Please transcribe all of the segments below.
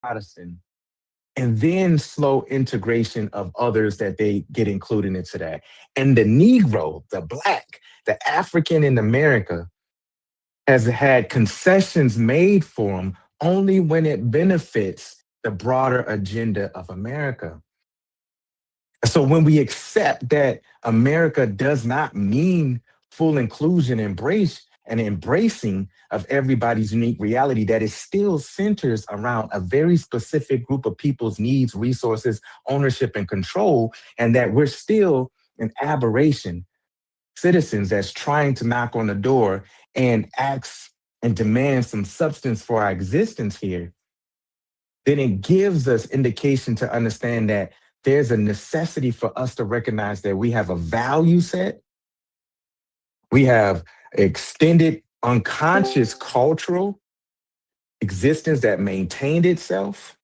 Protestant, and then slow integration of others that they get included into that. And the Negro, the Black, the African in America has had concessions made for them only when it benefits the broader agenda of America. So when we accept that America does not mean full inclusion, embrace and embracing of everybody's unique reality, that it still centers around a very specific group of people's needs, resources, ownership, and control, and that we're still an aberration, citizens that's trying to knock on the door and ask and demand some substance for our existence here, then it gives us indication to understand that there's a necessity for us to recognize that we have a value set, we have extended unconscious cultural existence that maintained itself,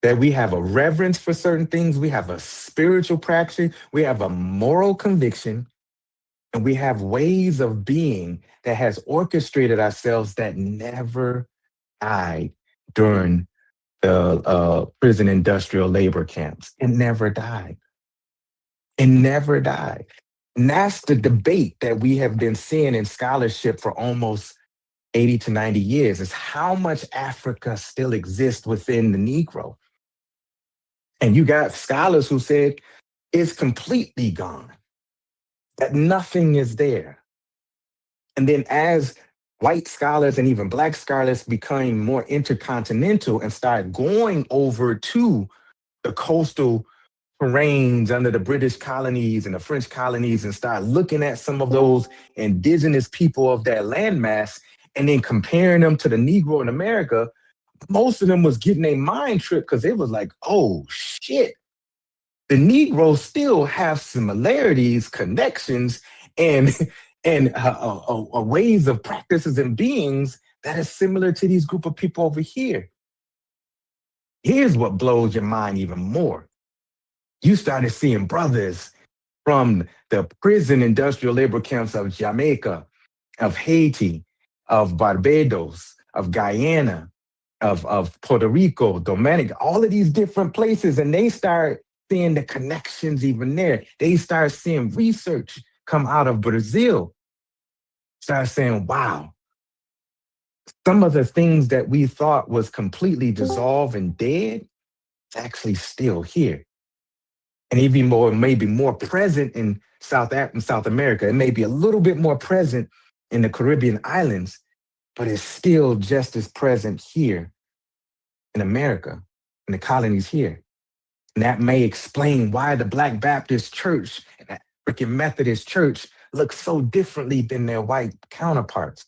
that we have a reverence for certain things, we have a spiritual practice, we have a moral conviction, and we have ways of being that has orchestrated ourselves that never died during the prison industrial labor camps. It never died. It never died. And that's the debate that we have been seeing in scholarship for almost 80 to 90 years, is how much Africa still exists within the Negro. And you got scholars who said it's completely gone, that nothing is there. And then as white scholars and even black scholars became more intercontinental and started going over to the coastal terrains under the British colonies and the French colonies and start looking at some of those indigenous people of that landmass and then comparing them to the Negro in America, most of them was getting a mind trip because it was like, oh shit, the Negroes still have similarities, connections, and ways of practices and beings that is similar to these group of people over here. Here's what blows your mind even more. You started seeing brothers from the prison industrial labor camps of Jamaica, of Haiti, of Barbados, of Guyana, of Puerto Rico, Dominica, all of these different places, and they start seeing the connections even there. They start seeing research come out of Brazil, start saying, wow, some of the things that we thought was completely dissolved and dead, it's actually still here. And even more, maybe more present in South America. It may be a little bit more present in the Caribbean islands, but it's still just as present here in America, in the colonies here. And that may explain why the Black Baptist Church and the African Methodist Church look so differently than their white counterparts.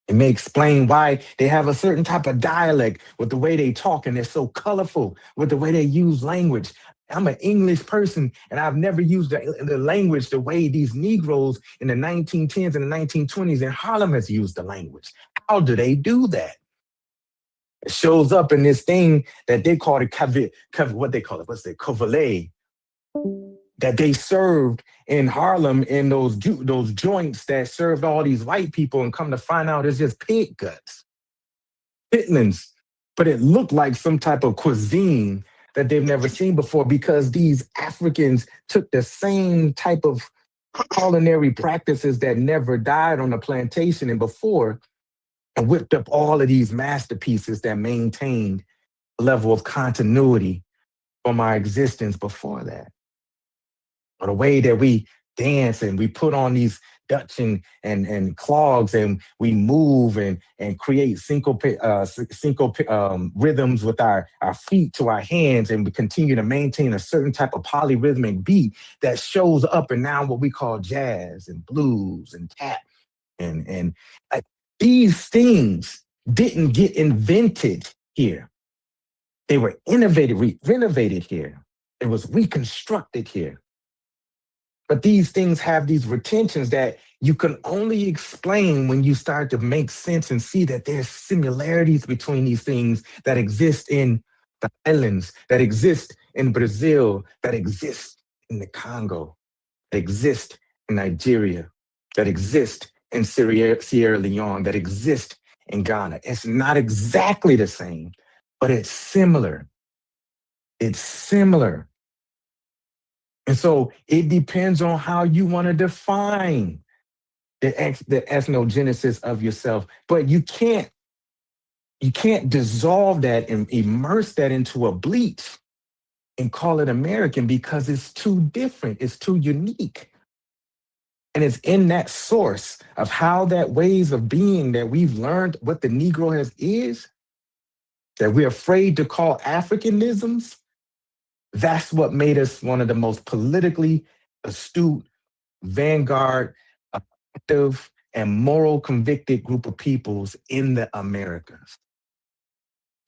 It may explain why they have a certain type of dialect with the way they talk, and they're so colorful with the way they use language. I'm an English person, and I've never used the language the way these Negroes in the 1910s and the 1920s in Harlem has used the language. How do they do that? It shows up in this thing that they call what they call it, what's it, Kovale, that they served in Harlem in those joints that served all these white people, and come to find out it's just pig guts, chitlins, but it looked like some type of cuisine that they've never seen before, because these Africans took the same type of culinary practices that never died on the plantation and before, and whipped up all of these masterpieces that maintained a level of continuity from our existence before that. Or the way that we dance and we put on these Dutch and clogs, and we move and create syncope rhythms with our feet to our hands, and we continue to maintain a certain type of polyrhythmic beat that shows up in now what we call jazz and blues and tap and like, these things didn't get invented here. They were renovated here. It was reconstructed here. But these things have these retentions that you can only explain when you start to make sense and see that there's similarities between these things that exist in the islands, that exist in Brazil, that exist in the Congo, that exist in Nigeria, that exist in Sierra Leone, that exist in Ghana. It's not exactly the same, but it's similar. It's similar. And so it depends on how you want to define the ethnogenesis of yourself. But you can't dissolve that and immerse that into a bleach and call it American because it's too different. It's too unique. And it's in that source of how that ways of being that we've learned what the Negro is, that we're afraid to call Africanisms. That's what made us one of the most politically astute, vanguard, active, and moral convicted group of peoples in the Americas.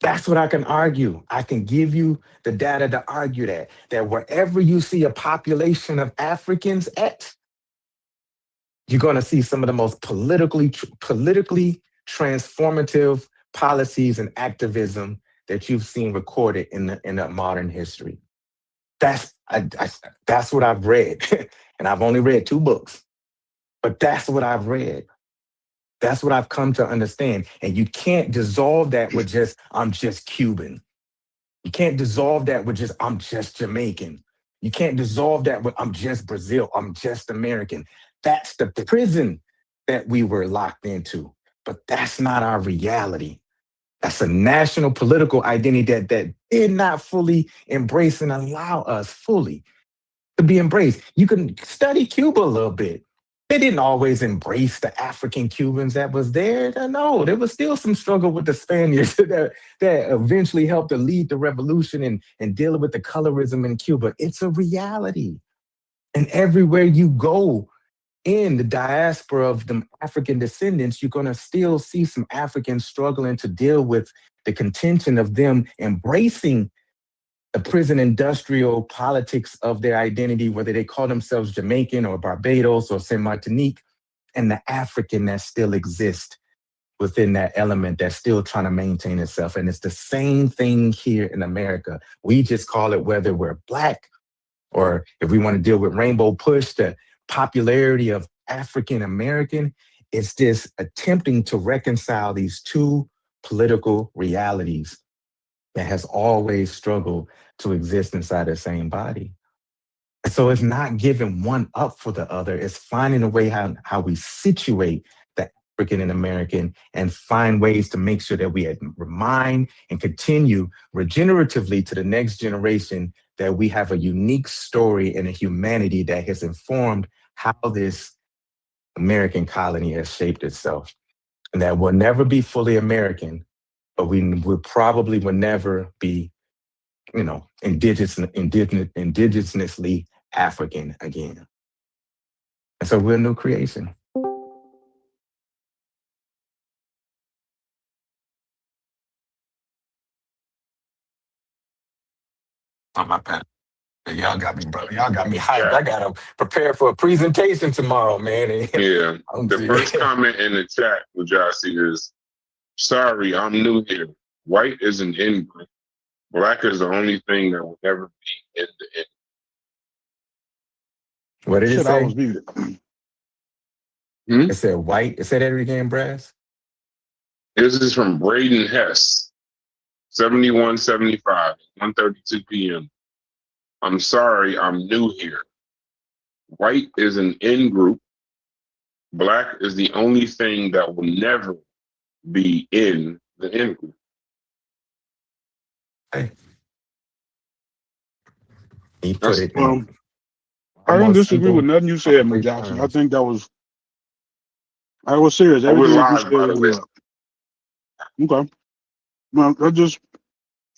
That's what I can argue. I can give you the data to argue that wherever you see a population of Africans at, you're going to see some of the most politically transformative policies and activism that you've seen recorded in the modern history. That's what I've read, and I've only read 2 books, but that's what I've read. That's what I've come to understand. And you can't dissolve that with just I'm just Cuban. You can't dissolve that with just I'm just Jamaican. You can't dissolve that with I'm just Brazil. I'm just American. That's the prison that we were locked into. But that's not our reality. That's a national political identity that did not fully embrace and allow us fully to be embraced. You can study Cuba a little bit. They didn't always embrace the African Cubans that was there. No, there was still some struggle with the Spaniards that eventually helped to lead the revolution and deal with the colorism in Cuba. It's a reality. And everywhere you go in the diaspora of the African descendants, you're going to still see some Africans struggling to deal with the contention of them embracing the prison industrial politics of their identity, whether they call themselves Jamaican or Barbados or Saint Martinique, and the African that still exists within that element that's still trying to maintain itself. And it's the same thing here in America. We just call it, whether we're Black or if we want to deal with Rainbow Push, the popularity of African American, it's just attempting to reconcile these 2 political realities that has always struggled to exist inside the same body. And so it's not giving one up for the other. It's finding a way how we situate the African and American and find ways to make sure that we remind and continue regeneratively to the next generation that we have a unique story and a humanity that has informed how this American colony has shaped itself. And that will never be fully American, but we probably will never be, indigenously African again. And so we're a new creation. Oh, my bad. Y'all got me, brother. Y'all got me hyped. I gotta prepare for a presentation tomorrow, man. Yeah. The first comment in the chat, which I see, is sorry, I'm new here. White is an in group. Black is the only thing that will ever be in the in. What did it say? I was muted. It said white. It said that again, Brass. This is from Braden Hess, 7175, 1:32 p.m. I'm sorry, I'm new here. White is an in group. Black is the only thing that will never be in the in group. Hey. He put it in. I don't disagree with nothing you said, Mr. Jackson. I think I was serious. Everything you said was okay. Well,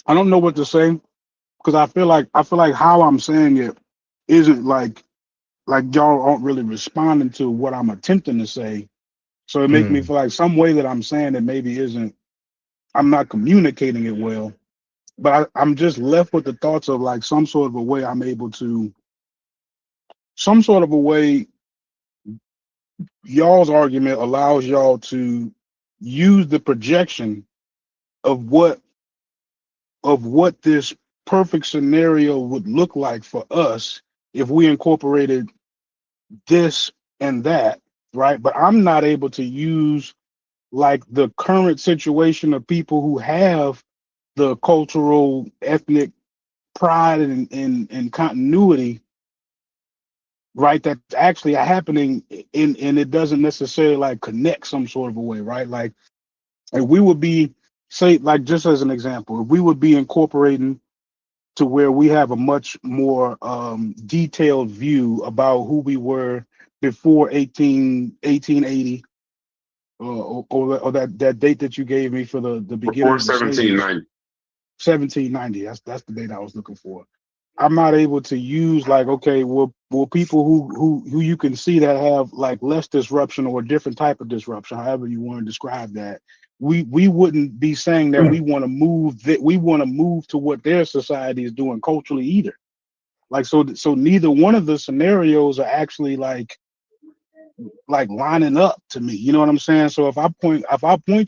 I don't know what to say because I feel like how I'm saying it isn't like y'all aren't really responding to what I'm attempting to say. So it makes me feel like some way that I'm saying it maybe isn't. I'm not communicating it well, but I'm just left with the thoughts of like some sort of a way I'm able to. Some sort of a way y'all's argument allows y'all to use the projection of what this perfect scenario would look like for us if we incorporated this and that, right? But I'm not able to use like the current situation of people who have the cultural, ethnic pride and continuity, right? That's actually happening and it doesn't necessarily like connect some sort of a way, right? Like if we would be, say, like just as an example, if we would be incorporating to where we have a much more detailed view about who we were before 1880, or that date that you gave me for the beginning Before of the slavery, 1790. 1790. That's the date I was looking for. I'm not able to use like, okay, well people who you can see that have like less disruption or a different type of disruption, however you want to describe that. We wouldn't be saying that we want to move to what their society is doing culturally either. Like so neither one of the scenarios are actually like lining up to me. You know what I'm saying? So if I point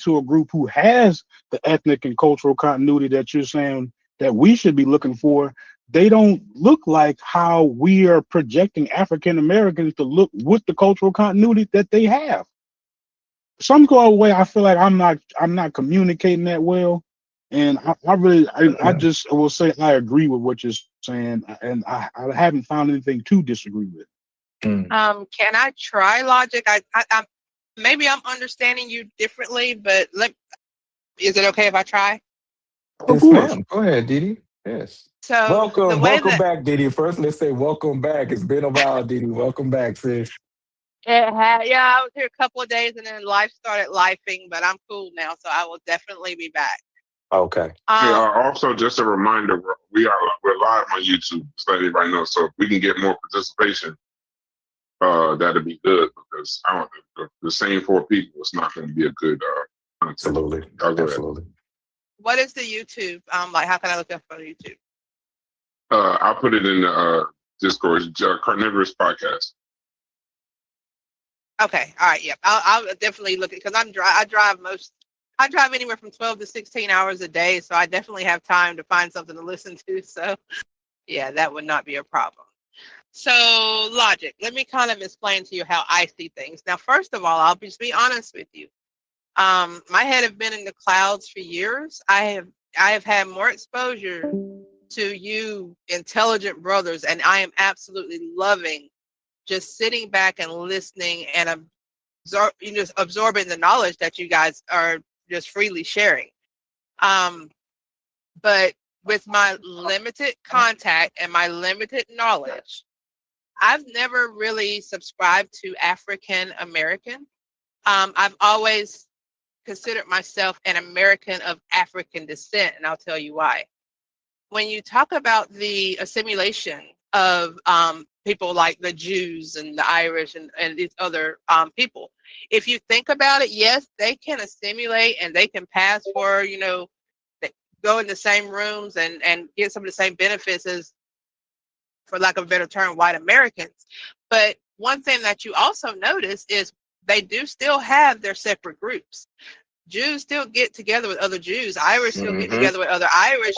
to a group who has the ethnic and cultural continuity that you're saying that we should be looking for, they don't look like how we are projecting African Americans to look with the cultural continuity that they have. Some kind of way I feel like I'm not communicating that well. And I just will say I agree with what you're saying, and I haven't found anything to disagree with. Can I try logic? I maybe I'm understanding you differently, but is it okay if I try? Yes, ma'am. Go ahead, Didi. Yes. So the way Welcome that back, Didi. First, let's say welcome back. It's been a while, Didi. Welcome back, sis. yeah, I was here a couple of days and then life started lifing, but I'm cool now, so I will definitely be back. Okay. Hey, also, just a reminder, we're live on YouTube, just let everybody know. So if we can get more participation, that'd be good, because I don't, the same 4 people, it's not going to be a good content. Absolutely. Absolutely. What is the YouTube? Like, how can I look up on YouTube? I'll put it in the Discord. Carnivorous Podcast. Okay. All right. Yep. I'll definitely look at, because I drive anywhere from 12 to 16 hours a day, so I definitely have time to find something to listen to. So yeah, that would not be a problem. So logic, let me kind of explain to you how I see things. Now, first of all, I'll just be honest with you. My head have been in the clouds for years. I have had more exposure to you intelligent brothers, and I am absolutely loving just sitting back and listening and absorbing the knowledge that you guys are just freely sharing. But with my limited contact and my limited knowledge, I've never really subscribed to African American. I've always considered myself an American of African descent, and I'll tell you why. When you talk about the assimilation of people like the Jews and the Irish and these other people, if you think about it, yes, they can assimilate and they can pass for, go in the same rooms and get some of the same benefits as, for lack of a better term, white Americans. But one thing that you also notice is they do still have their separate groups. Jews still get together with other Jews. Irish still get together with other Irish.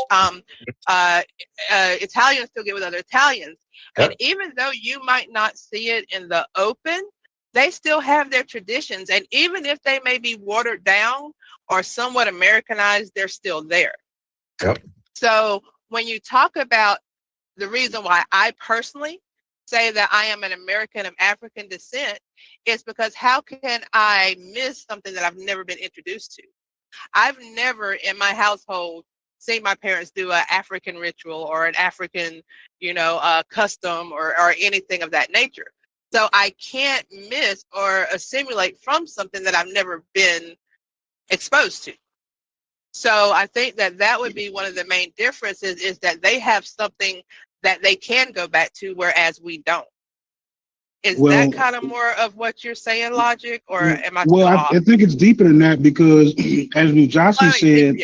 Italians still get with other Italians. Yep. And even though you might not see it in the open, they still have their traditions. And even if they may be watered down or somewhat Americanized, they're still there. Yep. So when you talk about the reason why I personally say that I am an American of African descent is because how can I miss something that I've never been introduced to? I've never in my household seen my parents do an African ritual or an African, custom or anything of that nature. So I can't miss or assimilate from something that I've never been exposed to. So I think that would be one of the main differences, is that they have something that they can go back to, whereas we don't. Is that kind of more of what you're saying, logic, or am I too off? I think it's deeper than that, because as Mujashi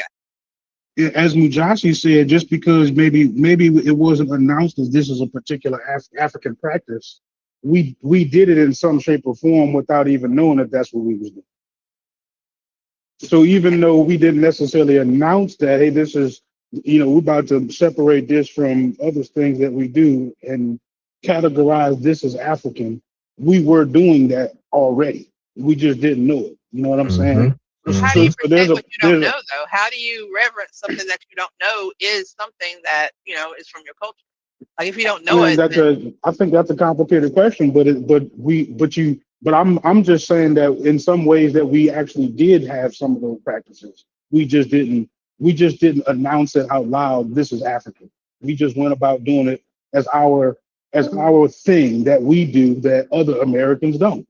said, just because maybe it wasn't announced as this is a particular African practice, we did it in some shape or form without even knowing that that's what we was doing. So even though we didn't necessarily announce that, hey, this is, we're about to separate this from other things that we do and categorize this as African, we were doing that already. We just didn't know it. You know what I'm saying? How do you So there's protect a what you don't know, though? How do you reverence something that you don't know is something that is from your culture? Like if you don't I know mean it, then I think that's a complicated question, but I'm just saying that in some ways that we actually did have some of those practices. We just didn't announce it out loud. This is African. We just went about doing it as our thing that we do that other Americans don't.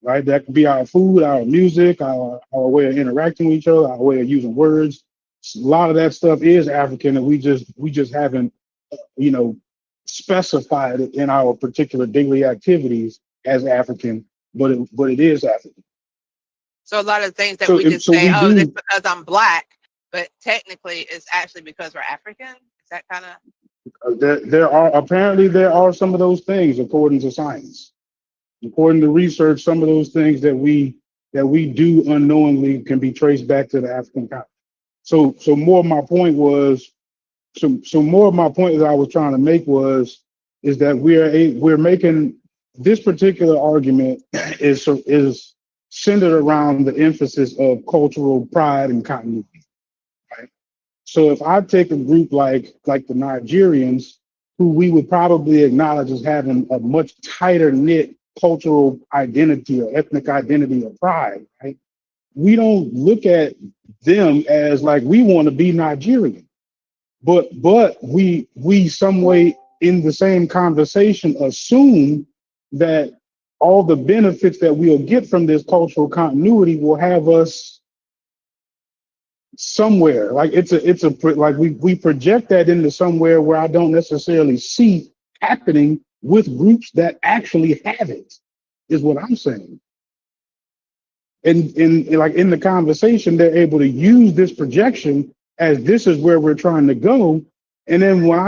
Right? That could be our food, our music, our way of interacting with each other, our way of using words. A lot of that stuff is African, and we just haven't, you know, specified it in our particular daily activities as African, but it is African. so a lot of things that So we just so say, we oh, that's do. because I'm black, but technically it's actually because we're African. Is that kind of There are some of those things according to science, according to research. Some of those things that we do unknowingly can be traced back to the African continent. So more of my point was more of my point that I was trying to make is that we're making this particular argument is centered around the emphasis of cultural pride and continuity. Right? So if I take a group like the Nigerians, who we would probably acknowledge as having a much tighter knit cultural identity or ethnic identity of pride, right? We don't look at them as like we want to be Nigerian, but we some way in the same conversation assume that all the benefits that we'll get from this cultural continuity will have us somewhere. Like like we project that into somewhere where I don't necessarily see happening with groups that actually have it, is what I'm saying. And in the conversation, they're able to use this projection as this is where we're trying to go. And then when I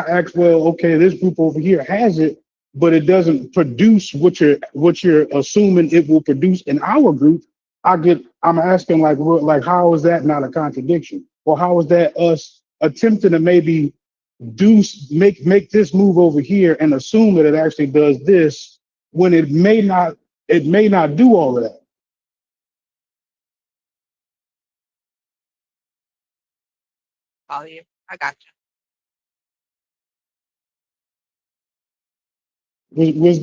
ask, well, okay, this group over here has it, but it doesn't produce what you're assuming it will produce in our group. I'm asking like, well, like, how is that not a contradiction? Or how is that us attempting to maybe make this move over here and assume that it actually does this when it may not do all of that. follow you? I got Was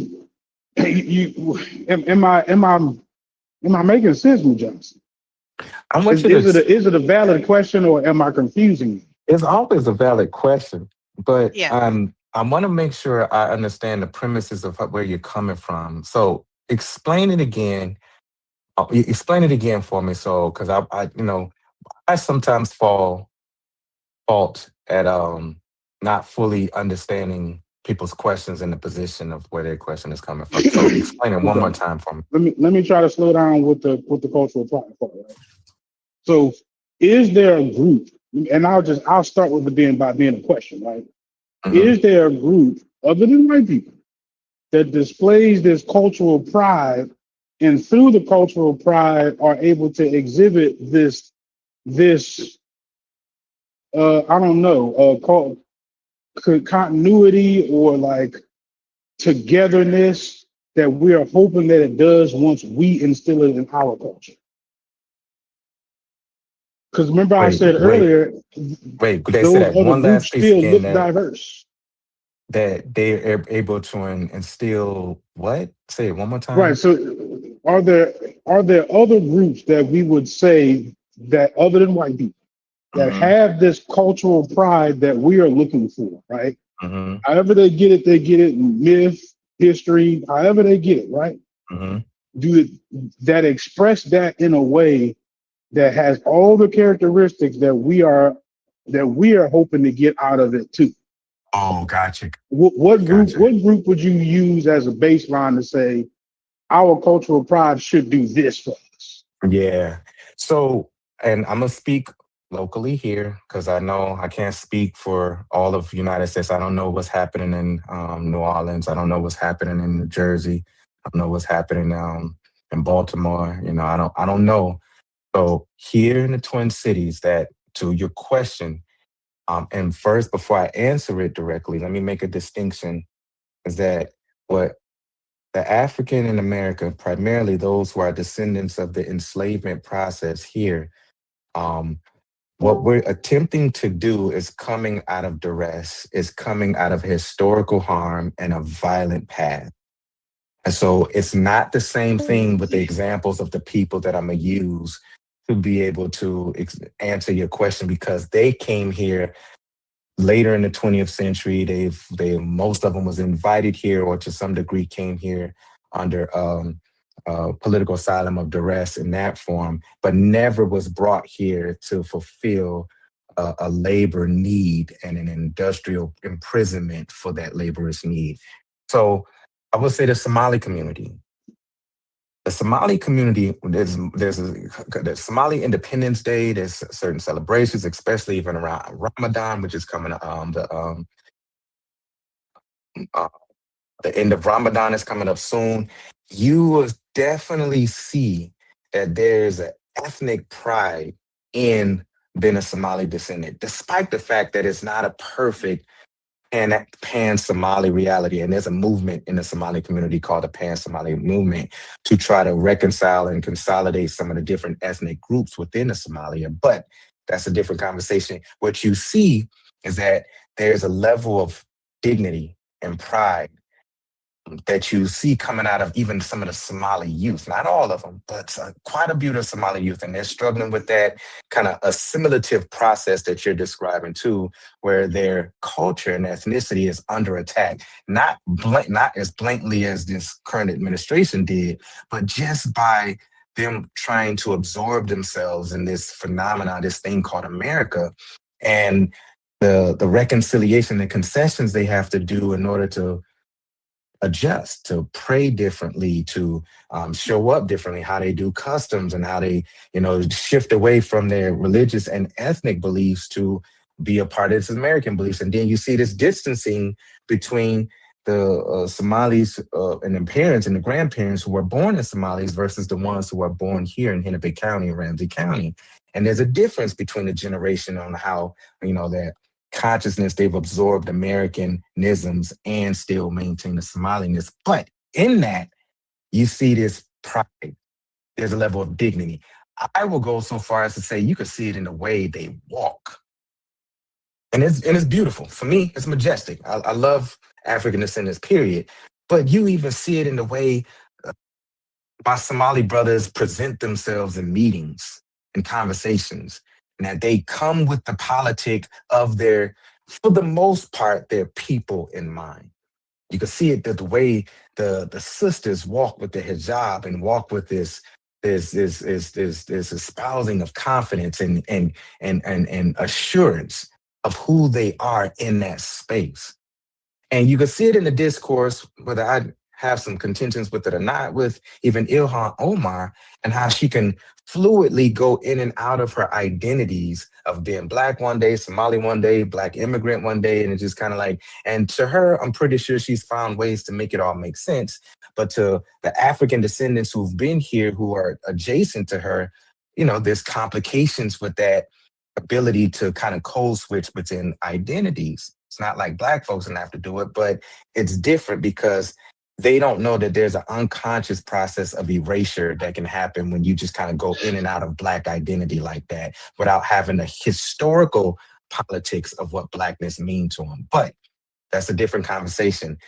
am I making sense, Ms. Johnson? I Is, want you to. is it a valid question or am I confusing you? It's always a valid question, but you. Yeah. I want to make sure I understand the premises of where you're coming from. So explain it again. Explain it again for me. So, because I sometimes fault at not fully understanding people's questions and the position of where their question is coming from. So explain it one more Okay. time for me. Let me try to slow down with the cultural part. Right? So, is there a group? And I'll start with by being a question, right? Hmm. Is there a group other than white people that displays this cultural pride, and through the cultural pride are able to exhibit this I don't know, called continuity or like togetherness that we are hoping that it does once we instill it in our culture? Because remember I Wait, said wait, earlier, wait. They say those that other one groups last piece still again, look that diverse. able to instill what? Say it one more Right. time. So are there other groups that we would say that other than white people that Hmm. have this cultural pride that we are looking for, right? Hmm. However they get it in myth, history, however they get it, right? Hmm. Do it that express that in a way that has all the characteristics that we are hoping to get out of it too. Oh, gotcha, What group would you use as a baseline to say our cultural pride should do this for us? yeah. So, and I'm gonna speak locally here because I know I can't speak for all of United States. I don't know what's happening in New Orleans. I don't know what's happening in New Jersey. I don't know what's happening in Baltimore. I don't know. So here in the Twin Cities, that to your question, and first before I answer it directly, let me make a distinction. Is that what the African in America, primarily those who are descendants of the enslavement process here, um, what we're attempting to do is coming out of duress, is coming out of historical harm and a violent path. And so it's not the same thing with the examples of the people that I'm going to use to be able to answer your question, because they came here later in the 20th century. They most of them was invited here, or to some degree came here under political asylum of duress in that form, but never was brought here to fulfill a labor need and an industrial imprisonment for that laborer's need. So I would say the Somali community. The Somali community, there's Somali Independence Day. There's certain celebrations, especially even around Ramadan, which is coming. Uh, the end of Ramadan is coming up soon. You will definitely see that there's an ethnic pride in being a Somali descendant, despite the fact that it's not a perfect pan-Somali reality. And there's a movement in the Somali community called the pan-Somali movement to try to reconcile and consolidate some of the different ethnic groups within the Somalia. But that's a different conversation. What you see is that there's a level of dignity and pride that you see coming out of even some of the Somali youth, not all of them, but quite a bit of Somali youth. And they're struggling with that kind of assimilative process that you're describing too, where their culture and ethnicity is under attack, not as blatantly as this current administration did, but just by them trying to absorb themselves in this phenomenon, this thing called America, and the reconciliation and concessions they have to do in order to adjust, to pray differently, to show up differently, how they do customs and how they, shift away from their religious and ethnic beliefs to be a part of this American beliefs. And then you see this distancing between the Somalis and the parents and the grandparents who were born in Somalis versus the ones who are born here in Hennepin County and Ramsey County. And there's a difference between the generation on how, that consciousness, they've absorbed Americanisms and still maintain the Somaliness. But in that, you see this pride. There's a level of dignity. I will go so far as to say you can see it in the way they walk. And it's beautiful. For me, it's majestic. I love African descendants, period. But you even see it in the way my Somali brothers present themselves in meetings and conversations, and that they come with the politic of for the most part, their people in mind. You can see it that the way the sisters walk with the hijab and walk with this espousing of confidence and assurance of who they are in that space. And you can see it in the discourse, whether I have some contentions with it or not, with even Ilhan Omar, and how she can fluidly go in and out of her identities of being Black one day, Somali one day, Black immigrant one day. And it's just kind of like, and to her, I'm pretty sure she's found ways to make it all make sense. But to the African descendants who've been here, who are adjacent to her, there's complications with that ability to kind of code switch within identities. It's not like Black folks don't have to do it, but it's different because they don't know that there's an unconscious process of erasure that can happen when you just kind of go in and out of Black identity like that without having the historical politics of what Blackness means to them. But that's a different conversation.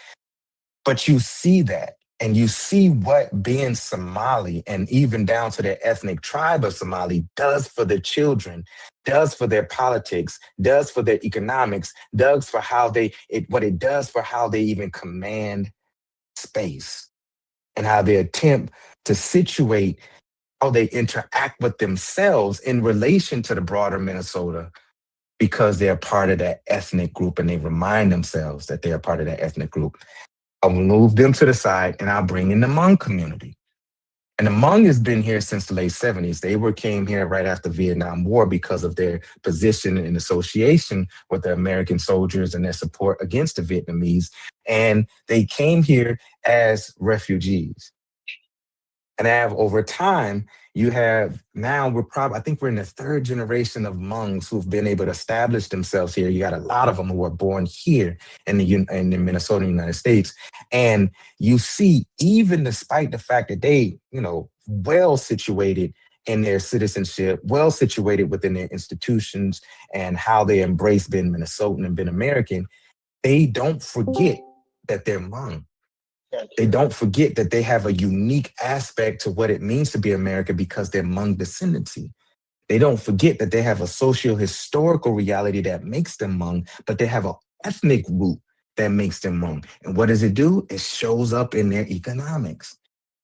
But you see that, and you see what being Somali and even down to their ethnic tribe of Somali does for their children, does for their politics, does for their economics, does for what it does for how they even command space, and how they attempt to situate how they interact with themselves in relation to the broader Minnesota, because they're part of that ethnic group and they remind themselves that they're part of that ethnic group. I'll move them to the side and I'll bring in the Hmong community. And the Hmong has been here since the late 70s. They came here right after the Vietnam War because of their position in association with the American soldiers and their support against the Vietnamese. And they came here as refugees. And over time, I think we're in the third generation of Hmongs who've been able to establish themselves here. You got a lot of them who were born here in the Minnesota, United States. And you see, even despite the fact that they, well situated in their citizenship, well situated within their institutions and how they embrace being Minnesotan and being American, they don't forget that they're Hmong. They don't forget that they have a unique aspect to what it means to be American because they're Hmong descendancy. They don't forget that they have a socio-historical reality that makes them Hmong, but they have an ethnic root that makes them Hmong. And what does it do? It shows up in their economics.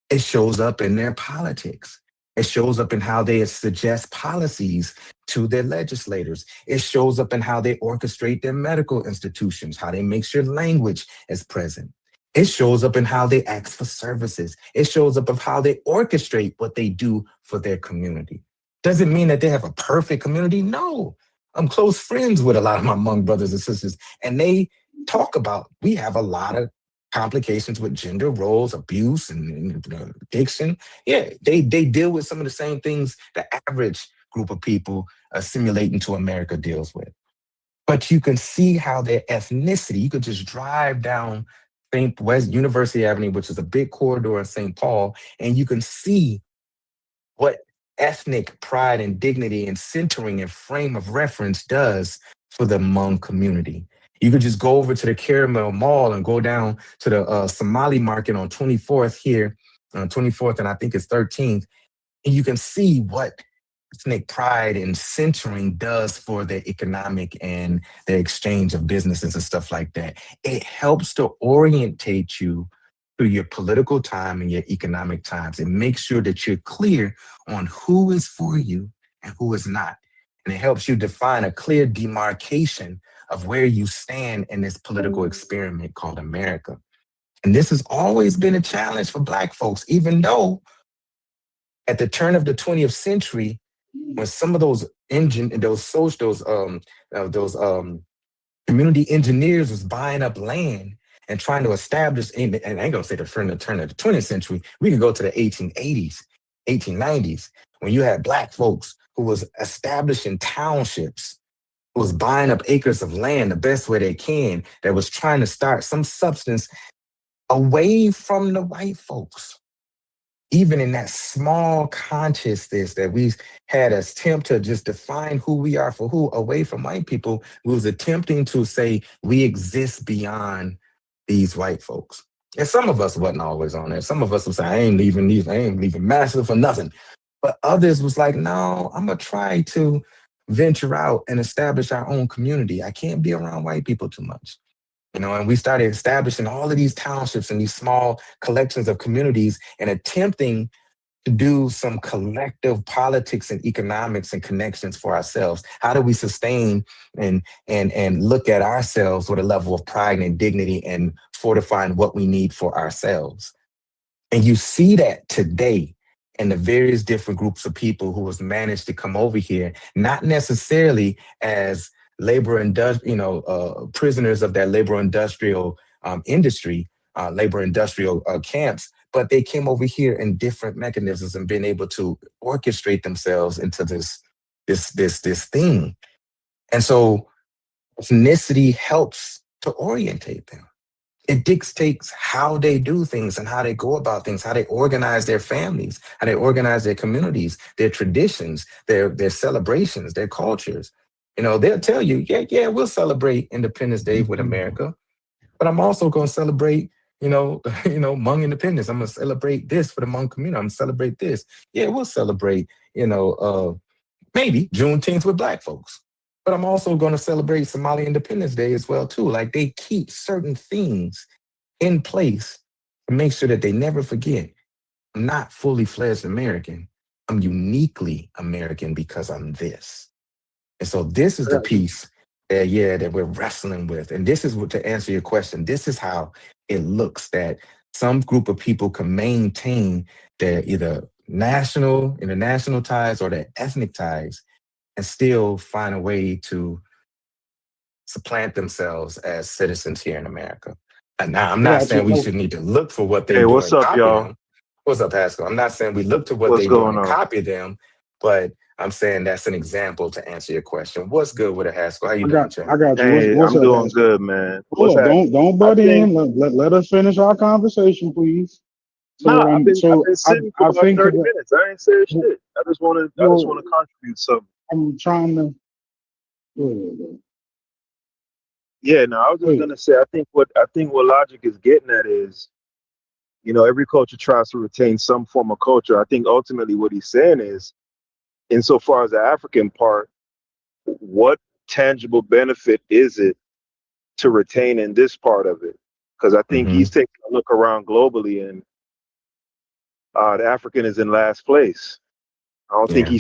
It shows up in their politics. It shows up in how they suggest policies to their legislators. It shows up in how they orchestrate their medical institutions, how they make sure language is present. It shows up in how they ask for services. It shows up of how they orchestrate what they do for their community. Does it mean that they have a perfect community? No. I'm close friends with a lot of my Hmong brothers and sisters, and they talk about we have a lot of complications with gender roles, abuse, and addiction. Yeah, they deal with some of the same things the average group of people assimilating to America deals with. But you can see how their ethnicity, you could just drive down St. West University Avenue, which is a big corridor in St. Paul, and you can see what ethnic pride and dignity and centering and frame of reference does for the Hmong community. You could just go over to the Caramel Mall and go down to the Somali market on 24th here, on 24th, and I think it's 13th, and you can see what ethnic pride and centering does for their economic and their exchange of businesses and stuff like that. It helps to orientate you through your political time and your economic times and make sure that you're clear on who is for you and who is not. And it helps you define a clear demarcation of where you stand in this political experiment called America. And this has always been a challenge for Black folks, even though at the turn of the 20th century, when some of those community engineers was buying up land and trying to establish, and I ain't gonna say the turn of the 20th century, we can go to the 1880s, 1890s, when you had Black folks who was establishing townships, who was buying up acres of land the best way they can, that was trying to start some substance away from the white folks. Even in that small consciousness that we had as attempt to just define who we are for who away from white people, we was attempting to say we exist beyond these white folks. And some of us wasn't always on there. Some of us would say, I ain't leaving massive for nothing. But others was like, no, I'm gonna try to venture out and establish our own community. I can't be around white people too much. And we started establishing all of these townships and these small collections of communities and attempting to do some collective politics and economics and connections for ourselves. How do we sustain and look at ourselves with a level of pride and dignity and fortifying what we need for ourselves? And you see that today in the various different groups of people who has managed to come over here, not necessarily as prisoners of that labor industrial industry, labor industrial camps, but they came over here in different mechanisms and been able to orchestrate themselves into this thing. And so ethnicity helps to orientate them. It dictates how they do things and how they go about things, how they organize their families, how they organize their communities, their traditions, their celebrations, their cultures. They'll tell you, yeah, we'll celebrate Independence Day with America, but I'm also going to celebrate, Hmong independence. I'm going to celebrate this for the Hmong community. I'm going to celebrate this. Yeah, we'll celebrate, maybe Juneteenth with Black folks. But I'm also going to celebrate Somali Independence Day as well, too. Like, they keep certain things in place to make sure that they never forget, I'm not fully fledged American. I'm uniquely American because I'm this. And so this is the piece that we're wrestling with. And this is what, to answer your question, this is how it looks that some group of people can maintain their either international ties or their ethnic ties and still find a way to supplant themselves as citizens here in America. And now I'm not saying we should need to look for what they're doing. What's up, y'all? What's up, Haskell? I'm not saying we look to what What's they doing going and on? copy them, but I'm saying that's an example to answer your question. What's good with it, Haskell? How you I doing, got champ? I got you. Hey, What's I'm up, doing Haskell? good, man. What's Hold up, happening? don't I butt think in. Let us finish our conversation, please. So nah, what I've been sitting for I about think 30 that minutes. I ain't said shit. I just well wanna contribute something. I'm trying to Yeah, no, I was just wait. gonna say I think what Logic is getting at is, every culture tries to retain some form of culture. I think ultimately what he's saying is, insofar as the African part, what tangible benefit is it to retain in this part of it? Because I think Hmm. he's taking a look around globally, and the African is in last place. I don't think Yeah. he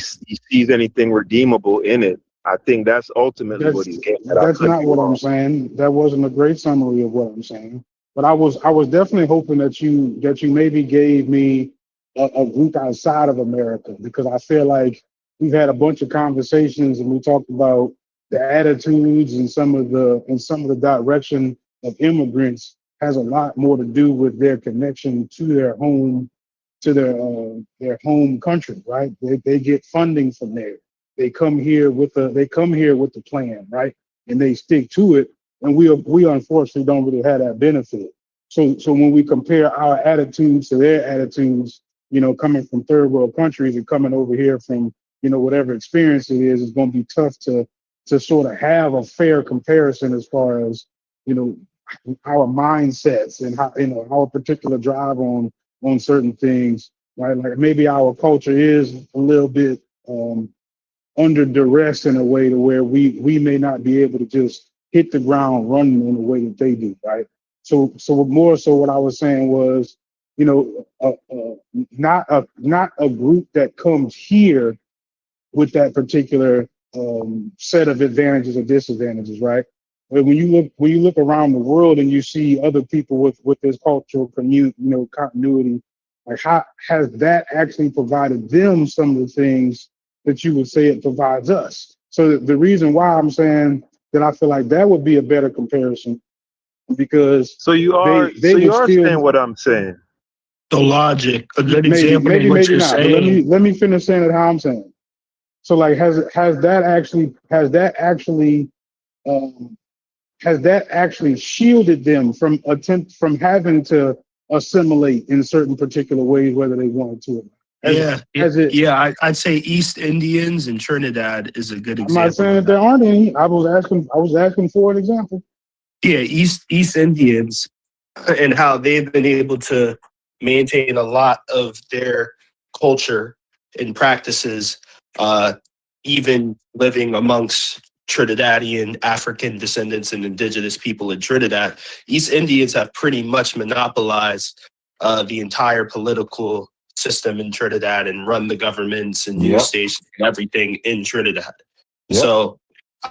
sees anything redeemable in it. I think that's ultimately what That's he's getting at. I that's could not be what I'm wrong. saying. That wasn't a great summary of what I'm saying. But I was definitely hoping that you maybe gave me a group outside of America, because I feel like we've had a bunch of conversations and we talked about the attitudes and some of the direction of immigrants has a lot more to do with their connection to their home country, right? They get funding from there. They come here with the plan, right? And they stick to it. And we unfortunately don't really have that benefit. So when we compare our attitudes to their attitudes, coming from third world countries and coming over here from, whatever experience it is, it's going to be tough to sort of have a fair comparison as far as, you know, our mindsets and how, our particular drive on certain things, right? Like maybe our culture is a little bit under duress in a way to where we may not be able to just hit the ground running in the way that they do, right? So more so, what I was saying was, not a group that comes here with that particular set of advantages or disadvantages, right? But when you look around the world and you see other people with this cultural continuity, like how has that actually provided them some of the things that you would say it provides us? So the reason why I'm saying that I feel like that would be a better comparison, because So you are they so you would are still saying what I'm saying. The logic, a good maybe example of maybe what maybe you're not, but let me saying. let me finish saying it how I'm saying. So like um, has that actually shielded them from having to assimilate in certain particular ways, whether they wanted to or not? Yeah, Has it yeah. I'd say East Indians and Trinidad is a good I'm not example saying of that there that. aren't any. I was asking for an example. Yeah, East Indians and how they've been able to maintain a lot of their culture and practices, uh, even living amongst Trinidadian African descendants and indigenous people in Trinidad. East Indians have pretty much monopolized the entire political system in Trinidad and run the governments and news Yep. stations and everything in Trinidad. Yep. So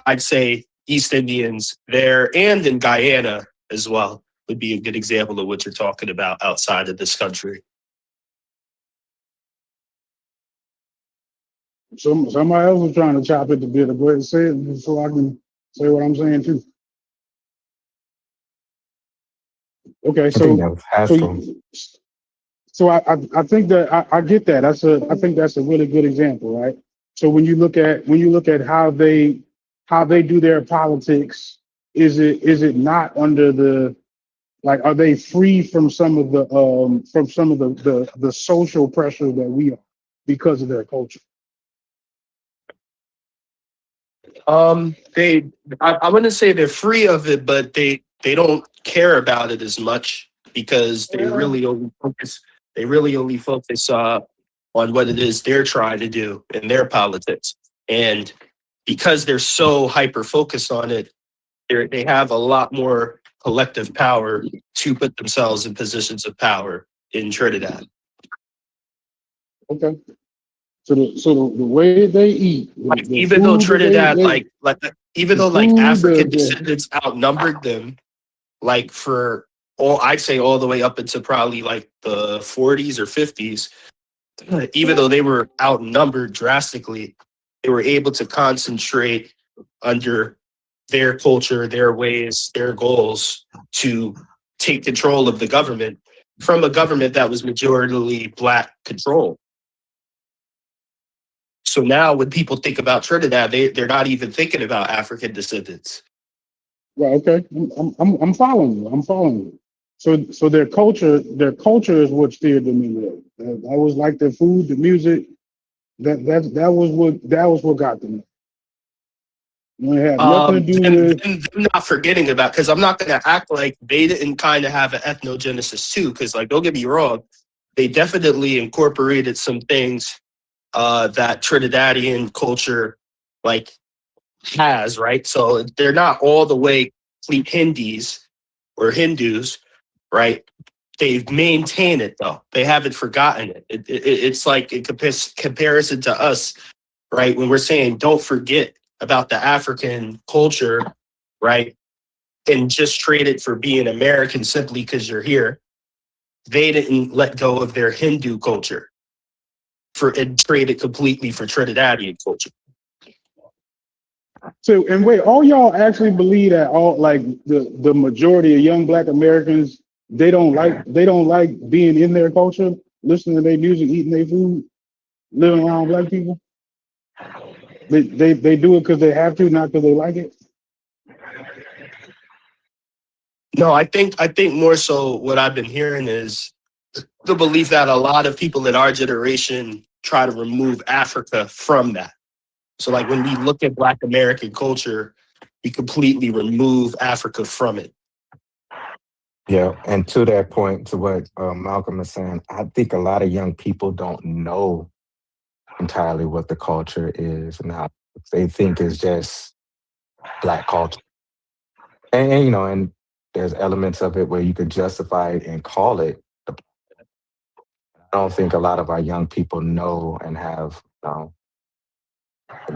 I'd say East Indians there and in Guyana as well would be a good example of what you're talking about outside of this country. Somebody else was trying to chop it to bit. Go ahead and say it so I can say what I'm saying too. Okay, I think so that was so Haskell. I think that I get that. I think that's a really good example, right? So when you look at how they do their politics, is it not under the, like, are they free from some of the social pressure that we are because of their culture? They, I wouldn't say they're free of it, but they don't care about it as much because they really only focus on what it is they're trying to do in their politics, and because they're so hyper focused on it, they have a lot more collective power to put themselves in positions of power in Trinidad. Okay. So the way they eat, Like the even though food that Trinidad, they even the though like food, African descendants outnumbered them, like for all I'd say all the way up into probably like the 40s or 50s, even though they were outnumbered drastically, they were able to concentrate under their culture, their ways, their goals to take control of the government from a government that was majority Black controlled. So now when people think about Trinidad, they're not even thinking about African descendants. Right. Okay. I'm following you. I'm following you. So their culture is what steered them in there. That was like their food, the music. That was what got them. It had nothing to do with. Them not forgetting about, because I'm not going to act like they didn't kind of have an ethnogenesis too, because like, don't get me wrong, they definitely incorporated some things that Trinidadian culture like has, right? So they're not all the way complete Hindus, right? They've maintained it though. They haven't forgotten it. It's like in comparison to us, right? When we're saying don't forget about the African culture, right? And just trade it for being American simply because you're here. They didn't let go of their Hindu culture and trade it completely for Trinidadian culture. So and wait, all y'all actually believe that all like the majority of young Black Americans they don't like being in their culture, listening to their music, eating their food, living around Black people. They do it because they have to, not because they like it. No, I think more so what I've been hearing is the belief that a lot of people in our generation try to remove Africa from that. So like when we look at Black American culture, we completely remove Africa from it. Yeah, and to that point, to what Malcolm is saying, I think a lot of young people don't know entirely what the culture is and how they think it's just Black culture. And you know, and there's elements of it where you could justify it and call it. I don't think a lot of our young people know and have a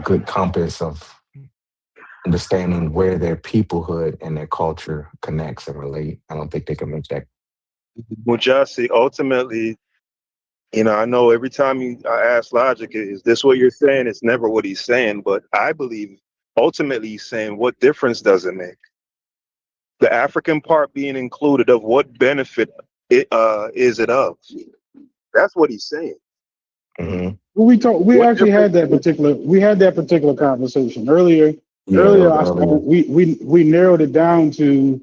good compass of understanding where their peoplehood and their culture connects and relate. I don't think they can make that. Mujasi, ultimately, I know every time I ask Logic, is this what you're saying? It's never what he's saying, but I believe ultimately he's saying, what difference does it make? The African part being included, of what benefit is it of? That's what he's saying. Mm-hmm. We actually had that particular conversation earlier. We narrowed it down to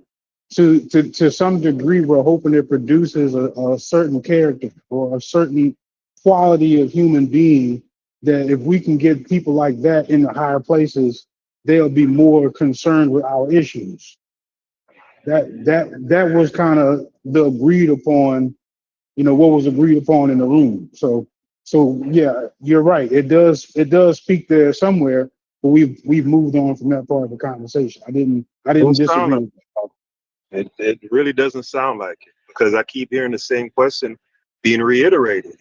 some degree. We're hoping it produces a certain character or a certain quality of human being that if we can get people like that in the higher places, they'll be more concerned with our issues. That was kind of the agreed upon, what was agreed upon in the room. So yeah, you're right. It does speak there somewhere, but we've moved on from that part of the conversation. I didn't disagree with that. It really doesn't sound like it, because I keep hearing the same question being reiterated.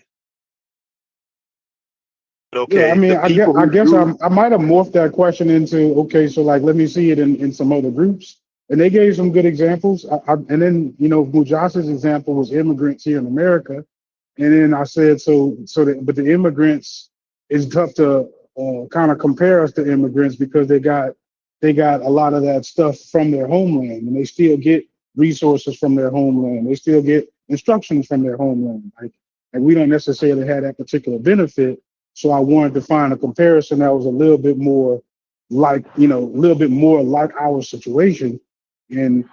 Okay. Yeah, I mean, I guess I might have morphed that question into, okay, so like, let me see it in some other groups. And they gave some good examples. And then, Mujasi's example was immigrants here in America. And then I said, but the immigrants, it's tough to kind of compare us to immigrants because they got a lot of that stuff from their homeland, and they still get resources from their homeland. They still get instructions from their homeland. And we don't necessarily have that particular benefit. So I wanted to find a comparison that was a little bit more like, our situation. And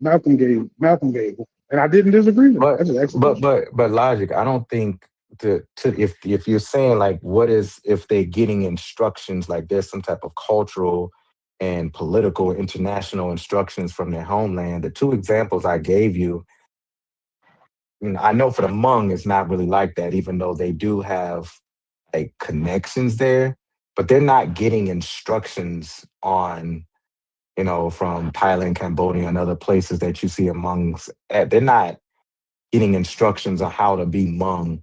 Malcolm gave it. And I didn't disagree with it. But Logic, I don't think if you're saying like what is if they're getting instructions, like there's some type of cultural and political international instructions from their homeland. The two examples I gave you, I know for the Hmong it's not really like that, even though they do have like connections there, but they're not getting instructions on from Thailand, Cambodia, and other places that you see amongst. They're not getting instructions on how to be Hmong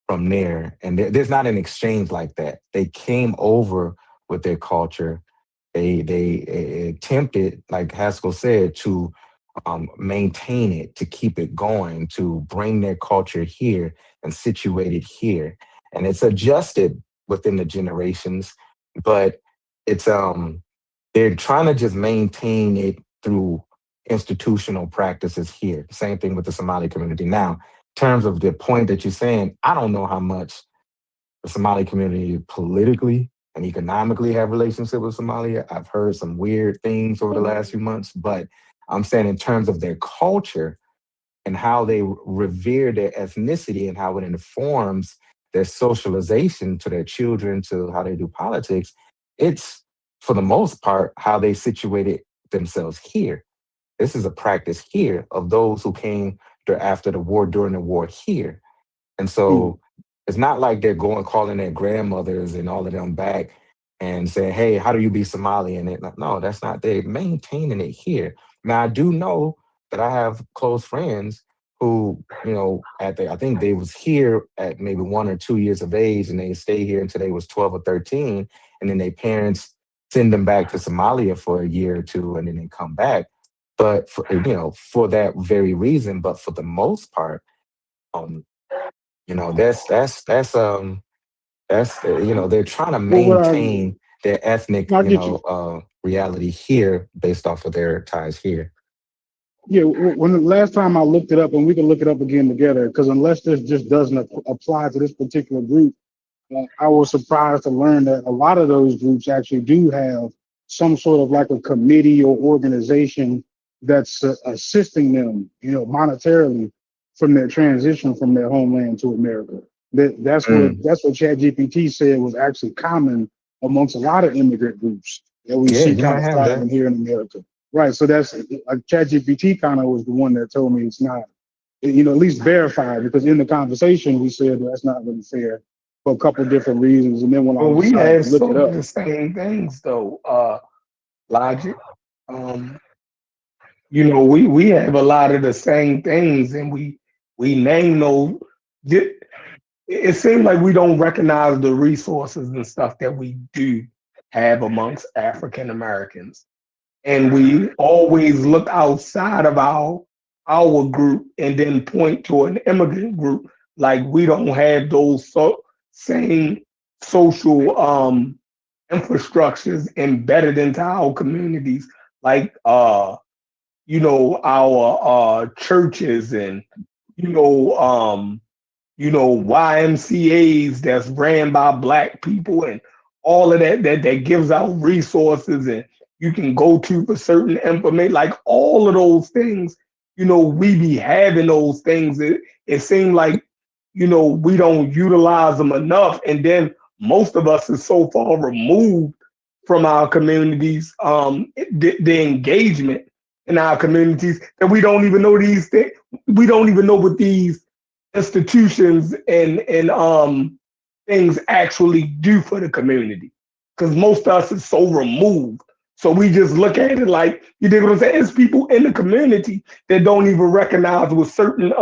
from there. And there's not an exchange like that. They came over with their culture. They attempted, like Haskell said, to maintain it, to keep it going, to bring their culture here and situate it here. And it's adjusted within the generations, but it's they're trying to just maintain it through institutional practices here. Same thing with the Somali community. Now, in terms of the point that you're saying, I don't know how much the Somali community politically and economically have relationship with Somalia. I've heard some weird things over the last few months, but I'm saying in terms of their culture and how they revere their ethnicity and how it informs their socialization to their children, to how they do politics, it's for the most part how they situated themselves here. This is a practice here of those who came after the war, during the war here. And Mm. so it's not like they're going calling their grandmothers and all of them back and saying, "Hey, how do you be Somali?" And no, that's not. They're maintaining it here. Now I do know that I have close friends who, I think they was here at maybe 1 or 2 years of age, and they stay here until they was 12 or 13, and then their parents send them back to Somalia for a year or two, and then they come back. But for that very reason, but for the most part, um, they're trying to Well, maintain their ethnic, I get you. reality here based off of their ties here. Yeah, when the last time I looked it up, and we can look it up again together, because unless this just doesn't apply to this particular group, I was surprised to learn that a lot of those groups actually do have some sort of like a committee or organization that's assisting them, monetarily from their transition from their homeland to America. That's what Mm, ChatGPT said was actually common amongst a lot of immigrant groups that we yeah, see you kind might of have that. thriving here in America. Right. So that's ChatGPT kind of was the one that told me it's not, at least verified, because in the conversation we said that's not really fair for a couple of different reasons. And then when I Well, we decided have to look it some of up, the same things though. Logic. Um, we have a lot of the same things, and we name those. It seems like we don't recognize the resources and stuff that we do have amongst African Americans, and we always look outside of our group and then point to an immigrant group like we don't have those same social infrastructures embedded into our communities, like our churches, and you know um YMCA's that's ran by Black people, and all of that gives out resources, and you can go to for certain information, like all of those things. We be having those things. It seems like we don't utilize them enough, and then most of us is so far removed from our communities, the engagement in our communities, that we don't even know these things. We don't even know what these institutions and things actually do for the community, because most of us is so removed. So we just look at it like, you dig what I'm saying? It's people in the community that don't even recognize what certain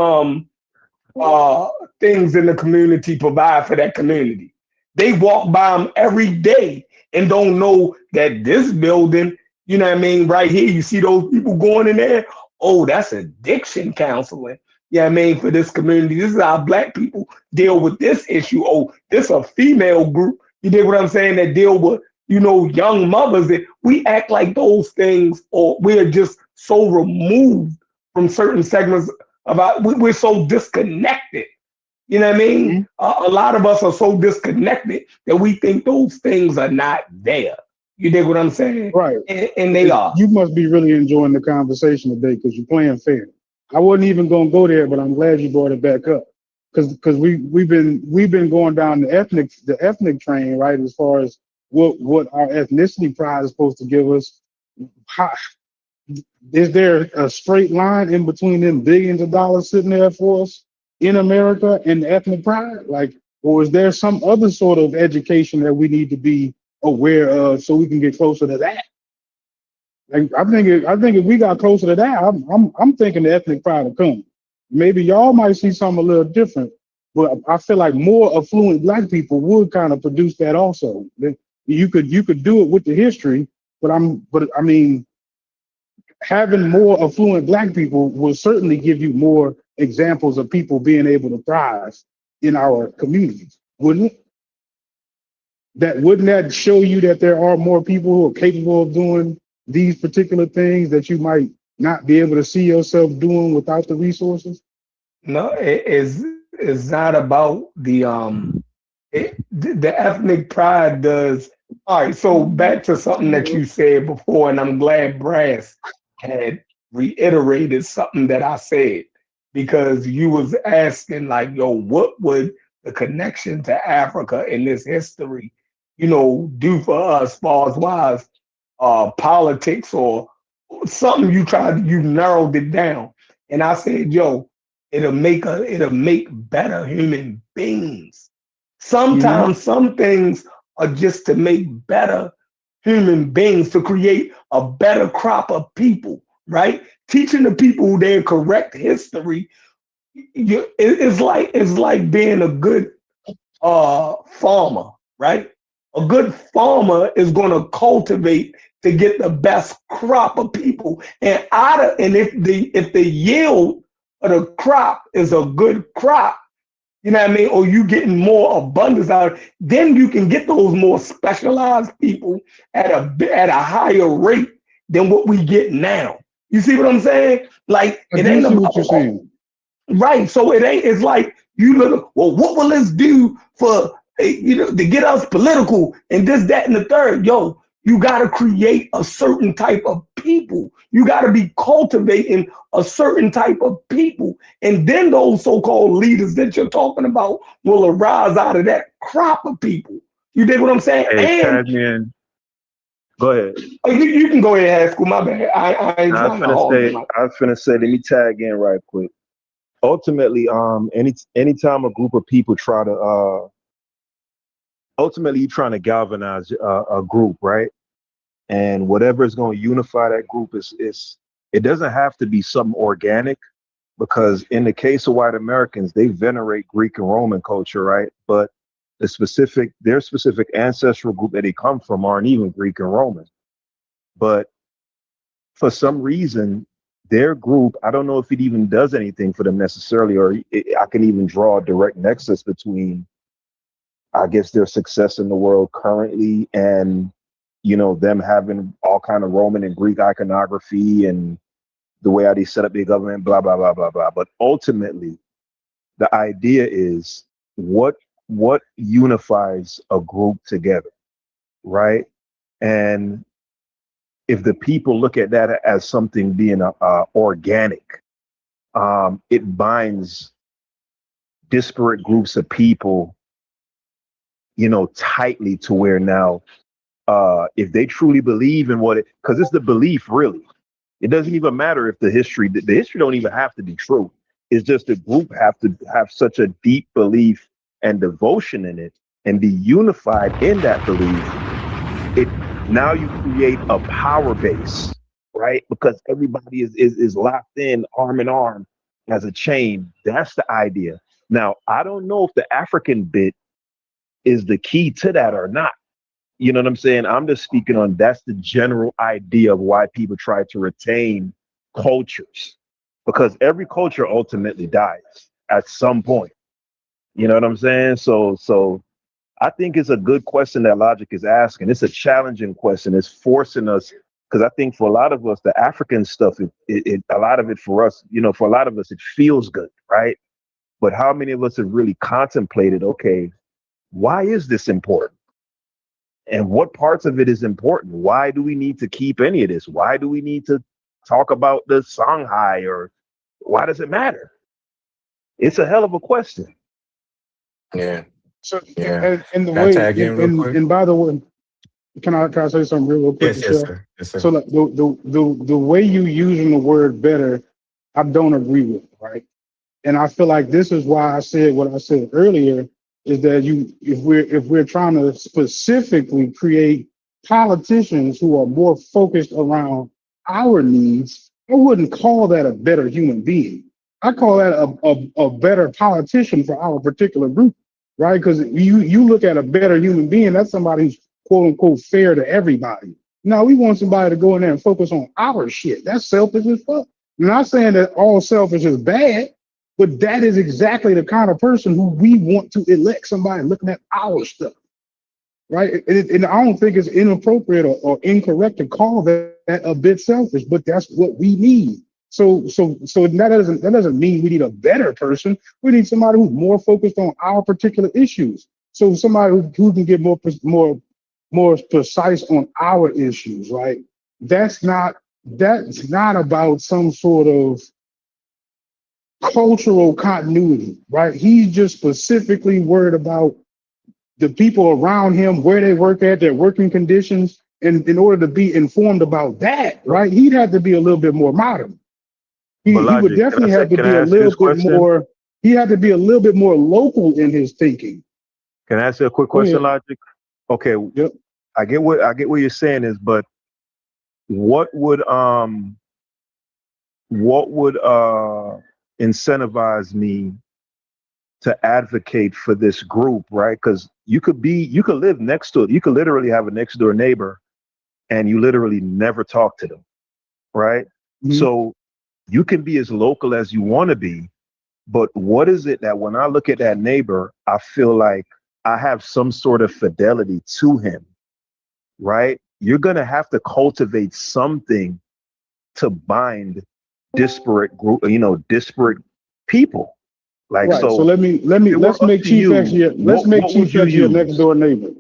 uh things in the community provide for that community. They walk by them every day and don't know that this building, what I mean, right here, you see those people going in there. Oh, that's addiction counseling. Yeah, I mean, for this community, this is how Black people deal with this issue. Oh, this a female group. You dig what I'm saying? That deal with, young mothers. That we act like those things, or we're just so removed from certain segments about. We're so disconnected. You know what I mean? mhm, A lot of us are so disconnected that we think those things are not there. You dig what I'm saying? right. And they are. You must be really enjoying the conversation today because you're playing fair. I wasn't even going to go there, but I'm glad you brought it back up, because we've been going down the ethnic train, right? As far as what our ethnicity pride is supposed to give us. How, is there a straight line in between them billions of dollars sitting there for us in America and ethnic pride? Like, or is there some other sort of education that we need to be aware of so we can get closer to that? Like, I think if we got closer to that, I'm thinking the ethnic pride will come. Maybe y'all might see something a little different, but I feel like more affluent Black people would kind of produce that also. You could do it with the history, but I mean, having more affluent Black people will certainly give you more examples of people being able to thrive in our communities, wouldn't it? Wouldn't that show you that there are more people who are capable of doing these particular things that you might not be able to see yourself doing without the resources? No, it's not about the ethnic pride does. All right, so back to something that you said before, and I'm glad Brass had reiterated something that I said, because you was asking like, yo, what would the connection to Africa in this history, do for us, far as wise politics or something? You narrowed it down, and I said, yo, it'll make better human beings. You know, Sometimes some things are just to make better human beings, to create a better crop of people, right? Teaching the people their correct history. It's like being a good farmer, right? A good farmer is going to cultivate to get the best crop of people, and if the yield of the crop is a good crop, you know what I mean, or you getting more abundance out, then you can get those more specialized people at a higher rate than what we get now. You see what I'm saying? Like, I it do ain't see what about you're saying. right. So it's like you look, well, what will this do for, to get us political and this, that, and the third? Yo, you got to create a certain type of people. You got to be cultivating a certain type of people. And then those so-called leaders that you're talking about will arise out of that crop of people. You dig what I'm saying? Hey, And Cadmian, go ahead. you can go ahead and ask. My bad. I ain't I was trying to finna hog say, you. let me tag in right quick. Ultimately, anytime a group of people try to, ultimately you're trying to galvanize a group, right? And whatever is going to unify that group is it doesn't have to be something organic, because in the case of white Americans, they venerate Greek and Roman culture, right? But their specific ancestral group that they come from aren't even Greek and Roman. But for some reason, their group, I don't know if it even does anything for them necessarily, or I can even draw a direct nexus between, I guess, their success in the world currently and, them having all kind of Roman and Greek iconography and the way how they set up their government, blah, blah, blah, blah, blah. But ultimately, the idea is what unifies a group together, right? And if the people look at that as something being organic, it binds disparate groups of people, tightly to where now, if they truly believe in because it's the belief, really. It doesn't even matter if the history don't even have to be true. It's just the group have to have such a deep belief and devotion in it and be unified in that belief. Now you create a power base, right? Because everybody is locked in arm in arm as a chain. That's the idea. Now, I don't know if the African bit is the key to that or not. You know what I'm saying? I'm just speaking on that's the general idea of why people try to retain cultures, because every culture ultimately dies at some point. You know what I'm saying? So I think it's a good question that Logic is asking. It's a challenging question. It's forcing us, because I think for a lot of us, the African stuff, a lot of it for us, for a lot of us, it feels good, right? But how many of us have really contemplated, okay, why is this important? And what parts of it is important? Why do we need to keep any of this? Why do we need to talk about the Songhai, or why does it matter? It's a hell of a question. Yeah. So, Yeah. and the Can I way, tag in real quick? and by the way, can I say something real quick, Yes, Michelle? sir. Yes, sir. So like the way you using the word better, I don't agree with, right? And I feel like this is why I said what I said earlier, is that if we're trying to specifically create politicians who are more focused around our needs, I wouldn't call that a better human being. I call that a better politician for our particular group, right? Because you look at a better human being, that's somebody who's quote unquote fair to everybody. No, we want somebody to go in there and focus on our shit. That's selfish as fuck. I'm not saying that all selfish is bad, but that is exactly the kind of person who we want to elect, somebody looking at our stuff, right? And I don't think it's inappropriate or incorrect to call that a bit selfish, but that's what we need. So that doesn't mean we need a better person. We need somebody who's more focused on our particular issues. So somebody who can get more precise on our issues, right? That's not about some sort of cultural continuity, right? He's just specifically worried about the people around him, where they work at, their working conditions, and in order to be informed about that, right, he'd have to be a little bit more modern. He would definitely have to be a little bit more. He had to be a little bit more local in his thinking. Can I ask you a quick question, Logic? Okay, yep. I get what you're saying is, but what would incentivize me to advocate for this group, right? Because you could live next to it. You could literally have a next door neighbor and you literally never talk to them, right? Mm-hmm. So you can be as local as you want to be, but what is it that when I look at that neighbor, I feel like I have some sort of fidelity to him, right? You're going to have to cultivate something to bind disparate people. Like, right. So let's make Chief X your next door neighbor.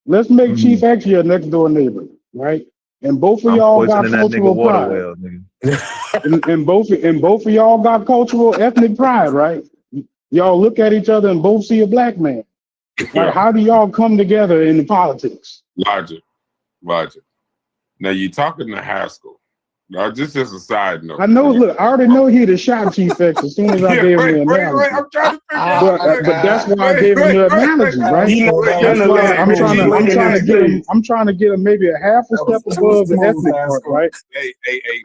Let's make Chief X your next door neighbor, right? And both of y'all got cultural pride. and both of y'all got cultural ethnic pride, right? Y'all look at each other and both see a black man. Right? How do y'all come together in the politics? Logic. Now you're talking to Haskell. Now, just as a side note. I know. Look, I already know he the shot Chief X as soon as I gave him the analogy. I'm trying to figure out. But that's why I gave him the analogy, right? That's why I'm trying to get him maybe a half a step above the ethnic part, right? Hey,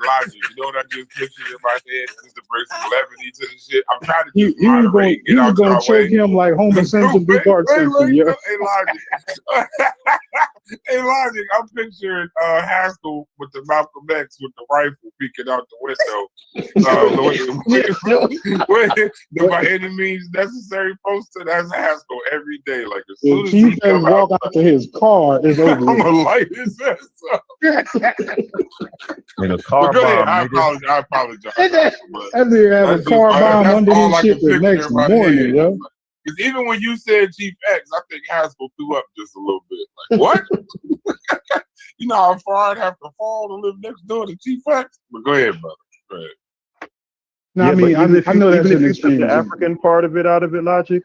Logic. You know what I just pictured in my head? Just to bring some levity to the shit. I'm trying to just moderate. You was gonna choke him like Homer Simpson, Big Bart Simpson, yeah. Hey, Logic. I'm picturing Haskell with the Malcolm X with the rifle peeking out the window. The by any means necessary poster, that's Haskell every day. Like as soon as he comes walk out to his car, it's over. I'm gonna light his ass up. In a car bomb. I apologize. That nigga have a car bomb under his shit the next morning, yo. Because even when you said Chief X, I think Haskell threw up just a little bit. Like, what? You know how far I'd have to fall to live next door to Chief X? But go ahead, brother. Go ahead. No, I mean, I know that's an extreme. The African part of it out of it, Logic.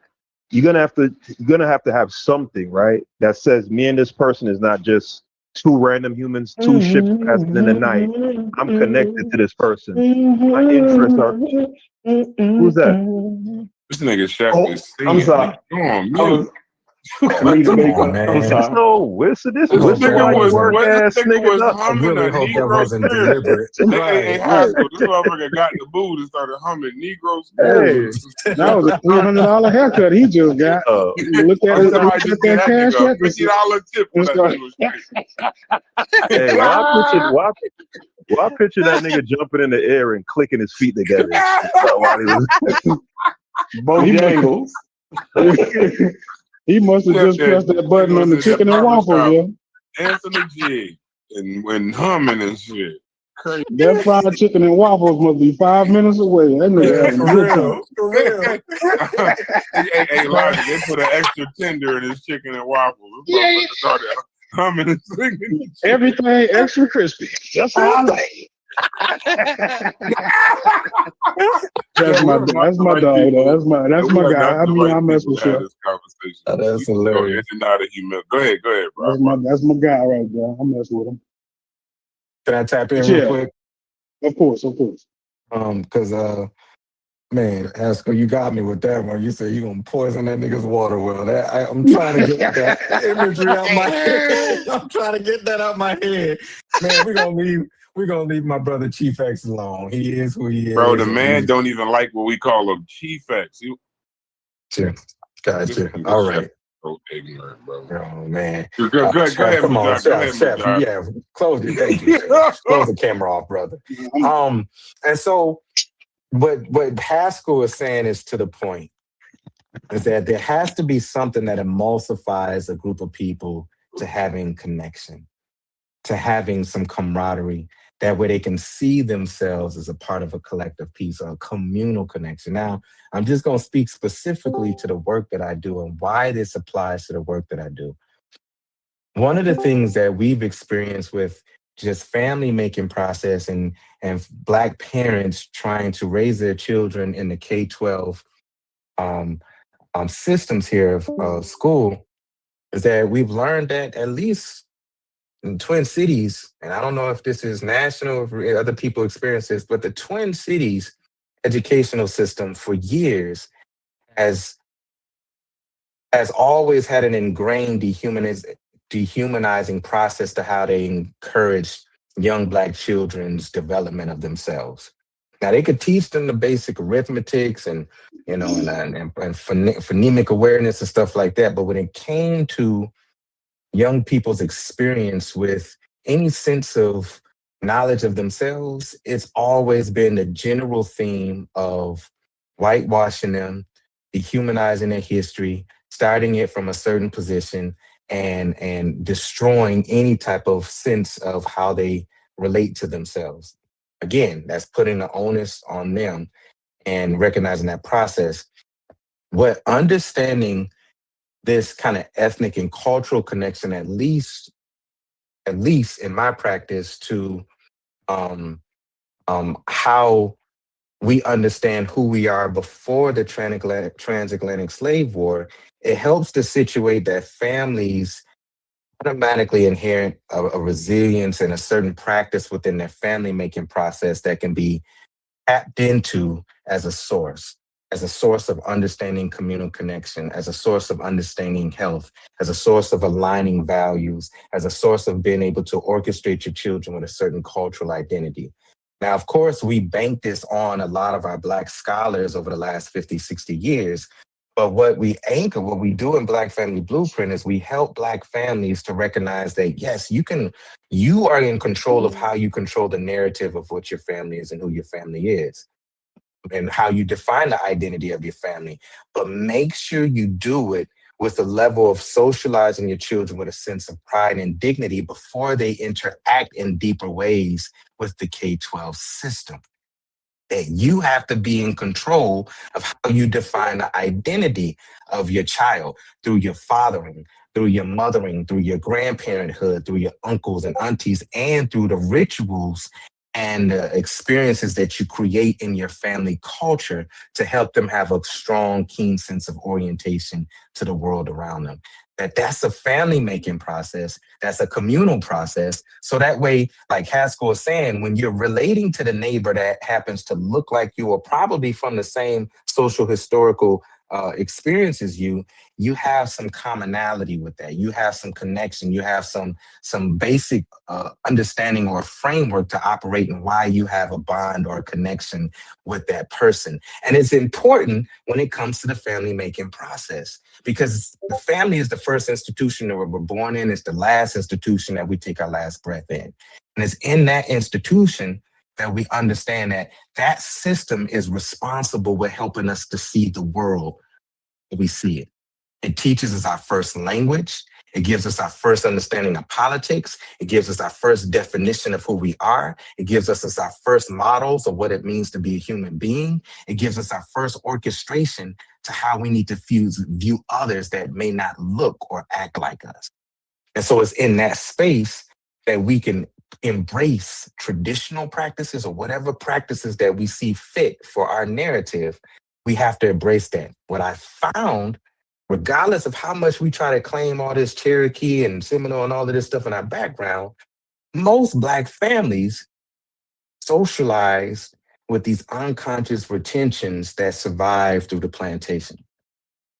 You're gonna have to have something, right? That says me and this person is not just two random humans, two ships passing in the night. I'm connected to this person. My interests are. Who's that? This nigga Chef is singing. I'm sorry. Come on, mute. I'm sorry. No, whistle this. This nigga was humming really a hope that Negro wasn't spirit. deliberate. Hey, Haskell, this motherfucker got in the mood and started humming Negro spirit. Hey, that was a $300 haircut he just got. Look at it. That cash up. $50 tip for that. Hey, well, I picture that nigga jumping in the air and clicking his feet together. While he was Bojangles. He must have just pressed that button on the chicken and waffle, yeah. Dancing the jig and humming and shit. Crazy. That fried chicken and waffles must be 5 minutes away. That nigga having a good time. Hey, Logic, they put an extra tender in his chicken and waffles. Yeah. Started humming and singing. Everything extra crispy. Just how I like it. That's my dog, though. That's my guy. I mean, I mess with you. That's hilarious. Go ahead, bro. That's my guy right there. I mess with him. Can I tap in real quick? Of course. Because man, Haskell, you got me with that one. You said you're gonna poison that nigga's water well. I'm trying to get that imagery out my head. I'm trying to get that out my head. Man, we're gonna leave my brother Chief X alone. He is who he is. Bro, the man don't even like what we call him Chief X. Gotcha. All right. So ignorant, bro. Oh man. Go ahead. Come on, Chef. Yeah, close it. Thank you. Close the camera off, brother. And so what Haskell is saying is to the point, is that there has to be something that emulsifies a group of people to having connection. to having some camaraderie, that way they can see themselves as a part of a collective piece, a communal connection. Now, I'm just going to speak specifically to the work that I do and why this applies to the work that I do. One of the things that we've experienced with just family making process and Black parents trying to raise their children in the K-12 um, systems here of school is that we've learned that at least in Twin Cities, and I don't know if this is national or if other people experience this, but the Twin Cities educational system for years has always had an ingrained dehumanizing process to how they encourage young Black children's development of themselves. Now they could teach them the basic arithmetics and phonemic awareness and stuff like that, but when it came to young people's experience with any sense of knowledge of themselves, it's always been the general theme of whitewashing them, dehumanizing their history, starting it from a certain position, and destroying any type of sense of how they relate to themselves. Again, that's putting the onus on them and recognizing that process. What understanding this kind of ethnic and cultural connection, at least in my practice, to um, how we understand who we are before the transatlantic slave war, it helps to situate that families automatically inherit a resilience and a certain practice within their family making process that can be tapped into as a source of understanding communal connection, as a source of understanding health, as a source of aligning values, as a source of being able to orchestrate your children with a certain cultural identity. Now, of course, we bank this on a lot of our Black scholars over the last 50, 60 years. But what we do in Black Family Blueprint is we help Black families to recognize that, yes, you are in control of how you control the narrative of what your family is and who your family is and how you define the identity of your family. But make sure you do it with a level of socializing your children with a sense of pride and dignity before they interact in deeper ways with the K-12 system. That you have to be in control of how you define the identity of your child through your fathering, through your mothering, through your grandparenthood, through your uncles and aunties, and through the rituals and the experiences that you create in your family culture to help them have a strong, keen sense of orientation to the world around them. That's a family making process. That's a communal process. So that way, like Haskell was saying, when you're relating to the neighbor that happens to look like you or probably from the same social historical experience as you have some commonality with that. You have some connection. You have some basic understanding or framework to operate and why you have a bond or a connection with that person. And it's important when it comes to the family making process, because the family is the first institution that we're born in. It's the last institution that we take our last breath in. And it's in that institution that we understand that that system is responsible with helping us to see the world as we see it. It teaches us our first language. It gives us our first understanding of politics. It gives us our first definition of who we are. It gives us our first models of what it means to be a human being. It gives us our first orchestration to how we need to view others that may not look or act like us. And so it's in that space that we can embrace traditional practices or whatever practices that we see fit for our narrative. We have to embrace that. What I found, regardless of how much we try to claim all this Cherokee and Seminole and all of this stuff in our background, most Black families socialized with these unconscious retentions that survive through the plantation.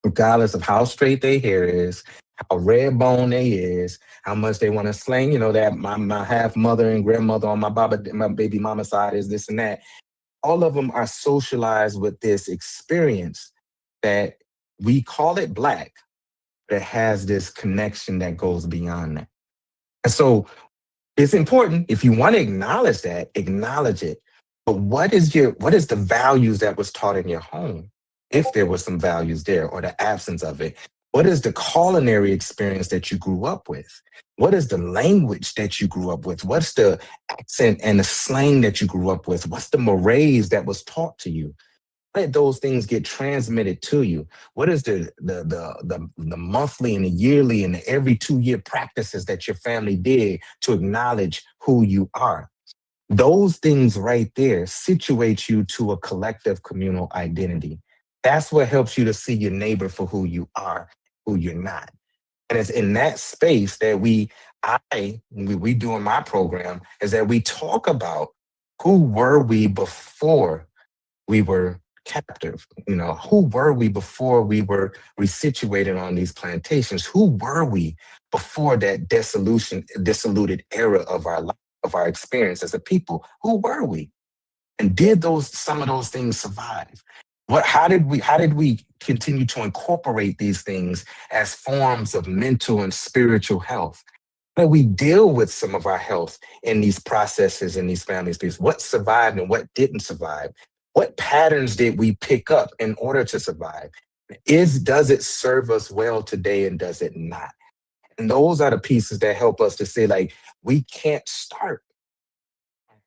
Regardless of how straight their hair is, how red bone they is, how much they want to slang, that my half mother and grandmother on my baby mama side is this and that. All of them are socialized with this experience that we call it Black, that has this connection that goes beyond that. And so it's important, if you want to acknowledge that, acknowledge it. But what is the values that was taught in your home? If there was some values there or the absence of it, What is the culinary experience that you grew up with? What is the language that you grew up with? What's the accent and the slang that you grew up with? What's the mores that was taught to you? How did those things get transmitted to you? What is the monthly and the yearly and the every 2 year practices that your family did to acknowledge who you are? Those things right there situate you to a collective communal identity. That's what helps you to see your neighbor for who you are, who you're not. And it's in that space that we do in my program is that we talk about who were we before we were captive. Who were we before we were resituated on these plantations? Who were we before that dissoluted era of our life, of our experience as a people? Who were we? And did some of those things survive? How did we continue to incorporate these things as forms of mental and spiritual health? How do we deal with some of our health in these processes in these family spaces? What survived and what didn't survive? What patterns did we pick up in order to survive? Does it serve us well today and does it not? And those are the pieces that help us to say, like, we can't start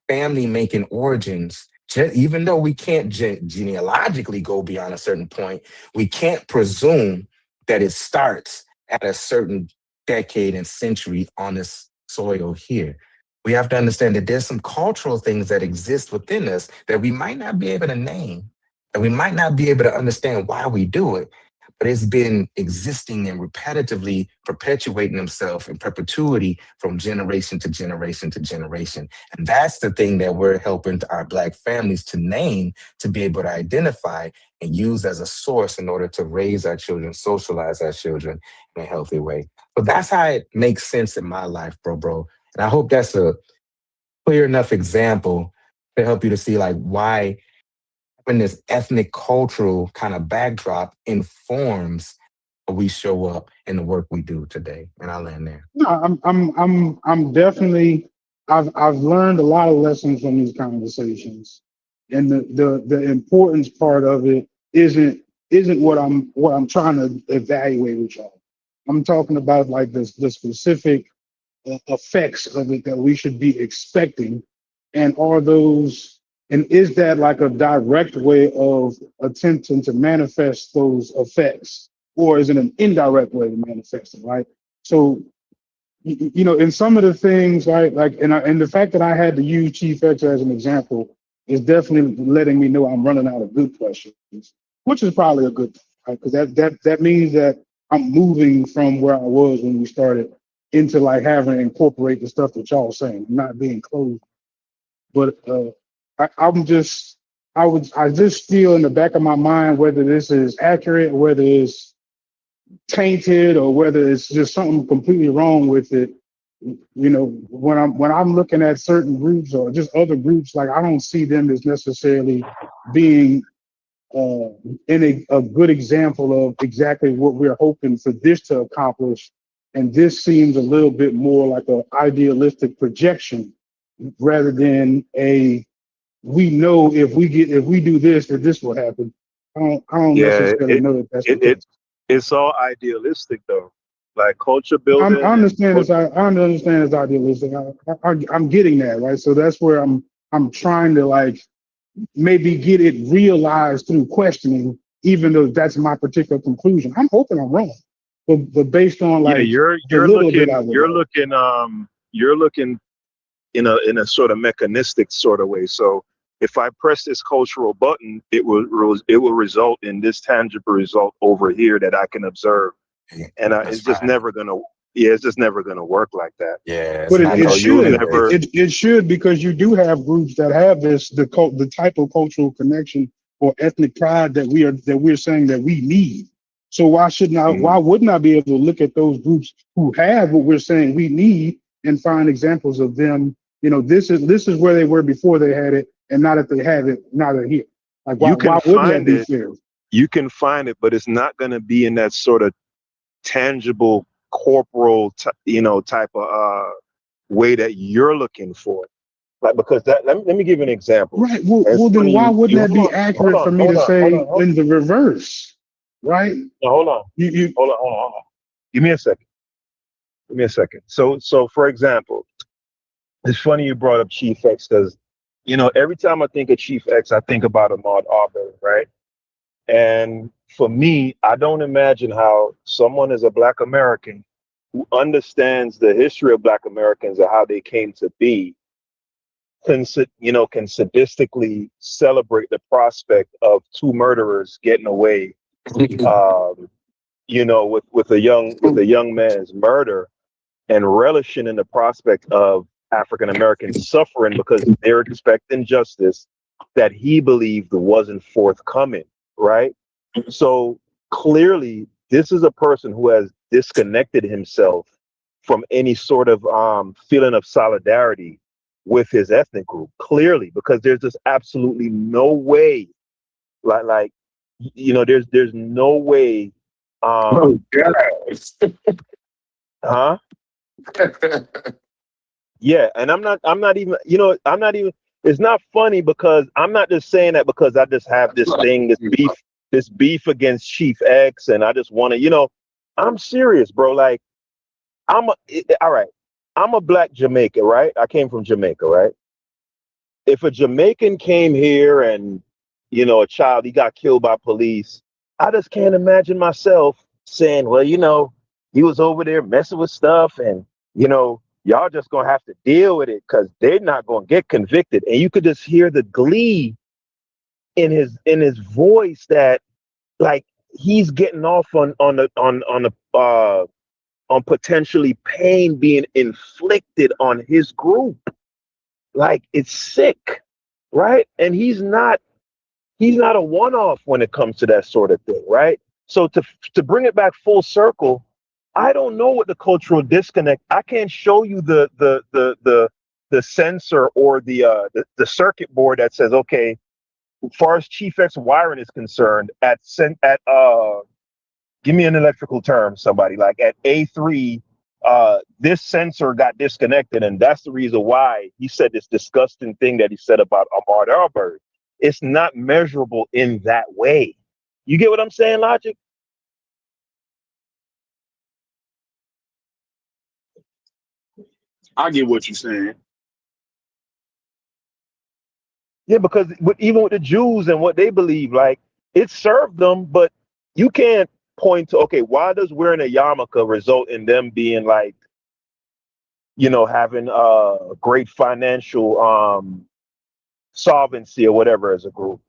family making origins. Even though we can't genealogically go beyond a certain point, we can't presume that it starts at a certain decade and century on this soil here. We have to understand that there's some cultural things that exist within us that we might not be able to name, and we might not be able to understand why we do it, but it's been existing and repetitively perpetuating themselves in perpetuity from generation to generation to generation. And that's the thing that we're helping our Black families to name, to be able to identify and use as a source in order to raise our children, socialize our children in a healthy way. So that's how it makes sense in my life, bro. And I hope that's a clear enough example to help you to see, like, why when this ethnic cultural kind of backdrop informs how we show up in the work we do today. And I'll land there. No, I'm definitely. I've learned a lot of lessons from these conversations, and the importance part of it isn't what I'm trying to evaluate with y'all. I'm talking about like the specific effects of it that we should be expecting, and is that like a direct way of attempting to manifest those effects, or is it an indirect way to manifest it, right? So in some of the things, right, like, and the fact that I had to use Chief X as an example is definitely letting me know I'm running out of good questions, which is probably a good thing, right? Because that means that I'm moving from where I was when we started into like having to incorporate the stuff that y'all saying, not being closed. But I just feel in the back of my mind whether this is accurate, whether it's tainted, or whether it's just something completely wrong with it. When I'm looking at certain groups or just other groups, like, I don't see them as necessarily being in a good example of exactly what we're hoping for this to accomplish. And this seems a little bit more like an idealistic projection rather than we know if we do this, that this will happen. I don't necessarily know that that's the case. It's all idealistic though, like culture I building. understand it's idealistic. I'm getting that, right. So that's where I'm trying to, like, maybe get it realized through questioning, even though that's my particular conclusion. I'm hoping I'm wrong, but based on, like, you're looking in a sort of mechanistic sort of way. So if I press this cultural button, it will result in this tangible result over here that I can observe, and it's just never gonna. Yeah, it's just never gonna work like that. Yeah, but it should. It should, because you do have groups that have the type of cultural connection or ethnic pride that we're saying that we need. So why shouldn't I? Why wouldn't I be able to look at those groups who have what we're saying we need and find examples of them? This is where they were before they had it, and now that they have it, now they're here. Like, why wouldn't that be fair? You can find it, but it's not going to be in that sort of tangible, corporal, type of way that you're looking for. Like, because let me give you an example. Right. Well, then why wouldn't that be accurate for me to say in the reverse? right? No, hold on. You Hold on. Give me a second. So for example, it's funny you brought up Chief X because, every time I think of Chief X, I think about Ahmaud Arbery, right? And for me, I don't imagine how someone is a Black American who understands the history of Black Americans and how they came to be can sadistically celebrate the prospect of two murderers getting away, with a young man's murder and relishing in the prospect of African Americans suffering because they're expecting justice that he believed wasn't forthcoming, right? So clearly, this is a person who has disconnected himself from any sort of feeling of solidarity with his ethnic group. Clearly, because there's just absolutely no way, there's no way, Oh, guys. huh? Yeah, and I'm not even, I'm not even. It's not funny because I'm not just saying that because I just have this beef against Chief X, and I just want to, I'm serious, bro. Like, all right. I'm a Black Jamaican, right? I came from Jamaica, right? If a Jamaican came here and, a child, he got killed by police, I just can't imagine myself saying, well, he was over there messing with stuff and, y'all just gonna have to deal with it because they're not gonna get convicted. And you could just hear the glee in his voice that, like, he's getting off on potentially pain being inflicted on his group. Like, it's sick, right? And he's not a one-off when it comes to that sort of thing, right? So to bring it back full circle, I don't know what the cultural disconnect. I can't show you the sensor or the circuit board that says, okay, as far as Chief X wiring is concerned, give me an electrical term, somebody, like at A3, this sensor got disconnected, and that's the reason why he said this disgusting thing that he said about Ahmaud Arbery. It's not measurable in that way. You get what I'm saying, Logic? I get what you're saying. Yeah, because even with the Jews and what they believe, like, it served them, but you can't point to, okay, why does wearing a yarmulke result in them being like, having great financial solvency or whatever as a group?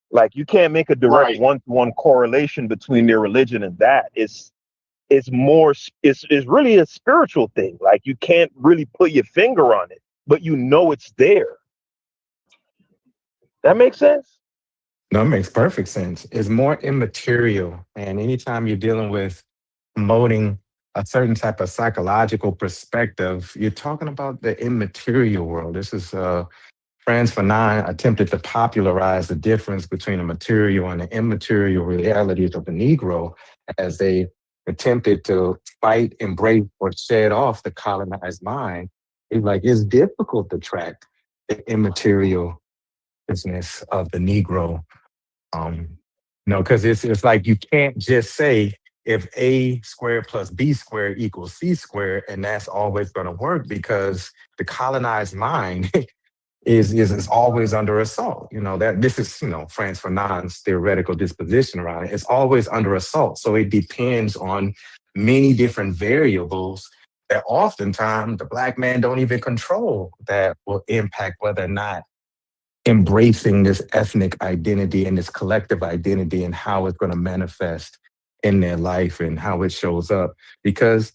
Like, you can't make a direct Right. one-to-one correlation between their religion and that. It's really a spiritual thing. Like, you can't really put your finger on it, but it's there. That makes sense? No, it makes perfect sense. It's more immaterial. And anytime you're dealing with promoting a certain type of psychological perspective, you're talking about the immaterial world. This is Franz Fanon attempted to popularize the difference between the material and the immaterial realities of the Negro as they attempted to fight, embrace, or shed off the colonized mind. It's like it's difficult to track the immaterial business of the Negro. Because it's like you can't just say if A squared plus B squared equals C squared, and that's always going to work because the colonized mind is always under assault. That this is Franz Fanon's theoretical disposition around it. It's always under assault. So it depends on many different variables that oftentimes the Black man don't even control that will impact whether or not embracing this ethnic identity and this collective identity and how it's going to manifest in their life and how it shows up. Because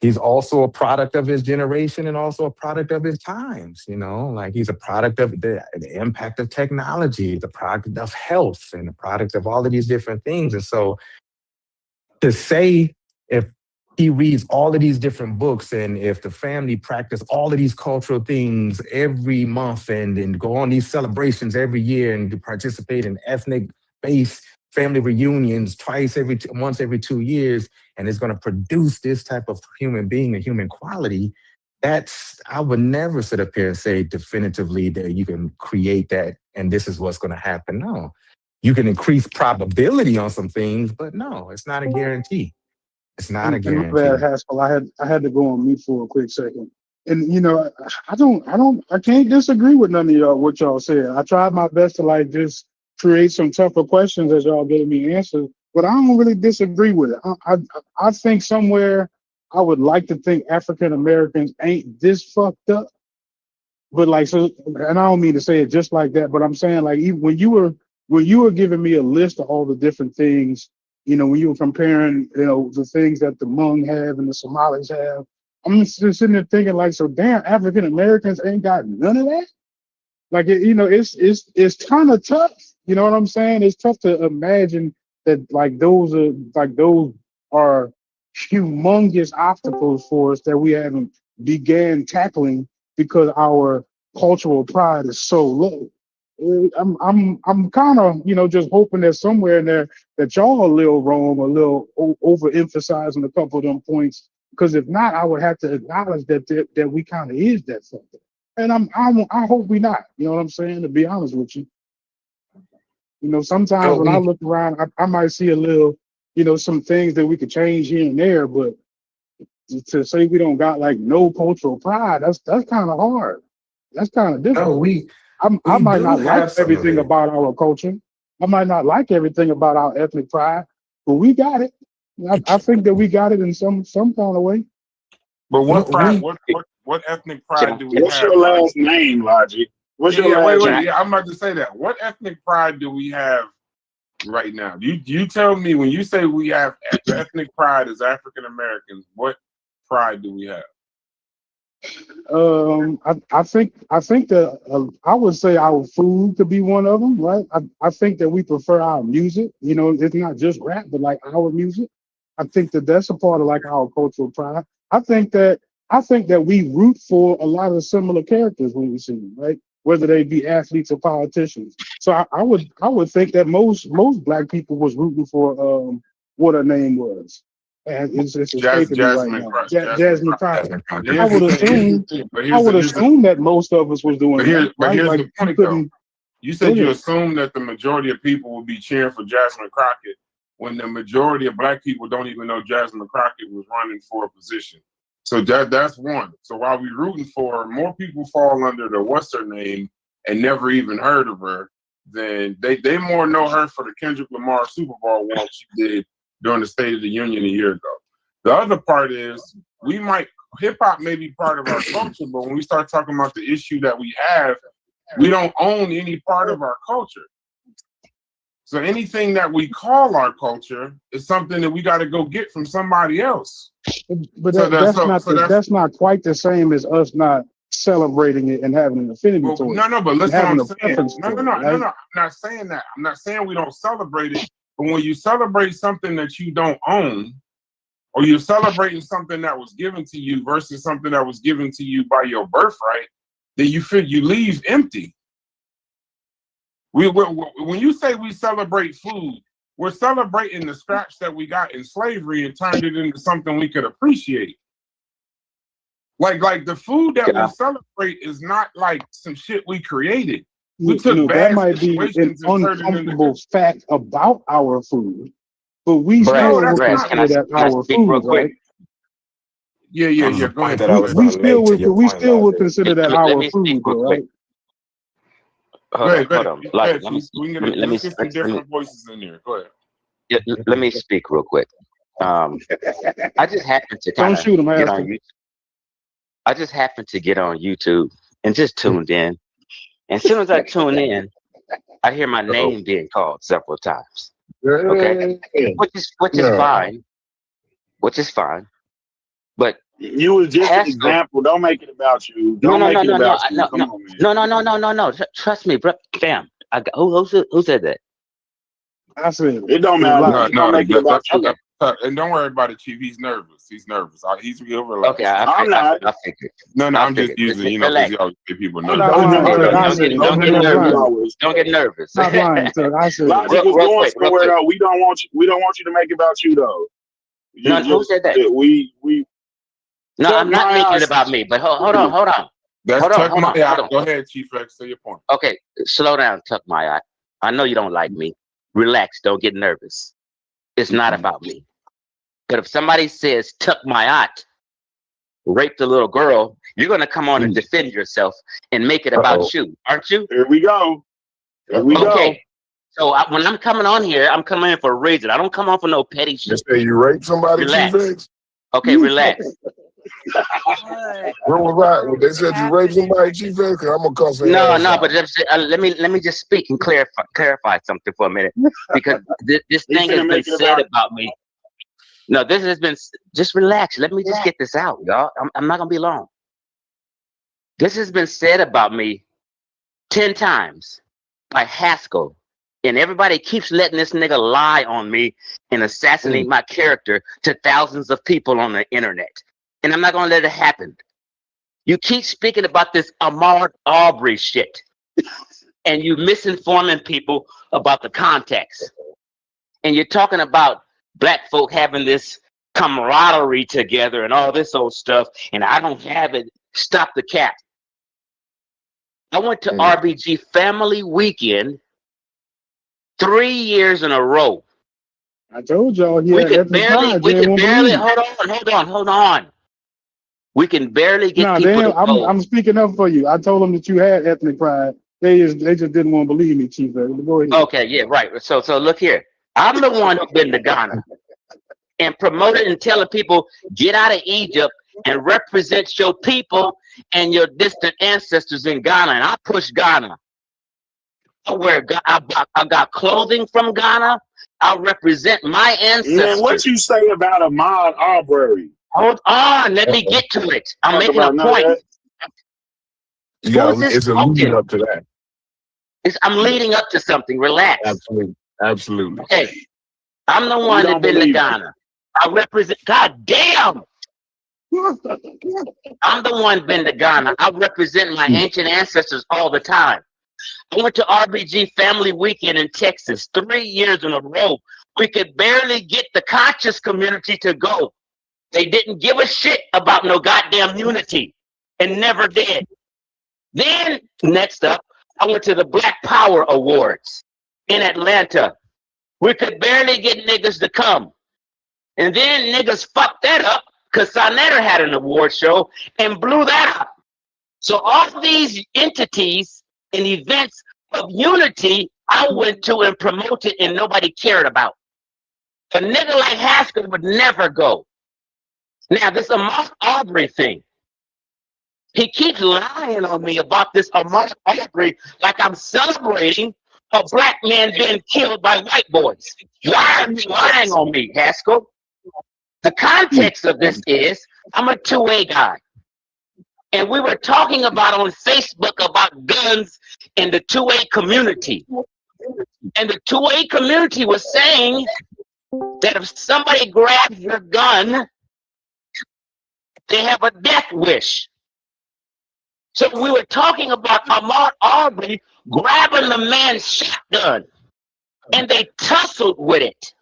he's also a product of his generation and also a product of his times, like he's a product of the impact of technology, the product of health, and the product of all of these different things. And so to say if he reads all of these different books and if the family practice all of these cultural things every month and go on these celebrations every year and to participate in ethnic based family reunions once every 2 years, and it's going to produce this type of human being and human quality, I would never sit up here and say definitively that you can create that and this is what's going to happen. No, You can increase probability on some things, but no, it's not a guarantee. It's not a And my bad, guarantee. Haskell. I had to go on mute for a quick second. And I can't disagree with none of y'all what y'all said. I tried my best to like just create some tougher questions as y'all gave me answers, but I don't really disagree with it. I think somewhere I would like to think African Americans ain't this fucked up. But like, so, and I don't mean to say it just like that, but I'm saying like, even when you were giving me a list of all the different things, when you were comparing, the things that the Hmong have and the Somalis have, I'm just sitting there thinking like, so damn, African Americans ain't got none of that. Like, it's kind of tough. You know what I'm saying? It's tough to imagine that those are humongous obstacles for us that we haven't began tackling because our cultural pride is so low. I'm kind of just hoping that somewhere in there that y'all are a little wrong, a little overemphasizing a couple of them points. Because if not, I would have to acknowledge that we kind of is that something. And I hope we not. You know what I'm saying? To be honest with you, sometimes So when I we look around, I might see a little, some things that we could change here and there, but to say we don't got like no cultural pride, that's kind of hard. That's kind of no, difficult. I we might do not like have some of everything it. about our culture. I might not like everything about our ethnic pride, but we got it. I think that we got it in some kind of way. But No, what pride? we What ethnic Can pride I, do we What's have, your Logic? last name, Logic? What's your Yeah, wait, last can wait. I, name? Yeah, I'm about to say that. What ethnic pride do we have right now? You tell me when you say we have ethnic pride as African Americans. What pride do we have? I think that I would say our food could be one of them, right? I think that we prefer our music. It's not just rap, but like our music. I think that that's a part of like our cultural pride. I think that we root for a lot of similar characters when we see them, right? Whether they be athletes or politicians. So I would think that most black people was rooting for what her name was, and it's escaping me right now. Jasmine Jasmine Crockett. Crockett. Jasmine But I Crockett. here's would the thing. Here's the assume thing. But I here's would the here's the assume that most of us was doing that, but right? here's Like the you point though. couldn't You go said you ahead. assume that the majority of people will be cheering for Jasmine Crockett when the majority of black people don't even know Jasmine Crockett was running for a position. So that's one. So while we rooting for her, more people fall under the what's her name and never even heard of her, then they more know her for the Kendrick Lamar Super Bowl walk she did during the State of the Union a year ago. The other part is hip hop may be part of our culture, but when we start talking about the issue that we don't own any part of our culture. So anything that we call our culture is something that we got to go get from somebody else. But So that's not quite the same as us not celebrating it and having an affinity well, to it no, but and listen what having I'm a saying. preference No, for it, right? I'm not saying that. I'm not saying we don't celebrate it, but when you celebrate something that you don't own, or you're celebrating something that was given to you versus something that was given to you by your birthright, then you feel you leave empty. When you say we celebrate food, we're celebrating the scraps that we got in slavery and turned it into something we could appreciate. Like the food that can we I, celebrate is not like some shit we created. We You took know, that bad might be an situations and turned it into uncomfortable good. fact about our food, but we No, still that's would Brad, not. consider that can I our speak real food, quick? right? That was the Go point ahead, that I Chief. was going to make to your We point, still would Logic. consider that Let our me speak food, real though, quick. right? Go ahead, Hold on. go Logic, ahead, Chief. Let's get some different voices in there. Go ahead. let me speak real quick. I just happened to kind Don't of shoot him, get Aston. on YouTube. I just happened to get on YouTube and just tuned in. And as soon as I tune in, I hear my Uh-oh. name being called several times. Okay, which is Yeah. fine, which is fine. But You was just an Haskell, example. Don't make it about you. no, Don't no, make no, it no, no, about you. no, Come no, on, man. no. Trust me, bro. Fam, who said that? I said, It don't matter. No, Logic. Just don't make it about you. Okay, and don't worry about it, Chief. He's nervous. He'll okay. relax. I'm not. I figured. No, I I'm just figured. using, because Relax. y'all get people I'm nervous. not Told you, lying, Hold Thug. on. brother. I Don't said get it. Don't don't do get I'm that. not You nervous. lying. always. Don't get nervous. Not lying, Thug. I said it. Logic was Real going quick, real somewhere quick. though. We don't want you. We don't want you to make it about you though. No, who said that? We No, Tuck I'm not my making it eyes. about me. But hold on. That's Tuck my Hold eye. on. Go ahead, Chief X, say your point. Okay, slow down, Tuck my eye. I know you don't like me. relax, don't get nervous. It's not about me. But if somebody says, tuck my aunt, raped a little girl, you're going to come on and defend yourself and make it about you, aren't you? Here we go. Here we Okay. So when I'm coming on here, I'm coming in for a reason. I don't come on for no petty shit. Just say you raped somebody, Relax. Chief X? Okay, relax. When was that? When they said you raped somebody, Chief X? I'm gonna cuss their ass out. But let me just speak and clarify something for a minute, because this thing has been said about me. No, this has been. Just relax. Let me just get this out, y'all. I'm not gonna be long. This has been said about me 10 times by Haskell, and everybody keeps letting this nigga lie on me and assassinate my character to thousands of people on the internet. And I'm not gonna let it happen. You keep speaking about this Ahmaud Arbery shit, and you misinforming people about the context. And you're talking about black folk having this camaraderie together and all this old stuff, and I don't have it. Stop the cap. I went to RBG Family Weekend 3 years in a row. I told y'all we could barely hold on. We can barely get people to go. I'm speaking up for you. I told them that you had ethnic pride. They just didn't want to believe me, Chief. Go ahead. Okay, yeah, right. So look here. I'm the one who's been to Ghana and promoted and telling people, get out of Egypt and represent your people and your distant ancestors in Ghana. And I push Ghana. I got clothing from Ghana. I represent my ancestors. Man, what you say about Ahmaud Arbery? Hold on, let me get to it. I'm making a point. It's a lead up to that. I'm leading up to something. Relax. Absolutely. Okay. I'm the one that been to Ghana. I represent. God damn. I'm the one been to Ghana. I represent my ancient ancestors all the time. I went to RBG Family Weekend in Texas 3 years in a row. We could barely get the conscious community to go. They didn't give a shit about no goddamn unity and never did. Then, next up, I went to the Black Power Awards in Atlanta. We could barely get niggas to come. And then niggas fucked that up because Sonetta had an award show and blew that up. So all these entities and events of unity I went to and promoted and nobody cared about. A nigga like Haskell would never go. Now, this Ahmaud Arbery thing, he keeps lying on me about this Ahmaud Arbery like I'm celebrating a black man being killed by white boys. Why are you lying on me, Haskell? The context of this is I'm a 2A guy. And we were talking about on Facebook about guns in the 2A community. And the 2A community was saying that if somebody grabs your gun, they have a death wish. So we were talking about Ahmaud Arbery grabbing the man's shotgun, and they tussled with it.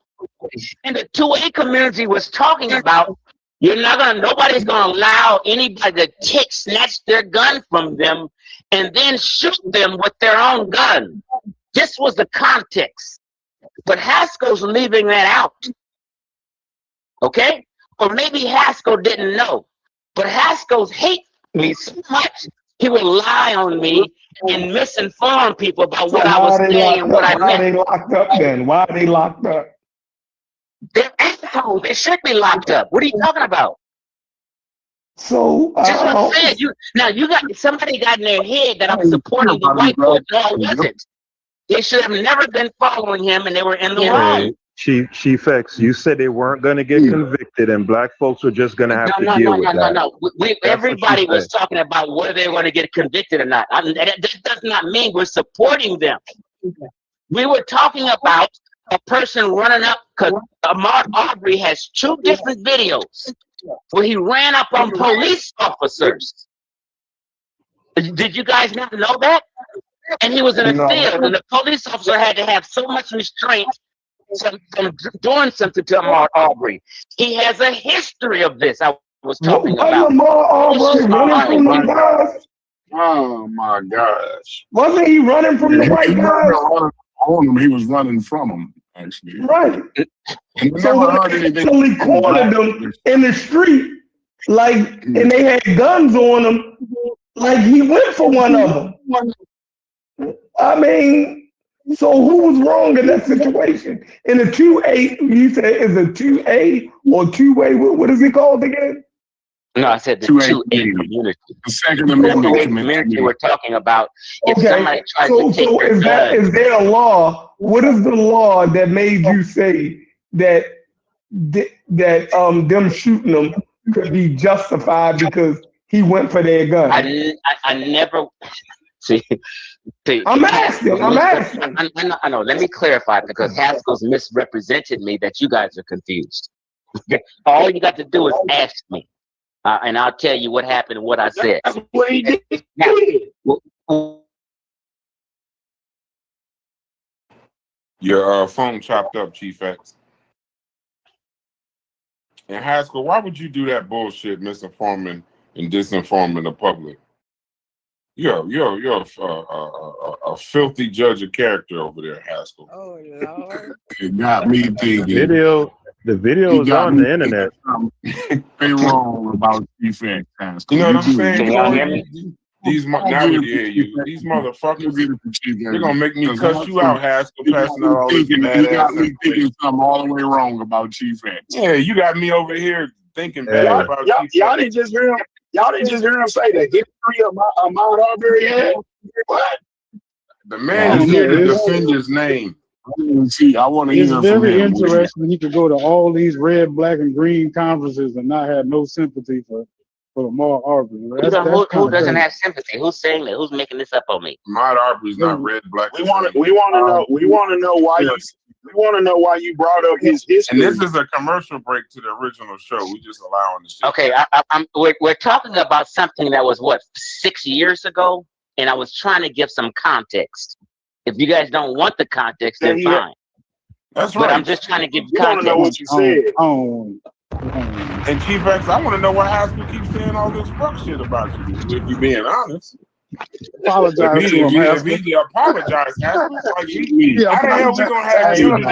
And the 2A community was talking about nobody's gonna allow anybody to snatch their gun from them and then shoot them with their own gun. This was the context. But Haskell's leaving that out. Okay? Or maybe Haskell didn't know. But Haskell's hate me so much, he would lie on me and misinform people about what I was saying and what I meant. Why are they locked up then? Why are they locked up? They're assholes. They should be locked up. What are you talking about? So that's what I'm saying. Somebody got in their head that I'm supporting the white boy. No, I wasn't. They should have never been following him, and they were in the wrong. Chief X, you said they weren't going to get convicted, and black folks were just going to have to deal with that. No. Everybody was talking about whether they were going to get convicted or not. That does not mean we're supporting them. We were talking about a person running up, because Ahmaud Arbery has 2 different videos where he ran up on police officers. Did you guys not know that? And he was in a field, and the police officer had to have so much restraint from doing something to Ahmaud Arbery. He has a history of this. I was talking about. Ahmaud Arbery running from the guys? Oh my gosh! Wasn't he running from the white guys? on him, he was running from him, actually. Right. And So never when heard they anything. actually cornered them in the street, like, and they had guns on him, like he went for one of them. I mean, so who was wrong in that situation? In a 2A, you said is a 2A or 2-way, what is it called again? No, I said the 2A 2A community. The Second The Amendment 2A community we're talking about. If Okay, somebody tries so to take your is gun, there a law? What is the law that made you say that them shooting them could be justified because he went for their gun? I never see. I'm asking. I know. Let me clarify because Haskell's misrepresented me that you guys are confused. All you got to do is ask me, and I'll tell you what happened and what I said. That's what he did. Now, Your phone chopped up, Chief X. And Haskell, why would you do that bullshit, misinforming and disinforming the public? You're a filthy judge of character over there, Haskell. Oh Lord. It got me thinking. The video is on the internet. They wrong about Chief X, Haskell. You know what I'm saying? Can y'all hear me? Now we can hear you. These motherfuckers, they're gonna make me cuss you out, Haskell, passing out all this bad You got ass me thinking something all the way wrong about Chief X. Yeah, you got me over here thinking bad about Chief Y'all X. didn't just hear him. Y'all didn't just hear him say the history of Ahmaud Arbery had. What? The man is here to defend his name. I want to hear It's from very him. interesting. He could go to all these red, black, and green conferences and not have no sympathy for Ahmaud Arbery. Who doesn't have sympathy? Who's saying that? Who's making this up on me? Ahmaud Arbery's not red, black. We want to know why you. We want to know why you brought up his history. And this is a commercial break to the original show. We just allowing the shit. Okay, we're talking about something that was 6 years ago, and I was trying to give some context. If you guys don't want the context, then fine. That's right. But I'm just trying to give you context. context. Want to know what you said. And Chief X, I want to know why Haskell keeps saying all this fuck shit about you. If you're being honest. Apologize to him, Haskell. He apologize, Haskell. Like how the hell we gonna have unity?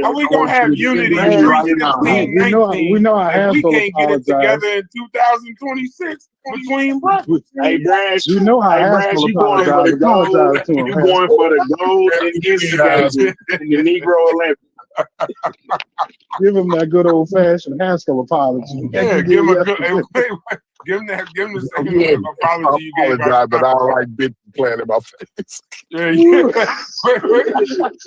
How we gonna have unity in 2016, we know how Haskell we can't get it together in 2026 between brothers. Hey, Brad, you know how Haskell apologized. Apologize to him. You're going for the gold and instigator in the Negro Olympics. Give him that good old fashioned Haskell apology. Yeah, give him a good. Give him the same apology you gave. But I don't like bitch playing in my face. Yeah.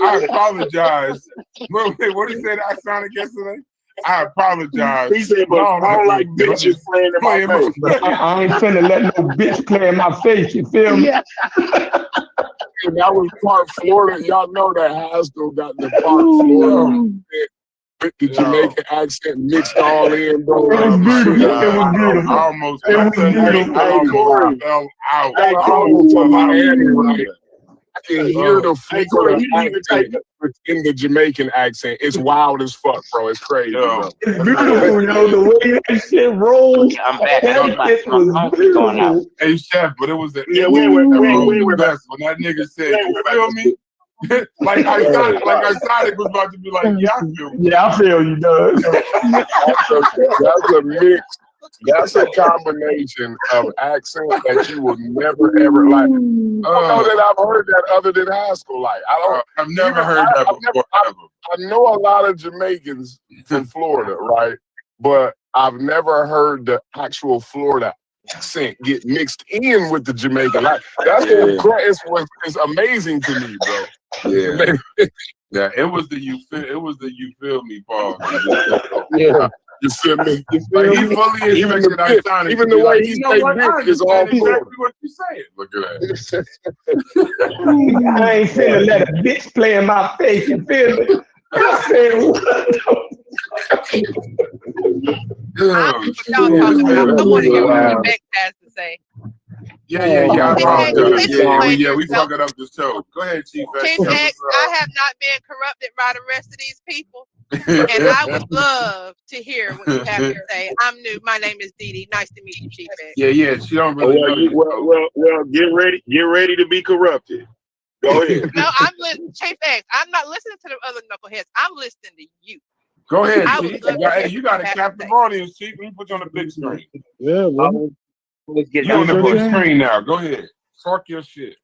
I apologize. What he said I sounded yesterday? I apologize. He said, but I don't like bitches playing in my face. I ain't finna let no bitch play in my face, you feel me? Yeah. And that was Park, Florida. Y'all know that Haskell got the Park, Florida. With the Jamaican accent mixed all in, bro. It was beautiful. It was beautiful. Almost. It was beautiful. Hey, Corey. Fell out. Hey, almost to Miami, right? I can hear the Florida in the Jamaican accent. It's wild as fuck, bro. It's crazy, bro. It's beautiful, yo. The way that shit rolls. I'm back. It was beautiful. Hey, Chef, but it was the best when that nigga said, "You feel me?" like Exotic was about to be like, "Yeah, I feel you." Yeah, I feel you, Doug. That's a mix. That's a combination of accent that you will never ever like. I don't know that I've heard that other than Haskell. Like I've never heard that before. I know a lot of Jamaicans from Florida, right? But I've never heard the actual Florida accent get mixed in with the Jamaican. Like that's it's amazing to me, bro. Yeah. Yeah, it was the you feel me, Paul. Yeah. You feel me? He fully even the way he says is all exactly what you saying. Look at that. I ain't finna let a bitch play in my face. You feel me? I said, what I want to hear what Beck has to say. Yeah. We fucking up the show. Go ahead, Chief X. Chief X, I have not been corrupted by the rest of these people. And I would love to hear what you have to say. I'm new. My name is Dee Dee. Nice to meet you, Chief X. Yeah. She don't really know you. Well, get ready to be corrupted. Go ahead. No, I'm listening. Chief X, I'm not listening to the other knuckleheads. I'm listening to you. Go ahead, I Chief. would love to hear You got a what you have to captive say. audience, Chief. Let me put you on the big screen. Yeah, well, Always get You on the That's big okay. screen now. Go ahead. Talk your shit.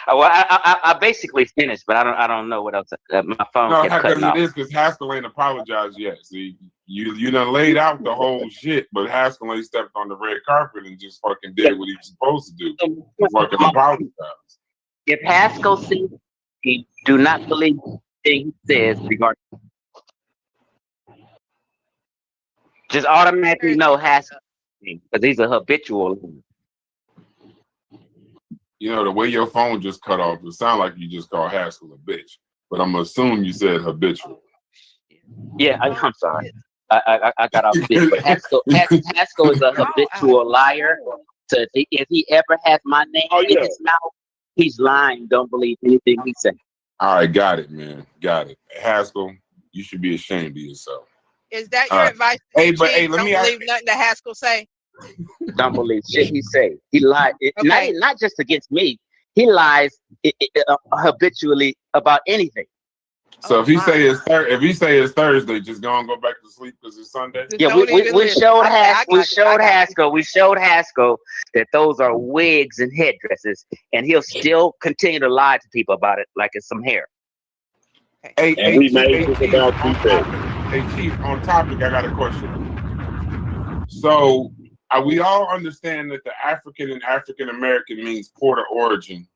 Well, I basically finished, but I don't know what else. My phone No, kept cutting because it off. is because Haskell ain't apologized yet. See, you done laid out the whole shit, but Haskell ain't stepped on the red carpet and just fucking did what he was supposed to do. Fucking apologize. If Haskell says he do not believe anything he says regarding, just automatically know Haskell because he's a habitual. You know, the way your phone just cut off, it sounded like you just called Haskell a bitch. But I'm gonna assume you said habitual. Yeah, I'm sorry. I got off bit, but Haskell is a habitual liar. So if he ever has my name in his mouth, he's lying. Don't believe anything he says. All right, got it, man. Got it. Haskell, you should be ashamed of yourself. Is that your advice? Hey, Chief? but hey, let Don't me believe nothing that Haskell say. Don't believe shit he say. He lied. Okay. Not just against me. He lies habitually about anything. So if he say it's Thursday, just go and go back to sleep because it's Sunday. Just Yeah, don't we even listen. showed I got you. We showed Haskell that those are wigs and headdresses, and he'll still continue to lie to people about it like it's some hair. Hey, And we made Chief, this about on Tuesday. topic. Hey, Chief, on topic, I got a question. So we all understand that the African and African American means port of origin,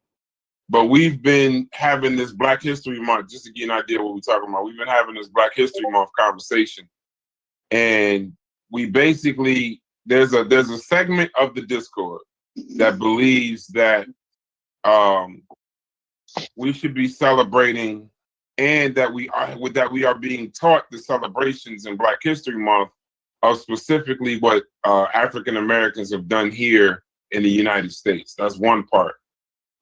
but we've been having this Black History Month, just to get an idea what we're talking about. We've been having this Black History Month conversation, and we basically there's a segment of the Discord that believes that we should be celebrating, and that we are being taught the celebrations in Black History Month of specifically what African Americans have done here in the United States. That's one part.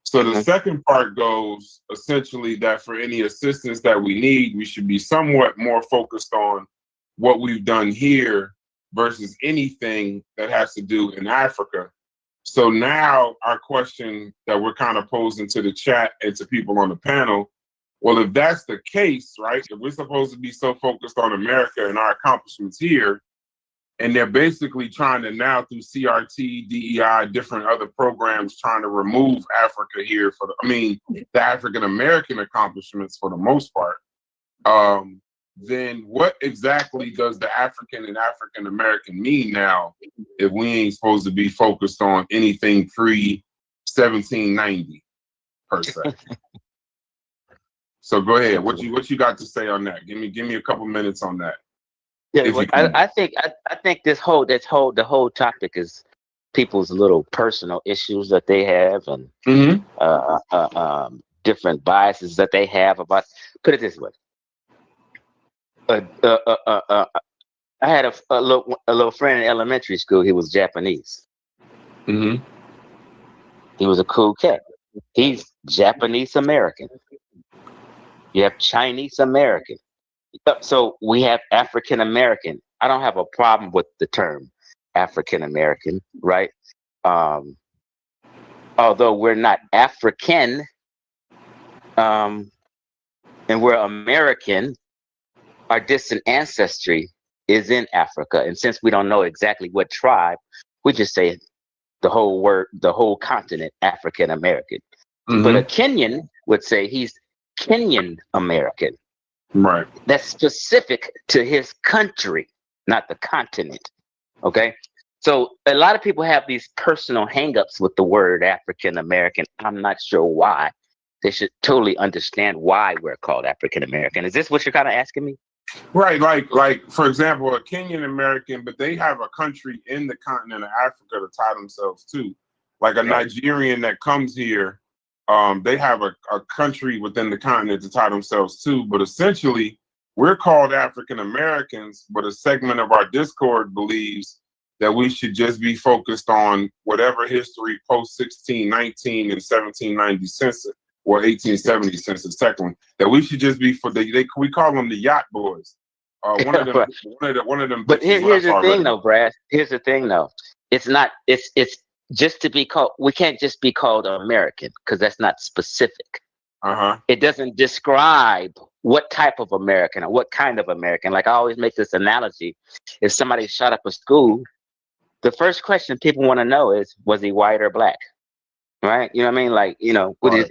So the second part goes essentially that for any assistance that we need, we should be somewhat more focused on what we've done here versus anything that has to do in Africa. So now our question that we're kind of posing to the chat and to people on the panel, well, if that's the case, right, if we're supposed to be so focused on America and our accomplishments here, and they're basically trying to now through CRT, DEI, different other programs trying to remove Africa here the African American accomplishments for the most part. Then what exactly does the African and African American mean now if we ain't supposed to be focused on anything pre-1790 per se? So go ahead. What you got to say on that? Give me a couple minutes on that. Yeah, I think the whole topic is people's little personal issues that they have and different biases that they have about. Put it this way. I had a little friend in elementary school. He was Japanese. He was a cool cat. He's Japanese American. You have Chinese American. So we have African American. I don't have a problem with the term African American, right? Although we're not African, and we're American, our distant ancestry is in Africa. And since we don't know exactly what tribe, we just say the whole continent, African American. But a Kenyan would say he's Kenyan American. Right. That's specific to his country, not the continent. Okay. So a lot of people have these personal hangups with the word African American. I'm not sure why. They should totally understand why we're called African American. Is this what you're kind of asking me? Right. Like for example, a Kenyan American, but they have a country in the continent of Africa to tie themselves to. Like a Nigerian that comes here, they have a country within the continent to tie themselves to, but essentially we're called African Americans, but a segment of our Discord believes that we should just be focused on whatever history post 1619 and 1790 census or 1870 census technically, that we should just be we call them the yacht boys. One of them. But here's the thing though, Brad. Here's the thing though. It's just to be called, we can't just be called American because that's not specific. It doesn't describe what type of American or what kind of American. Like I always make this analogy: if somebody shot up a school, the first question people want to know is, was he white or black? Right? You know what I mean? Like, you know, what is,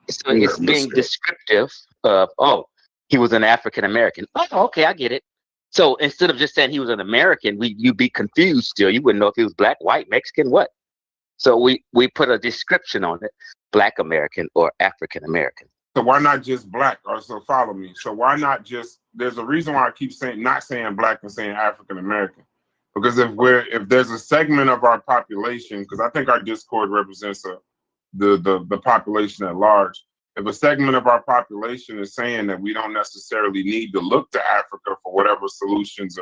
so it's being descriptive of, oh, he was an African American. Oh, okay, I get it. So instead of just saying he was an American, you'd be confused still. You wouldn't know if he was black, white, Mexican, what. So we put a description on it: Black American or African American. So why not just black? Or so follow me. So why not just? There's a reason why I keep not saying black and saying African American, because if there's a segment of our population, because I think our Discord represents the population at large. If a segment of our population is saying that we don't necessarily need to look to Africa for whatever solutions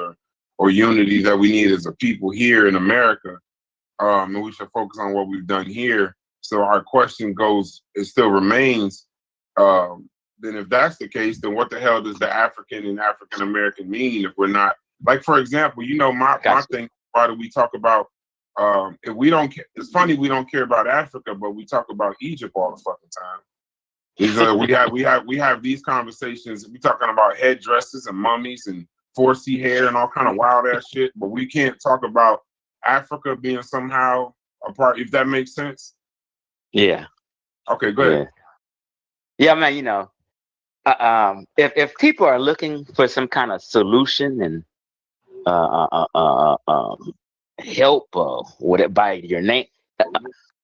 or unity that we need as a people here in America, and we should focus on what we've done here. So our question it still remains, then if that's the case, then what the hell does the African and African American mean if we're not, like, for example, you know, my thing, why do we talk about, if we don't care, it's funny we don't care about Africa, but we talk about Egypt all the fucking time. We have these conversations. We talking about headdresses and mummies and 4C hair and all kind of wild ass shit, but we can't talk about Africa being somehow a part. If that makes sense. Yeah. Okay. Go ahead. Yeah, man. You know, if people are looking for some kind of solution and help whatever by your name,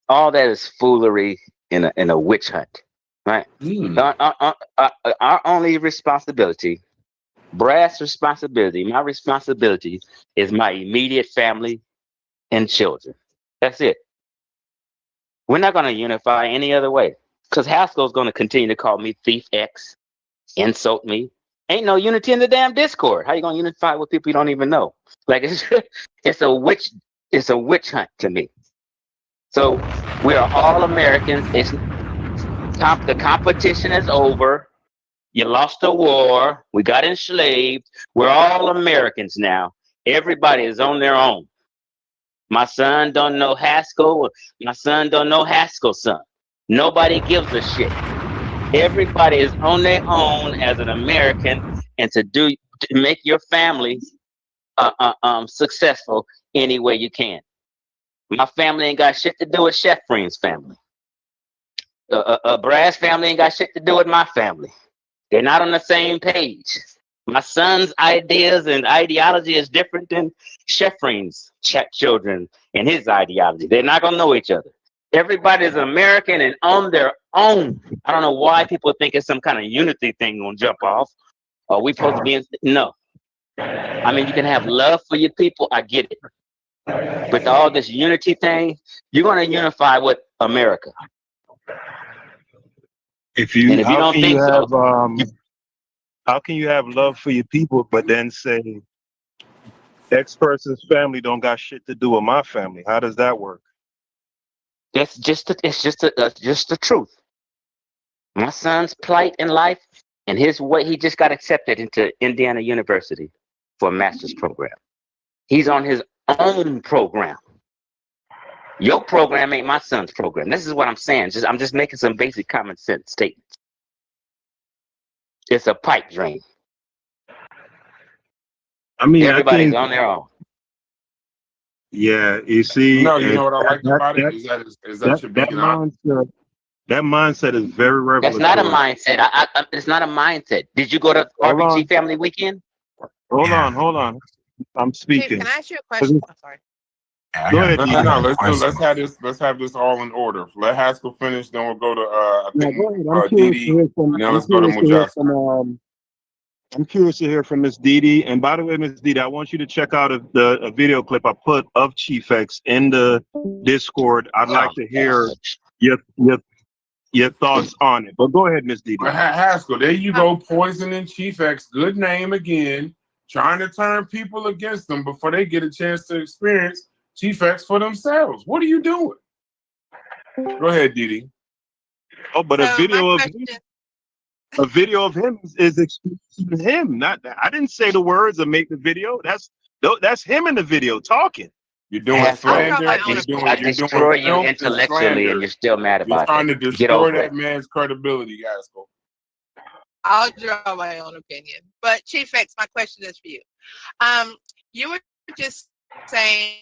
all that is foolery in a witch hunt. Right. Our only responsibility, brass responsibility, my responsibility is my immediate family and children. That's it. We're not going to unify any other way, because Haskell's going to continue to call me Thief X, insult me. Ain't no unity in the damn Discord. How you going to unify with people you don't even know? Like it's a witch hunt to me. So we are all Americans. The competition is over. You lost a war. We got enslaved. We're all Americans now. Everybody is on their own. My son don't know Haskell. My son don't know Haskell's son. Nobody gives a shit. Everybody is on their own as an American, and to make your family successful any way you can. My family ain't got shit to do with Chef Freem's family. Brad's family ain't got shit to do with my family. They're not on the same page. My son's ideas and ideology is different than Chef Freem's children and his ideology. They're not gonna know each other. Everybody's American and on their own. I don't know why people think it's some kind of unity thing gonna jump off. Are we supposed to be no. I mean, you can have love for your people. I get it. But all this unity thing, you're gonna unify with America. If you don't think so, how can you have love for your people, but then say X person's family don't got shit to do with my family? How does that work? It's just the truth. My son's plight in life and his way, he just got accepted into Indiana University for a master's program. He's on his own program. Your program ain't my son's program. This is what I'm saying. I'm just making some basic common sense statements. It's a pipe dream. I mean, everybody's on their own. Yeah, you see. No, you know what I like about it is that you're being honest. That mindset is very revelatory. That's not a mindset. It's not a mindset. Did you go to RBG Family Weekend? Hold on. I'm speaking. Can I ask you a question? I'm sorry. Go ahead. Let's have this all in order. Let Haskell finish, then we'll go to Didi, and then let's go to Mujasa. I'm curious to hear from Miss Didi. And by the way, Miss Didi, I want you to check out a video clip I put of Chief X in the Discord. I'd like to hear your thoughts on it. But go ahead, Miss Didi. Haskell, there you go, poisoning Chief X. Good name again. Trying to turn people against them before they get a chance to experience Chief X for themselves. What are you doing? Go ahead, Didi. Oh, but a video of him is exclusive to him. I didn't say the words or make the video. That's him in the video talking. You're doing I'll draw slander. my own You're opinion. I doing destroy you filth and intellectually, and slander. you're still mad You're about trying it. to Get destroy over that it. man's credibility, Gaskell. I'll draw my own opinion. But Chief X, my question is for you. You were just saying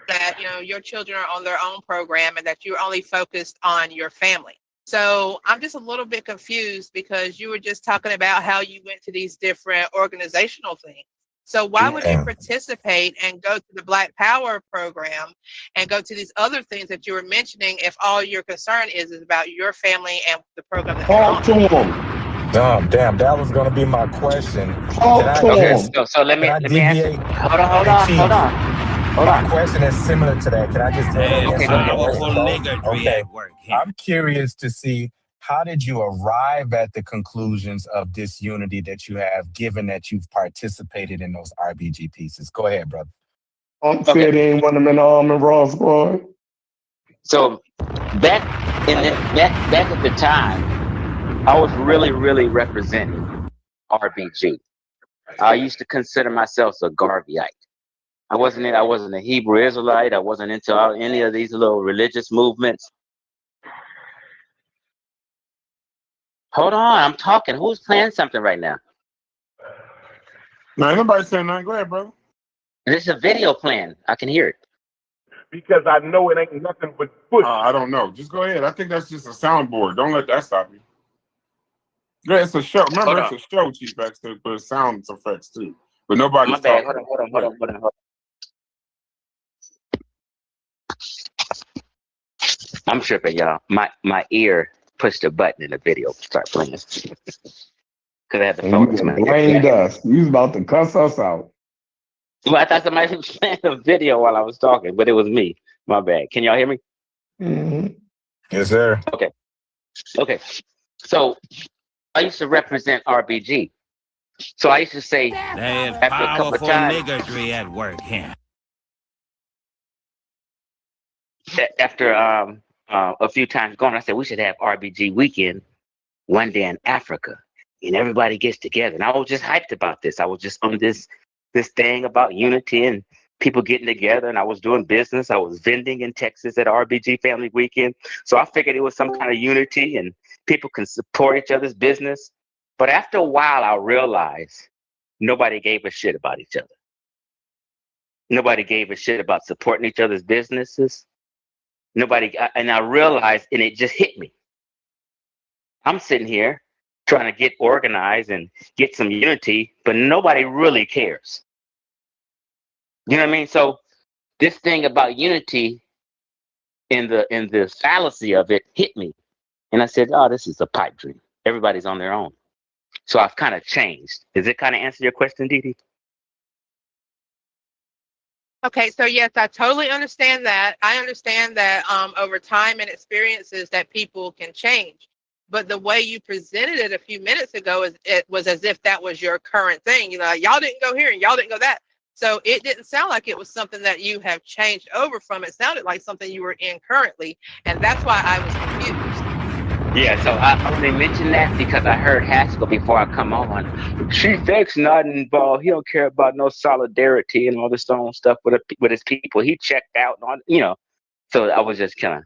that your children are on their own program and that you're only focused on your family. So I'm just a little bit confused because you were just talking about how you went to these different organizational things. So why would you Yeah. participate and go to the Black Power program and go to these other things that you were mentioning if all your concern is about your family and the program that you're Talk to on? him. Damn, that was gonna be my question. Can Talk I to Okay, just him. so let can me I let me answer. deviate? Hold on, hold Hey on, hold Chief, on, hold my on. question is similar to that. Can I just go ahead and Okay, answer go the ahead, go question ahead. both? Okay. I'm curious to see, how did you arrive at the conclusions of disunity that you have, given that you've participated in those RBG pieces? Go ahead, brother. Okay, Said he ain't want him in the Arm and Raw squad. so back back at the time, I was really representing RBG. I used to consider myself a Garveyite. I wasn't a Hebrew Israelite. I wasn't into any of these little religious movements. Hold on, I'm talking. Who's playing something right now? No, ain't nobody saying nothing. Go ahead, brother. There's a video playing. I can hear it. Because I know it ain't nothing but foot. I don't know. Just go ahead. I think that's just a soundboard. Don't let that stop you. Yeah, it's a show. Remember, Hold it's on. a show, Chief X, but sound effects too. But nobody's My bad. talking. Hold on. I'm tripping, y'all. My ear pushed a button and the video start playing. Because I had the And phone you to my done ear. Can y'all blamed hear me? us. You was about to cuss us out. Well, I thought somebody was playing a video while I was talking, but it was me. My bad. Can y'all hear me? Mm-hmm. Yes, sir. Okay. So I used to represent RBG. So I used to say after a couple of times, after a few times going, I said we should have RBG weekend one day in Africa, and everybody gets together. And I was just hyped about this. I was just on this thing about unity and people getting together. And I was doing business. I was vending in Texas at RBG Family Weekend. So I figured it was some kind of unity and people can support each other's business. But after a while, I realized nobody gave a shit about each other. Nobody gave a shit about supporting each other's businesses. And I realized, and it just hit me. I'm sitting here trying to get organized and get some unity, but nobody really cares. You know what I mean? So this thing about unity in the fallacy of it hit me. And I said, oh, this is a pipe dream. Everybody's on their own. So I've kind of changed. Does it kind of answer your question, Dee Dee? Okay, so yes, I totally understand that. I understand that over time and experiences that people can change. But the way you presented it a few minutes ago it was as if that was your current thing. Y'all didn't go here and y'all didn't go that. So it didn't sound like it was something that you have changed over from. It sounded like something you were in currently, and that's why I was confused. Yeah, so I only mentioned that because I heard Haskell before I come on. Chief X not involved. He don't care about no solidarity and all this own stuff with his people. He checked out on. So I was just kind of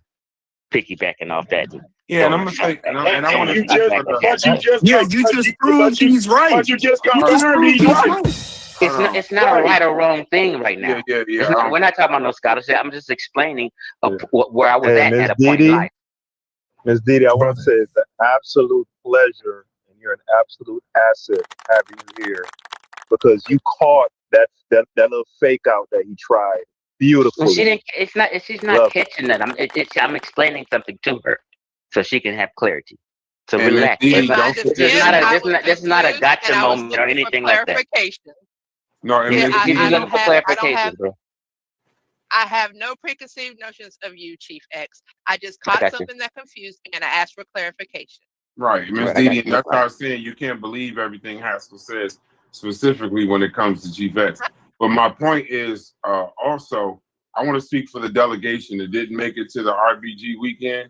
piggybacking off that. Yeah, and I'm gonna say, and I want to You speak just, for the. but you just, Yeah, but you you, just proved he's right. but you just You just confirmed proved he's he's right. right. It's not. It's not a right or wrong thing right now. Yeah. We're not talking about no scholarship. I'm just explaining where I was Hey, at Miss a point in Didi, life. Miss Didi, I want to Brother. say it's an absolute pleasure, and you're an absolute asset having you here because you caught that little fake out that he tried And she beautifully. didn't. It's not. She's not Love it. catching that. I'm explaining something to her, so she can have clarity. So And Miss relax. Didi, In my don't This is forget. defense, not a. I This is was not. This is not a confused gotcha and I was moment or looking for anything like that. clarification. No, and Yeah, Miss she's Didi. looking for clarification, bro. I have no preconceived notions of you, Chief X. I just I caught got you. something that confused me and I asked for clarification. Right, Miss Right, I got Didi, you. and No that's how problem. I'm saying you can't believe everything Haskell says, specifically when it comes to Chief X. But my point is, also, I want to speak for the delegation that didn't make it to the RBG weekend.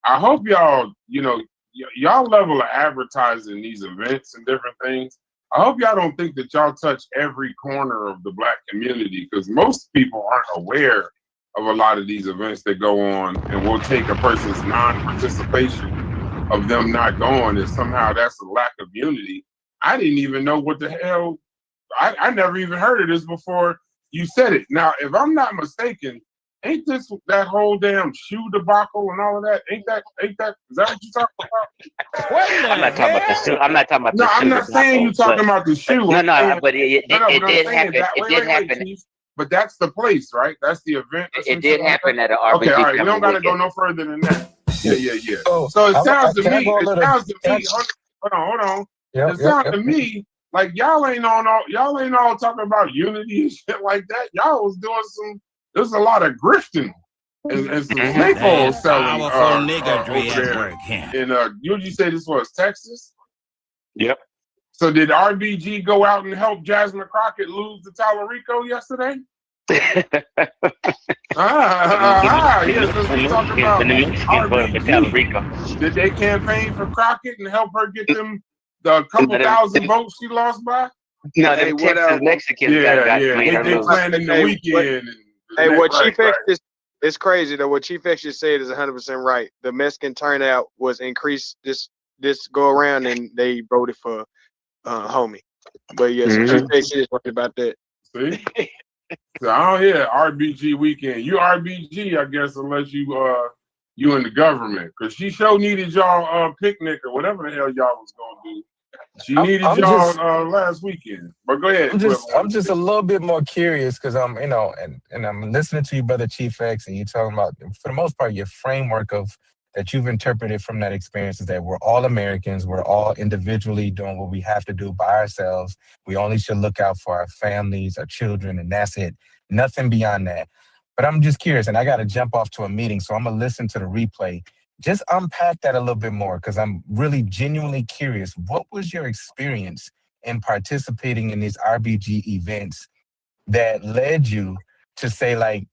I hope y'all, y'all level of advertising these events and different things. I hope y'all don't think that y'all touch every corner of the Black community, because most people aren't aware of a lot of these events that go on, and will take a person's non-participation of them not going as somehow that's a lack of unity. I didn't even know what the hell. I never even heard of this before you said it. Now, if I'm not mistaken, ain't this that whole damn shoe debacle and all of that? Ain't that? Is that what you talking about? I'm not talking about the shoe. I'm not talking about No, the shoe. I'm not saying you talking about the shoe. But it did happen. It did happen. Chief, but that's the place, right? That's the event. It did happen at an RBG. Okay, all right. We don't got to weekend. go no further than that. Yeah. Oh, So it sounds to can I me. go a It little- sounds to can I- me. Hold on. Yep, It sounds to me like y'all ain't all talking about unity and shit like that. Y'all was doing there's a lot of grifting and some snake oil selling Powerful nigga over there. work here. And you say this was Texas? Yep. So did RBG go out and help Jasmine Crockett lose the Tallarico yesterday? Yes, let's talk about RBG. Did they campaign for Crockett and help her get them the couple thousand votes she lost by? No, them Texas Mexicans got They planning the weekend. What Chief X it's crazy though. What Chief X just said is 100% right. The Mexican turnout was increased this go around, and they voted for homie. But yes, Chief X is right about that. See, so I don't hear RBG weekend. You RBG, I guess, unless you in the government, because she sure needed y'all picnic or whatever the hell y'all was gonna do. She needed y'all last weekend. But go ahead. I'm just a little bit more curious because I'm, and I'm listening to you, brother Chief X, and you talking about, for the most part, your framework of that you've interpreted from that experience is that we're all Americans. We're all individually doing what we have to do by ourselves. We only should look out for our families, our children, and that's it. Nothing beyond that. But I'm just curious, and I got to jump off to a meeting, so I'm going to listen to the replay. Just unpack that a little bit more, because I'm really genuinely curious. What was your experience in participating in these RBG events that led you to say, like,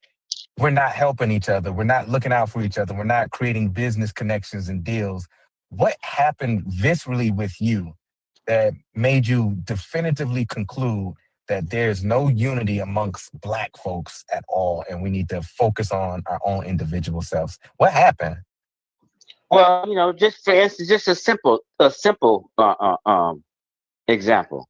we're not helping each other, we're not looking out for each other, we're not creating business connections and deals? What happened viscerally with you that made you definitively conclude that there's no unity amongst Black folks at all, and we need to focus on our own individual selves? What happened? Well, just for instance, just a simple example.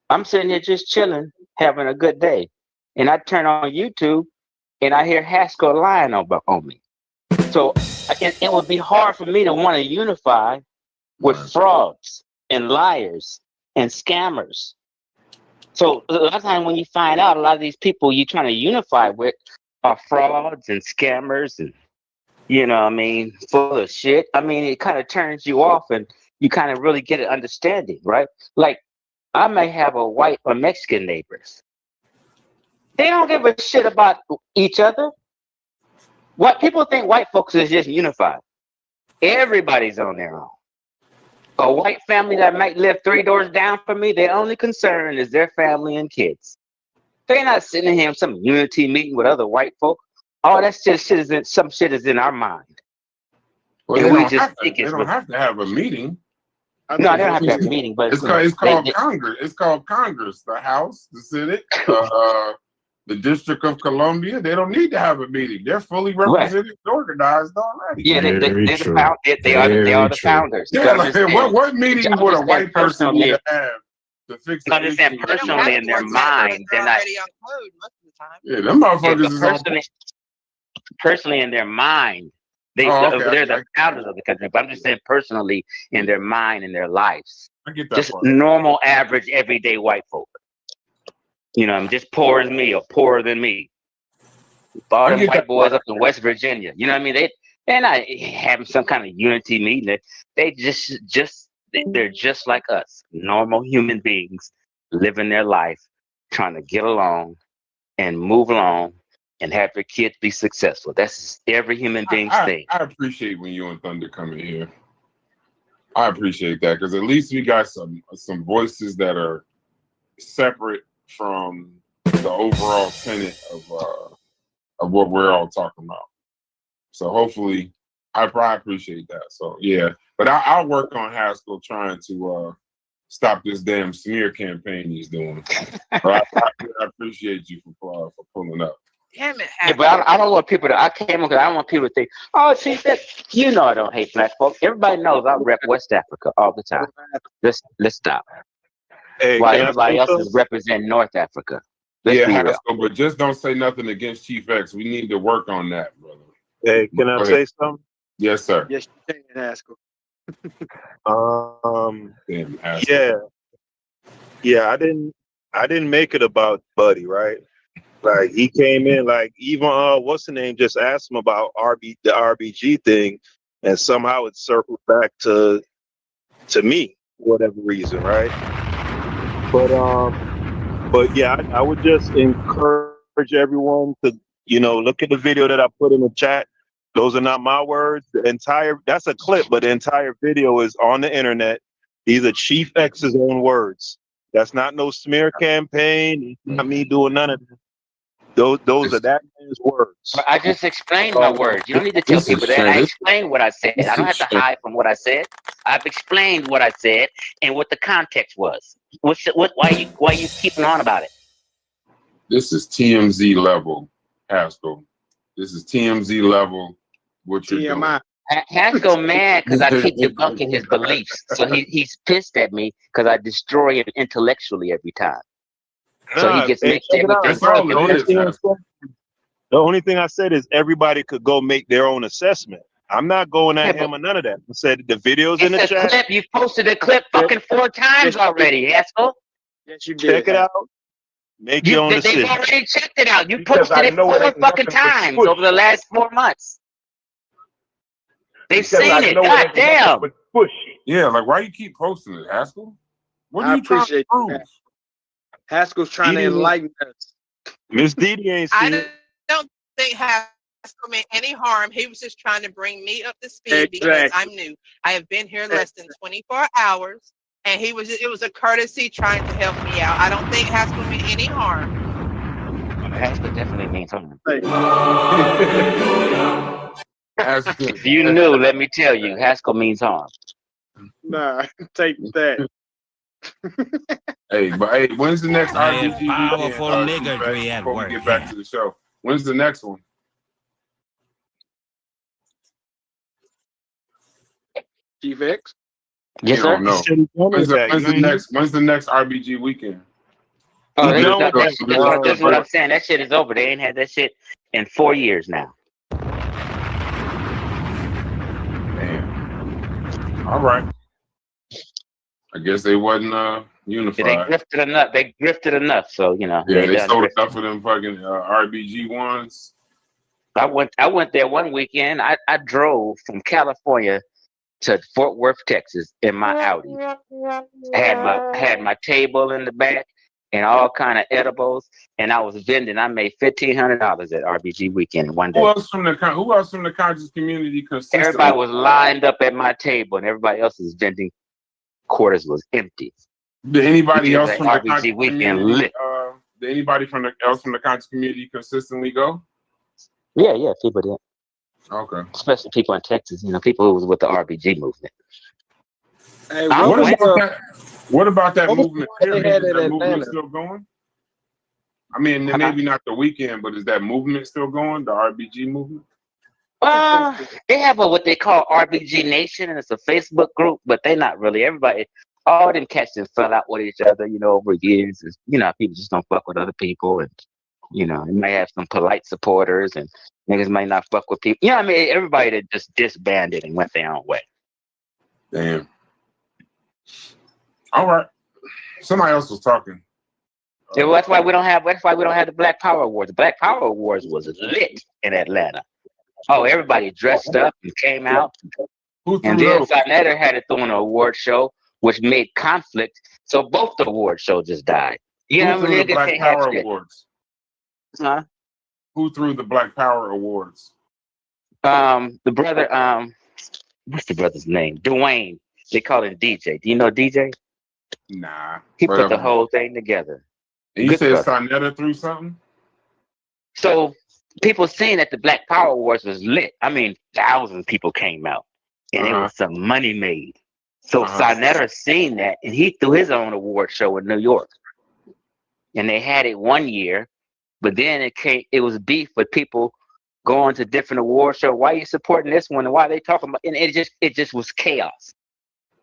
I'm sitting here just chilling, having a good day, and I turn on YouTube, and I hear Haskell lying on me. So it would be hard for me to want to unify with frauds and liars and scammers. So a lot of times when you find out a lot of these people you're trying to unify with are frauds and scammers and full of shit. It kind of turns you off, and you kind of really get an understanding, right? Like, I may have a white or Mexican neighbors. They don't give a shit about each other. What people think white folks is just unified. Everybody's on their own. A white family that might live 3 doors down from me, their only concern is their family and kids. They're not sitting here in some unity meeting with other white folk. Oh, that's just some shit is in our mind. Well, they don't have to have a meeting. No, they don't have to have a meeting, but it's called Congress. It's called Congress, the House, the Senate, the District of Columbia. They don't need to have a meeting. They're fully represented, and organized already. Yeah, they are the founders. Yeah, like, what meeting would a white person need to have to fix the issue? Understand personally in their mind, they're not. Yeah, them motherfuckers is on. Personally in their mind, they're the founders of the country. But I'm just saying personally in their mind and their lives. I get that just part. Normal, average, everyday white folk. I'm just poor as me or poorer than me. All them white boys up in West Virginia. You know what I mean? They're not having some kind of unity meeting. They're just like us, normal human beings living their life, trying to get along and move along and have their kids be successful. That's every human being's thing. I appreciate when you and Thunder come in here. I appreciate that, because at least we got some voices that are separate from the overall tenet of what we're all talking about. So hopefully, I appreciate that. So yeah, but I'll work on Haskell trying to stop this damn smear campaign he's doing. But I appreciate you for pulling up. Damn it, Yeah, but I don't want people to. I came because I don't want people to think, oh, see that. You know, I don't hate black folks. Everybody knows I rep West Africa all the time. Let's stop. Hey, While can I everybody say else something? is representing North Africa. Let's Yeah, be real. Haskell, but just don't say nothing against Chief X. We need to work on that, brother. Hey, can I Go say ahead. something? Yes, sir. Yes, you can, Haskell. Damn, Haskell. Yeah. I didn't make it about Buddy, right? Like he came in, like even what's the name just asked him about the RBG thing, and somehow it circled back to me for whatever reason, right? But yeah, I would just encourage everyone to look at the video that I put in the chat. Those are not my words. That's a clip, but the entire video is on the internet. These are Chief X's own words. That's not no smear campaign. It's not me doing none of that. Those are that man's words. But I just explained my words. You don't need to tell people that. I explained what I said. I don't have to hide from what I said. I've explained what I said and what the context was. Why you keeping on about it? This is TMZ level, Haskell. This is TMZ level. What you're TMI. doing. Haskell mad because I keep debunking his beliefs. So he's pissed at me because I destroy him intellectually every time. So he gets mixed everything. That's all it is. The only thing I said is everybody could go make their own assessment. I'm not going at him or none of that. I said the videos in the chat. Clip. You posted a clip fucking 4 times already, Haskell. Yes, you did. Check it out. Make your own decision. They've already checked it out. You posted it 4 fucking times over the last 4 months. They've seen it. God damn. Yeah, like why you keep posting it, Haskell? What are I you trying to appreciate prove? that. Haskell's trying to enlighten us. Miss Didi ain't seen it. I don't think Haskell meant any harm. He was just trying to bring me up to speed because I'm new. I have been here less than 24 hours, and it was a courtesy trying to help me out. I don't think Haskell meant any harm. Haskell definitely means harm. If you knew, let me tell you, Haskell means harm. Nah, take that. Hey, when's the next RBG weekend? Powerful niggardry at Before work. we get back to the show, when's the next one? Chief X? Yes, sir. No. When's the next RBG weekend? Oh, that's what I'm saying. That shit is over. They ain't had that shit in 4 years now. Damn. All right. I guess they wasn't unified. They grifted enough. So Yeah, they sold enough of them fucking RBG ones. I went there one weekend. I drove from California to Fort Worth, Texas in my Audi. I had my table in the back and all kind of edibles, and I was vending. I made $1,500 at RBG weekend one day. Who else from the conscious community consistently? Everybody was lined up at my table, and everybody else's vending quarters was empty. Did anybody else from the RBG conscious weekend community? lit? Did anybody else from the conscious community consistently go? Yeah, people did. Okay. Especially people in Texas, people who was with the RBG movement. Hey, what about that movement? They had Is it that in movement Atlanta. still going? I mean, maybe not the weekend, but is that movement still going? The RBG movement? They have what they call RBG Nation, and it's a Facebook group, but they're not really. Everybody, all them cats just fell out with each other, over years. People just don't fuck with other people, and you may have some polite supporters, and niggas might not fuck with people. Everybody that just disbanded and went their own way. Damn. All right. Somebody else was talking. Yeah, well, that's why we don't have the Black Power Awards. The Black Power Awards was lit in Atlanta. Oh, everybody dressed up and came out. And then Sinetta had to throw in an award show, which made conflict. So both the award shows just died. Who threw the Black Power Awards? Huh? Who threw the Black Power Awards? The brother, what's the brother's name? Dwayne. They call him DJ. Do you know DJ? Nah. He put the whole thing together. And you said Sinetta threw something? So people saying that the Black Power Awards was lit. Thousands of people came out. And it was some money made. So Sarnetta seen that, and he threw his own award show in New York. And they had it one year, but then it was beef with people going to different award shows. Why are you supporting this one? And why are they talking about? And it just was chaos.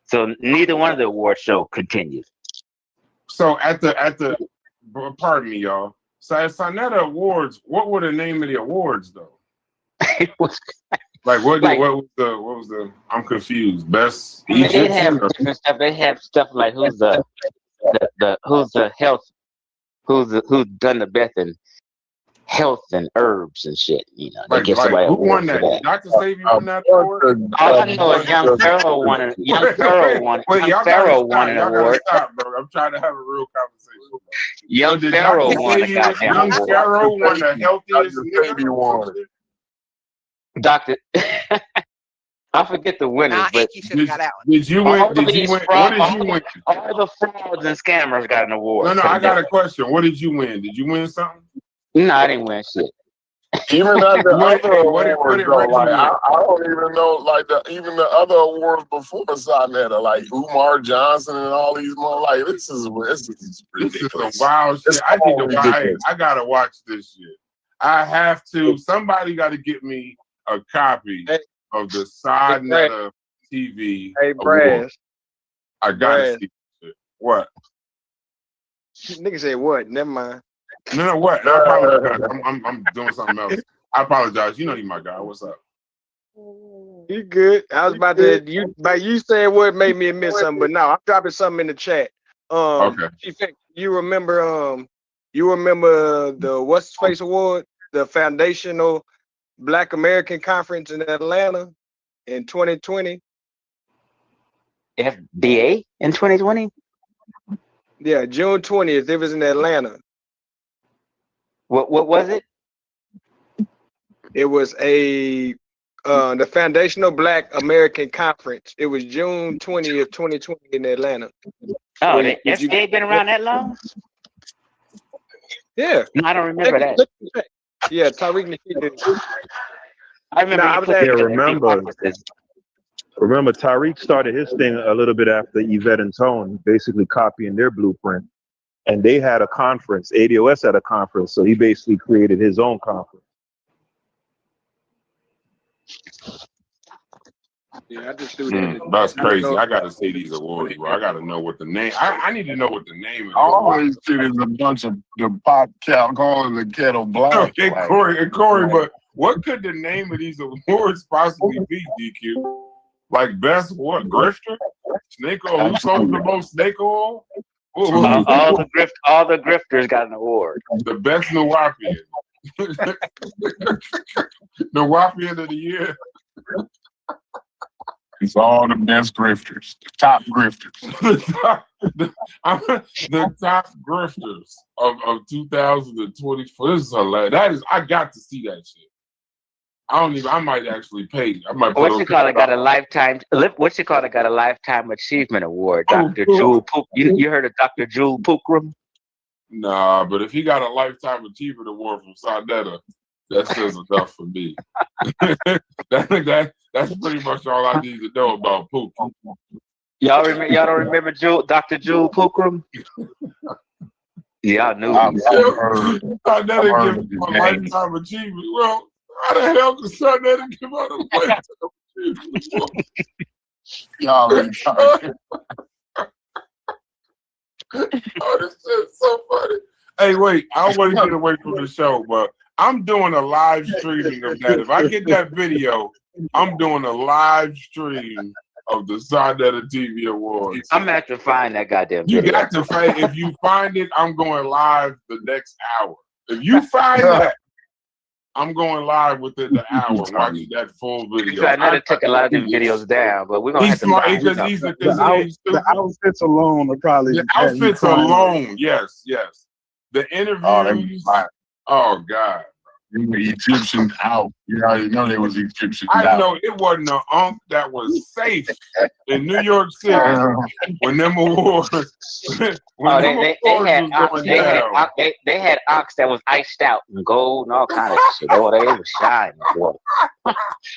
So neither one of the award show continued. So at the pardon me, y'all. So at Sarnetta Awards, what were the name of the awards though? It was like what was the I'm confused. Best they have different stuff. They have stuff like who's the health, who's done the best in health and herbs and shit. You know, like who won that? Dr. Savior won that award. All I know is Young Pharaoh won it. Young Pharaoh won an award. Stop, bro. I'm trying to have a real conversation. Young Pharaoh won a goddamn award. Young Pharaoh won the healthiest nigga. Doctor, I forget the winners, but did you win? What did you win? All the frauds and scammers got an award. No, I got a question. What did you win? Did you win something? No, I didn't win shit. Even at the other awards, like, I don't even know, like even the other awards before Sarnetta, like Umar Johnson and all these more, like this is ridiculous. This is some wild shit. I gotta watch this shit. I have to. Somebody got to get me a copy of the Sarnetta TV. Hey, Brad. I gotta see it. What? Nigga said what? Never mind. No, what? I apologize. I'm doing something else. I apologize. You know you my guy. What's up? You good? I was about to you said what made me admit something, but no, I'm dropping something in the chat. Okay. You remember the What's His Face Award, the Foundational Black American Conference in Atlanta in 2020? FBA in 2020? Yeah, June 20th. It was in Atlanta. What was it? It was the Foundational Black American Conference. It was June 20th, 2020 in Atlanta. Oh, the FBA been around that long? Yeah. No, I don't remember that. Yeah, Tariq Nasheed did. I remember. Remember, Tariq started his thing a little bit after Yvette and Tone, basically copying their blueprint. And they had a conference. ADOS had a conference, so he basically created his own conference. Yeah, I just do that. That's crazy. I gotta see these awards, bro. I gotta know what the name. I need to know what the name is. All this shit is a bunch of the pop cow calling the kettle black. Hey, Corey, but what could the name of these awards possibly be, DQ? Like best what? Grifter? Snake oil? Who sold the most snake oil? All the grifters got an award. The best Nawapian. Nawapian of the year. It's all the best grifters, the top grifters. the top grifters of 2024. This is hilarious. I got to see that shit. I might actually pay. I might Got a lifetime achievement award. Dr. Jewel Pook. You heard of Dr. Jewel Pookrum? Nah, but if he got a lifetime achievement award from Sarnetta, that says enough for me. That's pretty much all I need to know about Pook. Y'all don't remember Dr. Jewel Pookrum? Yeah, I knew. Sarnetta give him a lifetime achievement. Well, how the hell could Sarnetta give out a lifetime achievement? Y'all ain't talking. Oh, this is so funny. Hey, wait, I don't want to get away from the show, but I'm doing a live streaming of that. If I get that video, I'm doing a live stream of the Sarnetta TV Awards. I'm gonna have to find that goddamn video. You got to find. If you find it, I'm going live the next hour. If you find that, I'm going live within the hour watching that full video. I know they took a lot of them videos down, but we're gonna have to find the outfits alone are probably the outfits alone. Yes. The interviews. Oh God. The Egyptians out. You already know they was Egyptians out. I know it wasn't an unk that was safe in New York City when them awards. They had ox that was iced out and gold and all kind of shit. Oh, they was shining. Boy.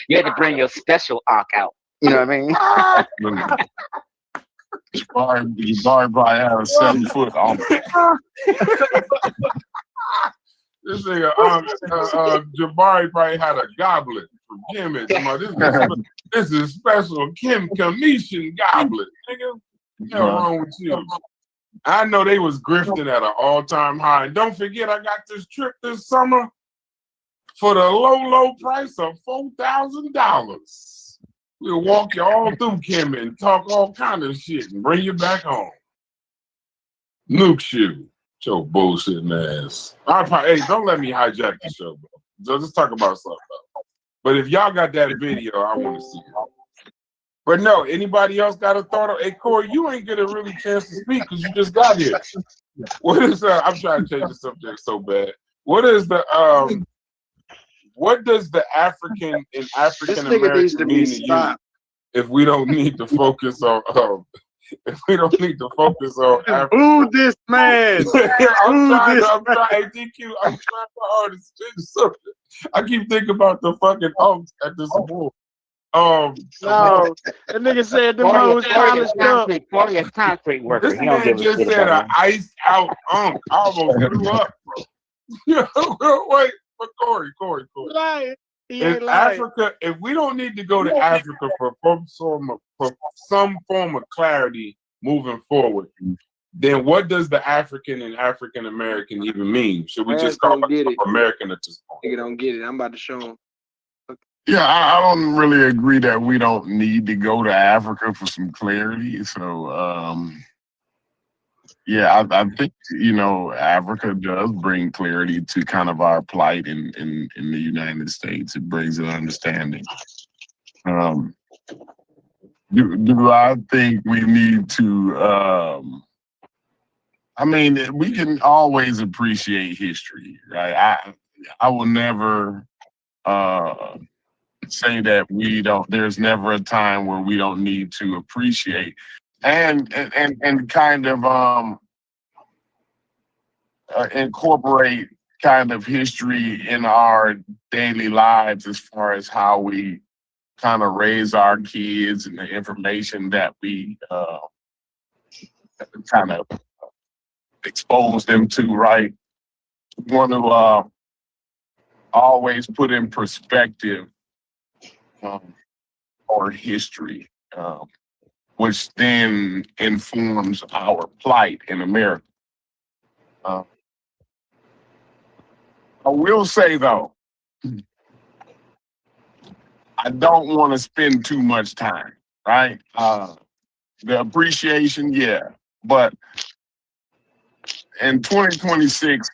You had to bring your special ox out. You know what I mean? Jabari probably had a 7-foot on. This nigga, Jabari probably had a goblet from Kemet. This is special Commission goblet, nigga. What's wrong with you? I know they was grifting at an all-time high. And don't forget, I got this trip this summer for the low price of $4,000. We'll walk you all through Kemet and talk all kind of shit and bring you back home. Nuke shoe. Your bullshit ass. Hey, don't let me hijack the show, bro. So let's talk about something else. But if y'all got that video, I want to see it. But no, anybody else got a thought? Hey, Corey, you ain't get a really chance to speak because you just got here. What is I'm trying to change the subject so bad. What is the what does the African and African American mean to you if we don't need to focus on if we don't need to focus on Africa? Ooh, this man. I'm trying, hey, DQ, I'm trying my hardest to change the subject. I keep thinking about the fucking Oaks at this award. No, that nigga said the most polished up. Corey, a concrete worker. This man just said an iced out unk. I almost threw up, bro. Wait, but Corey. Lying. In Africa, if we don't need to go to Africa for some form of clarity moving forward, then what does the African and African American even mean? Should we just call it American at this point? Nigga don't get it. I'm about to show him. Yeah, I don't really agree that we don't need to go to Africa for some clarity. So, yeah, I think, Africa does bring clarity to kind of our plight in the United States. It brings an understanding. Do I think we need to, we can always appreciate history, right? I will never say that there's never a time where we don't need to appreciate and kind of incorporate kind of history in our daily lives as far as how we kind of raise our kids and the information that we kind of expose them to, right? We want to always put in perspective our history, which then informs our plight in America. I will say, though, I don't want to spend too much time, right? The appreciation, yeah. But in 2026,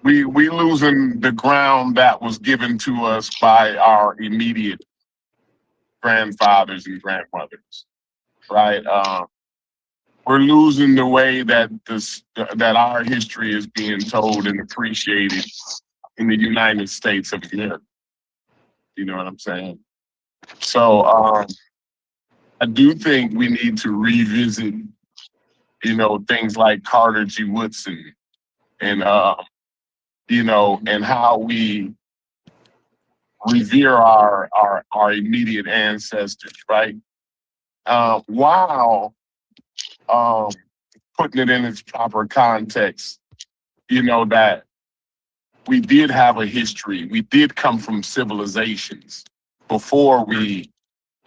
we losing the ground that was given to us by our immediate grandfathers and grandmothers, right? We're losing the way that that our history is being told and appreciated in the United States of America. You know what I'm saying? So I do think we need to revisit, things like Carter G. Woodson and and how we revere our immediate ancestors, right? While putting it in its proper context, that we did have a history. We did come from civilizations before we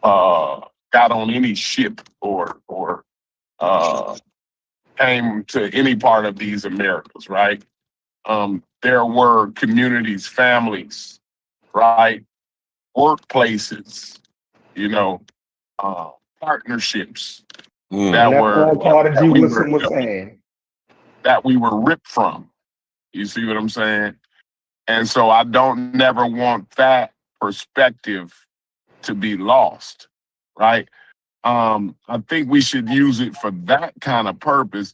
got on any ship or came to any part of these Americas, right? There were communities, families, right? Workplaces, partnerships that we were ripped from. You see what I'm saying? And so I don't never want that perspective to be lost, right? I think we should use it for that kind of purpose.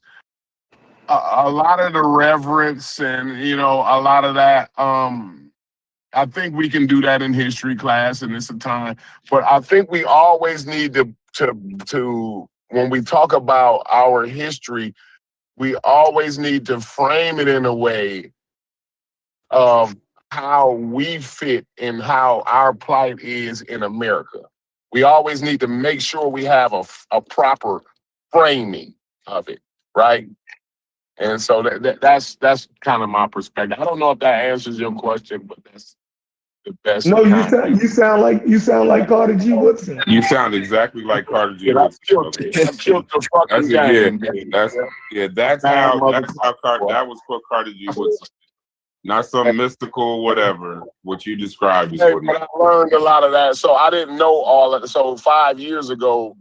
A lot of the reverence and, a lot of that, I think we can do that in history class and it's a time, but I think we always need to when we talk about our history, we always need to frame it in a way of how we fit and how our plight is in America. We always need to make sure we have a proper framing of it, right? And so that's kind of my perspective. I don't know if that answers your question, but that's the best. No, you sound like Carter G. Woodson. You sound exactly like Carter G. I Woodson. killed the fucking game. That's how that was for Carter G. Woodson. Not some mystical whatever. What you described is Hey, what but I learned a lot of that. So I didn't know all of it. So 5 years ago,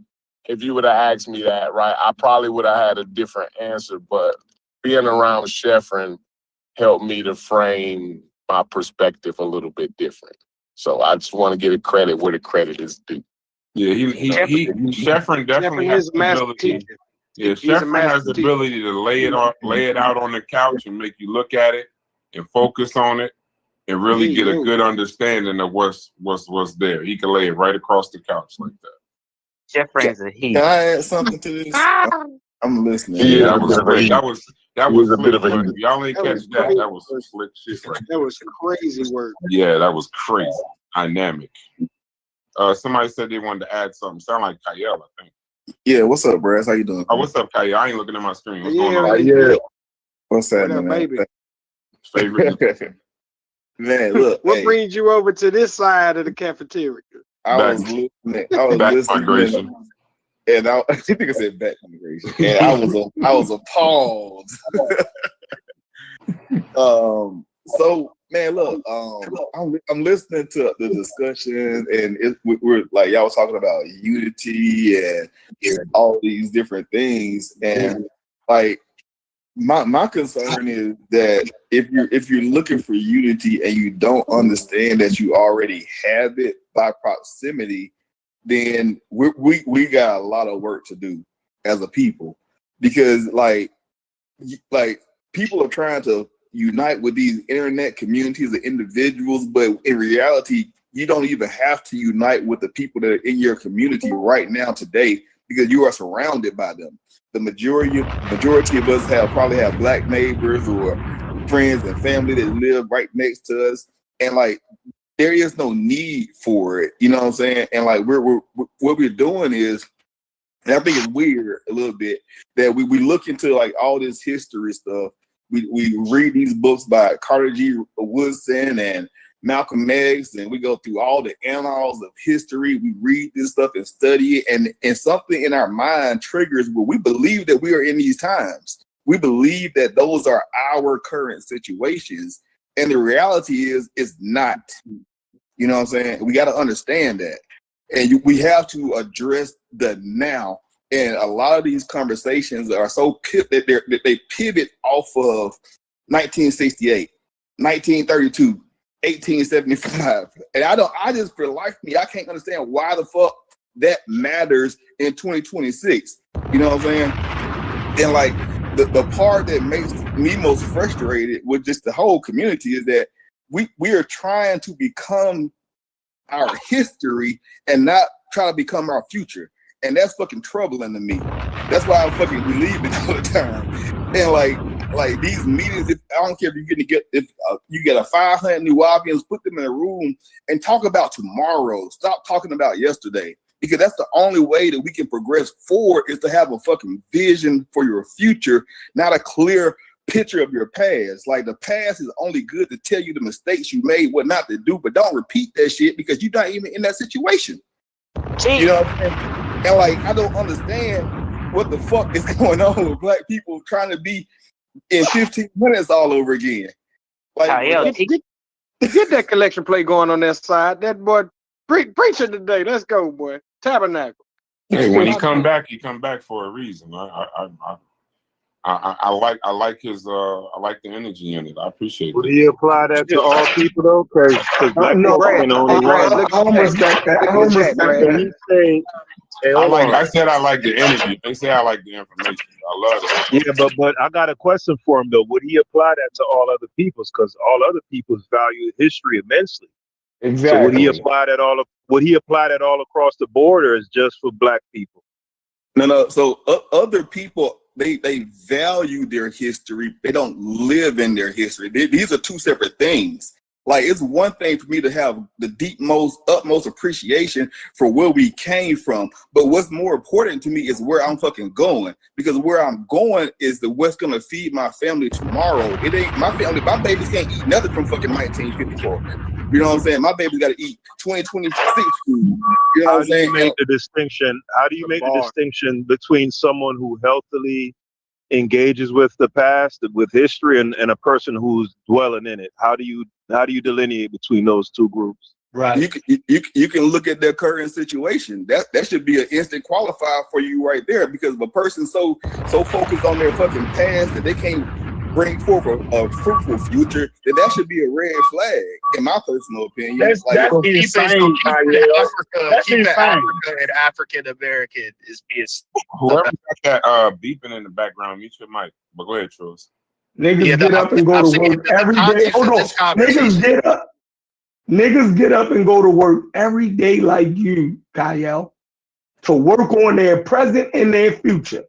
if you would have asked me that, right, I probably would have had a different answer. But being around Sheffrin helped me to frame my perspective a little bit different. So I just want to give it credit where the credit is due. Yeah, Sheffrin definitely has the ability. Yeah, Sheffrin has the ability to lay it out on the couch and make you look at it and focus on it and really get a good understanding of what's there. He can lay it right across the couch like that. Sheffrin's a he. Can I add something to this? I'm listening. Yeah, that was slick. That was a bit of a slick. Y'all ain't catch that. That was slick shit right there. That was crazy work. Yeah, that was crazy. Dynamic. Somebody said they wanted to add something. Sound like Kyle, I think. Yeah, what's up, Brad? How you doing? Oh, what's up, Kyle? I ain't looking at my screen. What's going on? Yeah. What's happening, baby? Favorite. Man, look. What brings you over to this side of the cafeteria? I was listening. And I think I said back migration. And I was appalled. So man, look, I'm listening to the discussion, and we're like y'all was talking about unity and all these different things, and like my concern is that if you're looking for unity and you don't understand that you already have it by proximity, then we got a lot of work to do as a people, because like people are trying to unite with these internet communities of individuals, but in reality, you don't even have to unite with the people that are in your community right now today, because you are surrounded by them. The majority of us probably have Black neighbors or friends and family that live right next to us, and like there is no need for it. You know what I'm saying? And like what we're doing is, and I think it's weird a little bit that we look into like all this history stuff. We read these books by Carter G. Woodson and Malcolm X, and we go through all the annals of history. We read this stuff and study it, and something in our mind triggers where we believe that we are in these times. We believe that those are our current situations, and the reality is it's not. You know what I'm saying? We got to understand that, and we have to address the now. And a lot of these conversations are so that they pivot off of 1968, 1932, 1875. And I just, for life of me, I can't understand why the fuck that matters in 2026. You know what I'm saying? And like the part that makes me most frustrated with just the whole community is that we are trying to become our history and not try to become our future. And that's fucking troubling to me. That's why I fucking believe it all the time. And like these meetings, I don't care if you get a 500 New Orleans, put them in a room and talk about tomorrow. Stop talking about yesterday, because that's the only way that we can progress forward, is to have a fucking vision for your future, not a clear picture of your past. Like the past is only good to tell you the mistakes you made, what not to do, but don't repeat that shit because you're not even in that situation. You know what I'm saying? And like, I don't understand what the fuck is going on with Black people trying to be in 15 minutes all over again. Like, get that collection plate going on that side. That boy preacher today. Let's go, boy. Tabernacle. Hey, when he come back for a reason. I like his I like the energy in it. I appreciate it. Would he apply that to all people though? Because Black people can only I said I like the energy. They say I like the information. I love it. Yeah, but I got a question for him though. Would he apply that to all other peoples? Because all other peoples value history immensely. Exactly. So would he apply that all across the board, or is just for Black people? No. So other people, they value their history. They don't live in their history. These are two separate things. Like, it's one thing for me to have the utmost appreciation for where we came from, but what's more important to me is where I'm fucking going, because where I'm going is what's gonna feed my family tomorrow. It ain't my family. My babies can't eat nothing from fucking 1954. You know what I'm saying? My baby's got to eat 2026 food. You know what I'm saying? How do you make the distinction between someone who healthily engages with the past, with history, and a person who's dwelling in it? How do you delineate between those two groups? Right. You can look at their current situation. That should be an instant qualifier for you right there, because if a person's so focused on their fucking past that they can't bring forth a fruitful future, then that should be a red flag, in my personal opinion. That's insane. That's insane. Africa and African American is being. Whoever got that beeping in the background, mute your mic. But go ahead, Truls. Niggas get up and go to work every day. Hold on. Niggas get up and go to work every day like you, Kyle, to work on their present and their future,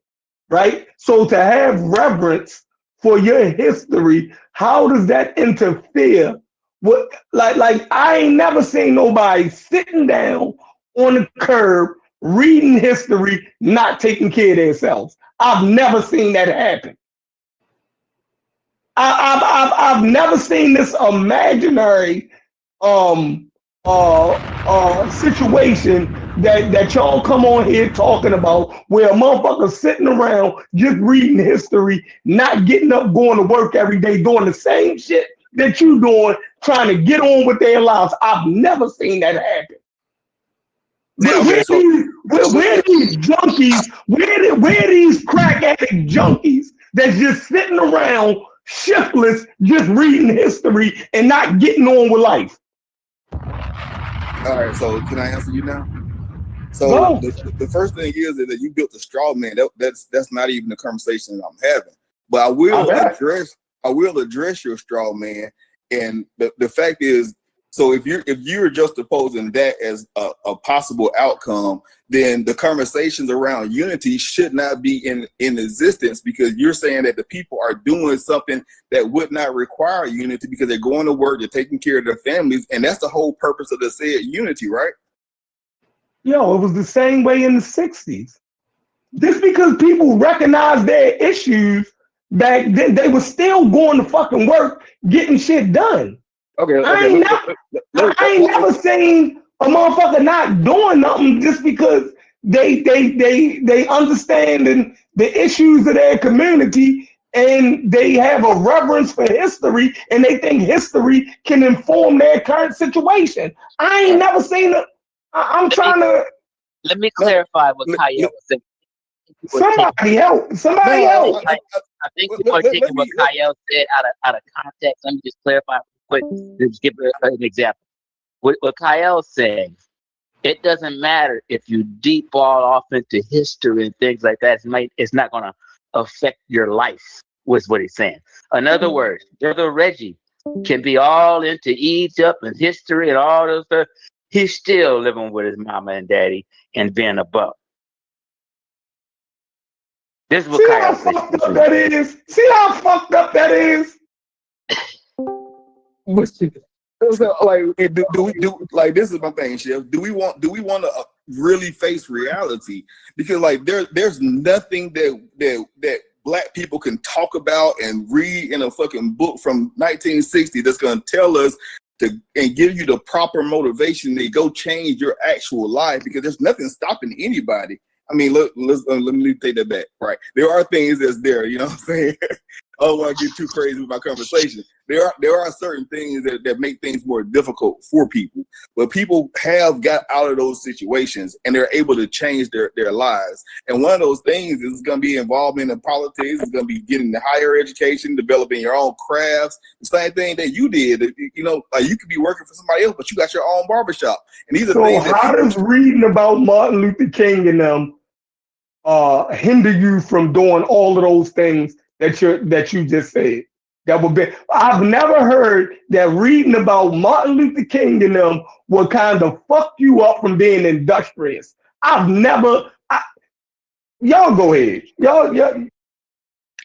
right? So to have reverence for your history, how does that interfere with, like I ain't never seen nobody sitting down on the curb reading history, not taking care of themselves. I've never seen that happen. I've never seen this imaginary situation that y'all come on here talking about, where a motherfucker sitting around just reading history, not getting up, going to work every day, doing the same shit that you doing, trying to get on with their lives. I've never seen that happen. Where these junkies, where these crack addict junkies that's just sitting around shiftless, just reading history and not getting on with life? All right, so can I answer you now? So the first thing is that you built a straw man. That's not even the conversation that I'm having. But I will address your straw man. And the fact is, so if you're just opposing that as a possible outcome, then the conversations around unity should not be in existence, because you're saying that the people are doing something that would not require unity because they're going to work, they're taking care of their families, and that's the whole purpose of the said unity, right? Yo, it was the same way in the 60s. Just because people recognized their issues back then, they were still going to fucking work, getting shit done. I ain't never seen a motherfucker not doing nothing just because they understand the issues of their community, and they have a reverence for history, and they think history can inform their current situation. I ain't never seen it. Let me clarify what Kyle was saying. Somebody help! I think you are taking what Kyle said out of context. Let me just clarify quick. Just give an example. What Kyle's saying, it doesn't matter if you deep ball off into history and things like that. It's not going to affect your life, was what he's saying. In other words, Brother Reggie can be all into Egypt and history and all those stuff. He's still living with his mama and daddy and being a buck. This is what Kyle said. See how fucked up that is? Like, do we like, this is my thing, Chef. Do we want to really face reality? Because like there's nothing that Black people can talk about and read in a fucking book from 1960 that's gonna tell us and give you the proper motivation to go change your actual life, because there's nothing stopping anybody. I mean, let me take that back. Right, there are things that's there. You know what I'm saying? I don't want to get too crazy with my conversation. There are certain things that make things more difficult for people, but people have got out of those situations and they're able to change their lives. And one of those things is going to be involvement in politics. It's going to be getting the higher education, developing your own crafts. The same thing that you did. You know, like, you could be working for somebody else, but you got your own barbershop. And these are things. So how does reading about Martin Luther King and them hinder you from doing all of those things that you just said? That would be. I've never heard that reading about Martin Luther King and them would kind of fuck you up from being industrious. I've never. Y'all go ahead. Y'all.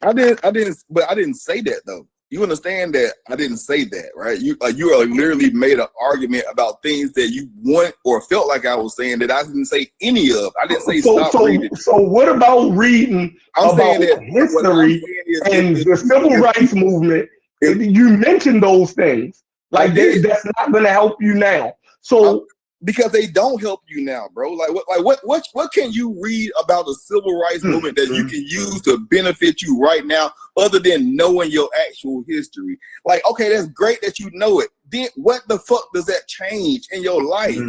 I didn't say that though. You understand that I didn't say that, right? You are literally made an argument about things that you want or felt like I was saying that I didn't say any of. I didn't say stop reading. So what about reading I'm saying about that history and the civil rights movement? You mentioned those things. Like that's not going to help you now. So because they don't help you now, bro. What can you read about the civil rights movement that you can use to benefit you right now, other than knowing your actual history? Like, okay, that's great that you know it. Then what the fuck does that change in your life?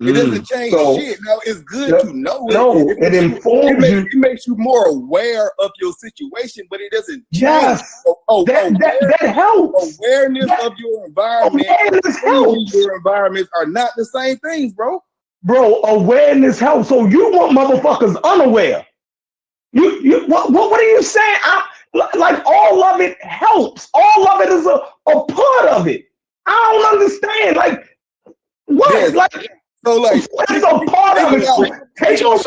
It doesn't change shit. Now, it's good to know it. No, it informs you. It makes you more aware of your situation, but it doesn't change. Yes, that helps. Awareness of your environment and your environments are not the same things, bro. Bro, awareness helps. So you want motherfuckers unaware. What are you saying? Like all of it helps. All of it is a part of it. I don't understand. Like what? Yes. So like, what is a part of it? Did you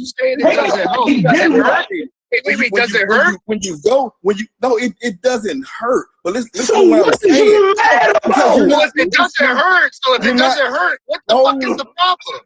say it doesn't help? Wait, does it hurt? It doesn't hurt. But listen so what I'm saying. It doesn't hurt. So if it doesn't hurt, what the fuck is the problem?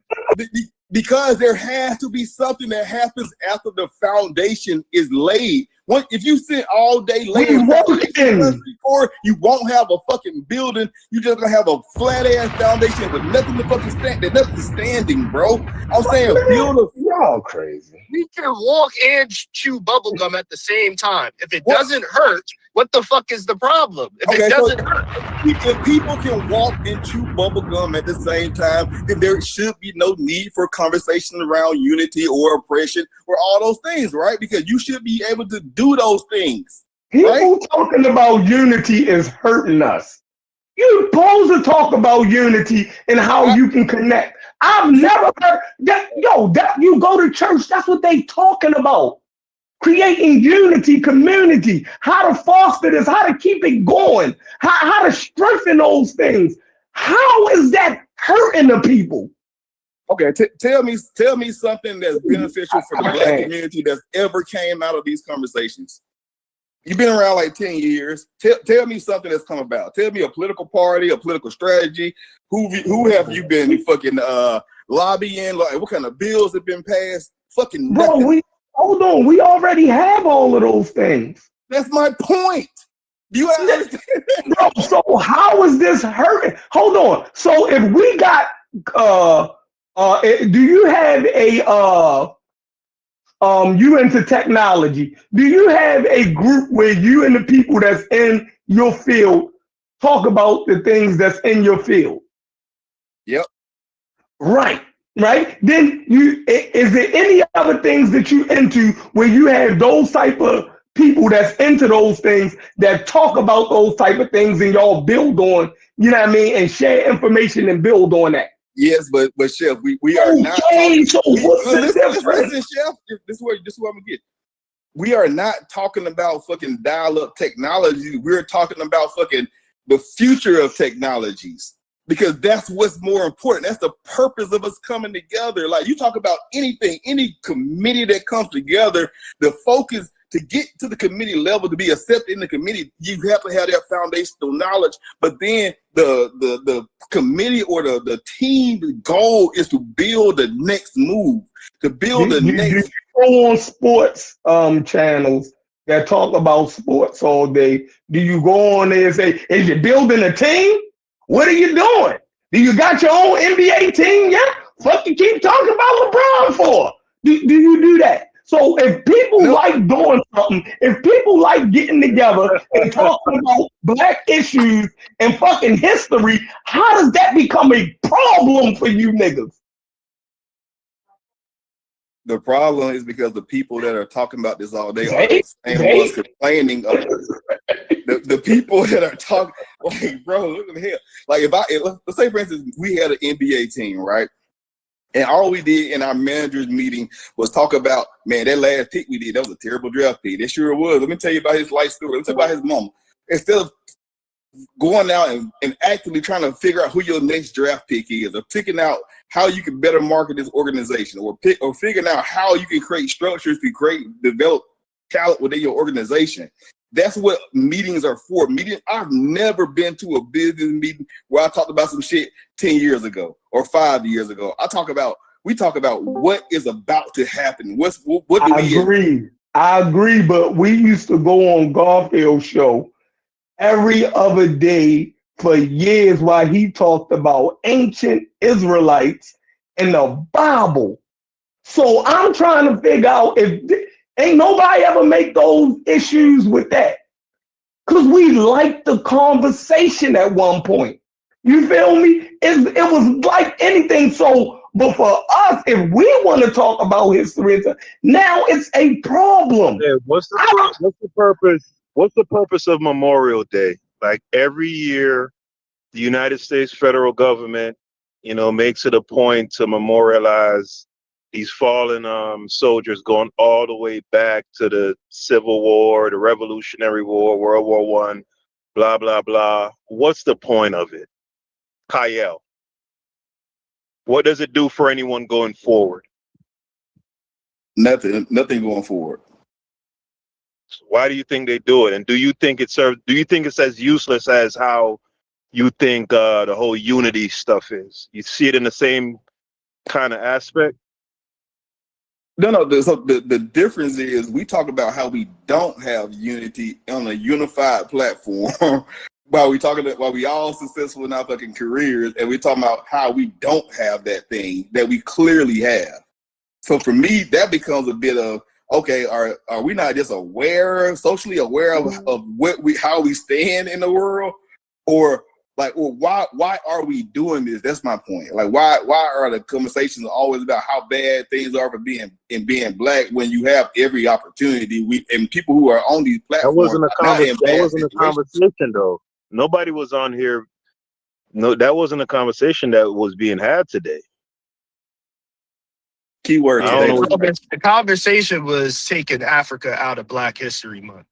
Because there has to be something that happens after the foundation is laid. If you sit all day laying foundation before, you won't have a fucking building. You just gonna have a flat ass foundation with nothing to fucking stand. There's nothing standing, bro. I'm saying build a. Y'all crazy. We can walk and chew bubblegum at the same time. If it doesn't hurt, what the fuck is the problem? If it doesn't hurt. If people can walk and chew bubblegum at the same time, then there should be no need for conversation around unity or oppression or all those things, right? Because you should be able to do those things. People talking about unity is hurting us. You're supposed to talk about unity and how you can connect. I've never heard that. That you go to church, that's what they talking about. Creating unity, community, how to foster this, how to keep it going, how to strengthen those things. How is that hurting the people? Okay, tell me something that's beneficial for the Black community that's ever came out of these conversations. You've been around like 10 years. Tell me something that's come about. Tell me a political party, a political strategy. Who have you been fucking lobbying? Like, what kind of bills have been passed? Fucking nothing. Bro, hold on. We already have all of those things. That's my point. Do you understand? Bro, so how is this hurting? Hold on. So if we got do you have a you into technology? Do you have a group where you and the people that's in your field talk about the things that's in your field? Yep. Right. Then is there any other things that you into where you have those type of people that's into those things that talk about those type of things and y'all build on, you know what I mean, and share information and build on that? Yes, but Chef, we are not talking. So what's the difference? Listen, Chef, this is what I'm gonna get. We are not talking about fucking dial-up technology. We're talking about fucking the future of technologies, because that's what's more important. That's the purpose of us coming together. Like, you talk about anything, any committee that comes together, the focus to get to the committee level, to be accepted in the committee, you have to have that foundational knowledge. But then the committee or the team, the goal is to build the next move, to build the next. You go on sports channels that talk about sports all day. Do you go on there and say, is you building a team? What are you doing? Do you got your own NBA team? Yeah. Fuck you keep talking about LeBron for? Do you do that? So if people like doing something, if people like getting together and talking about Black issues and fucking history, how does that become a problem for you niggas? The problem is because the people that are talking about this all day are the same ones complaining. The people that are talking, like, bro, look at the hell. Like, let's say, for instance, we had an NBA team, right? And all we did in our manager's meeting was talk about, man, that last pick we did, that was a terrible draft pick. It sure was. Let me tell you about his life story. Let me tell you about his mama. Instead of going out and actively trying to figure out who your next draft pick is, or picking out how you can better market this organization, or figuring out how you can create structures to develop talent within your organization, That's what meetings are for. I've never been to a business meeting where I talked about some shit 10 years ago or 5 years ago. We talk about what is about to happen. What do I agree, but we used to go on Garfield's show every other day for years while he talked about ancient Israelites and the Bible. So I'm trying to figure out if ain't nobody ever make those issues with that. Because we liked the conversation at one point. You feel me? It was like anything. So, but for us, if we want to talk about history, now it's a problem. Yeah, what's the purpose? What's the purpose of Memorial Day? Like every year, the United States federal government, makes it a point to memorialize these fallen soldiers going all the way back to the Civil War, the Revolutionary War, World War I, blah, blah, blah. What's the point of it? Kyle, what does it do for anyone going forward? Nothing going forward. So why do you think they do it? And do you think it's as useless as how you think the whole unity stuff is? You see it in the same kind of aspect? No. So the difference is we talk about how we don't have unity on a unified platform while we all successful in our fucking careers, and we talking about how we don't have that thing that we clearly have. So for me, that becomes a bit of, okay, are we not just socially aware of how we stand in the world, or like, well, why are we doing this? That's my point. Like, why are the conversations always about how bad things are for being Black when you have every opportunity? And people who are on these platforms that wasn't a conversation though. Nobody was on here. No, that wasn't a conversation that was being had today. Keyword. The conversation was taking Africa out of Black History Month.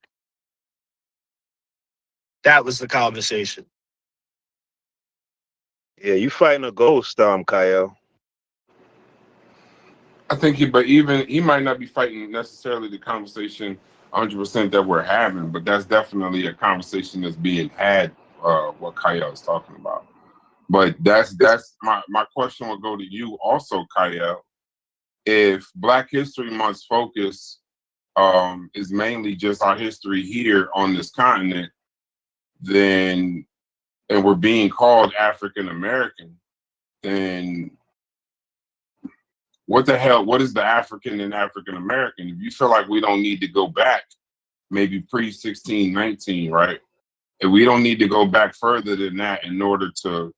That was the conversation. Yeah, you fighting a ghost, Kyle. I think he might not be fighting necessarily the conversation 100% that we're having, but that's definitely a conversation that's being had. What Kyle is talking about, but that's my question will go to you also, Kyle. If Black History Month's focus is mainly just our history here on this continent, then, and we're being called African American, then what the hell? What is the African and African American? If you feel like we don't need to go back, maybe pre-1619, right? If we don't need to go back further than that in order to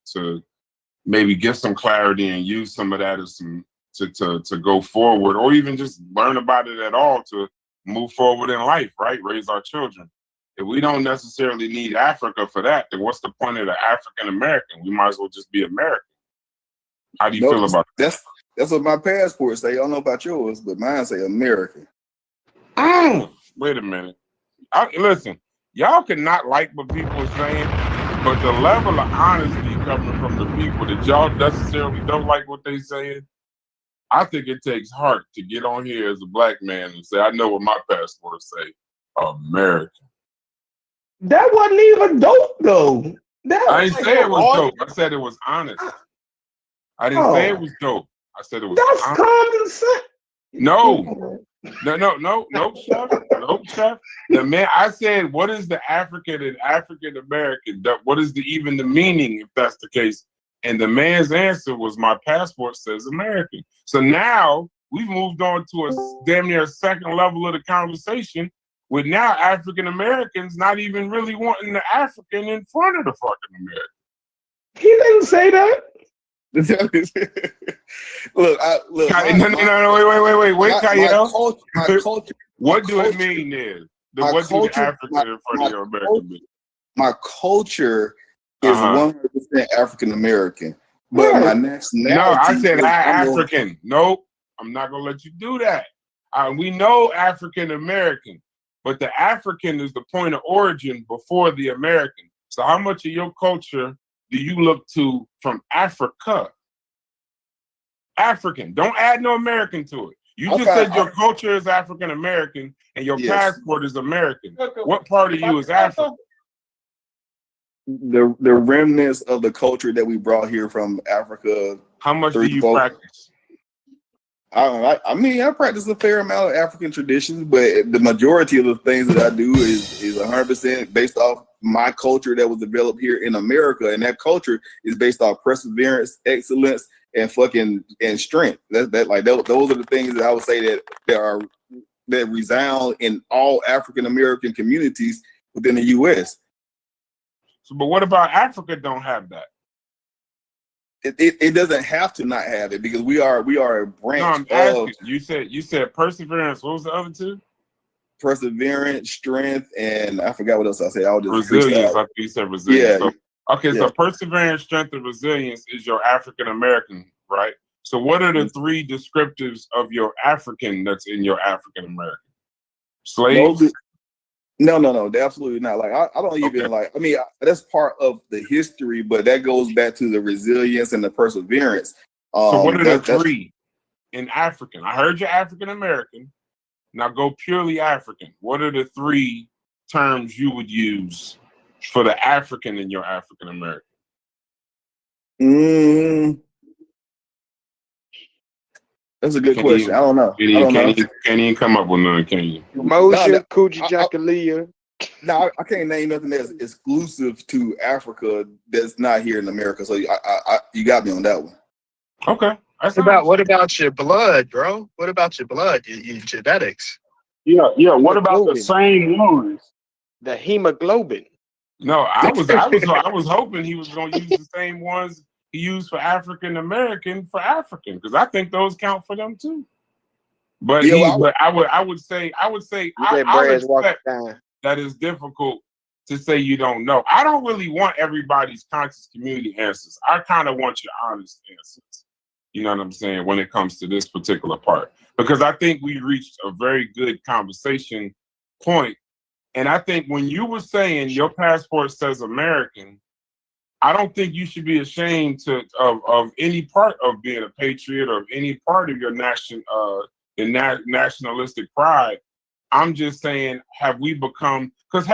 maybe get some clarity and use some of that as some to go forward, or even just learn about it at all to move forward in life, right? Raise our children. If we don't necessarily need Africa for that, then what's the point of the African American? We might as well just be American. How do you feel about that? That's what my passport say. I don't know about yours, but mine say American. Wait a minute. Listen, y'all can not like what people are saying, but the level of honesty coming from the people that y'all necessarily don't like what they saying, I think it takes heart to get on here as a Black man and say, I know what my passport say, American. That wasn't even dope, though. I didn't say it was dope. I said it was honest. I didn't say it was dope. I said it was honest. That's common sense. No, chef. No, chef. The man, I said, what is the African and African American? What is even the meaning, if that's the case? And the man's answer was, my passport says American. So now we've moved on to a damn near second level of the conversation, with now African Americans not even really wanting the African in front of the fucking American. He didn't say that. Look. Wait, Kyle. My culture. What do it mean then? What do the African in front of your American mean? My culture is 100% African American, but my nationality. No, I said African. Nope, I'm not gonna let you do that. We know African American, but the African is the point of origin before the American. So how much of your culture do you look to from Africa? African. Don't add no American to it. You just said your culture is African American and your passport is American. What part of you is African? The remnants of the culture that we brought here from Africa. How much do you practice? I mean, I practice a fair amount of African traditions, but the majority of the things that I do is 100% based off my culture that was developed here in America, and that culture is based off perseverance, excellence, and strength. Those are the things that I would say that resound in all African American communities within the U.S. So, but what about Africa? Don't have that. It doesn't have to not have it because we are a branch. No, I'm asking. You said perseverance. What was the other two? Perseverance, strength, and I forgot what else I said. I was just resilience. I think you said resilience. Yeah. So perseverance, strength, and resilience is your African American, right? So what are the three descriptives of your African that's in your African American? Slaves? No, absolutely not. Like I don't even I mean, that's part of the history, but that goes back to the resilience and the perseverance. So what are the three in African? I heard you're African American. Now go purely African. What are the three terms you would use for the African in your African American? That's a good question. I don't know. Can't even come up with none, can you? Moshe, Kuji, Jakalia. No, I can't name nothing that's exclusive to Africa that's not here in America. So you got me on that one. Okay. What about your blood, bro? What about your blood? Your genetics? Yeah. What about the same ones? The hemoglobin. No, I was hoping he was going to use the same ones he used for African American for African, because I think those count for them too. But I would say I'll expect that it's difficult to say you don't know. I don't really want everybody's conscious community answers. I kind of want your honest answers. You know what I'm saying? When it comes to this particular part, because I think we reached a very good conversation point. And I think when you were saying your passport says American, I don't think you should be ashamed of any part of being a patriot or any part of your nationalistic pride. I'm just saying, have we become because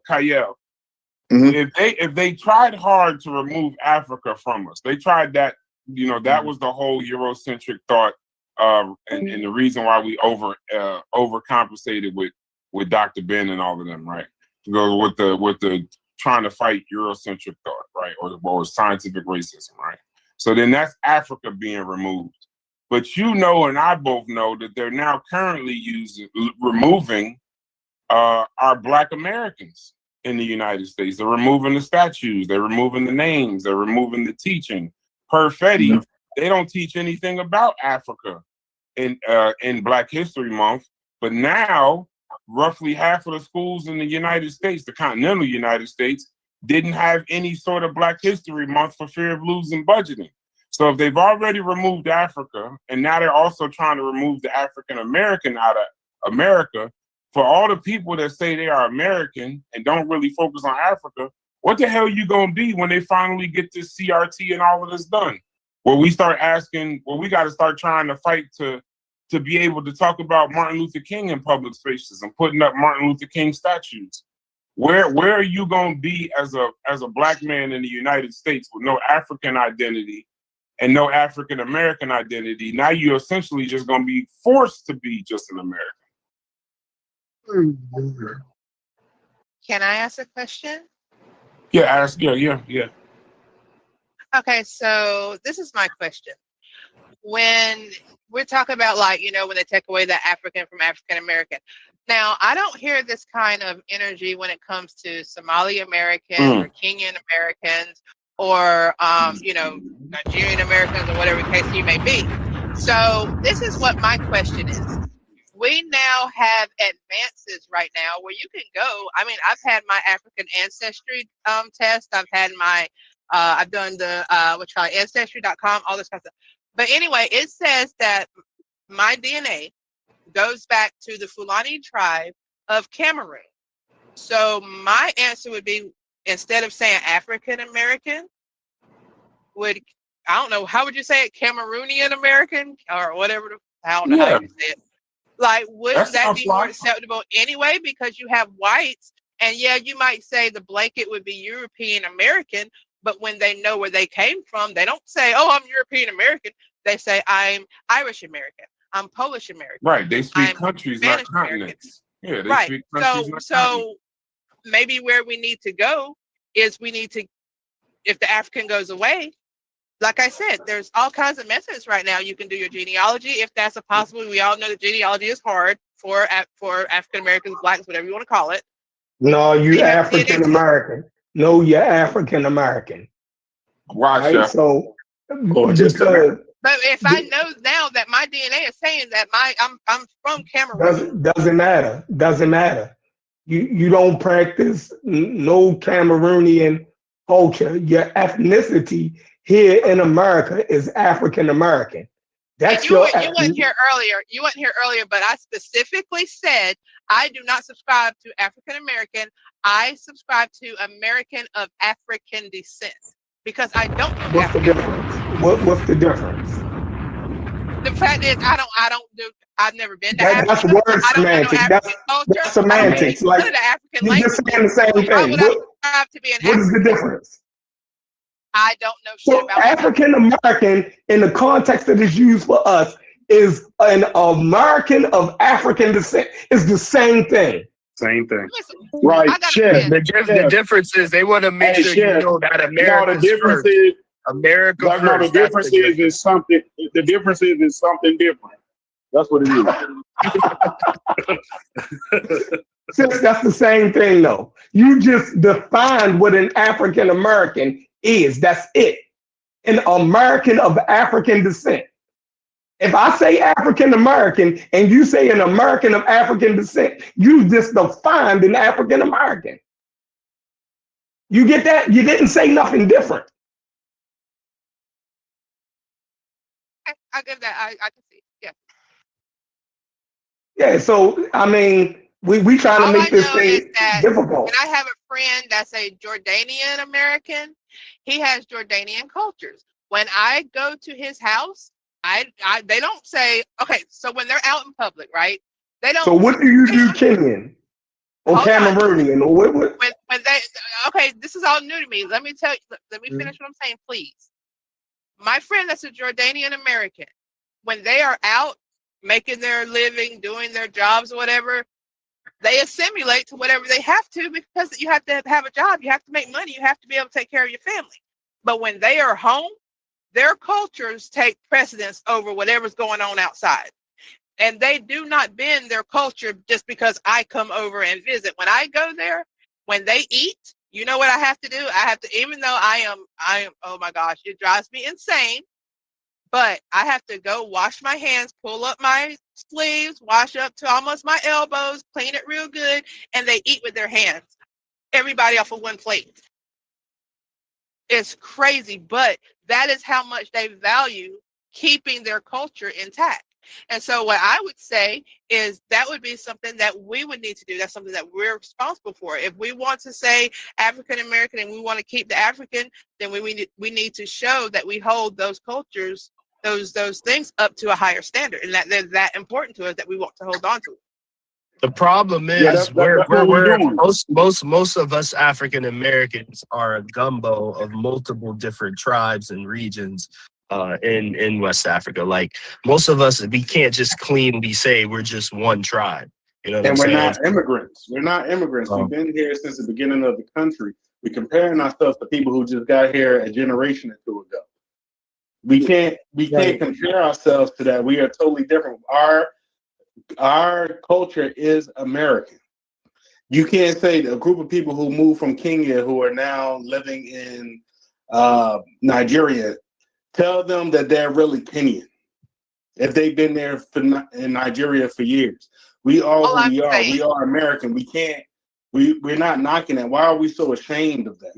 Kyle, if they tried hard to remove Africa from us, they tried that. You know, that was the whole Eurocentric thought, and the reason why we overcompensated with Dr. Ben and all of them, right? To go with the trying to fight Eurocentric thought, right, or scientific racism, right? So then that's Africa being removed. But you know, and I both know that they're now currently removing our Black Americans in the United States. They're removing the statues. They're removing the names. They're removing the teaching. Per Fetty, they don't teach anything about Africa in Black History Month. But now, roughly half of the schools in the United States, the continental United States, didn't have any sort of Black History Month for fear of losing budgeting. So if they've already removed Africa, and now they're also trying to remove the African American out of America, for all the people that say they are American and don't really focus on Africa, what the hell are you going to be when they finally get this CRT and all of this done? Where we start asking, well, we got to start trying to fight to be able to talk about Martin Luther King in public spaces and putting up Martin Luther King statues. Where are you going to be as a Black man in the United States with no African identity and no African American identity? Now you're essentially just going to be forced to be just an American. Can I ask a question? Yeah, ask. Yeah. Okay, so this is my question. When we're talking about, like, you know, when they take away the African from African American. Now, I don't hear this kind of energy when it comes to Somali Americans or Kenyan Americans or, you know, Nigerian Americans or whatever the case you may be. So this is what my question is. We now have advances right now where you can go. I mean, I've had my African ancestry test. I've had my, I've done the, ancestry.com, all this kind of stuff. But anyway, it says that my DNA goes back to the Fulani tribe of Cameroon. So my answer would be, instead of saying African American, I don't know, how would you say it? Cameroonian American or whatever. I don't know how Yeah, you say it. Like, that wouldn't that sounds be more like. acceptable anyway? Because you have whites, and yeah, you might say the blanket would be European American, but when they know where they came from, they don't say, "Oh, I'm European American." They say, "I'm Irish American. I'm Polish American. Right. They speak I'm countries, not Spanish American." continents. Yeah, they Right. speak countries, So, not continents. so maybe where we need to go is we need to, if the African goes away, like I said, there's all kinds of methods right now. You can do your genealogy if that's a possibility. We all know that genealogy is hard for African Americans, blacks, whatever you want to call it. No, you You have DNA African tests. American. No, you're African American. Why, Right? Chef? So Or just because But if I know now that my DNA is saying that I'm from Cameroon, doesn't matter. Doesn't matter. You don't practice no Cameroonian culture. Your ethnicity here in America is African American. and That's you your weren't here earlier. You weren't here earlier, but I specifically said I do not subscribe to African American. I subscribe to American of African descent because I don't know What's the African. difference? What's the difference? The fact is, I've never been to That's Africa. word I don't know no semantic. African culture. That's I don't speak semantics. Like none of the African you're just saying the languages. same So why thing. would I subscribe to be an What is the African? difference? I don't know shit So about African American, in the context that is used for us, is an American of African descent. Is the same thing. Same thing. Listen, right, I got a chef. friend. The difference is they want to make Hey, sure you chef. know that No, the America's difference first. is America no, the first. That's difference the is difference. something. The difference is something different. That's what it is. Since that's the same thing, though. You just defined what an African American is. That's it. An American of African descent. If I say African American and you say an American of African descent, you just defined an African American. You get that? You didn't say nothing different. I give that. I can see. Yeah. Yeah, so I mean, we trying to All I make this know is thing that when difficult. I have a friend that's a Jordanian American, he has Jordanian cultures. When I go to his house, they don't say, okay, so when they're out in public, right? They So don't what do you do, Kenyan or hold on. Cameroonian or what? When they okay, this is all new to me. Let me tell you, let me Mhm. finish what I'm saying, please. My friend that's a Jordanian American, when they are out making their living, doing their jobs or whatever, they assimilate to whatever they have to because you have to have a job, you have to make money, you have to be able to take care of your family. But when they are home, their cultures take precedence over whatever's going on outside. And they do not bend their culture just because I come over and visit. When I go there, when they eat, you know what I have to do? I have to, even though I am, oh my gosh, it drives me insane. But I have to go wash my hands, pull up my sleeves, wash up to almost my elbows, clean it real good, and they eat with their hands. Everybody off of one plate. It's crazy, but that is how much they value keeping their culture intact. And so what I would say is that would be something that we would need to do. That's something that we're responsible for. If we want to say African American and we want to keep the African, then we need to show that we hold those cultures, those things up to a higher standard, and that they're that important to us that we want to hold on to. The problem Yeah, is that's what we're doing. most of us African Americans are a gumbo of multiple different tribes and regions in West Africa. Like most of us, we can't just cleanly say we're just one tribe. You know what I'm And we're saying? not immigrants. We're not immigrants. We've been here since the beginning of the country. We're comparing ourselves to people who just got here a generation or two ago. We can't compare ourselves to that. We are totally different. Our culture is American. You can't say a group of people who moved from Kenya who are now living in Nigeria, tell them that they're really Kenyan if they've been there in Nigeria for years. We are All who I'm we are. saying, We are American. We're not knocking that. Why are we so ashamed of that?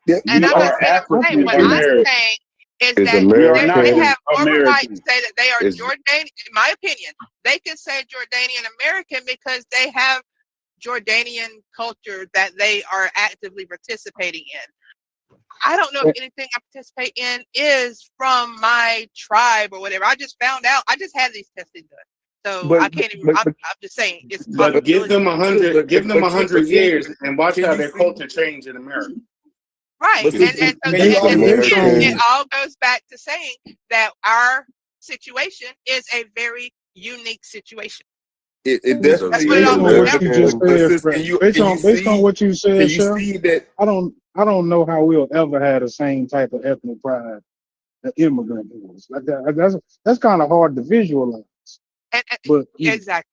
and We I'm not are saying I'm saying, African what I'm American. saying is Is that We are not they American have more of a right to American. say that they are is Jordanian. In my opinion, they can say Jordanian American because they have Jordanian culture that they are actively participating in. I don't know if anything I participate in is from my tribe or whatever. I just found out. I just had these testing done. So I can't even. I'm just saying it's. But give them 100. Give them 100 years and watch how their see- culture change in America. Right, But and see, so and then, you and also- again, it all goes back to saying that our situation is a very unique situation. It He's a That's definitely what it Based all on comes what down you to. just But said, sis, can you based on see? what you Can said, you Chef, see that? I don't know how we'll ever have the same type of ethnic pride that immigrant is. Like that's kind of hard to visualize. And, But exactly.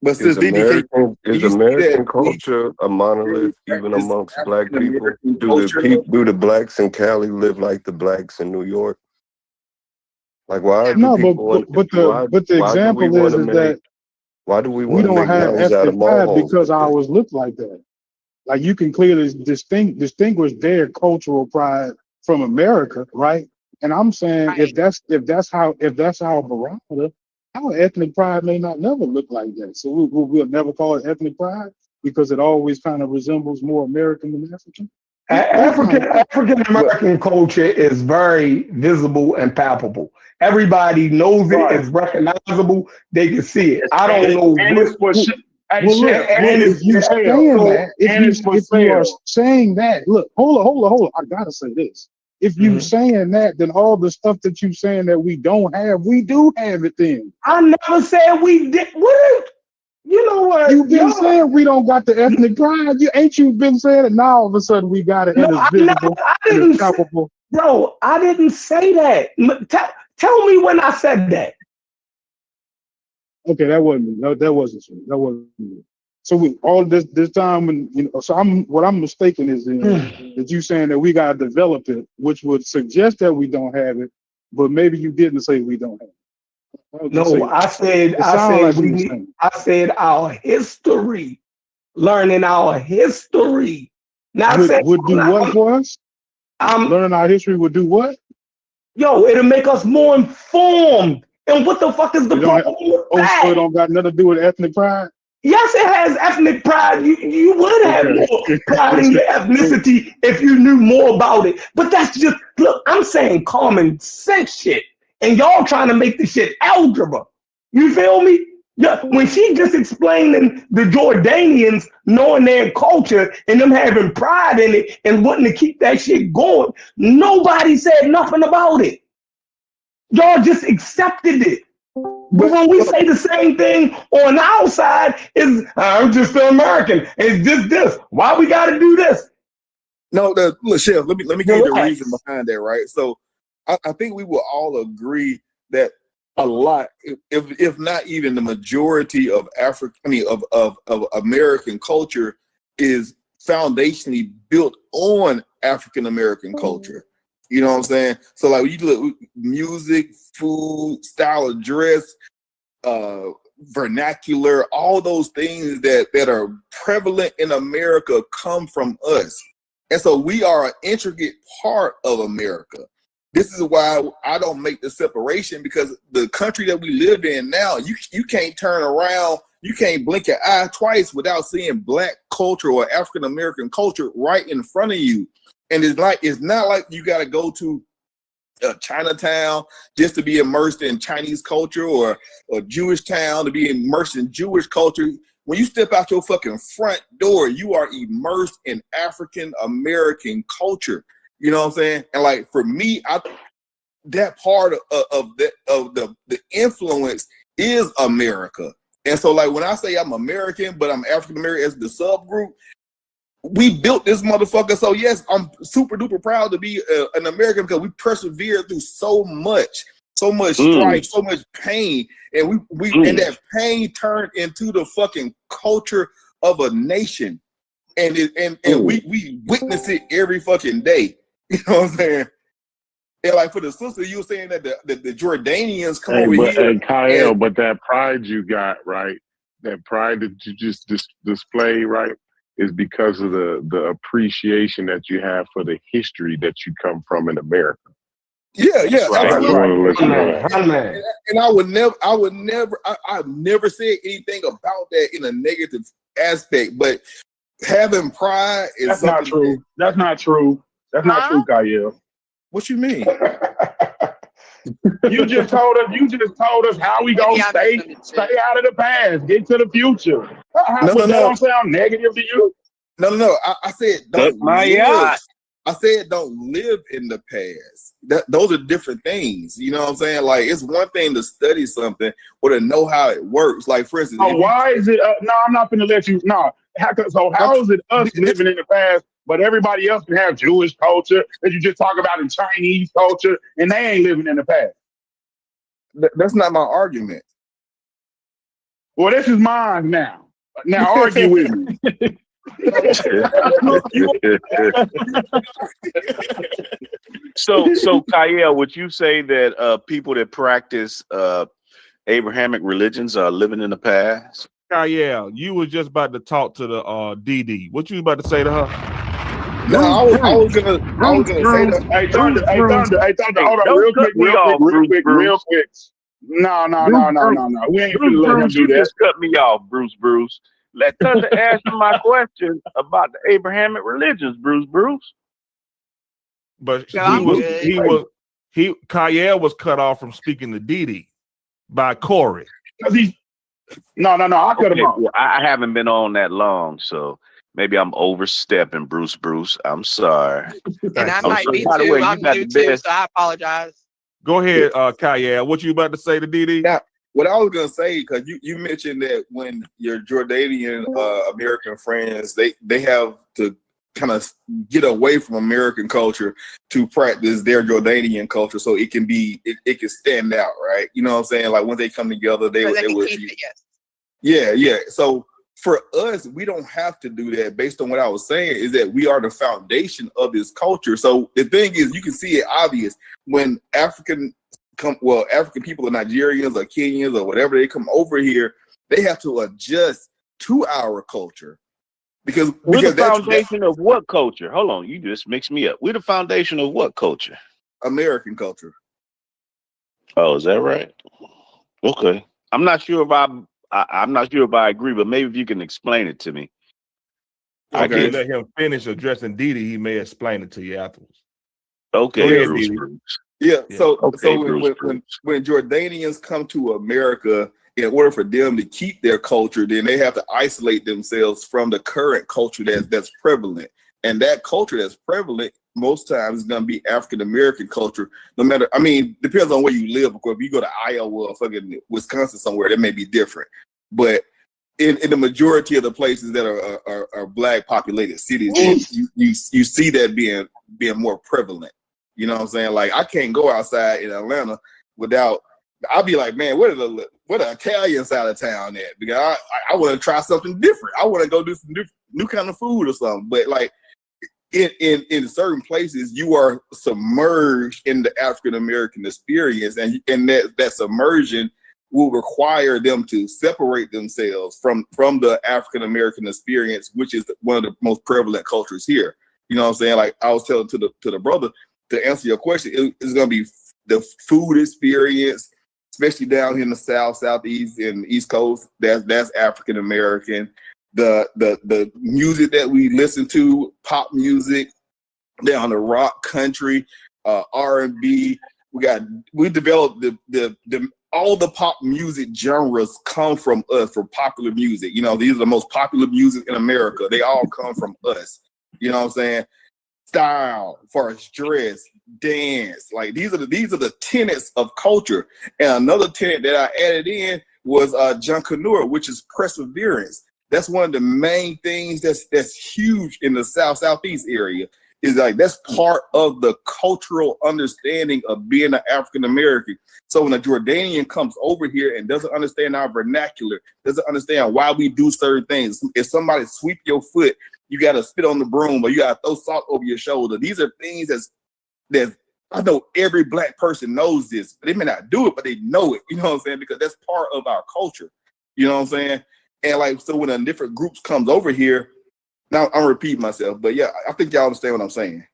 But Is sis, DB, American can is you see American that we culture a monolith even practice amongst black African people? American Do culture? do the blacks in Cali live like the blacks in New York? Like why do no, people want but the why do we example want to is that why do we we want to don't make have mountains out of ethnic pride molehills because like that? ours look like that. Like you can clearly distinguish their cultural pride from America, right? And I'm saying Right. if that's our barometer, our ethnic pride may not never look like that. So we'll never call it ethnic pride because it always kind of resembles more American than African. African American culture is very visible and palpable. Everybody knows it. Right. It's recognizable. They can see it. I don't know And it's for what. hey, Well, look, Chef, and if it's you for saying sale. that, And it's for if you are sale. saying that, look, hold on, I gotta say this. If you saying that, then all the stuff that you saying that we don't have, we do have it. Then I never said we did. What? You know what? you've been saying we don't got the ethnic pride. You been saying it? Now all of a sudden we got it, No, and it's I visible and didn't it's palpable. Bro, I didn't say that. Tell me when I said that. Okay, that wasn't true. That wasn't true. So we all this time when so I'm mistaken is in that you saying that we gotta develop it, which would suggest that we don't have it, but maybe you didn't say we don't have it. No, I said our history, learning our history. Not saying would do what for us? Learning our history would do what? Yo, it'll make us more informed. And what the fuck is the problem with that? So it don't got nothing to do with ethnic pride? Yes, it has ethnic pride. You would have more pride in your ethnicity if you knew more about it. But that's just, look, I'm saying common sense shit. And y'all trying to make this shit algebra. You feel me? Yeah, when she just explaining the Jordanians knowing their culture and them having pride in it and wanting to keep that shit going, nobody said nothing about it. Y'all just accepted it. But when we say the same thing on our side, is I'm just an American. It's this. Why we got to do this? No, look, Chef. Let me give you the reason behind that, right? So, I think we will all agree that a lot, if not even the majority of of American culture is foundationally built on African American culture. You know what I'm saying? So like when you look music, food, style of dress, vernacular, all those things that are prevalent in America come from us. And so we are an intricate part of America. This is why I don't make the separation, because the country that we live in now, you can't turn around, you can't blink your eye twice without seeing Black culture or African American culture right in front of you. And it's not like you got to go to Chinatown just to be immersed in Chinese culture, or Jewish town to be immersed in Jewish culture. When you step out your fucking front door, you are immersed in African American culture. You know what I'm saying? And like for me, that part of the influence is America. And so like when I say I'm American, but I'm African American as the subgroup, we built this motherfucker. So yes, I'm super duper proud to be an American, because we persevered through so much strife, so much pain, and we and that pain turned into the fucking culture of a nation, and we witness it every fucking day. You know what I'm saying? And like for the sister, you were saying that the Jordanians come over here. And Kyle, but that pride you got, right? That pride that you just display, right, is because of the appreciation that you have for the history that you come from in America. Yeah, Right. Absolutely. And I've never said anything about that in a negative aspect, but having pride is That's not true. That's not true. That's not true, Kyle. What you mean? You just told us how we gonna stay out of the past, get to the future. Was that don't sound negative to you? No. I said don't live. I said don't live in the past. Those are different things. You know what I'm saying? Like, it's one thing to study something or to know how it works. Like, for instance, why is it? No, I'm not going to let you. No. How is it us living in the past, but everybody else can have Jewish culture that you just talk about in Chinese culture, and they ain't living in the past? That's not my argument. Well, this is mine now. Now argue with me. So Kyle, would you say that people that practice Abrahamic religions are living in the past? Kyle, you was just about to talk to the DD. What you about to say to her? No, I was gonna say that. Hey, Thunder, hold on, real quick. No. We ain't gonna let him do that. Just cut me off, Bruce. Let Thunder answer my question about the Abrahamic religions, Bruce. But Kyle was cut off from speaking to Didi by Corey. No, I cut him off. Well, I haven't been on that long, so maybe I'm overstepping, Bruce. I'm sorry. And I might be too. I'm new too, so I apologize. Go ahead, Kyle. What you about to say to Didi? Yeah. What I was gonna say, because you mentioned that when your Jordanian American friends, they have to kind of get away from American culture to practice their Jordanian culture, so it can stand out, right? You know what I'm saying? Like, when they come together, they would. Yes. Yeah. So for us, we don't have to do that. Based on what I was saying, is that we are the foundation of this culture. So the thing is, you can see it obvious when African people or Nigerians or Kenyans or whatever, they come over here, they have to adjust to our culture. Because we're the foundation of what culture? Hold on, you just mixed me up. We're the foundation of what culture? American culture. Oh, is that right? Okay. I'm not sure if I agree, but maybe if you can explain it to me. I can let him finish addressing Didi. He may explain it to you afterwards. Okay, Bruce. Yeah. So when Jordanians come to America, in order for them to keep their culture, then they have to isolate themselves from the current culture that's prevalent. And that culture that's prevalent most times is going to be African American culture. No matter, depends on where you live. Of course, if you go to Iowa or fucking Wisconsin somewhere, that may be different. But in the majority of the places that are black populated cities, you see that being more prevalent. You know what I'm saying? Like, I can't go outside in Atlanta without. I'll be like, man, where the Italian side of town at? Because I want to try something different. I want to go do some new kind of food or something. But like in certain places, you are submerged in the African American experience, and that submersion will require them to separate themselves from the African American experience, which is one of the most prevalent cultures here. You know what I'm saying? Like I was telling to the brother, to answer your question, it's going to be the food experience, especially down here in the South, Southeast, and the East Coast. That's African American. The music that we listen to, pop music, down the rock country, R&B. We developed the all the pop music genres come from us, from popular music. You know, these are the most popular music in America. They all come from us. You know what I'm saying? Style, as far as dress, dance, like these are the tenets of culture. And another tenet that I added in was Junkanur, which is perseverance. That's one of the main things that's huge in the Southeast area. Is like that's part of the cultural understanding of being an African American. So when a Jordanian comes over here and doesn't understand our vernacular, doesn't understand why we do certain things, if somebody sweep your foot, you got to spit on the broom, or you got to throw salt over your shoulder. These are things that I know every black person knows this. But they may not do it, but they know it. You know what I'm saying? Because that's part of our culture. You know what I'm saying? And like, so when a different groups comes over here, now I'm repeating myself, but yeah, I think y'all understand what I'm saying.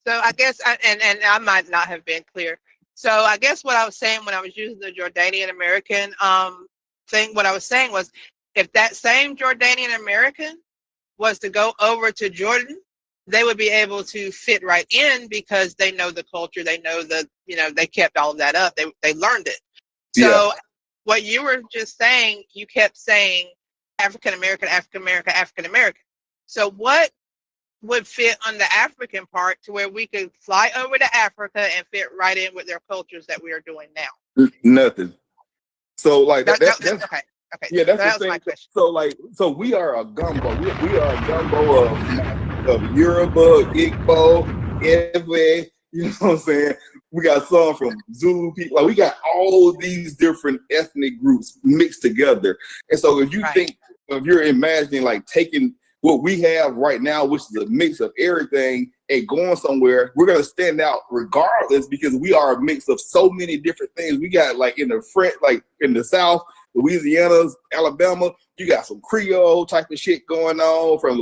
So I guess, and I might not have been clear. So I guess what I was saying when I was using the Jordanian American thing, what I was saying was, if that same Jordanian American was to go over to Jordan they would be able to fit right in because they know the culture, they know they kept all of that up. They learned it. So what you were just saying, you kept saying African American, African American, African American. So what would fit on the African part to where we could fly over to Africa and fit right in with their cultures that we are doing now? Nothing. So like that's okay. Yeah, that's that the was my thing. question. So we are a gumbo. We are a gumbo of Yoruba, Igbo, Ewe. You know what I'm saying? We got some from Zulu people. Like we got all these different ethnic groups mixed together. And so if you think, if you're imagining like taking what we have right now, which is a mix of everything, and going somewhere, we're gonna stand out regardless because we are a mix of so many different things. We got like in the South, Louisiana, Alabama, you got some Creole type of shit going on from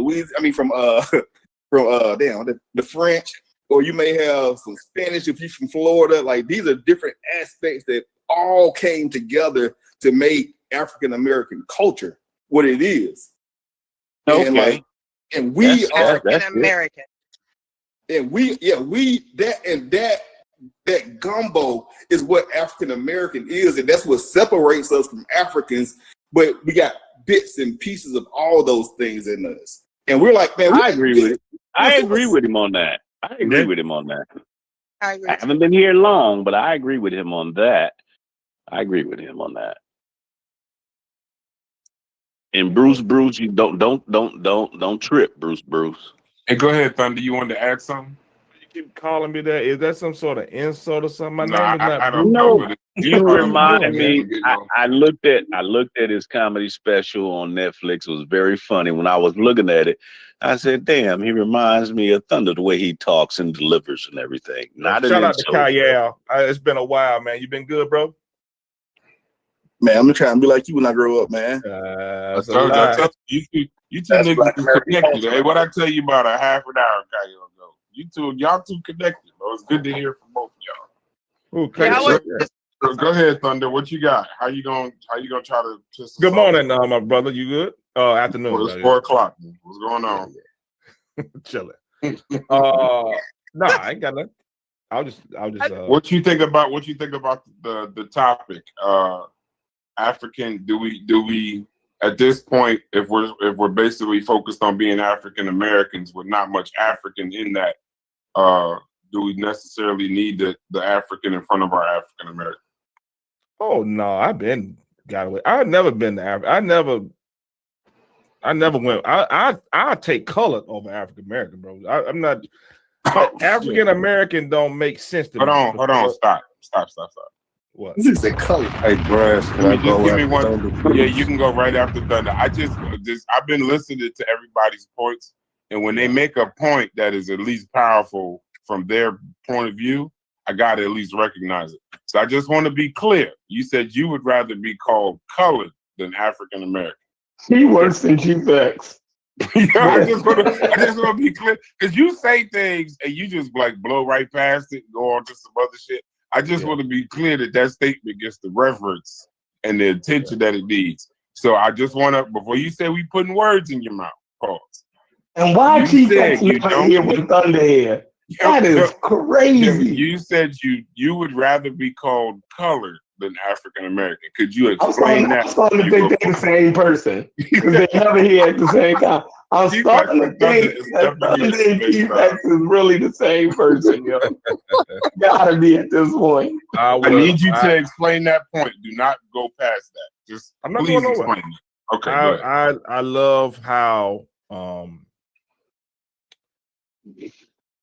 the French, or you may have some Spanish if you're from Florida. Like these are different aspects that all came together to make African American culture what it is. Okay. And we are African American. And that gumbo is what African American is, and that's what separates us from Africans. But we got bits and pieces of all those things in us, and we're like, man, I agree with it. I agree with him on that. I agree with him on that. I agree. I haven't been here long, but I agree with him on that. I agree with him on that. And Bruce, you don't trip, Bruce. Hey, go ahead, Thunder. You wanted to add something? You keep calling me that. Is that some sort of insult or something? My No, name is not I Bruce. don't know. But You remind me. I looked at his comedy special on Netflix. It was very funny. When I was looking at it, I said, "Damn, he reminds me of Thunder, the way he talks and delivers and everything." Not Shout an out to insult. Kyle. It's been a while, man. You been good, bro? Man, I'm trying to be like you when I grow up, man. I told you, you two niggas is connected. Hey, what I tell you about a half an hour ago? Y'all two connected, bro. It's good to hear from both of y'all. Go ahead, Thunder. What you got? How you gonna try to? Good morning, my brother. You good? Afternoon. Well, it's 4 o'clock. What's going on? Chilling. Nah, I ain't got nothing. I'll just. What you think about the topic? African. Do we at this point, if we're basically focused on being African Americans with not much African in that, do we necessarily need the African in front of our African American? Oh no, I've got away. I've never been to Africa. I never went. I take color over African American, bro. I'm not. African American don't make sense to me. Hold on, stop. What? This is a color. Hey, Brass, can I go give me after one? Thunder? Yeah, you can go right after Thunder. I've been listening to everybody's points, and when they make a point that is at least powerful from their point of view, I gotta at least recognize it. So I just want to be clear. You said you would rather be called colored than African American. He worse than G-Vex. I just want to be clear because you say things and you just like blow right past it and go on to some other shit. I just want to be clear that statement gets the reverence and the attention that it needs. So I just want to, before you say we putting words in your mouth, pause. And why G-Vex never here with Thunder here? That is crazy. You said you would rather be called colored than African American. Could you explain that? I'm starting to think they're the same person because they never here at the same time. I'm starting to think that Thunder and G-Vex is really the same person, yo. Gotta be at this point. I need you to explain that point. Do not go past that. Just I'm not please going nowhere. explain it. Okay, go ahead. I love how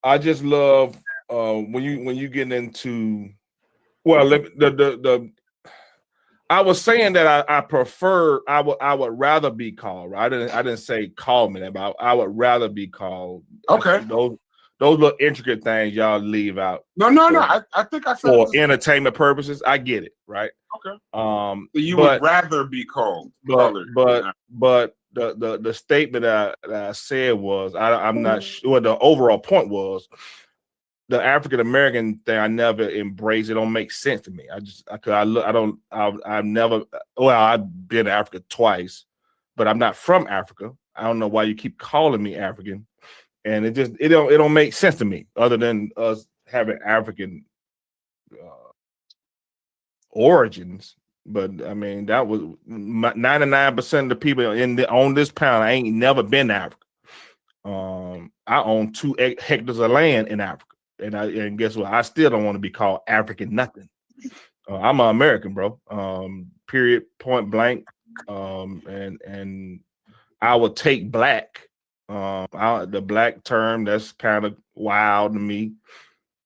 I just love when you get into I was saying that I prefer I would rather be called. Right? I didn't say call me that, but I would rather be called. Okay. Those little intricate things y'all leave out. No. I think I said for entertainment purposes. I get it, right? Okay. So you would rather be called colored. But the statement that I said was I'm not sure. Well, the overall point was the African American thing. I never embraced. It don't make sense to me. I've never. Well, I've been to Africa twice, but I'm not from Africa. I don't know why you keep calling me African. and it don't make sense to me other than us having African origins. But I mean, that was 99% of the people on this panel. I ain't never been to Africa. I own 2 hectares of land in Africa, and guess what? I still don't want to be called African nothing. I'm an American, bro. Period, point blank. And I would take black. The black term, that's kind of wild to me.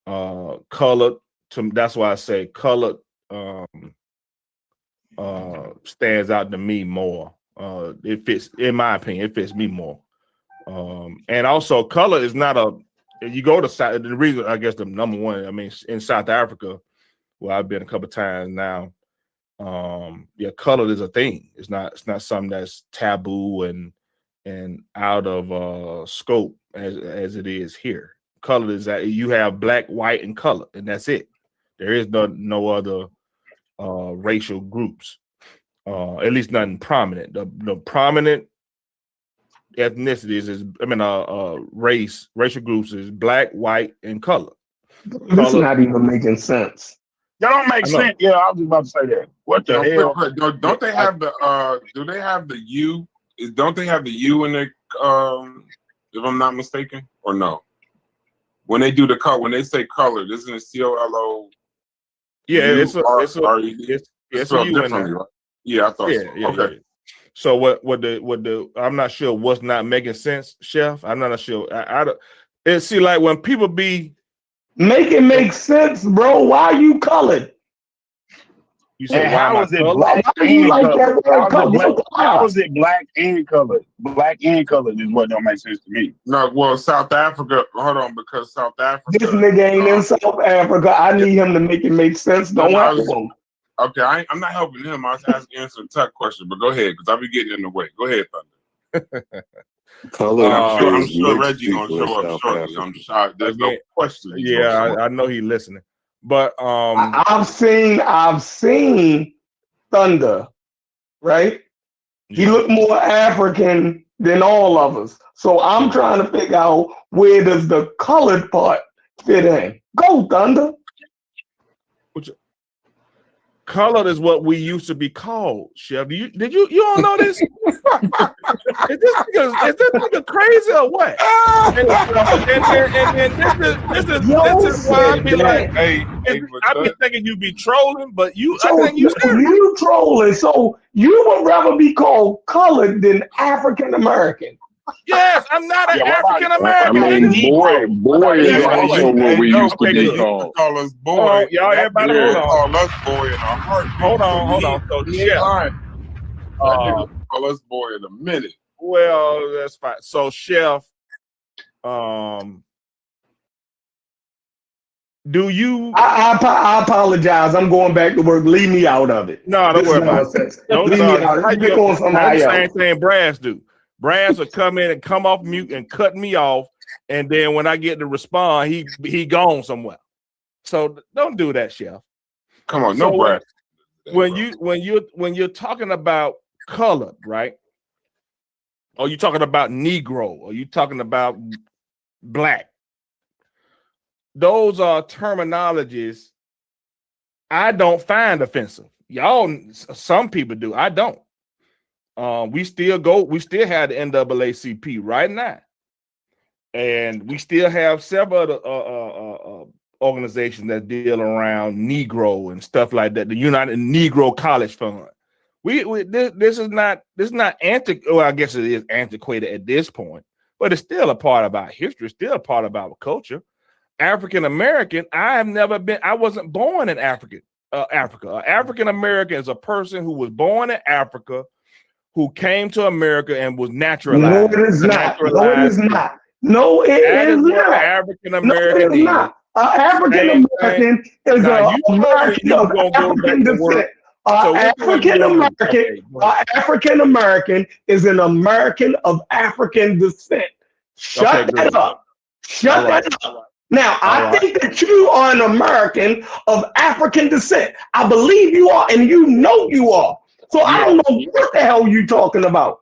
Colored, that's why I say colored stands out to me more. It fits, in my opinion, it fits me more. And also color is not you go to South, the reason, I guess the number one, I mean, in South Africa, where I've been a couple of times now, color is a thing. It's not something that's taboo and out of scope as it is here. Color is that you have black, white, and color, and that's it. There is no other racial groups, at least nothing prominent. The prominent ethnicities racial groups is black, white, and color. This is not even making sense. That don't make sense. Yeah, I was about to say that. What the hell? Don't they have the do they have the U? Don't they have the U in the if I'm not mistaken, or no? When they do the color, when they say color, isn't it COLO? Yeah, it's spelled differently, right? Yeah, I thought so. Okay. Yeah. So what the I'm not sure what's not making sense, Chef. I'm not sure. It's see, like when people be make it make sense, bro. Why are you colored? You said how is it black and colored? How is it black and colored? Black and colored is what don't make sense to me. No, well, South Africa. Hold on, because South Africa. This nigga ain't in South Africa. I need him to make it make sense. Don't help him. Okay, I'm not helping him. I was answering a tough question, but go ahead, because I'll be getting in the way. Go ahead, Thunder. I'm sure Reggie gonna show up shortly. I'm sure there's no question. Yeah, I know he's listening. But I've seen Thunder, right? He looked more African than all of us. So I'm trying to figure out where does the colored part fit in. Go, Thunder. Colored is what we used to be called, Chef. You all know this? Is this nigga crazy or what? And this is why I be like, I be thinking you be trolling, but I think you trolling. So you would rather be called colored than African American. Yes, I'm not an African American. I mean, boy is also what we used to be called. Call us boy. Y'all, everybody, hold on. Call us boy in a heartbeat. Hold on. So, Chef, call us boy in a minute. Well, that's fine. So, Chef, do you? I apologize. I'm going back to work. Leave me out of it. No, don't worry about it. Leave me out. You pick on somebody else. Same thing Brass do. Brass will come in and come off mute and cut me off, and then when I get to respond, he gone somewhere. So don't do that, Chef. Come on, no Brass. When you're talking about color, right? Or you talking about Negro, or you talking about black? Those are terminologies I don't find offensive. Y'all, some people do. I don't. We still have the NAACP right now, and we still have several other organizations that deal around Negro and stuff like that. The United Negro College Fund. This is not well, I guess it is antiquated at this point, but it's still a part of our history. It's still a part of our culture. African American. I wasn't born in Africa. African American is a person who was born in Africa, who came to America and was naturalized. No, it is not. No, it is not. No, it is not. African American. No, it is not. African American is an American of African descent. African American is an American of African descent. Shut that up. Shut that up. Now, I think that you are an American of African descent. I believe you are, and you know you are. So I don't know what the hell you talking about.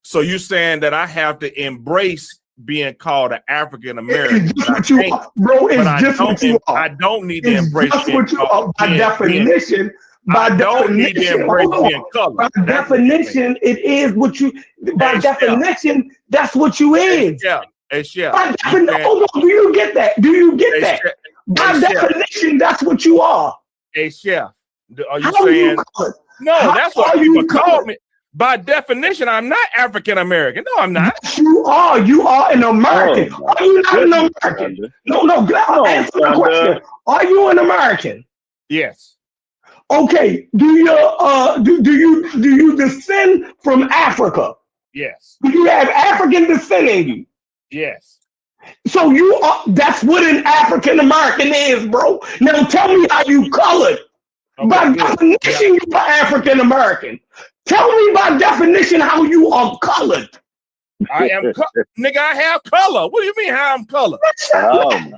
So you're saying that I have to embrace being called an African American. It's just what you are, bro. It's just what you are. I don't need to It's embrace just being what you called, are. By definition, I don't need to embrace being colored. By definition, it is what you. By definition, that's what you is. Hey, Chef. By definition, hold on. Do you get that? Do you get that? By definition, that's what you are. Hey, Chef. Are you How saying? No, that's what people call me. By definition, I'm not African American. No, I'm not. Yes, you are. You are an American. Are you not an American? No. Answer the question. Are you an American? Yes. Okay. Do you descend from Africa? Yes. Do you have African descent in you? Yes. So you are. That's what an African American is, bro. Now tell me how you colored. By definition, you are African American. Tell me by definition how you are colored. I am, nigga. I have color. What do you mean how I'm colored? Oh my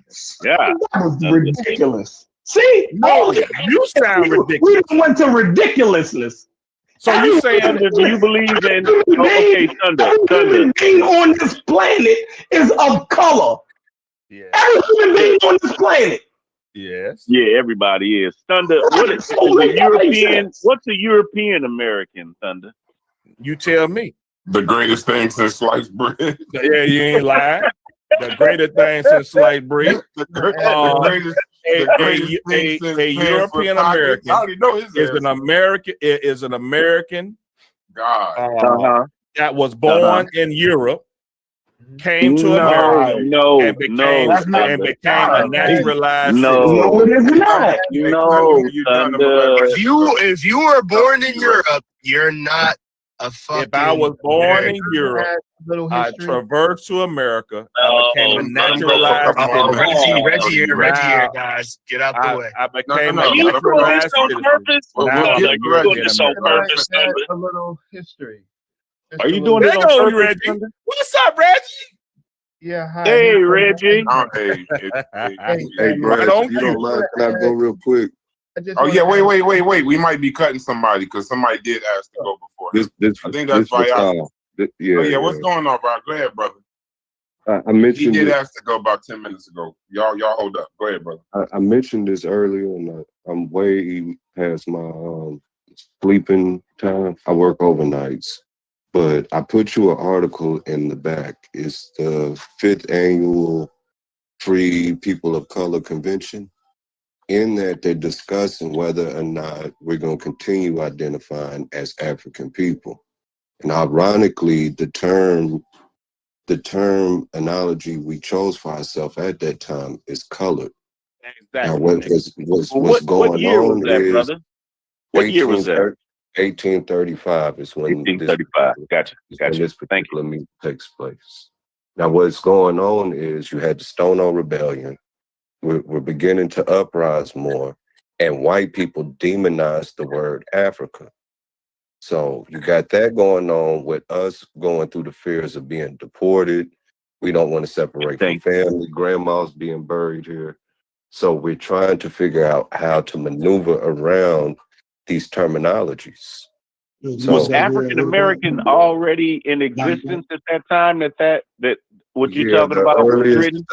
God, that was ridiculous. See, no, you sound ridiculous. We went to ridiculousness. So you saying, do you believe in? Okay, Every being on this planet is of color. Yeah. Every human being on this planet. Yes. Yeah, everybody is. Thunder, what is the European? What's a European American, Thunder? You tell me. The greatest thing since sliced bread. Yeah, you ain't lying. The greatest thing since sliced bread. The greatest a European American is an American God. That was born in Europe, came to America, and became a naturalized citizen. No, it is not. If you were born in Europe, you're not a fucking. If I was born in Europe, I traversed to America. I became a naturalized citizen. Reggie here, guys. Get out the way. I became a naturalized citizen. Now You're doing this on purpose, Thunder. A little history. Are you doing it on purpose, Reggie? Thunder? What's up, Reggie? Yeah, hi. Hey, Reggie. Hey, Brad, if you don't mind, can I go real quick? Oh yeah, wait. We might be cutting somebody because somebody did ask to go before. I think that's Viagra. What's going on, bro? Go ahead, brother. I mentioned he did ask to go about 10 minutes ago. Y'all hold up. Go ahead, brother. I mentioned this earlier, and I'm way past my sleeping time. I work overnights, but I put you an article in the back. It's the 5th annual Free People of Color Convention. In that, they're discussing whether or not we're going to continue identifying as African people. And ironically, the term analogy we chose for ourselves at that time is colored. Exactly. Now, what's going on is, brother? What year was that? 1835 is when 1835. Gotcha. This particular meeting takes place. Now, what's going on is you had the Stone Rebellion. We're beginning to uprise more, and white people demonize the word Africa. So you got that going on with us going through the fears of being deported. We don't want to separate from family. Grandma's being buried here. So we're trying to figure out how to maneuver around these terminologies. Was African American already in existence at that time? That what you're talking about was written?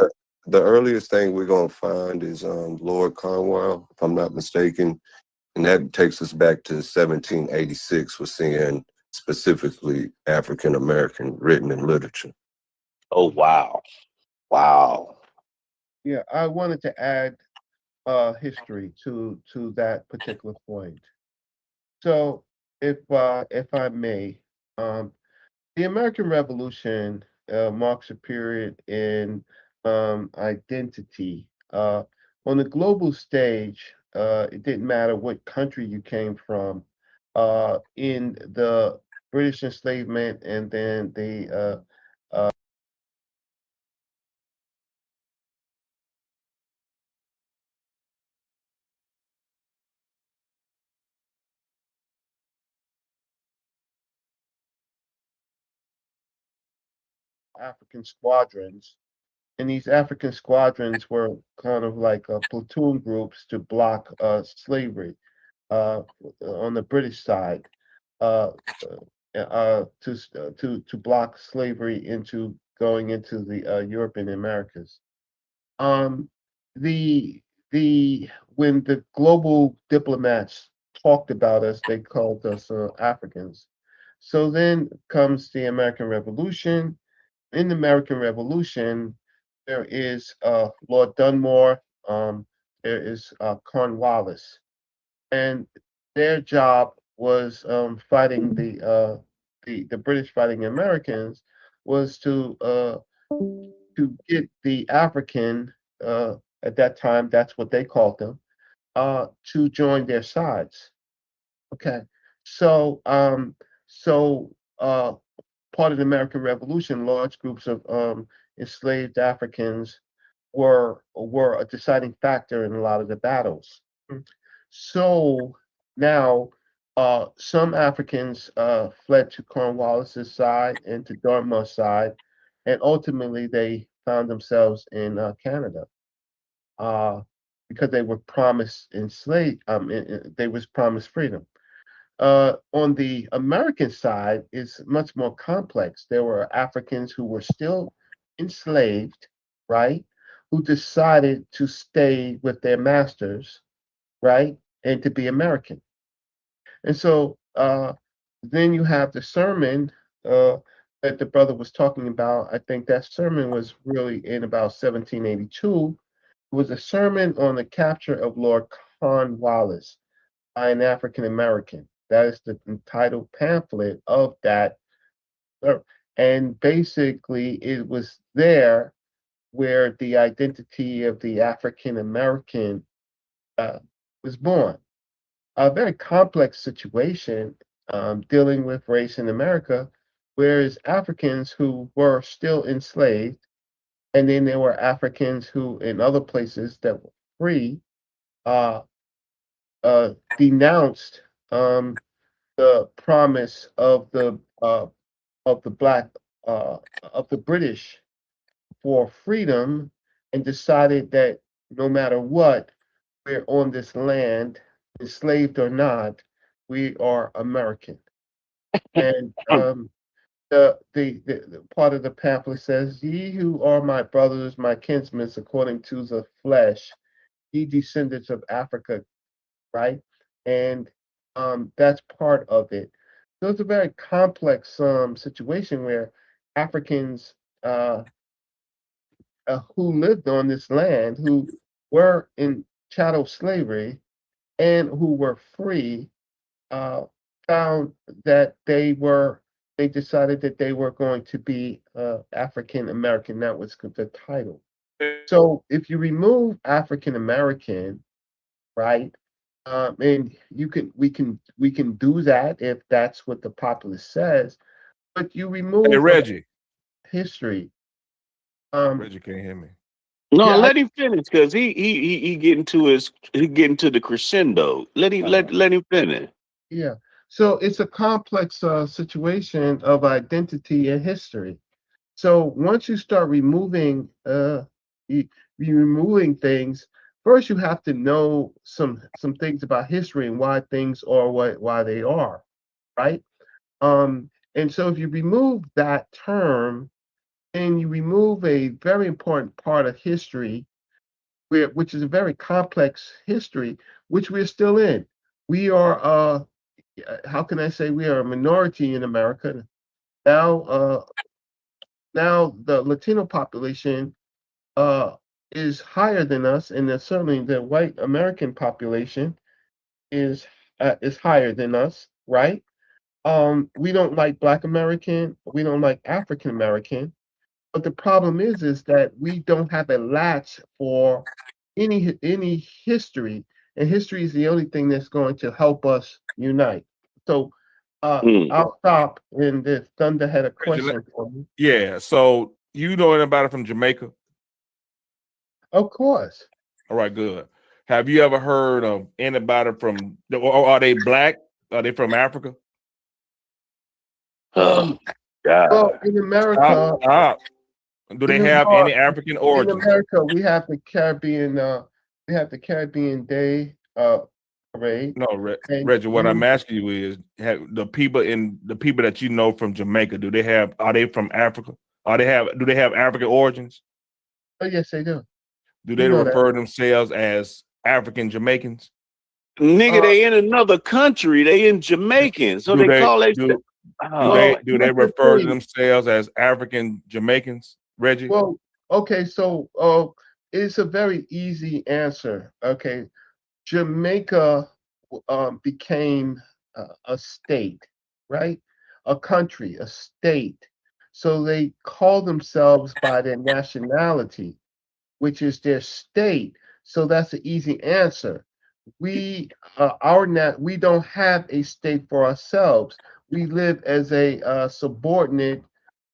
The earliest thing we're going to find is Lord Cornwall, if I'm not mistaken. And that takes us back to 1786. We're seeing specifically African American written in literature. Oh, wow. Wow. Yeah, I wanted to add history to that particular point. So if I may, the American Revolution marks a period in identity. On the global stage, it didn't matter what country you came from. In the British enslavement and then the African squadrons. And these African squadrons were kind of like platoon groups to block slavery on the British side, to block slavery into going into the European Americas. Um, the when the global diplomats talked about us, they called us Africans. So then comes the American Revolution. In the American Revolution, there is Lord Dunmore, there is Cornwallis, and their job was fighting the British fighting Americans was to get the African at that time, that's what they called them, to join their sides. Okay, so so part of the American Revolution, large groups of enslaved Africans were a deciding factor in a lot of the battles. So now, some Africans fled to Cornwallis's side and to Dartmouth's side, and ultimately they found themselves in Canada because they were promised enslaved. They was promised freedom. On the American side, it's much more complex. There were Africans who were still enslaved, right? Who decided to stay with their masters, right? And to be American. And so then you have the sermon that the brother was talking about. I think that sermon was really in about 1782. It was a sermon on the capture of Lord Cornwallis by an African American. That is the entitled pamphlet of that. And basically, it was there where the identity of the African American was born. A very complex situation dealing with race in America, whereas Africans who were still enslaved, and then there were Africans who, in other places that were free, uh, denounced the promise of the black of the British for freedom, and decided that no matter what, we're on this land, enslaved or not, we are American. And the part of the pamphlet says, "Ye who are my brothers, my kinsmen, according to the flesh, ye descendants of Africa," right? And that's part of it. So it's a very complex situation where Africans who lived on this land, who were in chattel slavery, and who were free, uh, found that they decided that they were going to be African American. That was the title. So if you remove African American, right, and we can do that if that's what the populace says, but you Hey, remove Reggie. history. Reggie can't hear me. No, Yeah, let him finish because he getting to the crescendo. Let him finish. yeah. So it's a complex situation of identity and history. So once you start you removing things, first you have to know some things about history and why things are why they are, right? And so if you remove that term, then you remove a very important part of history, which is a very complex history, which we're still in. We are how can I say we are a minority in America now? Now the Latino population is higher than us, and then certainly the white American population is higher than us, right? We don't like Black American, we don't like African American, but the problem is that we don't have a latch for any history, and history is the only thing that's going to help us unite. So I'll stop, and if Thunder had a Reggie, question for me. Yeah. So you know anybody from Jamaica? Of course. All right, good. Have you ever heard of anybody from? Or are they black? Are they from Africa? Well, in America, Stop. Do in they New have York, any African in origins? America, we have the Caribbean Day parade, No, and Reggie. What I'm asking you is, have the people that you know from Jamaica, are they from Africa? Do they have African origins? Oh, yes, they do. Do they refer themselves as African Jamaicans? Nigga, they in another country. They in Jamaican, so they call it. Do they refer to themselves as African Jamaicans, Reggie? Well, okay, so it's a very easy answer. Okay, Jamaica became a state, right? A country, a state. So they call themselves by their nationality, which is their state. So that's an easy answer. We we don't have a state for ourselves. We live as a subordinate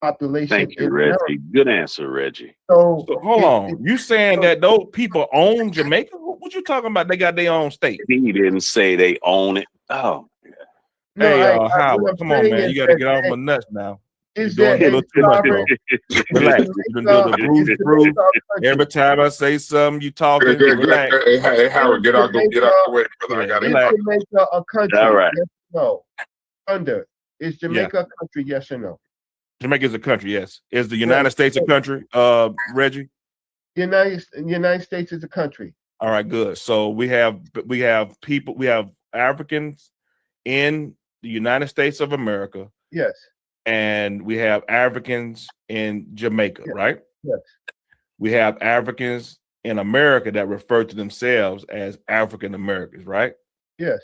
population. Thank you, Reggie. Good answer, Reggie. So hold on. You saying that those people own Jamaica? What you talking about? They got their own state. He didn't say they own it. Oh, no, hey, Howard, come on, man. You got to get off my nuts now. Is You're doing there a little too much, bro. Relax. You done do the Bruce. Every time I say something, you talking. Relax. Hey, Howard, get out the way, brother. I got it. Is Jamaica a country? All right. Yes or no? Thunder. Is Jamaica a country? Yes or no? Jamaica is a country. Yes. Is the United States a country? Reggie. United States is a country. All right, good. So we have people. We have Africans in the United States of America. Yes. And we have Africans in Jamaica, right? Yes. We have Africans in America that refer to themselves as African Americans, right? Yes.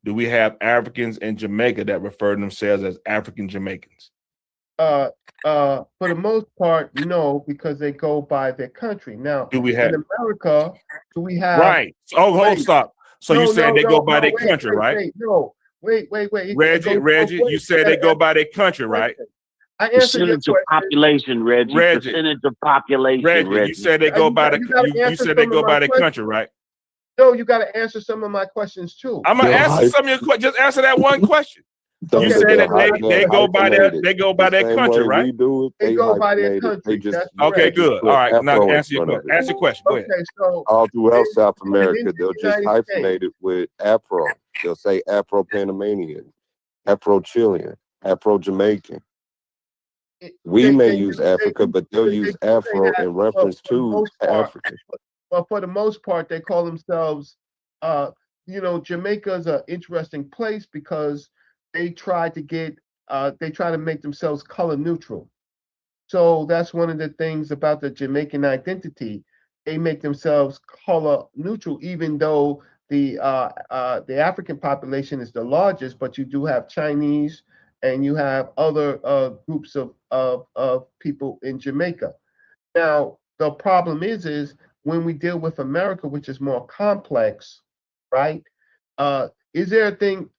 Do we have Africans in Jamaica that refer to themselves as African Jamaicans? For the most part, no, because they go by their country. Now, do we have in America? Do we have right? Oh, stop. So you said they go by their country, right? No. Wait. Reggie, you said they go by their country, right? I answered your Percentage of population, Reggie. Percentage of population, Reggie. You said they go by you said they go by their country, right? No, you got to answer some of my questions too. I'm gonna answer some of your questions. Just answer that one question. You said that they go by their country, right? We do it, they go by their country. Okay, good. All right, now answer your question. Go ahead. Okay, so all throughout South America, they'll just hyphenate it with Afro. They'll say Afro-Panamanian, Afro-Chilean, Afro-Jamaican. We may use Africa, but they'll use Afro in reference to Africa. Well, for the most part, they call themselves, Jamaica is an interesting place because they try to make themselves color neutral. So that's one of the things about the Jamaican identity. They make themselves color neutral, even though the African population is the largest, but you do have Chinese and you have other groups of people in Jamaica. Now, the problem is when we deal with America, which is more complex, right? Is there a thing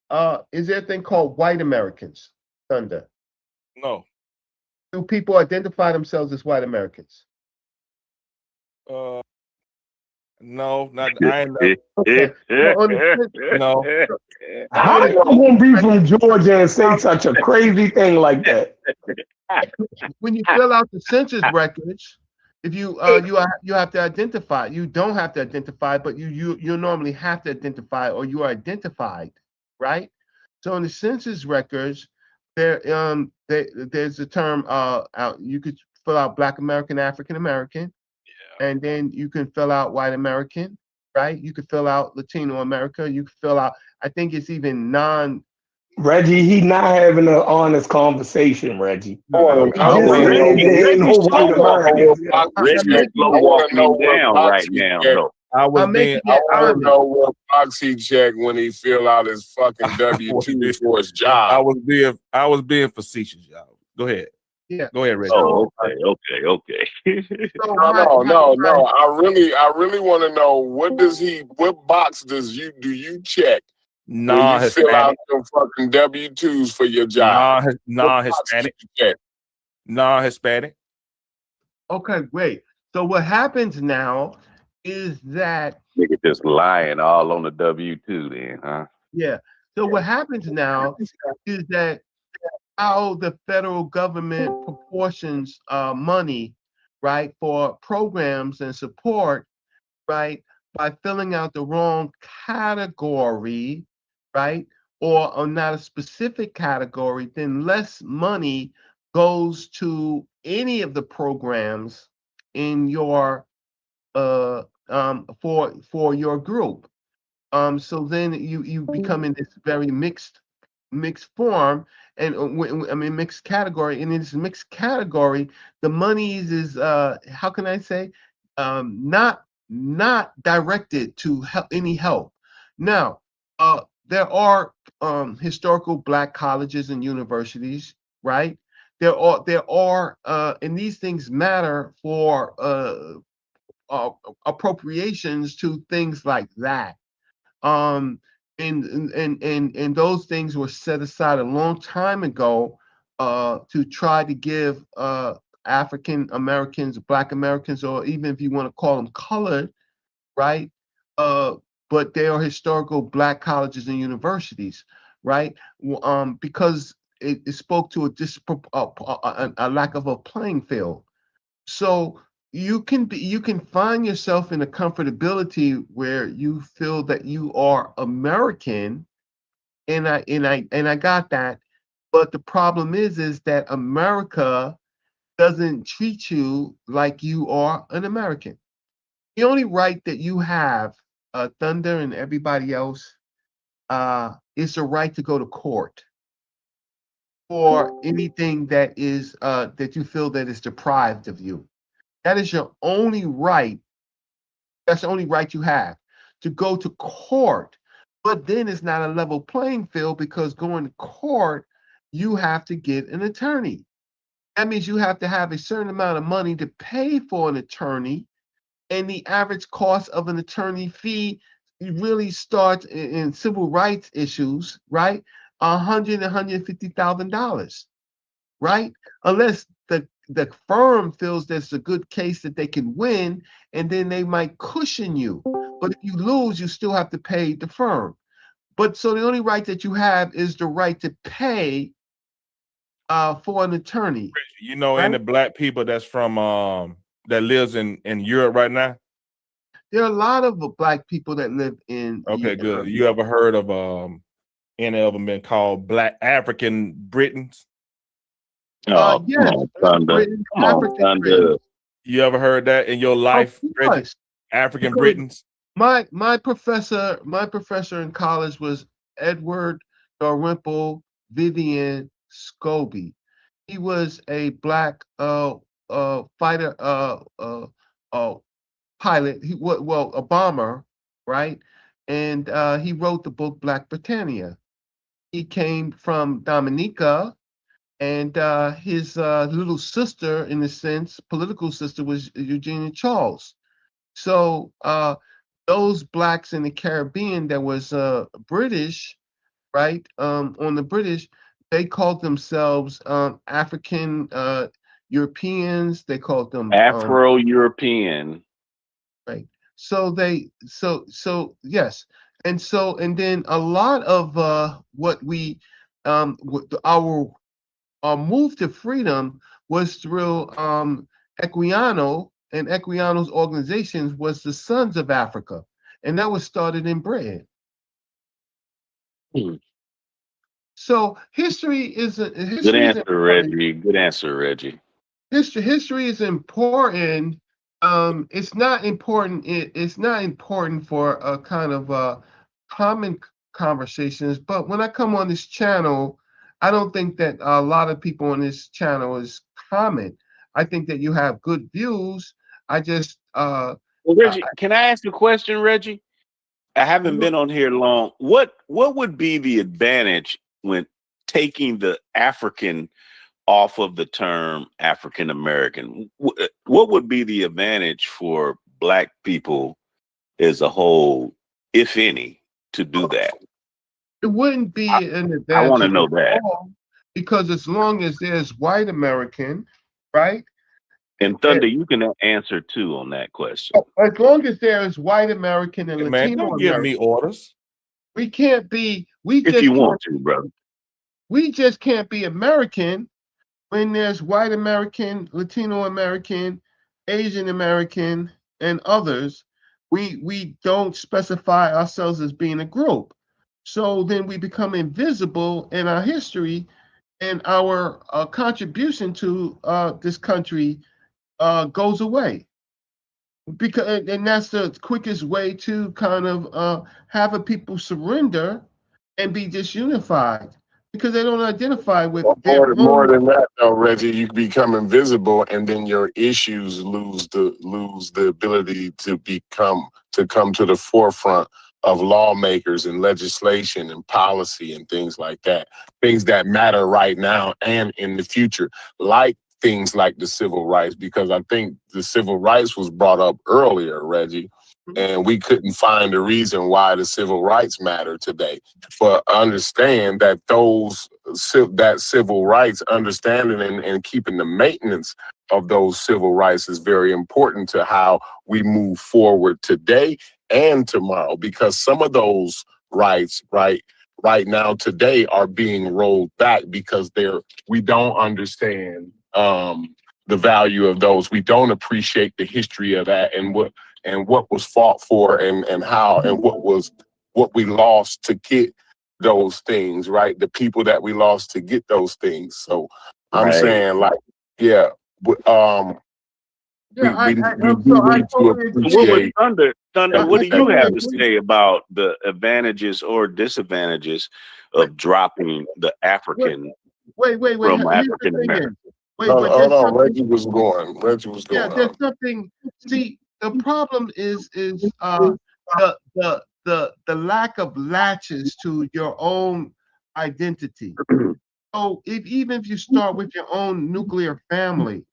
called white Americans, Thunder? No. Do people identify themselves as white Americans? No, not I ain't okay. No. How you gonna be from Georgia and say such a crazy thing like that? When you fill out the census records, if you have to identify. You don't have to identify, but you normally have to identify, or you are identified, right? So in the census records, there's a term you could fill out Black American, African American, and then you can fill out white American, right? You could fill out Latino America. You could fill out, I think it's even non. Reggie, he not having an honest conversation, Reggie. Reggie slow walking him down right now, though. I want to know what box he checked when he fill out his fucking W-2 for his job. I was being facetious, y'all. Go ahead. Yeah. Go ahead, Reggie. Oh, okay. No. I really want to know what box do you check? When you fill out your fucking W-2s for your job. Non-Hispanic. Non-Hispanic. Okay, great. So what happens now is that nigga just lying all on the W-2 then, huh? Yeah. So what happens now is that how the federal government proportions money, right, for programs and support, right, by filling out the wrong category, right, or not a specific category, then less money goes to any of the programs in your for your group. So then you become in this very mixed form, and I mean mixed category. And in this mixed category, the monies is how can I say, not directed to help any help. Now, there are historical Black colleges and universities, right? There are, and these things matter for appropriations to things like that. Um, and those things were set aside a long time ago to try to give African Americans, Black Americans, or even if you want to call them colored, right? But they are historical Black colleges and universities, right? Because it spoke to a lack of a playing field. So you can find yourself in a comfortability where you feel that you are American, and I got that. But the problem is that America doesn't treat you like you are an American. The only right that you have, Thunder and everybody else, is the right to go to court for anything that is that you feel that is deprived of you. That is your only right. That's the only right you have, to go to court. But then it's not a level playing field, because going to court, you have to get an attorney. That means you have to have a certain amount of money to pay for an attorney. And the average cost of an attorney fee really starts in civil rights issues, right? $150,000, right? Unless the firm feels there's a good case that they can win, and then they might cushion you. But if you lose, you still have to pay the firm. But so the only right that you have is the right to pay for an attorney. You know, right? any Black people that's from that lives in Europe right now? There are a lot of Black people that live in Okay, good. You ever heard of any of them been called Black African Britons? Oh, yes, come on, Thunder. Britain, Come on, African Thunder. Britain. You ever heard that in your life, Reggie? Yes. African Because Britons? my professor in college was Edward Dalrymple Vivian Scobie. He was a Black fighter pilot. He well, a bomber, right? And he wrote the book Black Britannia. He came from Dominica, and his little sister, in a sense, political sister, was Eugenia Charles. So those Blacks in the Caribbean that was British, right? On the British, they called themselves African Europeans. They called them Afro-European. right. So yes, and then a lot of what we our move to freedom was through Equiano, and Equiano's organizations was the Sons of Africa, and that was started in Britain. So history is Good answer, Reggie. Good answer, Reggie. History is important. It's not important. It's not important for a kind of common conversations. But when I come on this channel, I don't think that a lot of people on this channel is common. I think that you have good views. I just Well, Reggie, can I ask a question, Reggie? I haven't been on here long. What would be the advantage when taking the African off of the term African American? What would be the advantage for Black people as a whole, if any, to do that? It wouldn't be an advantage. I want to know that. Because as long as there's white American, right? And Thunder, you can answer too on that question. As long as there is white American and Hey, Latino man, don't American, give me orders. we can't be. If you want to, brother. We just can't be American when there's white American, Latino American, Asian American, and others. We don't specify ourselves as being a group. So then we become invisible in our history, and our contribution to this country goes away. Because and that's the quickest way to kind of have a people surrender and be disunified because they don't identify with their More own. than that, though, Reggie, you become invisible, and then your issues lose the ability to come to the forefront of lawmakers and legislation and policy and things like that. Things that matter right now and in the future, like things like the civil rights, because I think the civil rights was brought up earlier, Reggie, and we couldn't find a reason why the civil rights matter today. But understand that that civil rights, understanding and keeping the maintenance of those civil rights is very important to how we move forward today and tomorrow, because some of those rights, right now today, are being rolled back because we don't understand the value of those. We don't appreciate the history of that and what was fought for and how and what we lost to get those things, right? The people that we lost to get those things. So I'm saying, like, yeah, we need to appreciate. Thunder, what do you have to say about the advantages or disadvantages of dropping the African from African American? Hold on, Reggie was going. Yeah, there's something. See, the problem is the lack of latches to your own identity. So even if you start with your own nuclear family,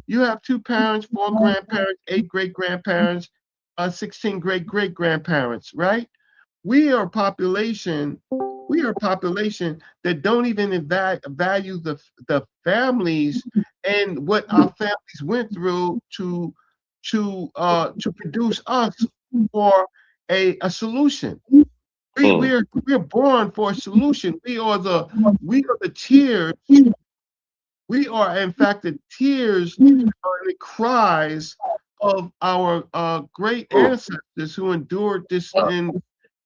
you have 2 parents, 4 grandparents, 8 great-grandparents, 16 great-great-grandparents, right? We are a population that don't even value the families and what our families went through to produce us for a solution. We're born for a solution. We are the tears. We are, in fact, the tears and the cries of our great ancestors who endured this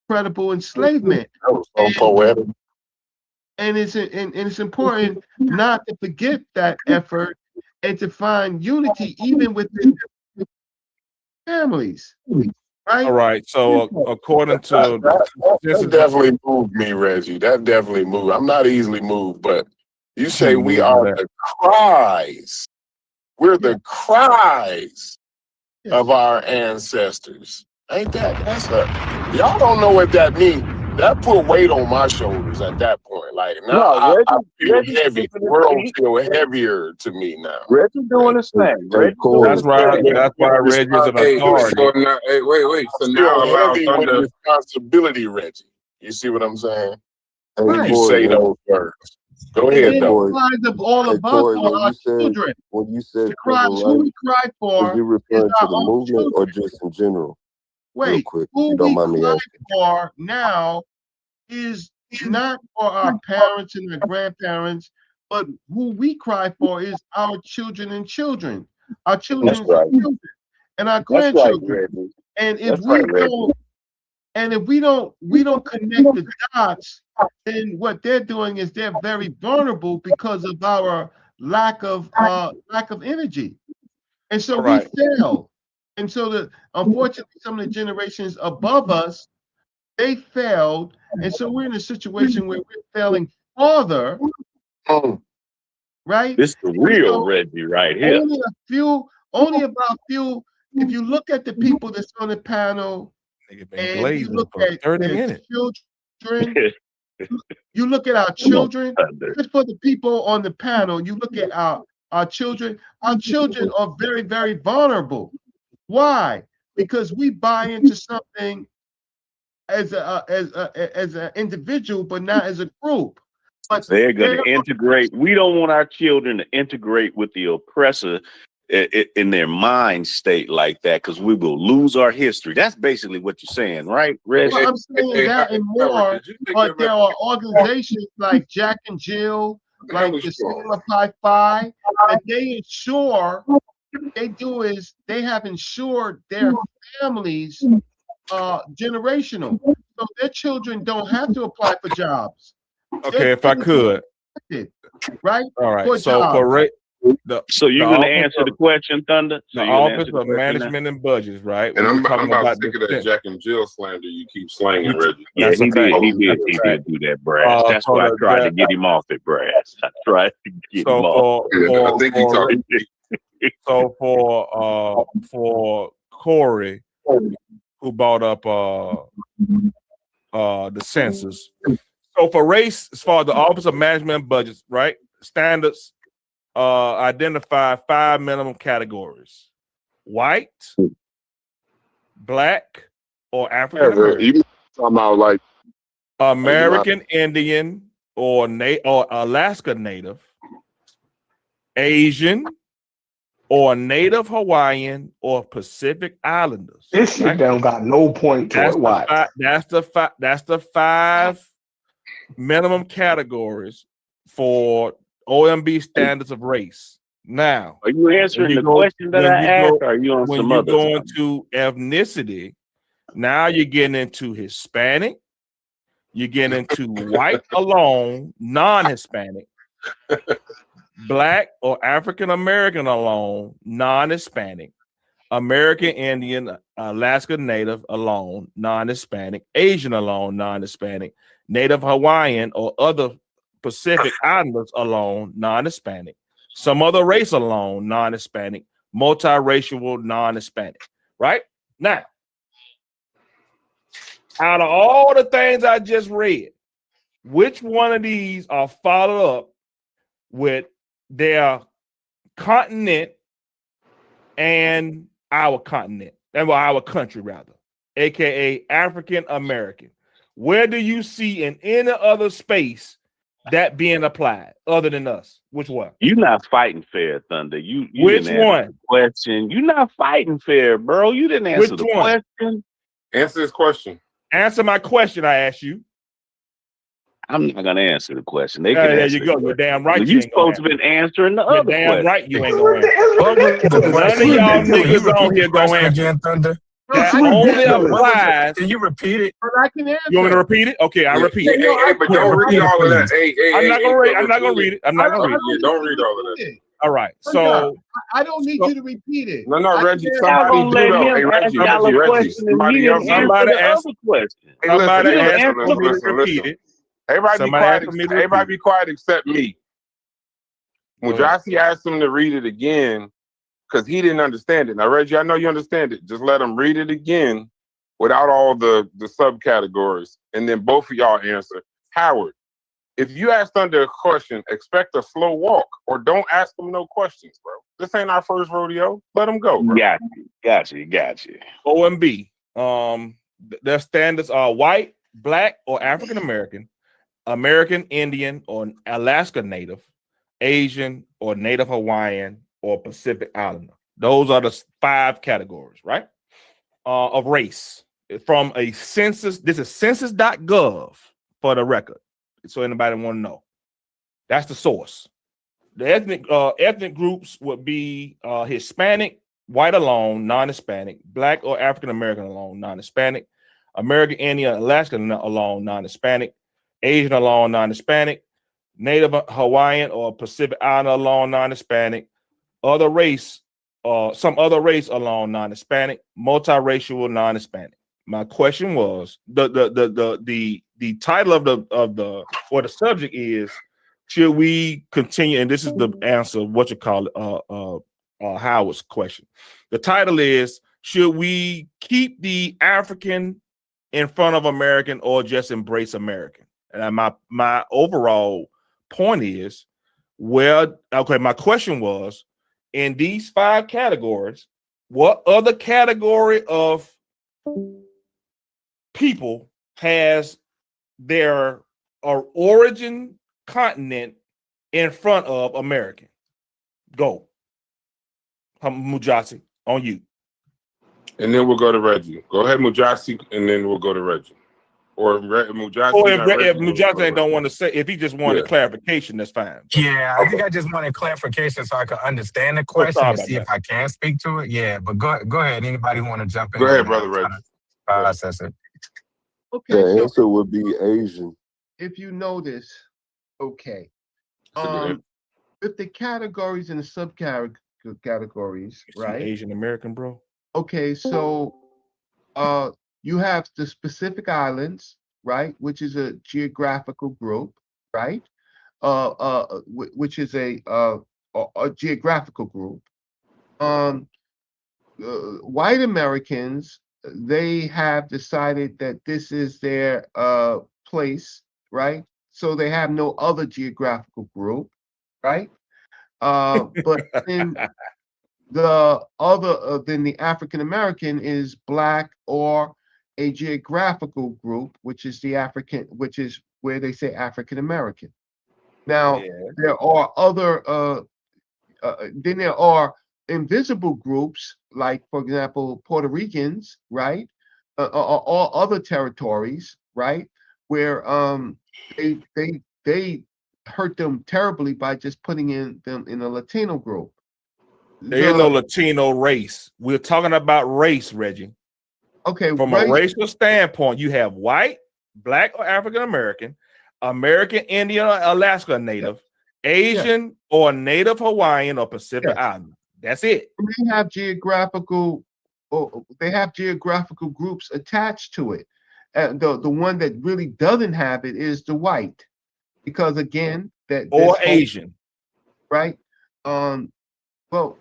incredible enslavement. That was so poetic. And it's important not to forget that effort and to find unity even within families. Right? All right. So according to that definitely moved me, Reggie. That definitely moved. I'm not easily moved, but you say we are the cries. We're the cries of our ancestors. Ain't that's y'all don't know what that means. That put weight on my shoulders at that point. Like now I feel heavy. The world feel heavier to me now. Reggie doing his thing. That's why Reggie is an authority. Wait. So now heavy with responsibility, Reggie. You see what I'm saying? When you say those words. Go ahead, though. The cries of all of us are our children. When you said the cries, who we cry for, are you referring to the movement or just in general? Wait, who we cry for now is not for our parents and our grandparents, but who we cry for is our children and children, our children's children, and our grandchildren. And if we don't connect the dots, then what they're doing is they're very vulnerable because of our lack of energy, and so we fail. And so unfortunately, some of the generations above us, they failed, and so we're in a situation where we're failing farther. Right? This is the real Reggie right here. Only about few. If you look at the people that's on the panel, and you look at 30 minutes. Children, you look at our children. Just for the people on the panel, you look at our children. Our children are very, very vulnerable. Why? Because we buy into something as an individual, but not as a group. But they're going to integrate. We don't want our children to integrate with the oppressor in their mind state like that, because we will lose our history. That's basically what you're saying, right, Reggie? Well, I'm saying that and more, but there are organizations like Jack and Jill, like the Simplify Phi, and they have ensured their families generational. So their children don't have to apply for jobs. Okay, if I could. right? All right. For So jobs. So you're going to answer the question, Thunder? So the you're going to Office answer the of question now? Management and Budgets, right? And We're I'm talking about sick of that the Jack and Jill slander you keep slanging, Reggie. Yeah, That's a he fact. did. He That's did. a He fact. did do that, Brass. That's why I tried to get him off it, Brass. I tried to get him off. I think he talking. So for Corey, who brought up the census. So for race, as far as the Office of Management and Budgets, right? Standards identify 5 minimum categories: white, black, or African American. You talking about like American Indian or Alaska Native, Asian, or Native Hawaiian or Pacific Islanders. This shit don't got no point to it. Why? That's the 5 minimum categories for OMB standards of race. Now, are you answering the question that I asked, or are you on some other When you go stuff? into ethnicity, now you're getting into Hispanic, you get into white alone, non-Hispanic, black or African American alone, non-Hispanic, American Indian, Alaska Native alone, non-Hispanic, Asian alone, non-Hispanic, Native Hawaiian or other Pacific Islanders alone, non-Hispanic, some other race alone, non-Hispanic, multiracial, non-Hispanic. Right? Now, out of all the things I just read, which one of these are followed up with their continent and our continent, and our country rather, aka African American? Where do you see in any other space that being applied other than us? Which one? You're not fighting fair, Thunder. You Which didn't answer one? the question. You're not fighting fair, bro. You didn't answer Which the one? question. Answer this question. Answer my question I asked you. I'm not gonna answer the question. They can There answer you go. You're damn right. You supposed to be answering the You're other damn question. right. You ain't gonna answer. What was the None of question? y'all Can you niggas on repeat here the gonna question answer. again, Thunder? That That's only ridiculous. applies. Can you repeat it? But I can answer. You want me to repeat it? Okay, I repeat it. Hey, but don't read all of that. I'm not gonna read. I'm not gonna read it. I'm not gonna read it. Don't read all of that. All right. So I don't need you to repeat it. No, Reggie. can Somebody gonna do let though. him Hey, ask Reggie. y'all a Reggie. question and Somebody he else. didn't answer the other question. Hey, somebody listen, asked for me to listen, repeat listen. it. Everybody be Somebody quiet. asked for me to Everybody repeat be quiet except me. Mujasi asked him to read it again because he didn't understand it. Now, Reggie, I know you understand it. Just let him read it again without all the subcategories, and then both of y'all answer. Howard, if you ask Thunder a question, expect a slow walk, or don't ask him no questions, bro. This ain't our first rodeo. Let him go, bro. Gotcha. OMB. Their standards are white, black, or African American, American Indian or Alaska Native, Asian or Native Hawaiian or Pacific Islander. Those are the 5 categories, right? Of race from a census. This is census.gov for the record. So anybody want to know? That's the source. The ethnic groups would be Hispanic, white alone, non-Hispanic, black or African American alone, non-Hispanic, American Indian, Alaskan alone, non-Hispanic, Asian alone, non-Hispanic, Native Hawaiian or Pacific Islander alone, non-Hispanic, other race, some other race alone, non-Hispanic, multiracial, non-Hispanic. My question was the title of the or the subject is, should we continue? And this is the answer. What you call it? Howard's question. The title is, should we keep the African in front of American or just embrace American? And my overall point is, well, okay, my question was, in these 5 categories, what other category of people has their origin continent in front of American? Go. Mujasi, on you. And then we'll go to Reggie. Go ahead, Mujasi, and then we'll go to Reggie. Or Mujasi. Or if Mujasi don't want to say, if he just wanted clarification, that's fine. Yeah, I think I just wanted clarification so I could understand the question and see if I can speak to it. Yeah, but go ahead. Anybody who want to jump in? Go ahead, brother Reggie. Process it. Okay, The so answer would be Asian. if you notice, okay, With the categories and the subcategories, right? Asian American, bro. Okay, so you have the specific islands, right, which is a geographical group, right? Which is a geographical group. White Americans, they have decided that this is their place, right? So they have no other geographical group, right? But then the other, then the African American is Black or a geographical group, which is the African, which is where they say African American. Now, there are other, then there are invisible groups, like, for example, Puerto Ricans, right? Or other territories, right? Where they hurt them terribly by just putting them in a Latino group. There is no Latino race. We're talking about race, Reggie. Okay. From a racial standpoint, you have white, Black or African American, American Indian or Alaska Native, Asian or Native Hawaiian or Pacific Islander. That's it. They have geographical groups attached to it. The one that really doesn't have it is the white, because again, that or Asian, right? Well,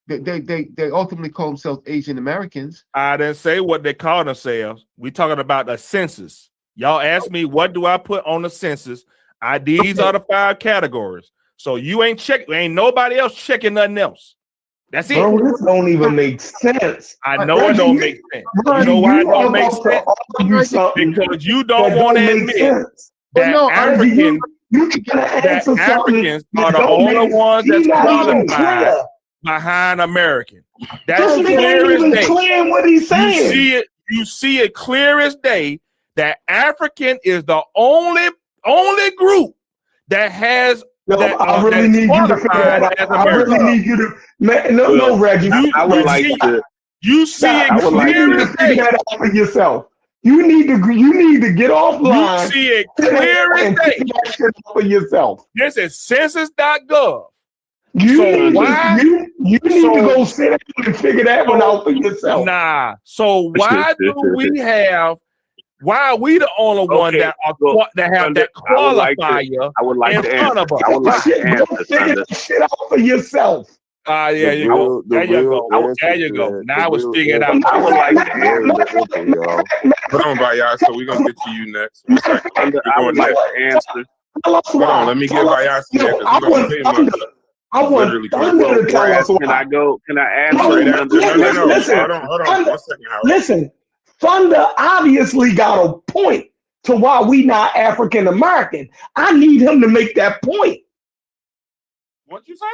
they ultimately call themselves Asian Americans. I didn't say what they call themselves. We're talking about the census. Y'all asked me, what do I put on the census? These are the 5 categories. So you ain't checking, ain't nobody else checking nothing else. That's it. Bro, this don't even make sense. I know it don't make sense. You know why it don't make sense? Because you don't want to admit that Africans are the only ones that's qualified behind American. That's clear as day. Clear what he's saying. You see it clear as day that African is the only group that has. I really need you to figure that out. I really need you to. No, Reggie. I would like to. You see it clear as day. Figure that out for yourself. You need to get offline. You see it clear as day. Figure that shit out for yourself. This is census.gov. You need to go sit down and figure that one out for yourself. Nah. So why do we have? Why are we the only one that have that qualifier? I would like in to front answer. of us? I would like to answer. Figure that shit out for yourself. Yeah, you go. There you go. There you go. Now it's figured out. I would like to answer. Hold on, Bayas. So we're gonna get to you next. I would like to answer. Hold on, let me get Bayas there. I want Thunder to tell us why. Can I go? Can I answer? No. Hold on. 1 second, Howard. Listen, Thunder obviously got a point to why we not African American. I need him to make that point. What you say?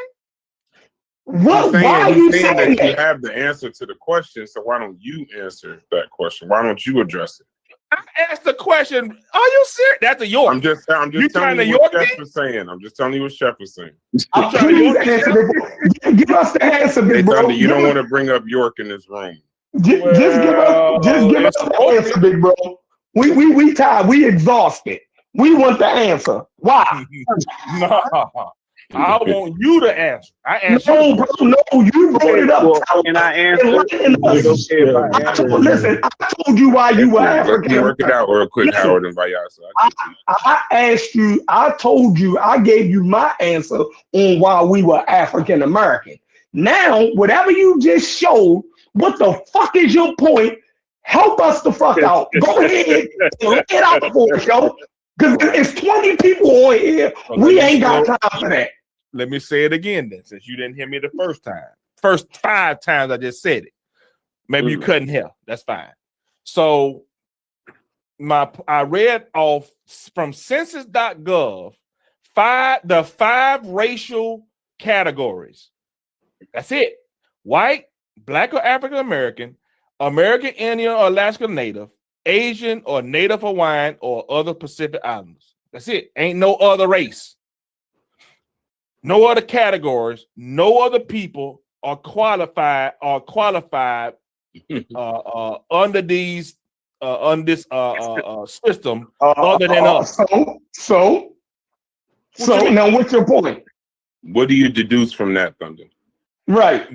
What? Why are you saying that? that? You have the answer to the question, so why don't you answer that question? Why don't you address it? I asked the question. Are you serious? That's a York. I'm just telling you what Chef was saying. I'm just telling you what Chef was saying. Give us the answer, big bro. Thunder, you don't want to bring up York in this room. Just give us the answer, big bro. We tired. We exhausted. We want the answer. Why? No. I want you to answer. I answer. No, bro. No, you brought it up. Well, can I answer? Listen, I told you why you were African. Let's work it out real quick, Howard and Vayasa. I asked you. I told you. I gave you my answer on why we were African American. Now, whatever you just showed, what the fuck is your point? Help us the fuck out. Go ahead and lay it out for us, yo. Because it's 20 people on here. We ain't got time for that. Let me say it again then, since you didn't hear me the first time. First 5 times I just said it. Maybe you couldn't hear. That's fine. So I read off from census.gov the 5 racial categories. That's it. White, Black or African American, American Indian or Alaska Native, Asian or Native Hawaiian or other Pacific Islanders. That's it. Ain't no other race. No other categories. No other people are qualified under these on this system other than us. So So now, what's your point? What do you deduce from that, Thunder? Right.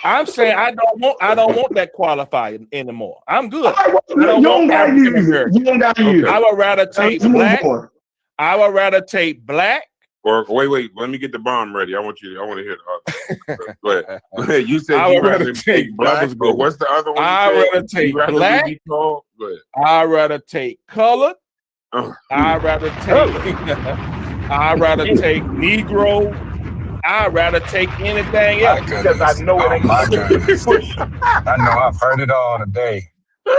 I'm saying I don't want that qualifier anymore. I'm good. Right, well, I don't want African American. You don't gotta use it. I would rather take black. I would rather take black. Or wait, let me get the bomb ready. I want to hear the other. Go ahead. You said you rather take black, but what's the other one? I'd rather take black. I'd rather take colored. I'd rather take I'd rather take Negro. I'd rather take anything else because I know it ain't. I know I've heard it all today. Hey,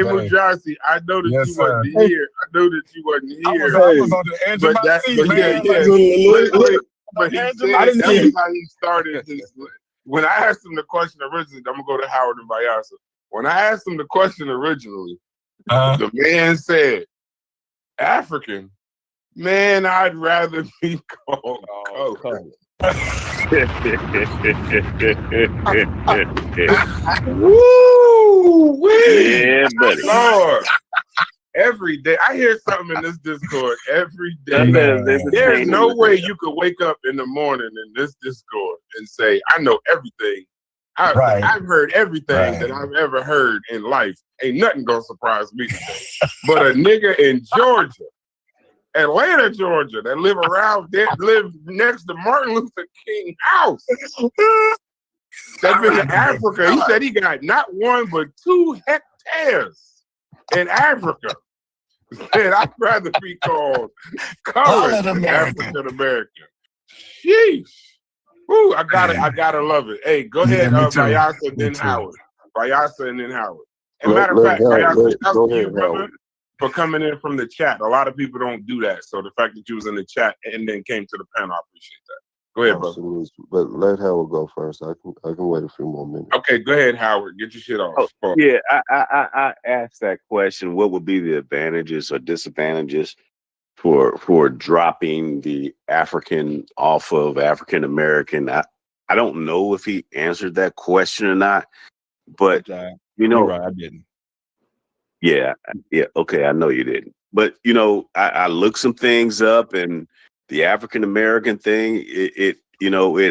Mujarsi, I know that you wasn't here. I know that you wasn't here. I was on the edge of my seat, man. But he said that's how he started his. When I asked him the question originally, I'm gonna go to Howard and Vyasa. When I asked him the question originally, the man said, "African, man, I'd rather be called colored." Woo! Yeah, buddy. Lord. Every day, I hear something in this Discord every day. There's no way you could wake up in the morning in this Discord and say, I know everything. I've heard everything that I've ever heard in life. Ain't nothing gonna surprise me today. But a nigga in Georgia, Atlanta, Georgia, that live next to Martin Luther King house. That's been in Africa. He said he got not one but 2 hectares in Africa. Said I'd rather be called colored than African American. Sheesh. Woo, I gotta love it. Hey, go ahead, Vyasa, then Howard. Vyasa and then Howard. And matter of fact, Vyasa, shout out to you, brother, for coming in from the chat. A lot of people don't do that. So the fact that you was in the chat and then came to the panel, I appreciate that. Go ahead, brother. But let Howard go first. I can wait a few more minutes. Okay, go ahead, Howard. Get your shit off. Yeah, I asked that question. What would be the advantages or disadvantages for dropping the African off of African American? I don't know if he answered that question or not, but you know, right, I didn't. Yeah, okay, I know you didn't. But you know, I looked some things up, and the African American thing, it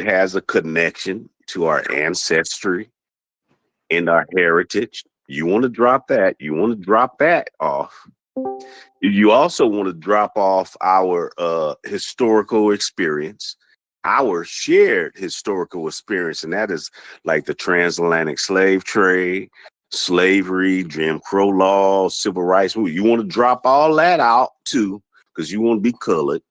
has a connection to our ancestry and our heritage. You want to drop that. You want to drop that off. You also want to drop off our historical experience, our shared historical experience, and that is like the transatlantic slave trade, slavery, Jim Crow laws, civil rights. You want to drop all that out too, because you want to be colored.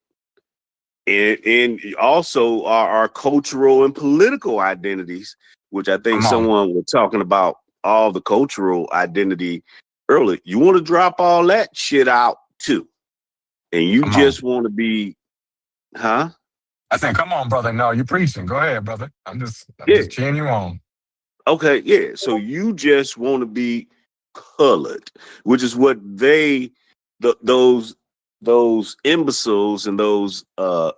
And also our cultural and political identities, which I think someone was talking about all the cultural identity earlier. You want to drop all that shit out too. And you just want to be, huh? I said, come on, brother. No, you're preaching. Go ahead, brother. I'm just cheering you on. Okay, yeah. So you just want to be colored, which is what those imbeciles and those dumb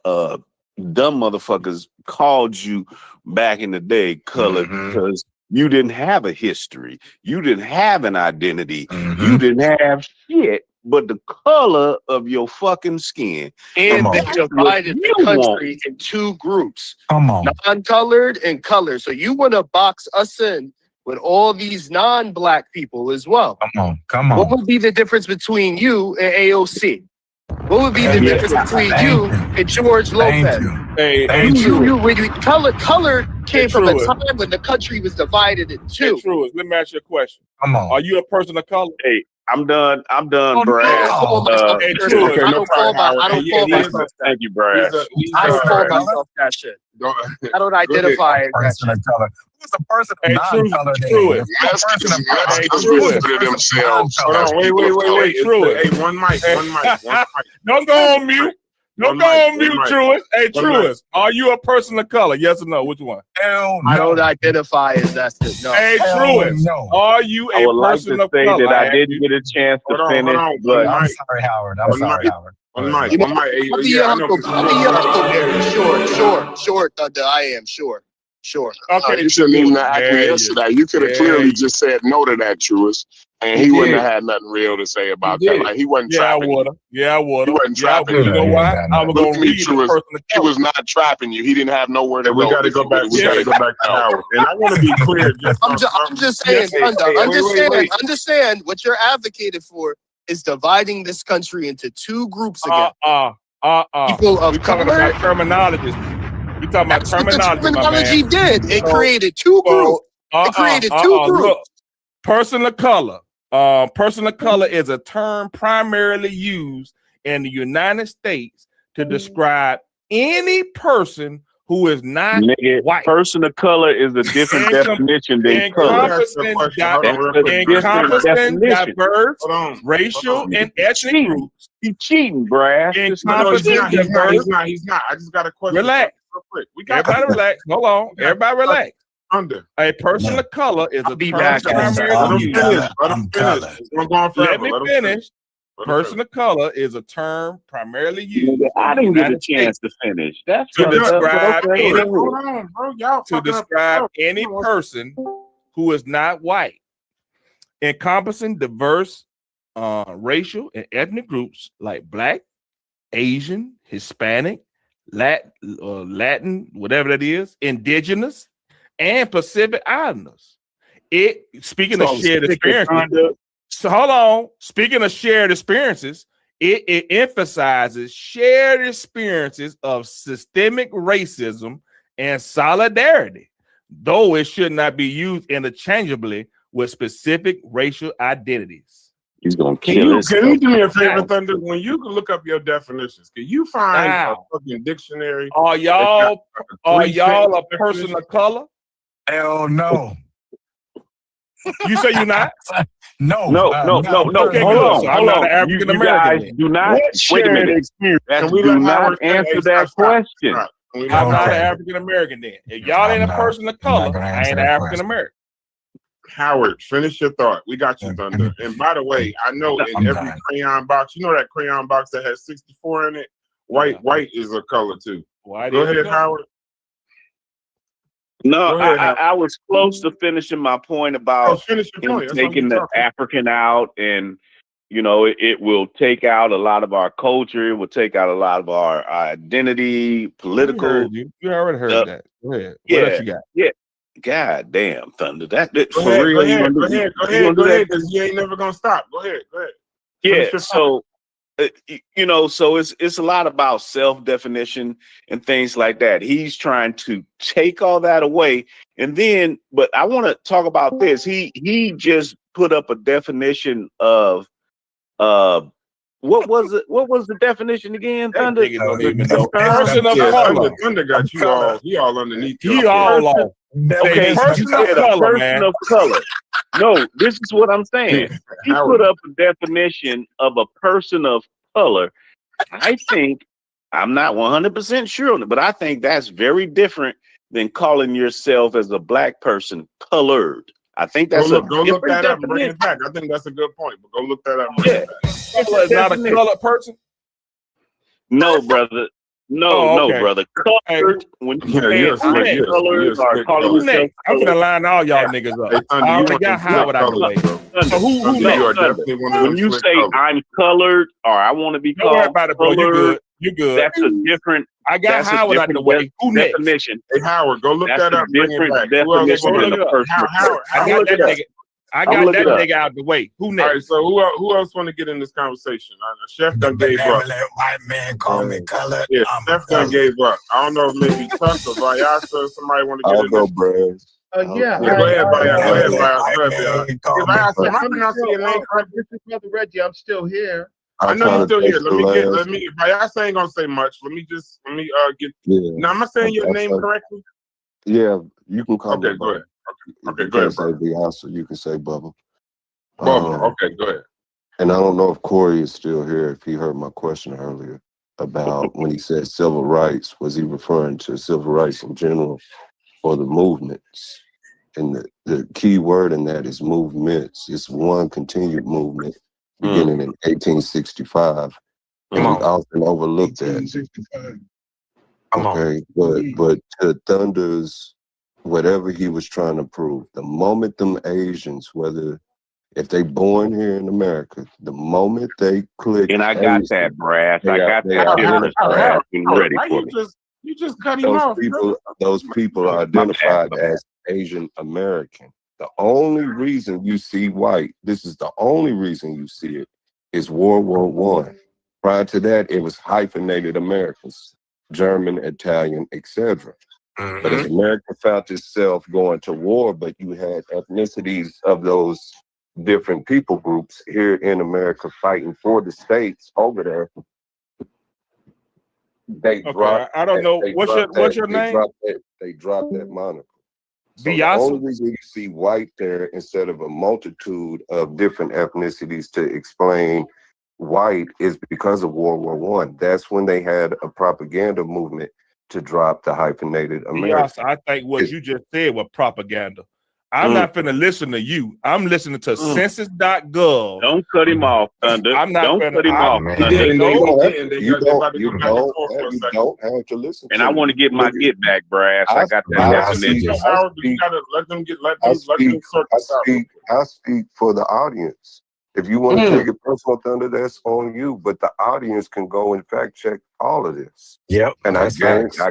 motherfuckers called you back in the day, colored, because you didn't have a history, you didn't have an identity, you didn't have shit but the color of your fucking skin. And they divided the country in 2 groups. Non-colored and colored. So you want to box us in with all these non-black people as well. Come on. What would be the difference between you and AOC? What would be the difference between you and George Lopez? Color came from a time when the country was divided in 2. Let me ask you a question. Are you a person of color? Hey, I'm done, Brad. I don't call myself that. Thank you, Brad. I don't call myself that shit. I don't identify as that shit. Who's a person of non-color? Wait. Hey, one mic. Don't go on mute. Don't go on mute, Truist. Hey, Truist, are you a person of color? Yes or no? Which one? Hell no. I don't identify as that shit. No. Hey, Truist, are you a person of color? That I didn't get a chance to finish. But I'm sorry, Howard. One mic. Short, Thunder. I am sure. Sure. Okay, you shouldn't even have acquiesced to that. You could have clearly just said no to that, Truist, and he wouldn't have had nothing real to say about that. Like he wasn't trapping you. I would He have. wasn't trapping you. You know why? I was Believe gonna me, read the Truist, person of he color. was not trapping you. He didn't have nowhere to go. We got to go back. We got to go back to Howard. And I want to be clear. Just I'm just saying, understand what you're advocating for is dividing this country into two groups again. People of We talking color. about terminologies. We talking about That's what the terminology, terminology my man. did. It created two groups. It created two groups. Look, person of color. Person of color is a term primarily used in the United States to describe any person who is not white. Person of color is a different definition than color. Encompassing diverse racial and ethnic groups. You cheating, Brad. He's not. I just got a question. Relax. Real quick. Everybody relax. Hold on. Everybody relax. A person of color is a term primarily used. Let me finish. Person of color is a term primarily used. I didn't get a chance to finish. That's to describe any any person who is not white, encompassing diverse racial and ethnic groups like Black, Asian, Hispanic, Latin, whatever that is, Indigenous, and Pacific Islanders. Speaking of shared experiences. So hold on. Speaking of shared experiences, it emphasizes shared experiences of systemic racism and solidarity, though it should not be used interchangeably with specific racial identities. He's gonna Can you do me a favor, Thunder? When you can look up your definitions, can you find a fucking dictionary? Are y'all a person of color? Hell no. You say you're not? No. Okay, hold on. I'm not an African American. You guys do not. Wait a minute. Do not answer that question. I'm not an African American then. If y'all ain't a person of color, I ain't an African American. Howard, finish your thought. We got you, Thunder. And by the way, I know in every crayon box, you know that crayon box that has 64 in it? White is a color too. Go ahead, Howard. No, I was close to finishing my point about taking the African out, and it will take out a lot of our culture. It will take out a lot of our identity, political. You already heard that. Go ahead. Yeah, what else you got? Yeah. God damn, Thunder. That Go ahead, because you ain't never gonna stop. Go ahead. Yeah. So. So it's a lot about self-definition and things like that. He's trying to take all that away, but I want to talk about this. He just put up a definition of what was it? What was the definition again? Thunder. Thunder got you all. He all underneath. He all off. Okay, person of color, person of color. No, this is what I'm saying. He put up a definition of a person of color. I think, I'm not 100% sure on it, but I think that's very different than calling yourself as a Black person colored. I think that's go look that up and bring it back. I think that's a good point, but go look that up. Color is not a colored person? No, brother. No, brother. Colored, when you say colors are calling yourself, I'm gonna line all y'all niggas up. I already got Howard out the way. So who next? When you say I'm colored or I want to be called colored, you good. That's a different. I got Howard out the way. Who next? Definition. Hey Howard, go look that up. Different definition of a person. Howard, I got that nigga out the way. Who next? All right, so who else want to get in this conversation? Chef done gave up. White man call me colored. Yeah, Chef done gave up. I don't know if maybe Tuck or Vyasa or somebody want to get in this. Brad. Yeah. Go ahead, Vyasa. Am I pronouncing your name correctly? This is Brother Reggie. I'm still here. I know you're still here. Let me. Vyasa ain't gonna say much. Let me get. Yeah. Now, am I saying your name correctly? Yeah, you can call me. Okay, go ahead. Okay, you go ahead, say Vyasa, you can say Bubba. Okay, go ahead. And I don't know if Corey is still here, if he heard my question earlier about when he said civil rights, was he referring to civil rights in general or the movements? And the key word in that is movements. It's one continued movement beginning in 1865. And we often overlook that. Okay, but to Thunder's whatever he was trying to prove. The moment them Asians, whether if they born here in America, the moment they click And I got Asian, that, Brass. they I are got they that difference, Brass. identified. You ready Why for me? you just cut him off? Those people are My bad. identified as Asian American. The only reason you see white, this is the only reason you see it, is World War One. Prior to that, it was hyphenated Americans, German, Italian, etc. But as America found itself going to war, but you had ethnicities of those different people groups here in America fighting for the states over there, they dropped. I don't know. What's your name? They dropped that moniker. So the Biasa? only reason you see white there instead of a multitude of different ethnicities to explain white is because of World War One. That's when they had a propaganda movement to drop the hyphenated American. Biasa, I think what you just said was propaganda. I'm not finna listen to you. I'm listening to census.gov. Don't cut him off, Thunder. I'm not Don't finna. cut him off, Thunder. You don't have to listen. And I want to get my get back, Brass. I got that definition. I speak for the audience. If you want to take it personal, Thunder, that's on you. But the audience can go and fact check all of this. Yep, and that's facts.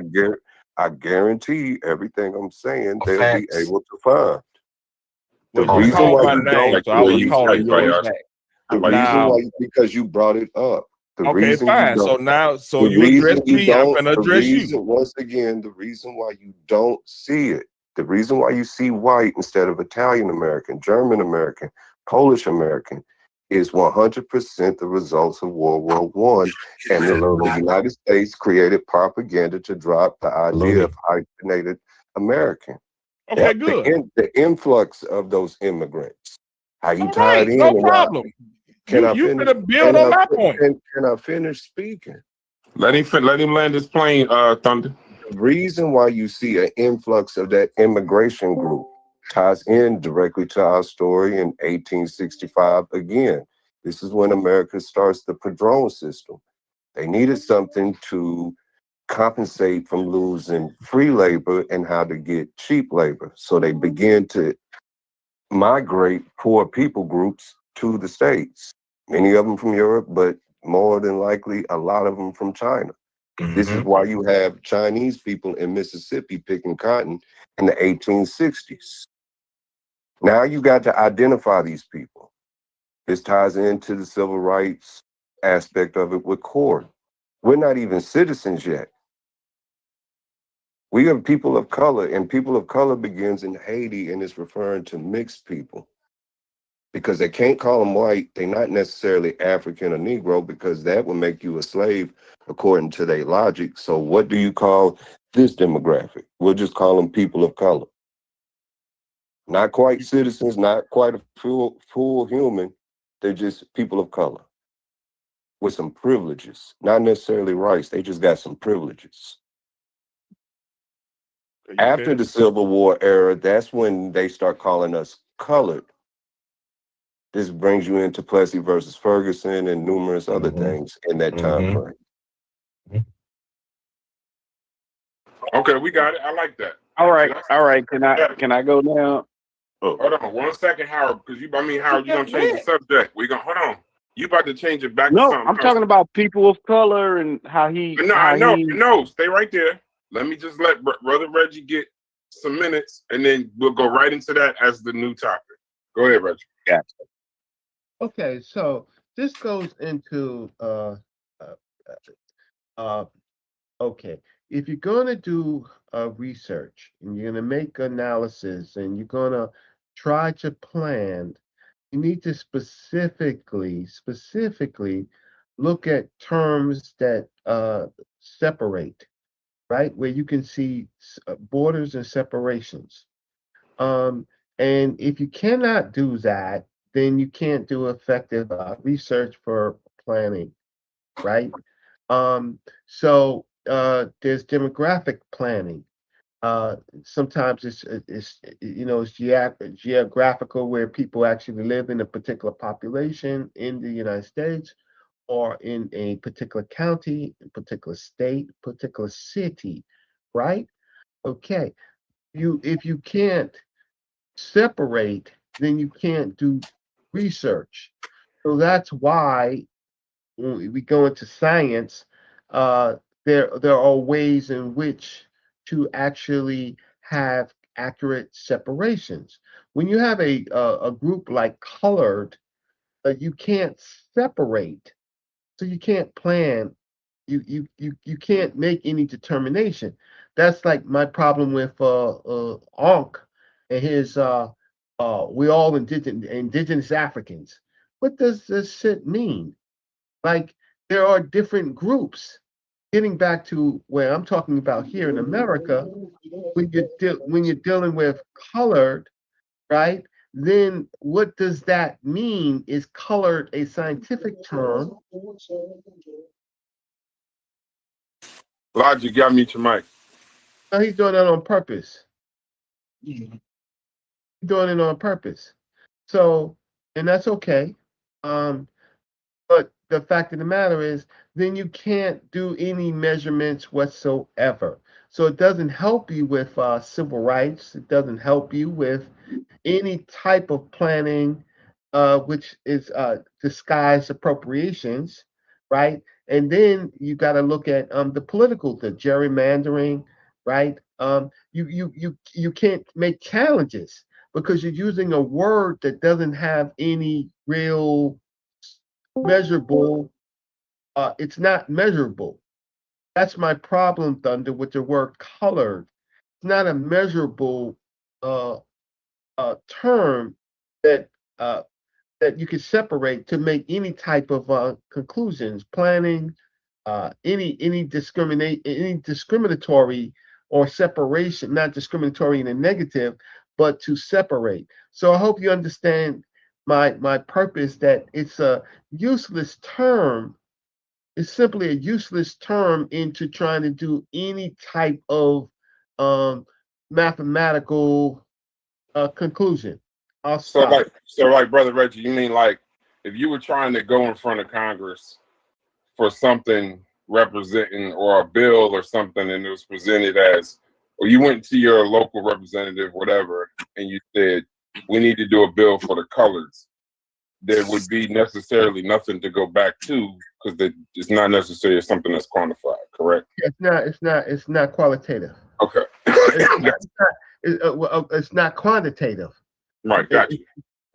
I guarantee everything I'm saying they'll Facts. be able to find. The Well, you reason called why my you name, don't, so I was calling yours back. the reason why because you brought it up. The Okay, reason fine. You So don't, now, so the you reason address me, I'm gonna address you. Once again, the reason why you don't see it, the reason why you see white instead of Italian American, German American, Polish American, is 100% the results of World War One, and the United States created propaganda to drop the idea of hyphenated American. Okay, good. The influx of those immigrants, how you All tied right, in. no and problem. Can I You finish? finna build on my point. Can I finish speaking? Let him land his plane, Thunder. The reason why you see an influx of that immigration group ties in directly to our story in 1865 again. This is when America starts the padrone system. They needed something to compensate from losing free labor and how to get cheap labor. So they began to migrate poor people groups to the States. Many of them from Europe, but more than likely, a lot of them from China. This is why you have Chinese people in Mississippi picking cotton in the 1860s. Now you got to identify these people. This ties into the civil rights aspect of it with Cord. We're not even citizens yet. We are people of color, and people of color begins in Haiti, and it's referring to mixed people. Because they can't call them white, they're not necessarily African or Negro, because that would make you a slave according to their logic. So what do you call this demographic? We'll just call them people of color. Not quite citizens, not quite a full human. They're just people of color with some privileges, not necessarily rights. They just got some privileges. After the Civil War era, that's when they start calling us colored. This brings you into Plessy versus Ferguson and numerous other things in that time frame. Okay, we got it. I like that. All right. Can I go now? Oh. Hold on 1 second, Howard, because Howard, you're gonna change the subject. Hold on. You about to change it back to No, something I'm else. talking about people of color and how he. No, I know. Stay right there. Let me just let Brother Reggie get some minutes, and then we'll go right into that as the new topic. Go ahead, Reggie. Gotcha. Okay, so this goes into okay, if you're going to do research and you're going to make analysis and you're going to try to plan, you need to specifically look at terms that separate, right? Where you can see borders and separations. And if you cannot do that, then you can't do effective research for planning, right? So there's demographic planning. Sometimes it's geographical, where people actually live in a particular population in the United States or in a particular county, a particular state, particular city, right? Okay. if you can't separate, then you can't do research. So that's why when we go into science, there are ways in which to actually have accurate separations. When you have a group like colored, you can't separate, so you can't plan. You can't make any determination. That's like my problem with Ankh and his we all indigenous Africans. What does this shit mean? Like there are different groups. Getting back to where I'm talking about here in America, when you're dealing with colored, right? Then what does that mean? Is colored a scientific term? Logic, got me your mic. No, he's doing that on purpose. He's doing it on purpose. So, and that's okay. But the fact of the matter is, then you can't do any measurements whatsoever. So it doesn't help you with civil rights. It doesn't help you with any type of planning, which is disguised appropriations, right? And then you got to look at the gerrymandering, right? You can't make challenges because you're using a word that doesn't have any real measurable. It's not measurable. That's my problem, Thunder, with the word colored. It's not a measurable term that uh, that you can separate to make any type of conclusions, planning, any discriminatory or separation, not discriminatory in a negative, but to separate. So I hope you understand my purpose, that it's a useless term. It's simply a useless term into trying to do any type of mathematical conclusion. I'll stop. So like, Brother Reggie, you mean like if you were trying to go in front of Congress for something representing or a bill or something, and it was presented as, or you went to your local representative, whatever, and you said, we need to do a bill for the colors, there would be necessarily nothing to go back to because it's not necessarily something that's quantified, correct? It's not qualitative. Okay. It's not quantitative. Right, gotcha.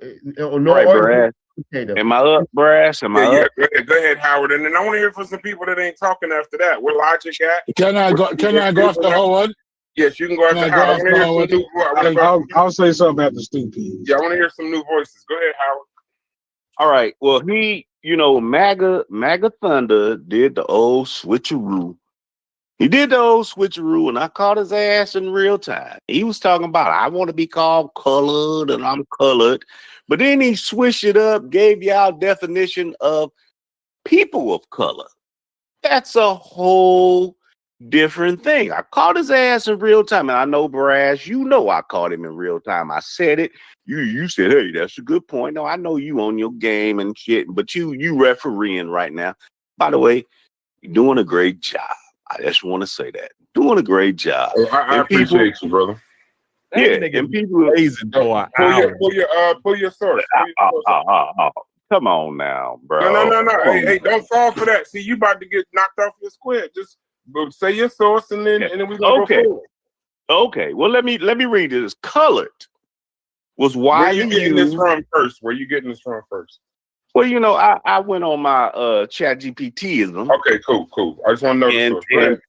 Right, Brass. Am I up, Brass? Am I up? Go ahead, Howard. And then I want to hear from some people that ain't talking after that. Where Logic at? Can I go after Howard? Yes, you can go after Howard. I want to hear some new. I'll say something after Stupid. Yeah, I want to hear some new voices. Go ahead, Howard. All right. Well, MAGA Thunder did the old switcheroo. He did the old switcheroo, and I caught his ass in real time. He was talking about, I want to be called colored, and I'm colored. But then he switched it up, gave y'all definition of people of color. That's a whole different thing. I caught his ass in real time, and I know, Brass, I caught him in real time. I said it. You said, hey, that's a good point. No, I know you on your game and shit, but you refereeing right now. By the way, you're doing a great job. I just want to say that. Doing a great job. I appreciate you, brother. Yeah, and people pull your source. Come on now, bro. No. Hey, don't fall for that. See, you about to get knocked off your square. Just say your source, and then we go forward. Okay. Well, let me read this. Colored was widely used. Where you getting this from first? Where you getting this from first? Well, I went on my ChatGPTism. Okay, cool. I just want to know the source.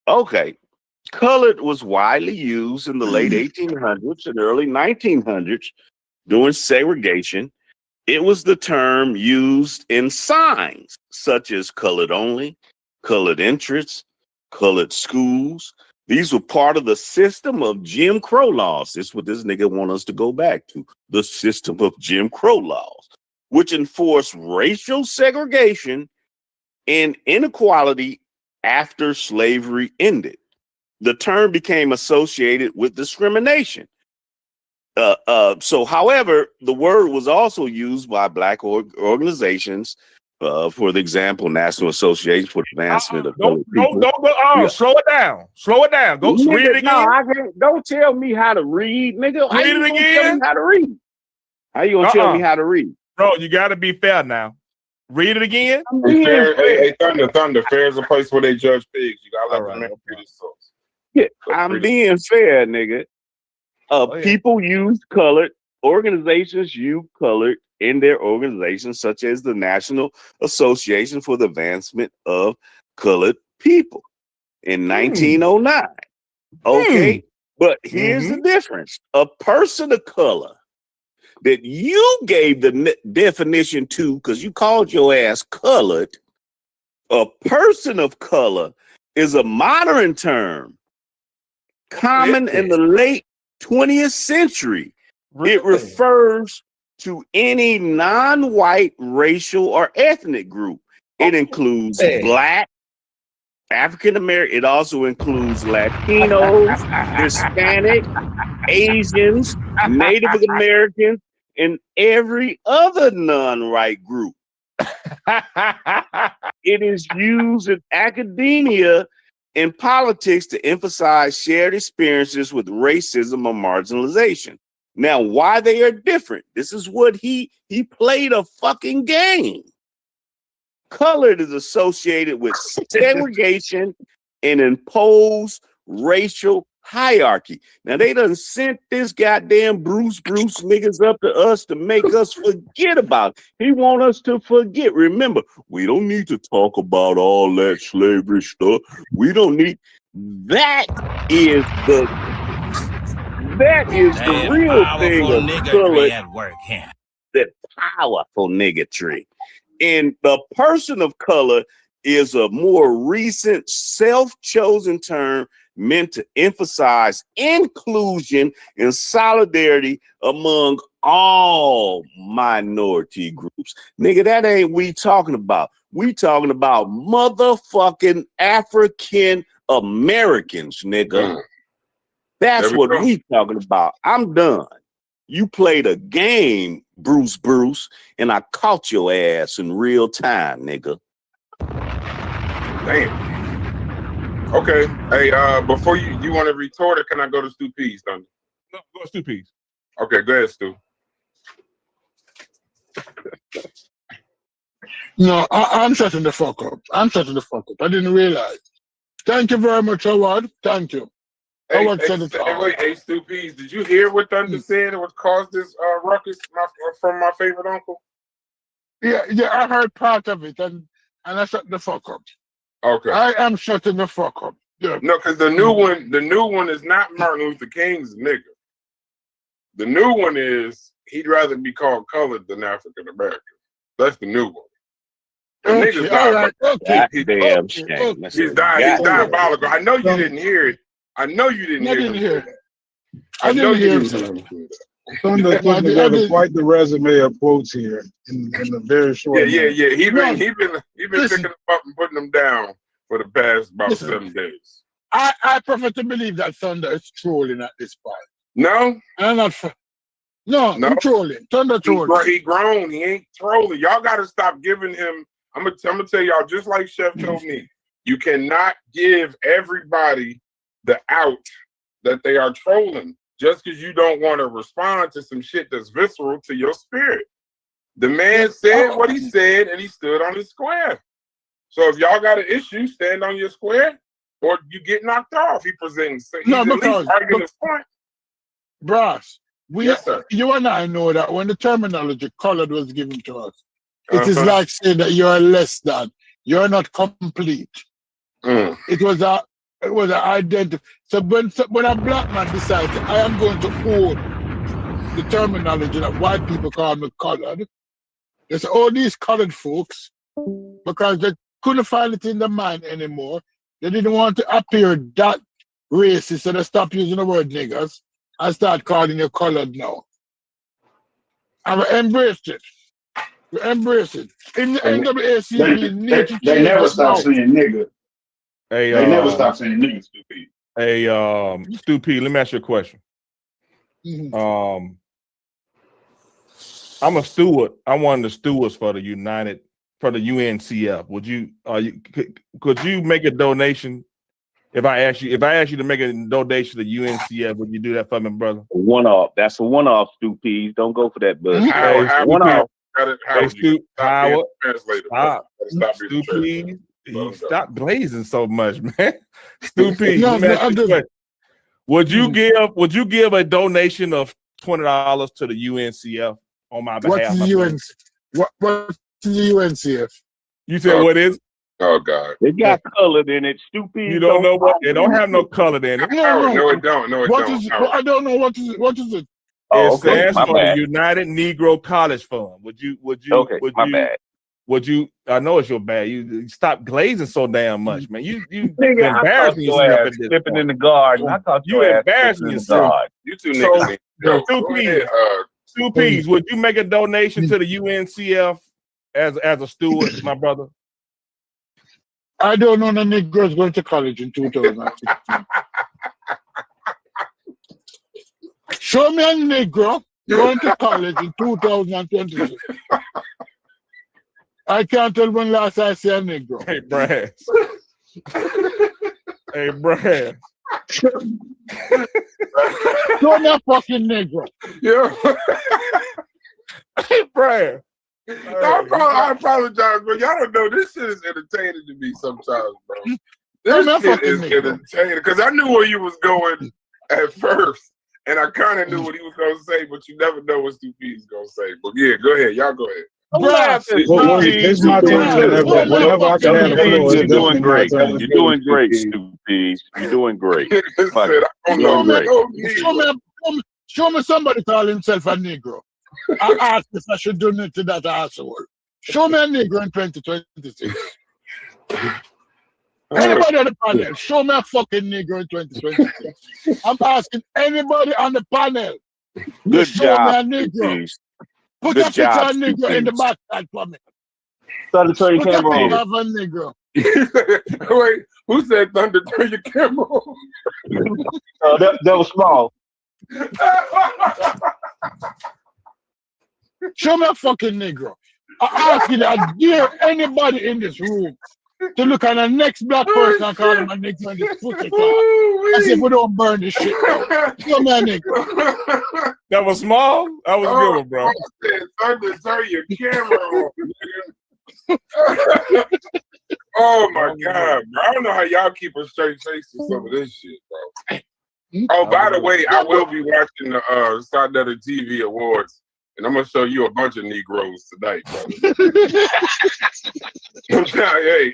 Okay. Colored was widely used in the late 1800s and early 1900s during segregation. It was the term used in signs such as colored only, colored entrance, colored schools. These were part of the system of Jim Crow laws. This is what this nigga want us to go back to. The system of Jim Crow laws, which enforced racial segregation and inequality after slavery ended. The term became associated with discrimination. However, the word was also used by Black organizations For the example, National Association for the Advancement of Colored People. Don't slow it down. Slow it down. Go Nigga, read it again. No, I can't. Don't tell me how to read, nigga. How Read you it gonna tell me again. how to read? How you gonna tell me how to read? Bro, you got to be fair now. Read it again. Hey, Thunder. Fair is a place where they judge pigs. You gotta let the man read his source. Yeah, I'm being fair, nigga. People use colored, organizations use colored in their organizations, such as the National Association for the Advancement of Colored People in 1909. Okay, but here's the difference. A person of color that you gave the definition to, because you called your ass colored, a person of color is a modern term, common in the late 20th century. It refers to any non-white racial or ethnic group. It includes Black, African American. It also includes Latinos, Hispanic, Asians, Native Americans, and every other non-white group. It is used in academia and politics to emphasize shared experiences with racism or marginalization. Now, why they are different? This is what he played a fucking game. Colored is associated with segregation and imposed racial hierarchy. Now, they done sent this goddamn Bruce niggas up to us to make us forget about it. He want us to forget. Remember, we don't need to talk about all that slavery stuff. We don't need. That is the real thing of colored. At work, yeah. That powerful niggatry. And the person of color is a more recent self-chosen term meant to emphasize inclusion and solidarity among all minority groups. Nigga, that ain't we talking about. We talking about motherfucking African Americans, nigga. That's what we talking about. I'm done. You played a game, Bruce, and I caught your ass in real time, nigga. Damn. Okay. Hey, before you want to retort, or can I go to Stu P's, Thunder? No, go to Stu P's. Okay, go ahead, Stu. No, I'm shutting the fuck up. I didn't realize. Thank you very much, Howard. Thank you. Howard said it all. Hey, Stu P's, did you hear what Thunder said and what caused this ruckus from my favorite uncle? Yeah, I heard part of it, and I shut the fuck up. Okay. I am shutting the fuck up. Yeah. No, because the new one is not Martin Luther King's nigga. The new one is he'd rather be called colored than African American. That's the new one. The nigga's diabolical. He's diabolical. I know you didn't hear it. I know you didn't hear it. I know you didn't hear it. Thunder put together quite the resume of quotes here in a very short. Yeah. He been picking them up and putting them down for the past about 7 days. I prefer to believe that Thunder is trolling at this point. No, I'm not. No, I'm trolling. Thunder trolling. He grown. He ain't trolling. Y'all got to stop giving him. I'm gonna tell y'all, just like Chef told me, you cannot give everybody the out that they are trolling just because you don't want to respond to some shit that's visceral to your spirit. The man said what he said, and he stood on his square. So if y'all got an issue, stand on your square, or you get knocked off. He presents. No, because arguing his point. Brass, you and I know that when the terminology colored was given to us, it is like saying that you're less than, you're not complete. It was an identity. So when a black man decides I am going to own the terminology that white people call me colored, there's all these colored folks, because they couldn't find it in their mind anymore. They didn't want to appear that racist, so they stopped using the word niggers and start calling you colored now. And we embraced it. We embrace it. In the NAACP, they never stop saying nigga. Hey, they never stop saying nigga, Stu P. Hey, Stu P, let me ask you a question. I'm a steward. I'm one of the stewards for the United for the UNCF? Would you could you make a donation? If I ask you to make a donation to UNCF, would you do that for me, brother? One-off. That's a one-off, Stu Peas. Don't go for that buzz. One-off. Howard, Howard, stop. Stu Peas. Stop blazing so much, man. Stu Peas. Would you give a donation of $20 to the UNCF on my behalf? What's the UNCF? What's the UNCF? You said what is? Oh God! It got colored in it. Stupid. You don't know what? It don't have no color in it. No, it don't. No, it What don't. is it? I don't know. What is it? What is it? It stands for the United Negro College Fund. Would you? Would you? I know it's your bad. You stop glazing so damn much, man. You embarrassing yourself at this slipping in the garden. I thought you embarrassing yourself. You two niggas. Two P's. Would you make a donation to the UNCF as a steward, my brother? I don't know the Negroes going to college in 2016. Show me a Negro going to college in 2026. I can't tell when last I see a Negro. Hey, Brad. Hey, Brad. Show me a fucking Negro. Yeah. Hey, Brad. I apologize, but y'all don't know this shit is entertaining to me sometimes, bro. This shit is entertaining because I knew where you was going at first, and I kind of knew what he was gonna say, but you never know what Stu P is gonna say. But yeah, go ahead, y'all go ahead. It's my turn. Whenever I can have the floor, you're doing great. You're doing great, Stu P. You're doing great. Show me somebody call himself a Negro. I asked if I should donate to that asshole. Show me a Negro in 2026. Anybody on the panel, show me a fucking Negro in 2026. I'm asking anybody on the panel. Good job. Show me a Negro. Put a picture of a Negro in the backside for me. Thunder, turn your Put a camera picture on. of a Negro. Wait, who said Thunder? Turn your camera on. That was small. Show me a fucking Negro. I ask you that, dare anybody in this room to look at the next black person and call him a Negro in this pussy car. As if we don't burn this shit down. Show me a Negro. That was small? That was a good one, bro. Thunder, turn your camera on. Oh my God, bro. I don't know how y'all keep a straight face to some of this shit, bro. Oh, by the way, I will be watching the Sarnetta TV Awards. And I'm gonna show you a bunch of Negroes tonight, brother.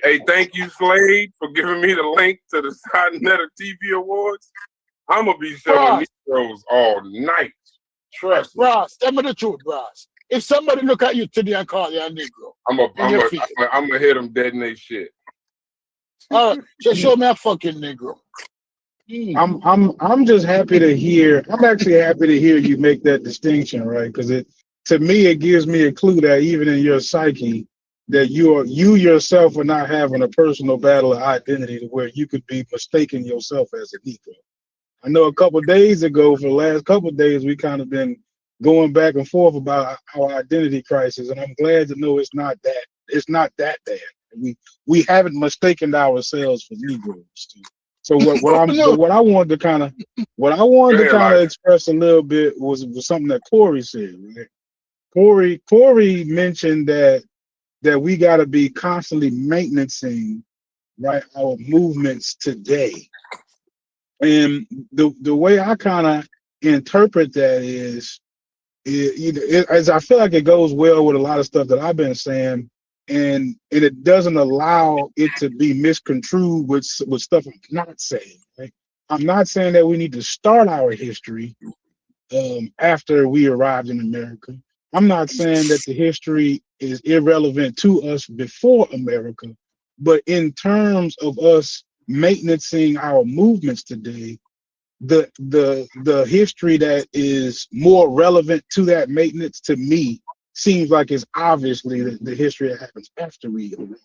hey, thank you, Slade, for giving me the link to the Sarnetta TV Awards. I'm gonna be showing Negroes all night. Trust me. Ross, tell me the truth, Ross. If somebody look at you today and call you a Negro, I'm gonna hit them dead in their shit. All right, so show me a fucking Negro. I'm just happy to hear. I'm actually happy to hear you make that distinction, right? Because to me it gives me a clue that even in your psyche, that you yourself are not having a personal battle of identity to where you could be mistaking yourself as a Negro. I know a couple of days ago, for the last couple of days, we kind of been going back and forth about our identity crisis, and I'm glad to know it's not that. It's not that bad. We haven't mistaken ourselves for Negroes. So what I wanted to kind of express a little bit was something that Corey said. Right? Corey mentioned that we got to be constantly maintaining, right, our movements today. And the way I kind of interpret that is as I feel like it goes well with a lot of stuff that I've been saying. And it doesn't allow it to be misconstrued with stuff I'm not saying. Right? I'm not saying that we need to start our history after we arrived in America. I'm not saying that the history is irrelevant to us before America, but in terms of us maintaining our movements today, the history that is more relevant to that maintenance to me seems like it's obviously the history that happens after we arrive.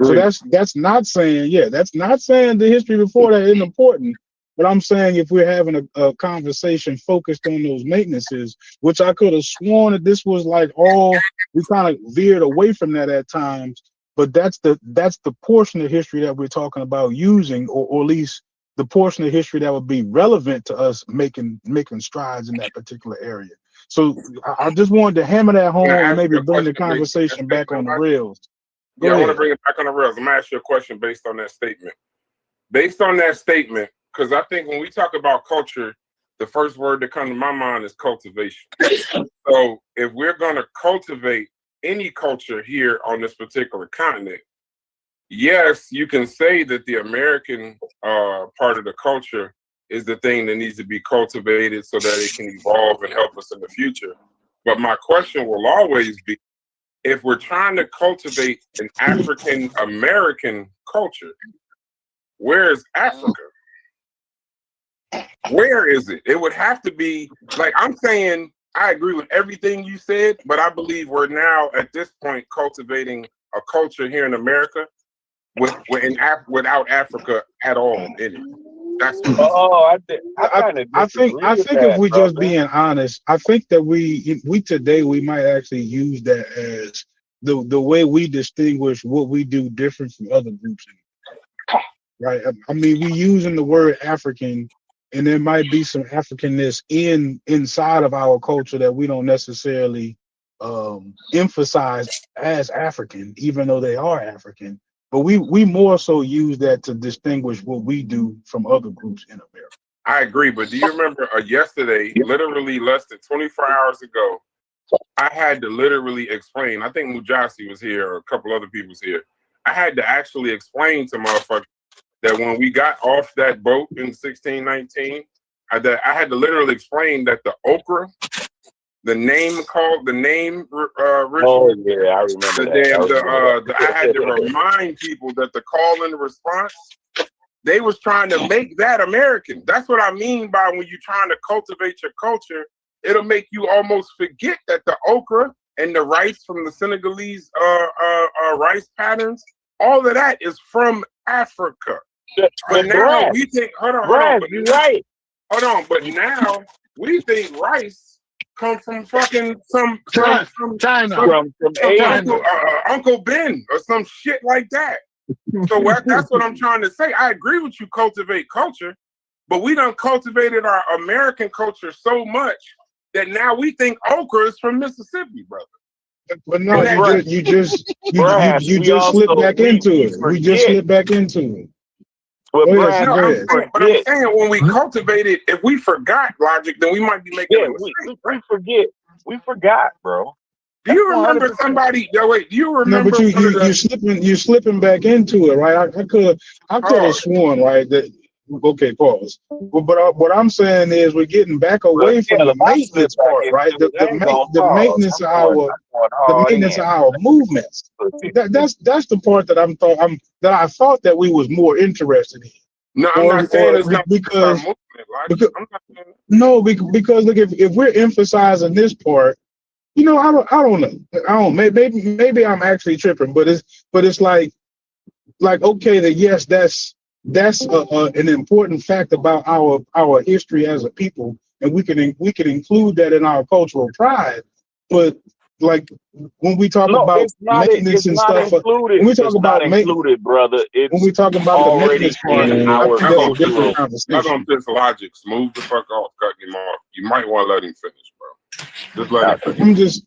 So that's not saying the history before that isn't important, But I'm saying if we're having a conversation focused on those maintenances, which I could have sworn that this was like all, we kind of veered away from that at times. But that's the portion of history that we're talking about using, or at least the portion of history that would be relevant to us making strides in that particular area. So I just wanted to hammer that home and maybe bring the conversation back on the rails. Yeah, I want to bring it back on the rails. I'm gonna ask you a question based on that statement. Based on that statement, because I think when we talk about culture, the first word that comes to my mind is cultivation. So if we're gonna cultivate any culture here on this particular continent, yes, you can say that the American part of the culture is the thing that needs to be cultivated so that it can evolve and help us in the future. But my question will always be, if we're trying to cultivate an African American culture, where is Africa? Where is it? It would have to be, like, I'm saying, I agree with everything you said, but I believe we're now at this point cultivating a culture here in America without Africa at all in it. That's what I think if we just being honest, I think that we today we might actually use that as the way we distinguish what we do different from other groups. Right? I mean, we using the word African, and there might be some Africanness inside of our culture that we don't necessarily emphasize as African, even though they are African. But we more so use that to distinguish what we do from other groups in America. I agree, but do you remember yesterday, literally less than 24 hours ago, I had to literally explain, I think Mujasi was here or a couple other people was here. I had to actually explain to motherfuckers that when we got off that boat in 1619, I had to literally explain that the okra, the name ritual. Oh yeah, I remember I had to remind people that the call and the response, they was trying to make that American. That's what I mean by when you're trying to cultivate your culture, it'll make you almost forget that the okra and the rice from the Senegalese rice patterns, all of that is from Africa. But now we think, hold on, but now we think rice come from fucking some China, from Uncle Ben or some shit like that. So that's what I'm trying to say. I agree with you, cultivate culture, but we done cultivated our American culture so much that now we think okra is from Mississippi, brother. But no, you just slip back into it. We just slip back into it. But I'm saying when we cultivate it, if we forgot logic, then we might be making a mistake. We forgot, bro. Do you remember somebody? No, wait. Do you remember? No, but you slipping back into it, right? I could have sworn, right, that. Okay, pause. But what I'm saying is we're getting back away from the maintenance part, right? The maintenance of our movements. That's the part that I thought that we was more interested in. No, I'm not saying it's not because look, if we're emphasizing this part, I don't know. Maybe I'm actually tripping, but it's like okay, that yes, that's an important fact about our history as a people, and we can include that in our cultural pride. But like when we talk about maintenance and stuff, when we talk about included, brother, when we talk about the maintenance part, I think that's a different conversation. Not on this logic. Move the fuck off, cutting him off. You might want to let him finish, bro. Just let him finish.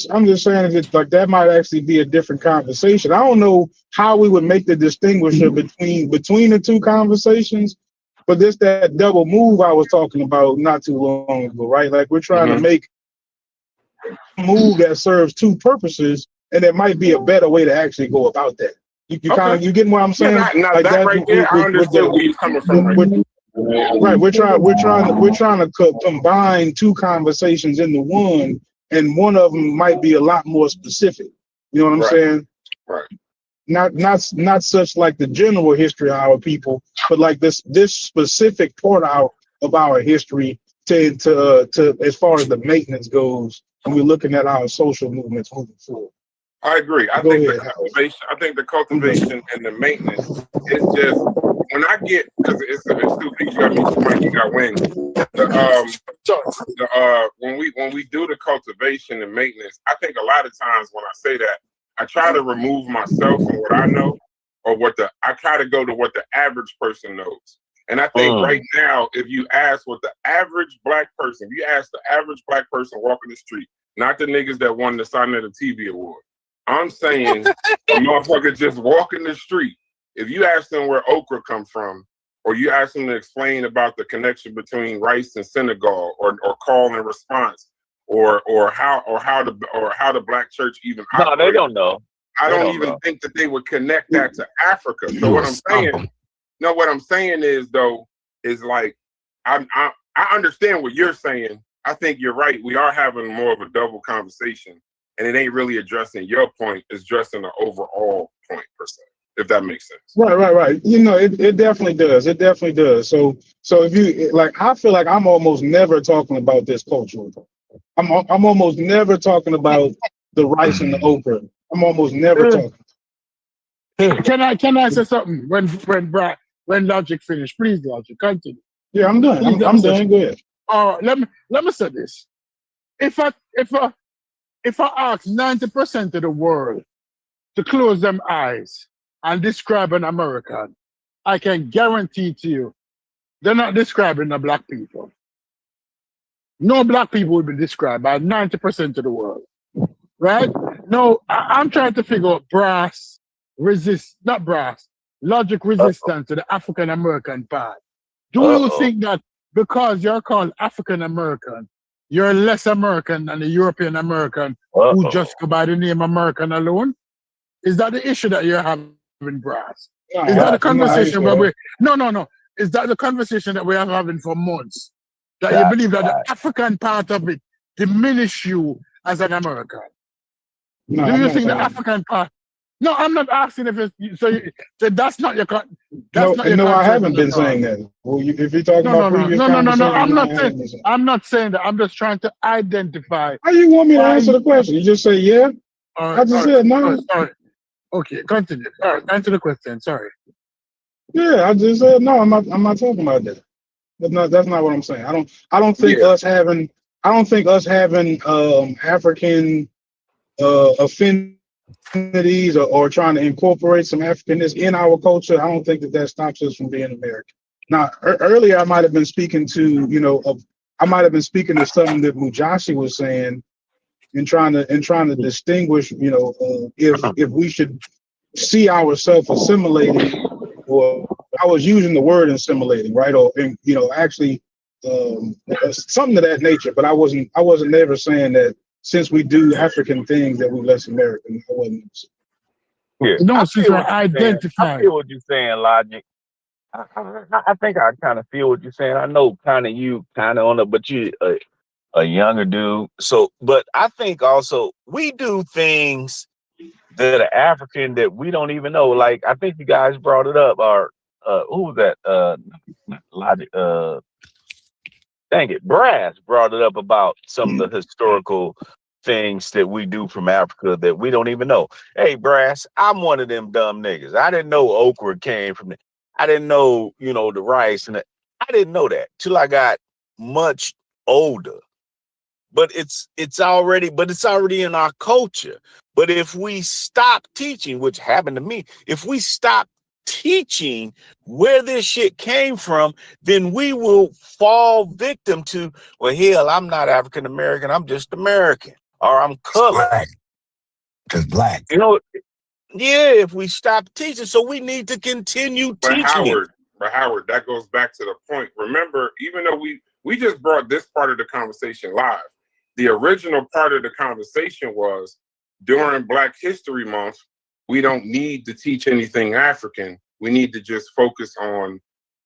I'm just saying that like that might actually be a different conversation. I don't know how we would make the distinguisher between the two conversations, but this that double move I was talking about not too long ago, right? Like we're trying to make a move that serves two purposes, and there might be a better way to actually go about that. You get what I'm saying? Now like that right there, I understand where you're coming from. Right, we're trying to combine two conversations into one, and one of them might be a lot more specific. You know what I'm saying? Right. Not such like the general history of our people, but like this specific part of our history to as far as the maintenance goes, and we're looking at our social movements moving forward. I agree. I think the cultivation and the maintenance is just when I get, because it's stupid, you got me, you got wings. When we do the cultivation and maintenance, I think a lot of times when I say that, I try to remove myself from what I know, or I try to go to what the average person knows. And I think right now, if you ask what the average black person, if you ask the average black person walking the street, not the niggas that won the Sign of the TV award, I'm saying a motherfucker just walking the street, if you ask them where okra come from, or you ask them to explain about the connection between rice and Senegal, or call and response, or how the black church even operates. No, they don't know. I don't even think that they would connect that to Africa. So what I'm saying is though, is like I understand what you're saying. I think you're right. We are having more of a double conversation, and it ain't really addressing your point. It's addressing the overall point per se, if that makes sense. Right. You know, it definitely does. It definitely does. So if you like, I feel like I'm almost never talking about this culture. I'm almost never talking about the rice and the okra. I'm almost never talking. Can I say something when Logic finished? Please, Logic, continue. Yeah, I'm done. I'm done. Go ahead. Let me say this. If I ask 90% of the world to close them eyes and describe an American, I can guarantee to you they're not describing the black people. No black people will be described by 90% of the world. Right? No, I'm trying to figure out Logic resistance to the African American part. Do you think that because you're called African American, you're less American than the European American who just go by the name American alone? Is that the issue that you're having, Brass? Is that the conversation where we? No. Is that the conversation that we are having for months? That you believe that the African part of it diminish you as an American? No, do you think the African part? No, I'm not asking if it's so that's not your I haven't been saying that. Well, if you're talking about previous conversations, I'm not saying that. I'm just trying to identify. How you want me to answer the question? You just say yeah. I just said no. Sorry. Okay, continue. All right, answer the question. Sorry. Yeah, I just said no. I'm not talking about that. That's not what I'm saying. I don't think us having African affinities or trying to incorporate some Africanness in our culture. I don't think that stops us from being American. Now, earlier I might have been speaking to something that Mujashi was saying, and trying to distinguish, if we should see ourselves assimilating, or I was using the word assimilating, right? Or actually something of that nature. But I wasn't never saying that since we do African things that we're less American. I wasn't. Yeah. No, since we're identifying. I feel what you're saying, Logic. I think I kind of feel what you're saying. I know kind of you kind of on it, but you a younger dude. So, but I think also we do things that are African that we don't even know. Like I think you guys brought it up. Or who was that? Logic. Dang it, Brass brought it up about some of the historical things that we do from Africa that we don't even know. Hey, Brass, I'm one of them dumb niggas. I didn't know okra came from it. I didn't know, the rice and I didn't know that till I got much older. But it's already in our culture. But if we stop teaching, which happened to me, if we stop teaching where this shit came from, then we will fall victim to, well, hell, I'm not African American, I'm just American, or I'm colored. Just black. If we stop teaching, so we need to continue teaching. But Howard, that goes back to the point. Remember, even though we just brought this part of the conversation live, the original part of the conversation was during Black History Month, we don't need to teach anything African. We need to just focus on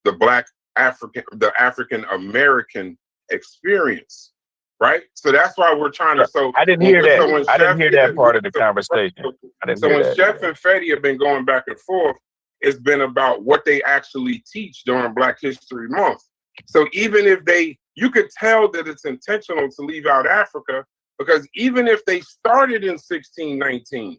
the African American experience, right? So that's why we're trying to. So I didn't hear that. I didn't hear that part of the conversation. So when Chef and Fetty have been going back and forth, it's been about what they actually teach during Black History Month. So even if you could tell that it's intentional to leave out Africa, because even if they started in 1619,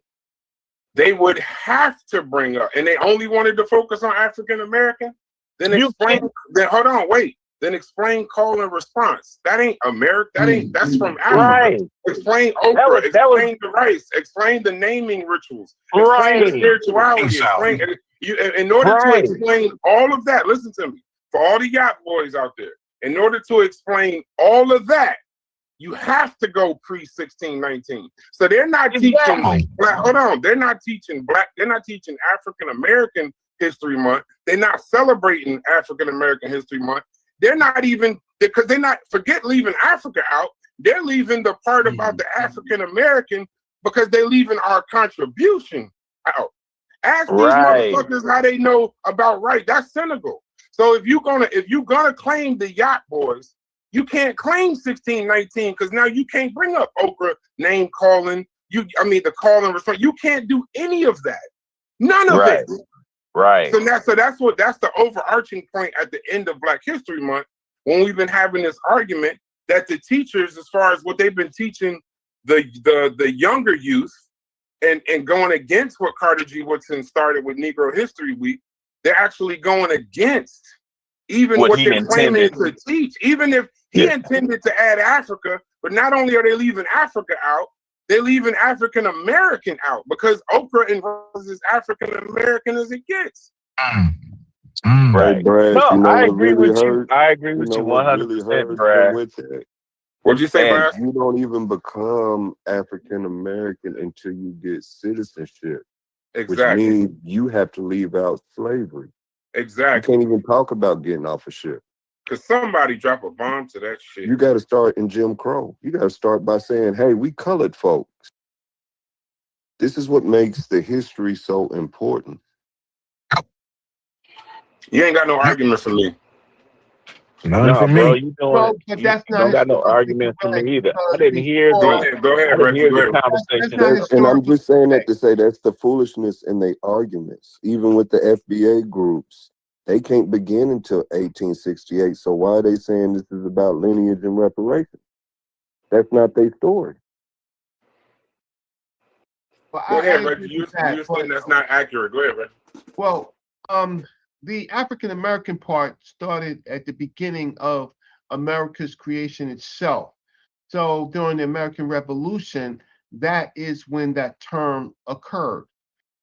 they would have to bring up, and they only wanted to focus on African American, then explain, then hold on, wait. Then explain call and response. That ain't America. That's from Africa. Right. Explain okra. Explain the rice. Explain the naming rituals. Explain the spirituality. Explain you. In order to explain all of that, listen to me. For all the yacht boys out there, in order to explain all of that, you have to go pre-1619. So they're not teaching black. Hold on. They're not teaching black. They're not teaching African American History Month. They're not celebrating African American History Month. They're not even, because they're not, forget leaving Africa out. They're leaving the part about the African American because they're leaving our contribution out. Ask these motherfuckers how they know about right. That's Senegal. So if you're gonna claim the yacht boys, you can't claim 1619 because now you can't bring up okra name calling. The call and response. You can't do any of that. None of it. Right. So that's the overarching point at the end of Black History Month when we've been having this argument that the teachers, as far as what they've been teaching the younger youth and going against what Carter G. Woodson started with Negro History Week, they're actually going against even what they're claiming to teach. Even if he intended to add Africa, but not only are they leaving Africa out, they're leaving African American out because okra is as African American as it gets. Right. Brad, No, I what agree really with you. hurt? I agree with you What 100%, really hurts Brad. with that? What'd you say, Brad? You don't even become African American until you get citizenship. Exactly. Which means you have to leave out slavery. Exactly. You can't even talk about getting off a ship. Because somebody drop a bomb to that shit. You got to start in Jim Crow. You got to start by saying, hey, we colored folks. This is what makes the history so important. You ain't got no argument for me. No, bro, you don't got no argument for me either. I didn't hear Go ahead, Reggie. the conversation. And I'm just saying that to say that's the foolishness in their arguments. Even with the FBA groups, they can't begin until 1868. So why are they saying this is about lineage and reparations? That's not their story. Well, Go ahead, I Reggie. You're saying that's not accurate. Go ahead, Reggie. Well, the African American part started at the beginning of America's creation itself. So during the American Revolution, that is when that term occurred.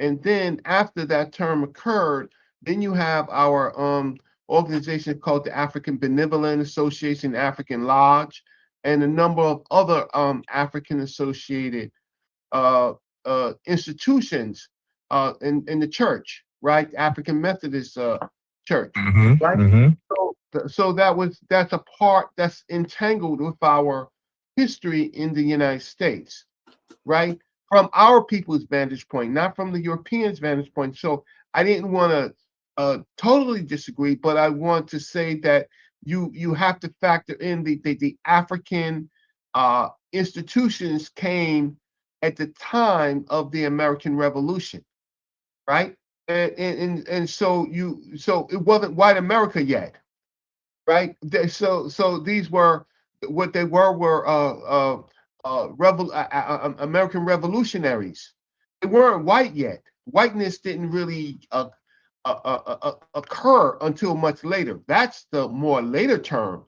And then after that term occurred, then you have our organization called the African Benevolent Association, African Lodge, and a number of other African associated institutions in the church, right? African Methodist Church, right? So that's a part that's entangled with our history in the United States, right? From our people's vantage point, not from the Europeans' vantage point. So I didn't want to totally disagree, but I want to say that you have to factor in the African institutions came at the time of the American Revolution, right? And so it wasn't white America yet, right? So these were what they were American revolutionaries. They weren't white yet. Whiteness didn't really occur until much later. That's the more later term.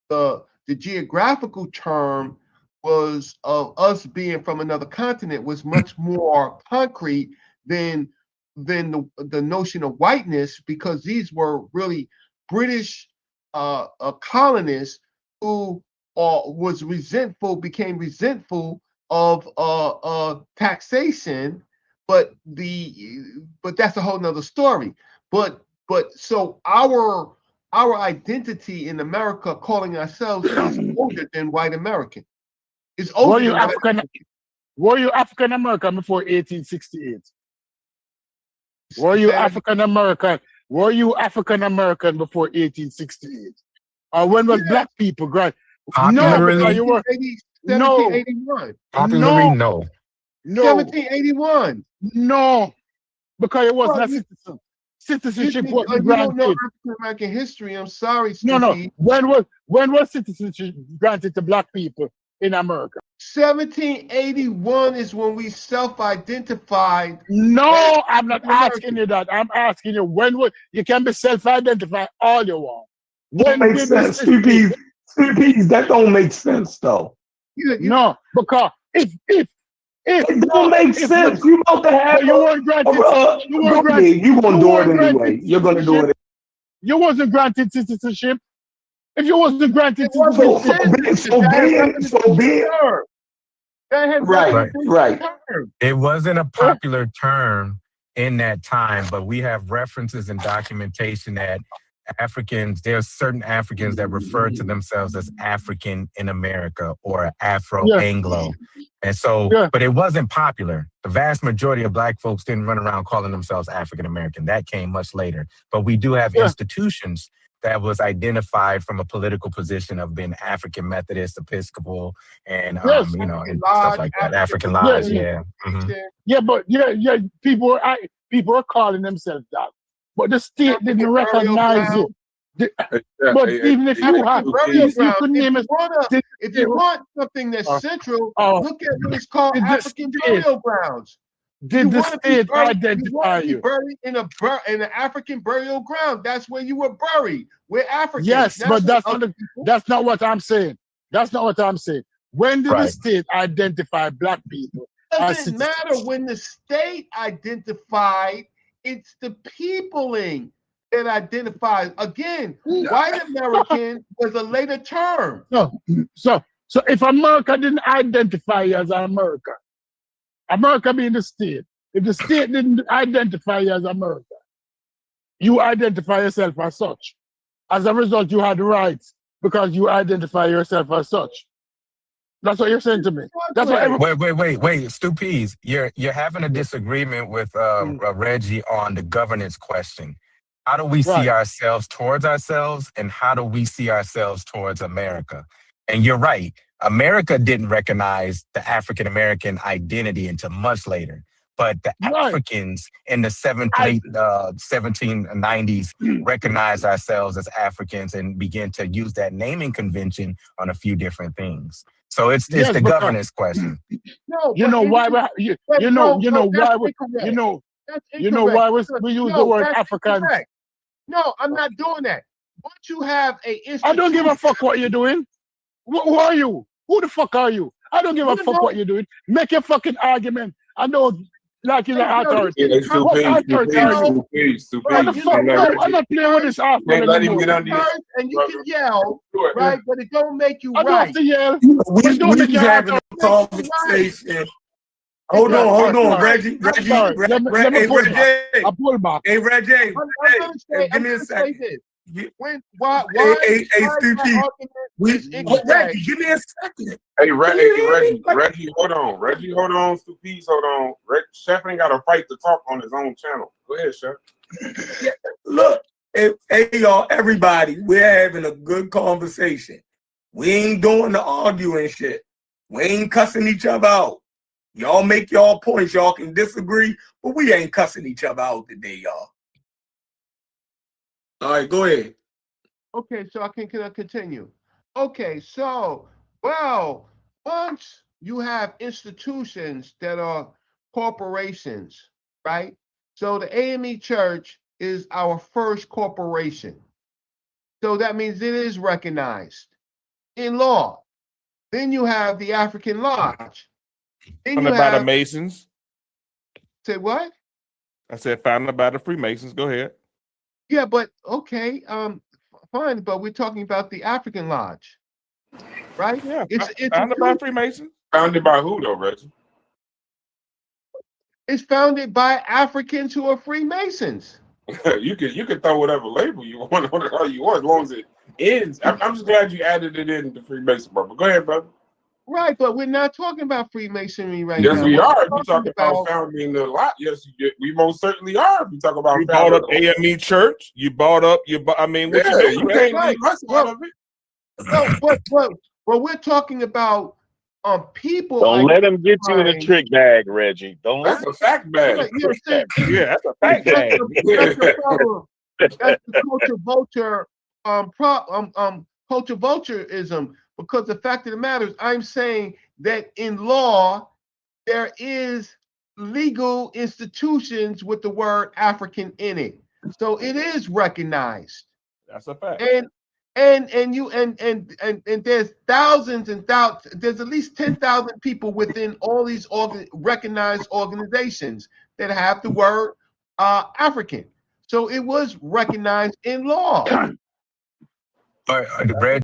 The geographical term was of us being from another continent was much more concrete than the notion of whiteness, because these were really British colonists who became resentful of taxation, but that's a whole nother story. But so our identity in America, calling ourselves, is older than white American. It's older. Were you African American before 1868? Were you African American? Were you African American before 1868? Or when was black people grad? No, because you were 1781. Popularly, no. 1781. No, because it wasn't a citizen. Citizenship wasn't You don't know granted. African American history. I'm sorry, No. Snoopy. When was citizenship granted to black people in America? 1781 is when we self-identified. No, I'm not asking you that. I'm asking you when you can be self-identified all you want. That makes sense. CPs, that don't make sense though. No, because if it don't make sense. You about to have you weren't granted. You gonna do it anyway. You're gonna do it. You wasn't granted citizenship. If you wasn't granted citizenship, Right. It wasn't a popular term in that time, but we have references and documentation that Africans, there's certain Africans that refer to themselves as African in America or Afro-Anglo. And so, but it wasn't popular. The vast majority of Black folks didn't run around calling themselves African American. That came much later. But we do have institutions that was identified from a political position of being African Methodist, Episcopal, and you know, and stuff like that. African Lodge, Yeah, but people are calling themselves that, but the state didn't recognize it. But even if you have, you could name it. If you want something that's central, look at what it's called African burial grounds. Did the state identify you? Buried in an African burial ground. That's where you were buried. We're Africans. Yes, but that's not what I'm saying. That's not what I'm saying. When did the state identify Black people? It doesn't matter when the state identified. It's the peopling that identifies. Again, white American was a later term. So if America didn't identify you as America, America being the state, if the state didn't identify you as America, you identify yourself as such. As a result, you had rights because you identify yourself as such. That's what you're saying to me. That's what. Wait, Stu Pease, you're having a disagreement with Reggie on the governance question. How do we see ourselves towards ourselves, and how do we see ourselves towards America? And you're right. America didn't recognize the African American identity until much later. But the Africans in the 1790s recognized ourselves as Africans and began to use that naming convention on a few different things. So it's the governance question. You know why we use the word African. No, I'm not doing that. Once you have a institution, I don't give a fuck what you're doing. Who are you? Who the fuck are you? I don't give a fuck what you're doing. Make your fucking argument. I know, like you're an authority. What authority are you? What the fuck? I'm not playing with this argument anymore. And you can yell, right? But it don't make you right. I don't have to yell. We having a conversation. Hold on, Reggie. I pull back. Hey, Reggie. Give me a second. Why Reggie, give me a second. Hey, Reggie, hold on. Reggie, hold on. Please, hold on. Chef ain't got a fight to talk on his own channel. Go ahead, Chef. Look, hey, y'all, everybody, we're having a good conversation. We ain't doing the arguing shit. We ain't cussing each other out. Y'all make y'all points. Y'all can disagree, but we ain't cussing each other out today, y'all. All right, go ahead. Okay, so can I continue? Okay, so, well, once you have institutions that are corporations, right? So the AME Church is our first corporation. So that means it is recognized in law. Then you have the African Lodge. Then Founded by the Masons. Say what? I said founded by the Freemasons. Go ahead. Yeah, but okay, fine, but we're talking about the African Lodge, right? Yeah, it's founded by Freemasons. Founded by who though, Reggie? It's founded by Africans who are Freemasons. you can throw whatever label you want on it all you want, as long as it ends. I'm just glad you added it in the Freemason, bro. But go ahead, brother. Right, but we're not talking about Freemasonry right now. Yes, we are. If you talk about founding the lot, yes, we most certainly are. If you talk about you bought up AME Church, you bought up. I mean, what you can't leave us out of it. No, but we're talking about people. Don't let them get you in a trick bag, Reggie. Don't. That's a fact bag. Yeah, that's a fact bag. That's the problem. That's the culture vultureism. Because the fact of the matter is, I'm saying that in law there is legal institutions with the word African in it. So it is recognized. That's a fact. And there's thousands and thousands, there's at least 10,000 people within all these recognized organizations that have the word African. So it was recognized in law. The red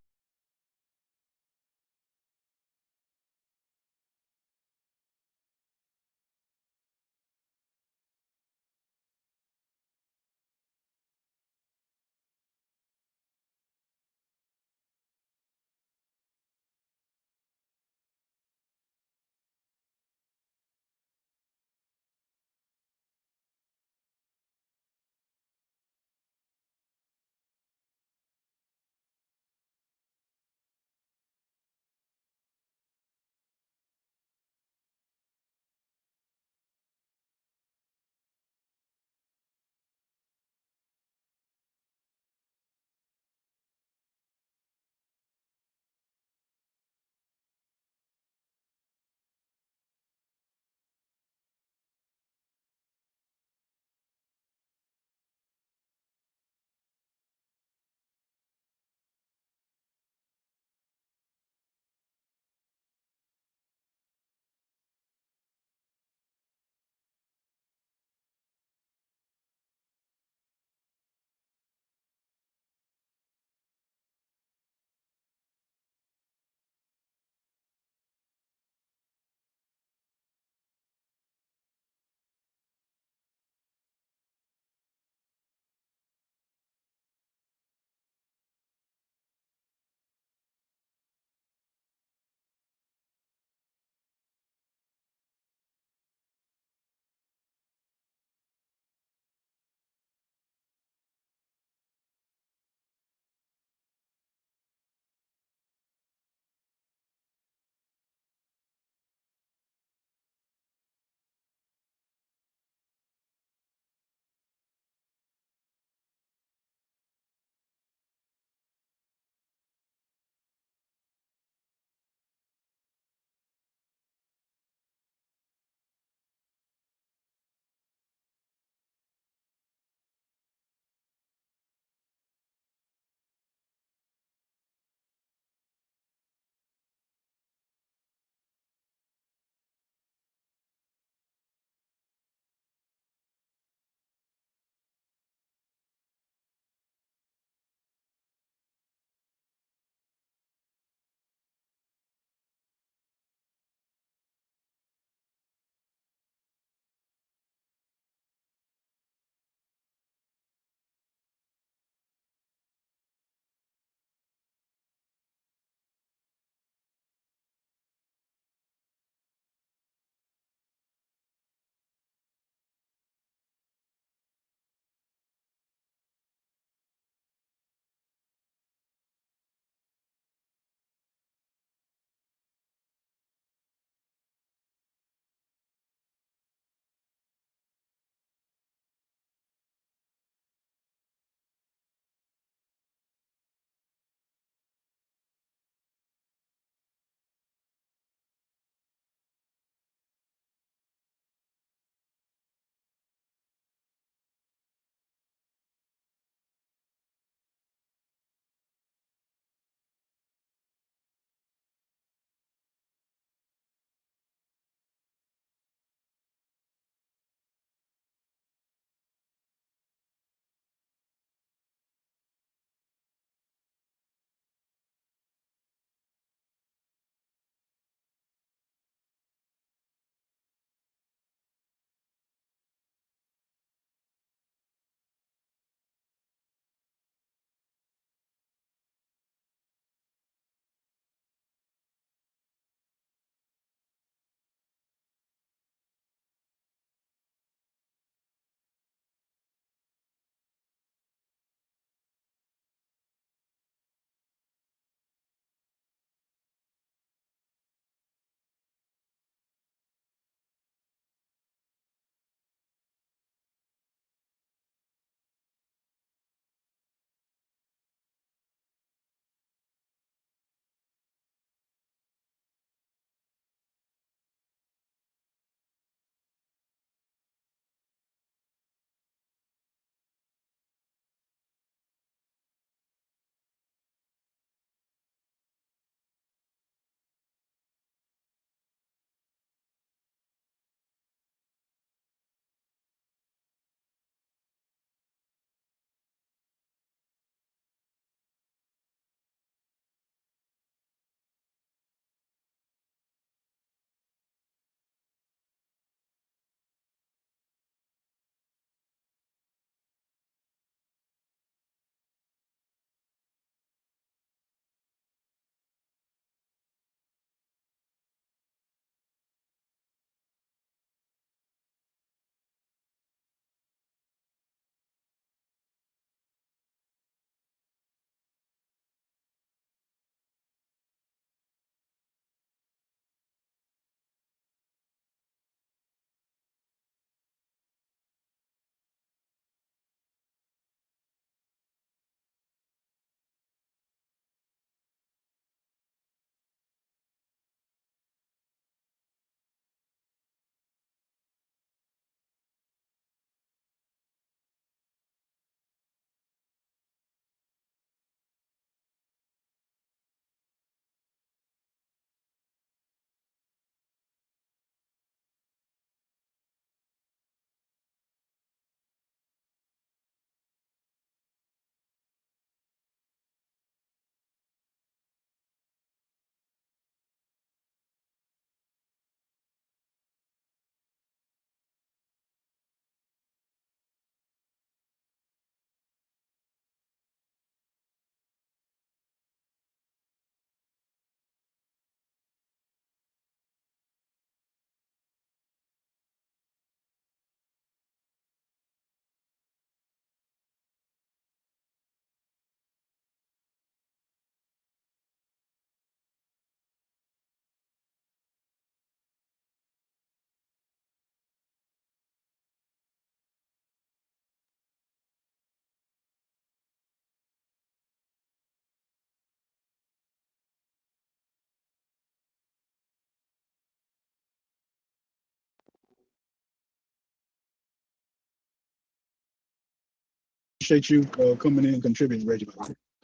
appreciate you coming in and contributing, Reggie.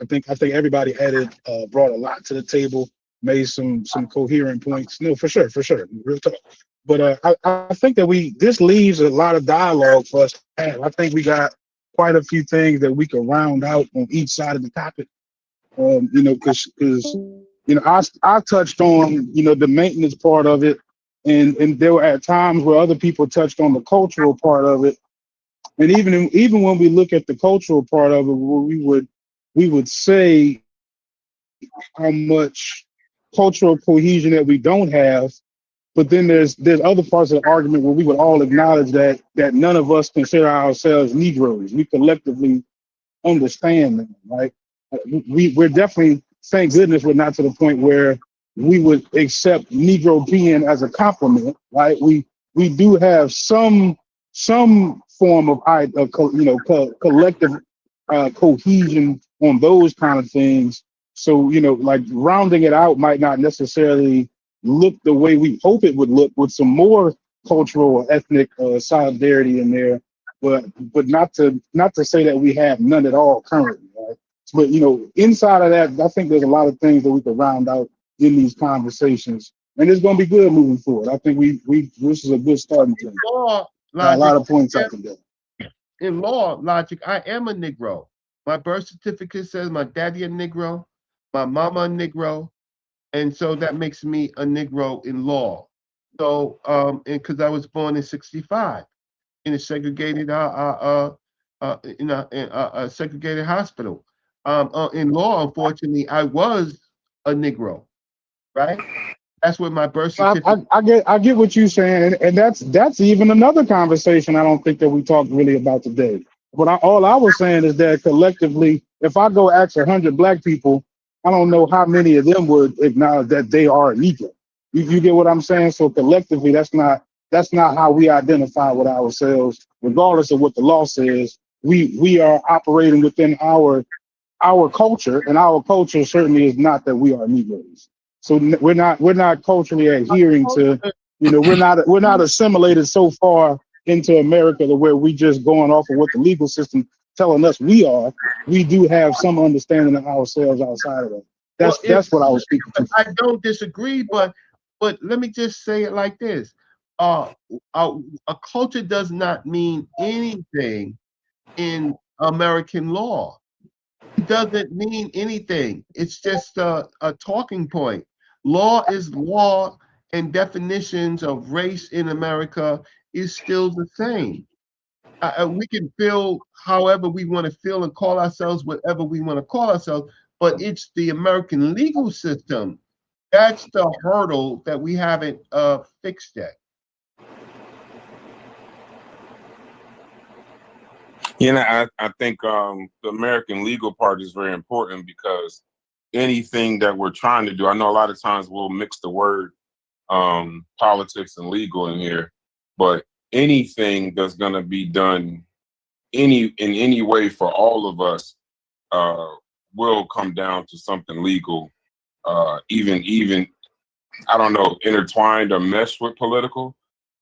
I think everybody added, brought a lot to the table, made some coherent points. No, for sure, real talk. But I think that this leaves a lot of dialogue for us to have. I think we got quite a few things that we can round out on each side of the topic. Because I touched on the maintenance part of it, and there were at times where other people touched on the cultural part of it. And even when we look at the cultural part of it, where we would say how much cultural cohesion that we don't have, but then there's other parts of the argument where we would all acknowledge that none of us consider ourselves Negroes. We collectively understand that, right? We're definitely, thank goodness, we're not to the point where we would accept Negro being as a compliment, right? We do have some form of collective cohesion on those kind of things. So like rounding it out might not necessarily look the way we hope it would look, with some more cultural or ethnic solidarity in there, but not to say that we have none at all currently, right? But inside of that, I think there's a lot of things that we could round out in these conversations, and it's going to be good moving forward. I think this is a good starting point. A lot of points out there. In law logic, I am a Negro. My birth certificate says my daddy a Negro, my mama a Negro, and so that makes me a Negro in law. So, and because I was born in '65 in a segregated segregated hospital. In law, unfortunately, I was a Negro, right? That's what my birth certificate. I get what you're saying, and that's even another conversation I don't think that we talked really about today. But all I was saying is that collectively, if I go ask 100 Black people, I don't know how many of them would acknowledge that they are a Negro. You get what I'm saying? So collectively, that's not how we identify with ourselves, regardless of what the law says. We are operating within our culture, and our culture certainly is not that we are Negroes. So we're not culturally adhering to, we're not assimilated so far into America to where we just going off of what the legal system telling us we are. We do have some understanding of ourselves outside of that. That's what I was speaking to. I don't disagree, but let me just say it like this: a culture does not mean anything in American law. It doesn't mean anything. It's just a talking point. Law is law, and definitions of race in America is still the same. We can feel however we want to feel and call ourselves whatever we want to call ourselves, but it's the American legal system. That's the hurdle that we haven't fixed yet. I think the American legal part is very important, because anything that we're trying to do, I know a lot of times we'll mix the word politics and legal in here, but anything that's going to be done in any way for all of us will come down to something legal, even I don't know, intertwined or meshed with political.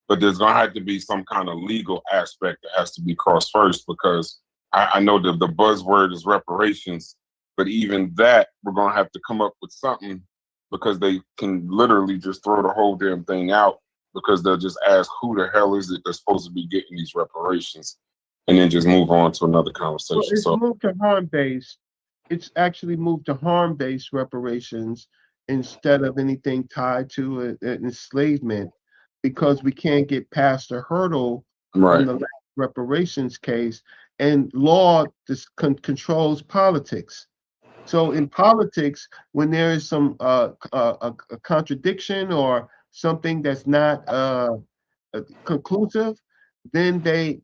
But there's going to have to be some kind of legal aspect that has to be crossed first, because I know that the buzzword is reparations, but even that, we're going to have to come up with something, because they can literally just throw the whole damn thing out, because they'll just ask who the hell is it that's supposed to be getting these reparations, and then just move on to another conversation. Well, it's moved to harm-based. It's actually moved to harm-based reparations instead of anything tied to enslavement, because we can't get past the hurdle on the reparations case, and law controls politics. So in politics, when there is some a contradiction or something that's not conclusive, then they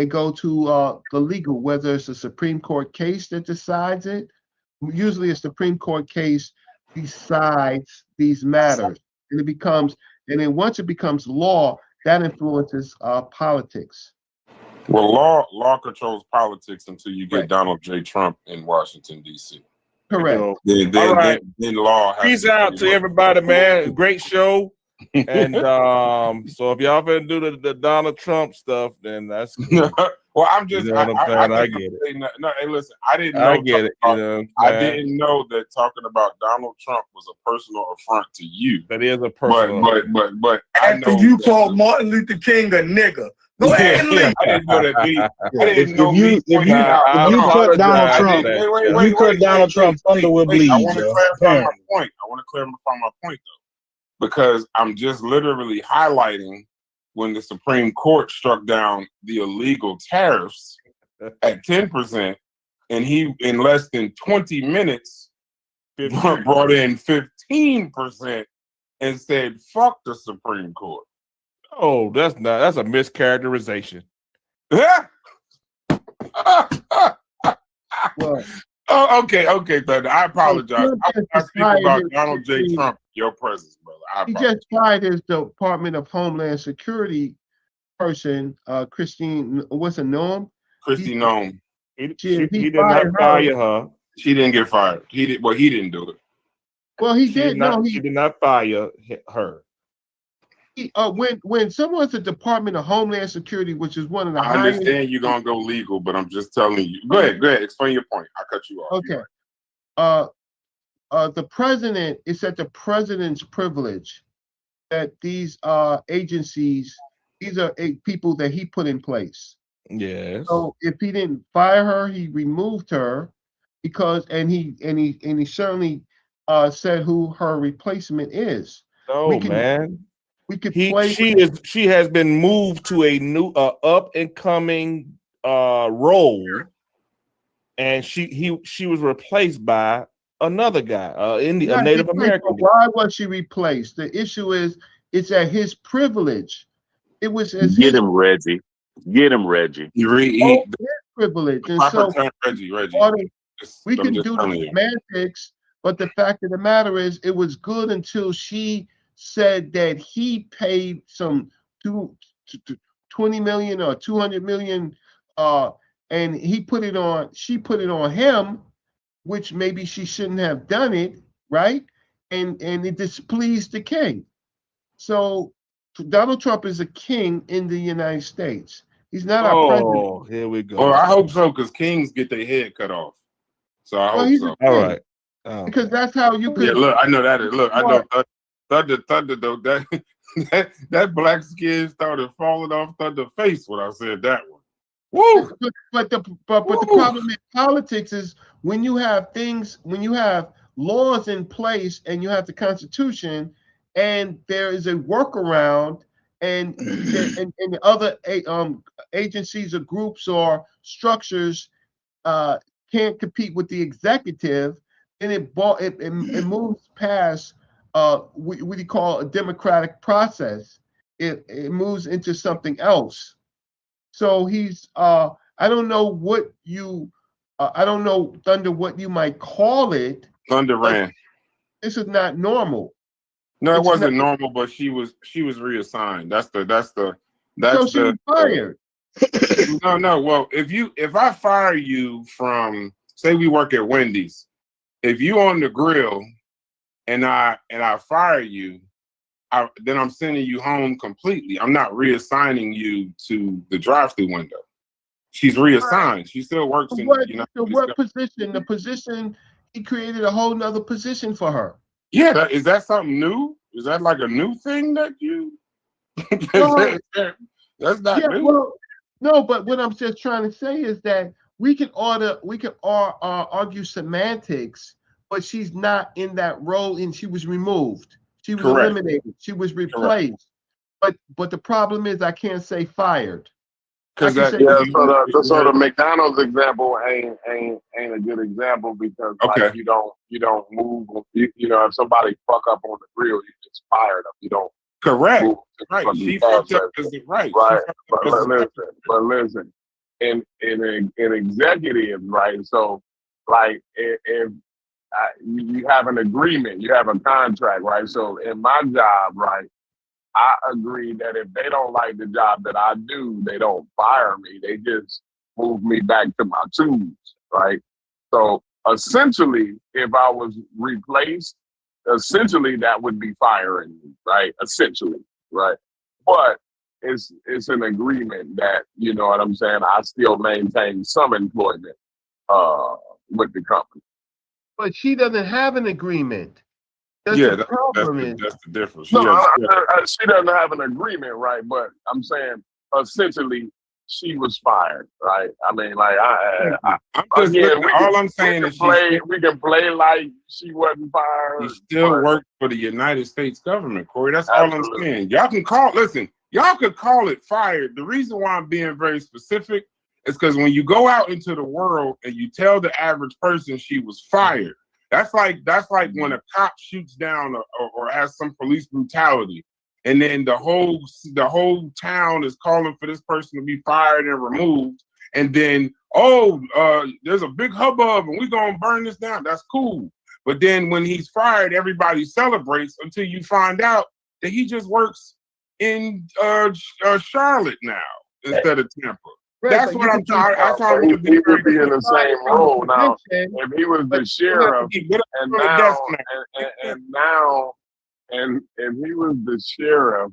go to the legal, whether it's a Supreme Court case that decides it. Usually a Supreme Court case decides these matters, and then once it becomes law, that influences politics. Well, law controls politics until you get Donald J. Trump in Washington, D.C. Correct. All right. Then law has Peace out to everybody, man. Great show. And so if y'all finna do the Donald Trump stuff, then that's cool. Well, I'm just, you know what I'm saying? I get it. No, hey, listen, I didn't I know. get it. You know, I didn't know that talking about Donald Trump was a personal affront to you. That is a personal. But I After know you called Martin Luther King a nigga, go ahead and leave. I didn't know that. I If didn't know you cut Donald Trump, if you cut Donald Trump, thunder will bleed. I want to clarify Apparently. my point. I want to clarify my point though, because I'm just literally highlighting when the Supreme Court struck down the illegal tariffs at 10%, and he in less than 20 minutes brought in 15% and said, "Fuck the Supreme Court." Oh, that's a mischaracterization. Yeah. Well, Oh, okay, Thunder. I apologize. I speak about Donald J. Trump in your presence, brother. He just fired his Department of Homeland Security person, Christine. What's her name? Christy Nome. He did not fire her. She didn't get fired. He did. Well, he didn't do it. Well, he did. She did not fire her. When someone's a Department of Homeland Security, which is one of the I highest. understand you're gonna go legal, but I'm just telling you. Go ahead. Explain your point. I cut you off. Okay. The president, it's at the president's privilege that these agencies, these are people that he put in place. Yes. So if he didn't fire her, he removed her because, and he certainly said who her replacement is. Oh man. We could she has been moved to a new up and coming role, and she was replaced by another guy, a Native American. Why was she replaced? The issue is it's at his privilege. It was Get him, Reggie. Get him, Reggie. His privilege, and so Reggie. We can do the semantics, but the fact of the matter is, it was good until she said that he paid some 20 million or 200 million, and she put it on him, which maybe she shouldn't have done it, right? And it displeased the king. So Donald Trump is a king in the United States. He's not our president. Oh, here we go. Well, I hope so, because kings get their head cut off. So I hope so. All right. Because that's how you could. Yeah, look, I know that. Look, I know Thunder though. That black skin started falling off Thunder's face when I said that one. Woo! But the problem in politics is when you have laws in place and you have the Constitution, and there is a workaround, and the other agencies or groups or structures can't compete with the executive, and it moves past what you call a democratic process. It moves into something else. So he's I don't know what you I don't know, Thunder, what you might call it. Thunder ran. This is not normal. No, it wasn't normal, but she was reassigned. So she was fired. No. Well, if I fire you from, say we work at Wendy's, if you on the grill and I fire you, then I'm sending you home completely. I'm not reassigning you to the drive-through window. She's reassigned. She still works in the United States. What position? The position, he created a whole nother position for her. Yeah, is that something new? Is that like a new thing that you? That's not new. Well, no, but what I'm just trying to say is that we can argue semantics, but she's not in that role, and she was removed. She was eliminated. She was replaced. But the problem is, I can't say fired. So the McDonald's example ain't a good example because like you don't move. If somebody fuck up on the grill, you just fire them. You don't. Correct. Right. She fucked up because right. Right. But listen, in executive, right? So like if you have an agreement, you have a contract, right? So in my job, right, I agree that if they don't like the job that I do, they don't fire me. They just move me back to my tools, right? So essentially, if I was replaced, essentially that would be firing me, right? Essentially, right? But it's an agreement that, you know what I'm saying, I still maintain some employment with the company. But she doesn't have an agreement. That's Yeah, the problem. that's the difference. No, she doesn't have an agreement, right? But I'm saying essentially she was fired, right? I mean, like I'm just again, all I'm saying is we can play like she wasn't fired. He still worked for the United States government, Corey. That's all I'm saying. Y'all can y'all could call it fired. The reason why I'm being very specific is because when you go out into the world and you tell the average person she was fired, that's like when a cop shoots down or has some police brutality, and then the whole town is calling for this person to be fired and removed, and then there's a big hubbub and we're gonna burn this down. That's cool. But then when he's fired, everybody celebrates until you find out that he just works in Charlotte now instead of Tampa. Right, that's what I'm trying. That's how he would be in the same role now. If he was the sheriff, and if he was the sheriff,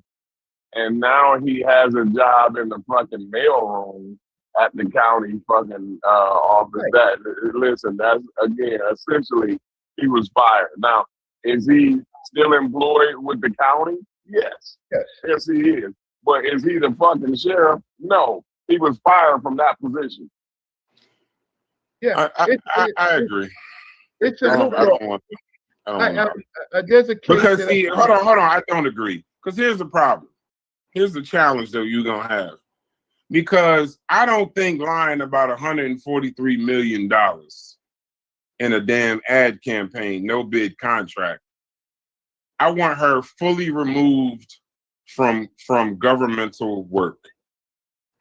and now he has a job in the fucking mailroom at the county fucking office. Right. Listen, that's again essentially he was fired. Now, is he still employed with the county? Yes. Yes, he is. But is he the fucking sheriff? No. He was fired from that position. Yeah, I agree. It's a I don't want there's a case because that hold on. I don't agree. Because here's the problem. Here's the challenge that you're gonna have. Because I don't think lying about $143 million in a damn ad campaign, no bid contract. I want her fully removed from governmental work.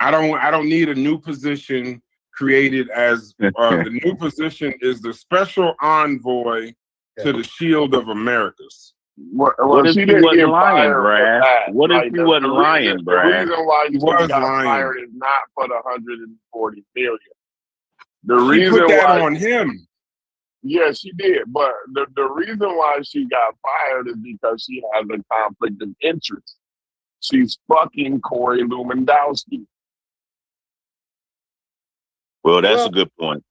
I don't need a new position created as the new position is the special envoy to the Shield of Americas. What if you wasn't lying, Brad? What if you wasn't lying, Brad? The reason why you was got lying. fired is not for the $140 million. The She reason put that why on him. Yeah, she did. But the reason why she got fired is because she has a conflict of interest. She's fucking Corey Lewandowski. Well, that's a good point.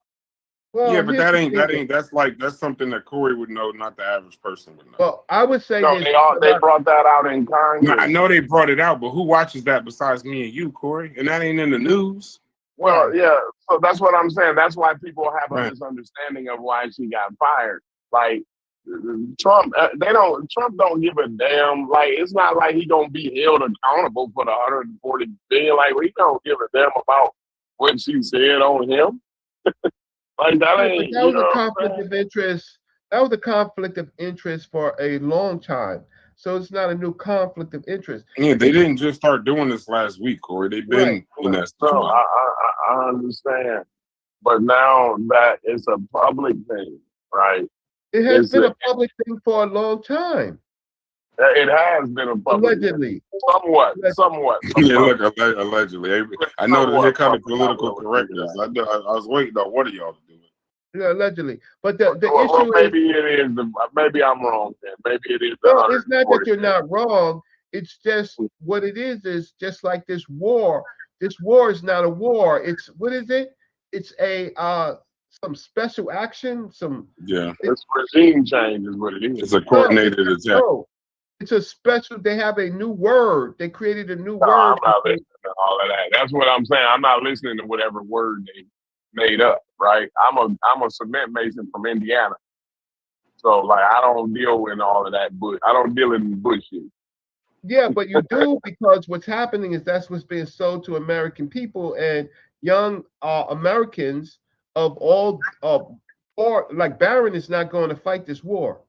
Well, yeah, but that's something that Corey would know, not the average person would know. Well, I would say no, they brought that out in Congress. No, I know they brought it out, but who watches that besides me and you, Corey? And that ain't in the news. Well, yeah, so that's what I'm saying. That's why people have a misunderstanding of why she got fired. Like Trump don't give a damn. Like it's not like he gonna be held accountable for the $140 billion. Like he don't give a damn about what she said on him. Like that ain't. That was a conflict of interest. That was a conflict of interest for a long time. So it's not a new conflict of interest. Yeah, they didn't just start doing this last week, Corey. They've been in that stuff. No, I understand, but now that it's a public thing, right? It has been a public thing for a long time. It has been a public allegedly. Thing. Somewhat. Yeah, look, allegedly. I know that here comes political correctness. I was waiting on one of y'all to do it. Yeah, allegedly. But the well, issue maybe it is. Maybe I'm wrong. Then maybe it is. No, it's not that you're not wrong. It's just what it is just like this war. This war is not a war. It's what is it? It's a some special action. It's regime change is what it is. It's a coordinated attack. No, it's a special. They have a new word. They created a new word. I'm not listening to all of that. That's what I'm saying. I'm not listening to whatever word they made up. Right? I'm a cement mason from Indiana. So like I don't deal in all of that I don't deal in bullshit. Yeah, but you do because what's happening is that's what's being sold to American people and young Americans of all or like Barron is not going to fight this war.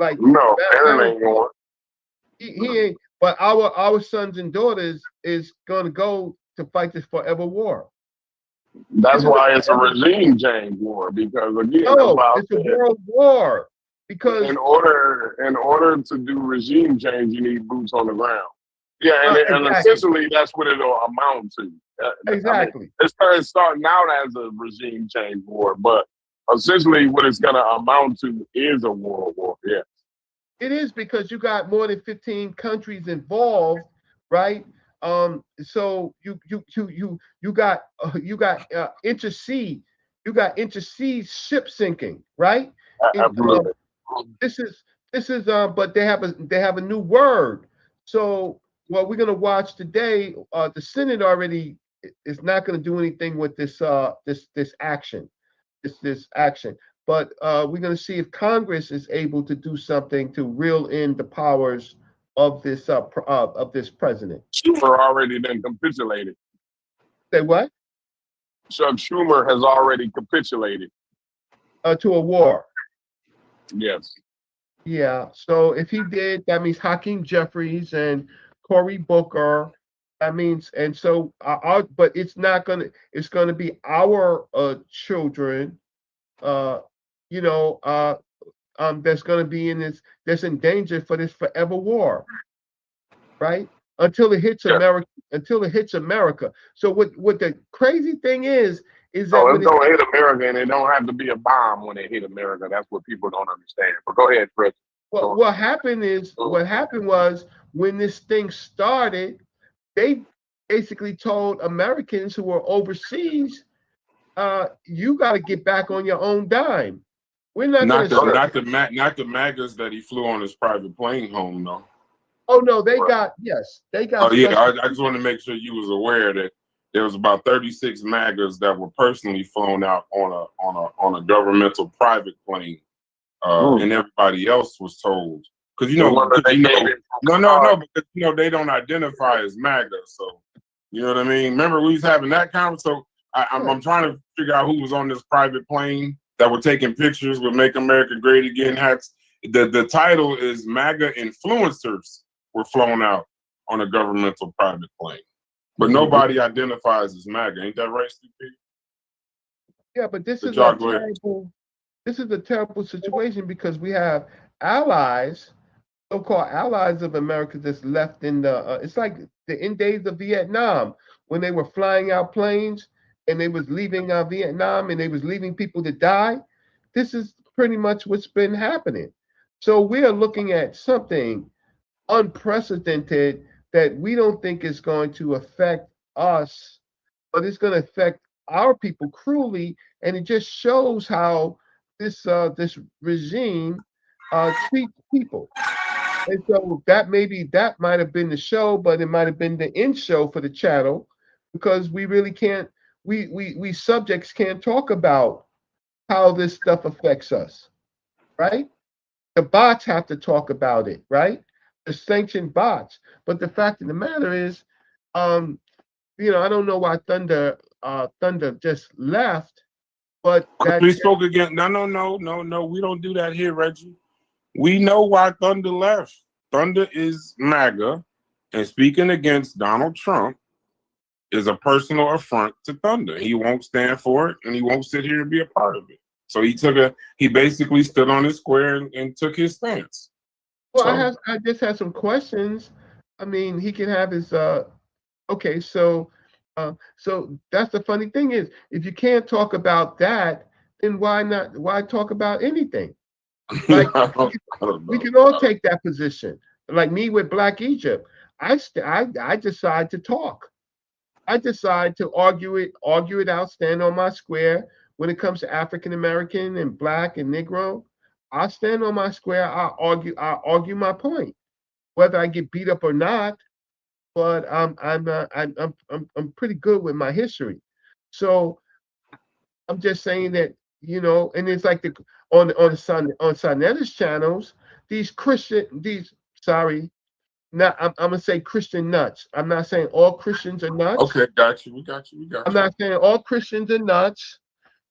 Like no, Barron ain't going. He ain't. But our sons and daughters is going to go to fight this forever war. That's why it's a regime change war because again, it's a world war. Because in order to do regime change, you need boots on the ground. Yeah, and essentially that's what it'll amount to. Exactly. I mean, it's starting out as a regime change war, but essentially what it's going to amount to is a world war. Yeah. It is because you got more than 15 countries involved, right? So you got intersea, you got intersea ship sinking, right? And Absolutely. this is but they have a new word. So what we're gonna watch today, the Senate already is not gonna do anything with this action, this action. But we're gonna see if Congress is able to do something to reel in the powers of this president. Schumer already then capitulated. Say what? Chuck Schumer has already capitulated. To a war. Yes. Yeah. So if he did, that means Hakeem Jeffries and Cory Booker. That means, and so but it's not gonna. It's gonna be our children. You know. That's gonna be in this. That's in danger for this forever war, right? Until it hits America. Until it hits America. So what the crazy thing is that So when it's gonna hit America, and it don't have to be a bomb when it hit America. That's what people don't understand. But go ahead, Chris. what happened was when this thing started, they basically told Americans who were overseas, you got to get back on your own dime. We're not going to not the MAGAs that he flew on his private plane home, though. Oh no, they got Oh yeah, I just want to make sure you was aware that there was about 36 MAGAs that were personally flown out on a governmental private plane, and everybody else was told because no, because they don't identify as MAGA, so you know what I mean. Remember we was having that conversation. So I'm trying to figure out who was on this private plane that were taking pictures with "Make America Great Again" hats. The title is MAGA influencers were flown out on a governmental private plane, but nobody identifies as MAGA. Ain't that right, Steve? Yeah, but this is a terrible situation because we have allies, so-called allies of America that's left in the. It's like the end days of Vietnam when they were flying out planes and they was leaving Vietnam and they was leaving people to die. This is pretty much what's been happening. So we are looking at something unprecedented that we don't think is going to affect us, but it's going to affect our people cruelly, and it just shows how this regime treats people. And so that might have been the show, but it might have been the end show for the channel because we really can't. We subjects can't talk about how this stuff affects us, right? The bots have to talk about it, right? The sanctioned bots. But the fact of the matter is, I don't know why Thunder just left, but we spoke again. No. We don't do that here, Reggie. We know why Thunder left. Thunder is MAGA, and speaking against Donald Trump is a personal affront to Thunder. He won't stand for it, and he won't sit here and be a part of it. So he basically stood on his square and took his stance. Well, I just had some questions. I mean, he can have his okay, so that's the funny thing is if you can't talk about that, then why talk about anything? Like we can all take that position. Like me with Black Egypt, I decide to talk. I decide to argue it out, stand on my square. When it comes to African American and Black and Negro, I stand on my square. I argue my point, whether I get beat up or not. But I'm pretty good with my history, so I'm just saying that and it's like on Sonetta's channels, I'm gonna say Christian nuts. I'm not saying all Christians are nuts. Okay, got you. We got you. I'm not saying all Christians are nuts,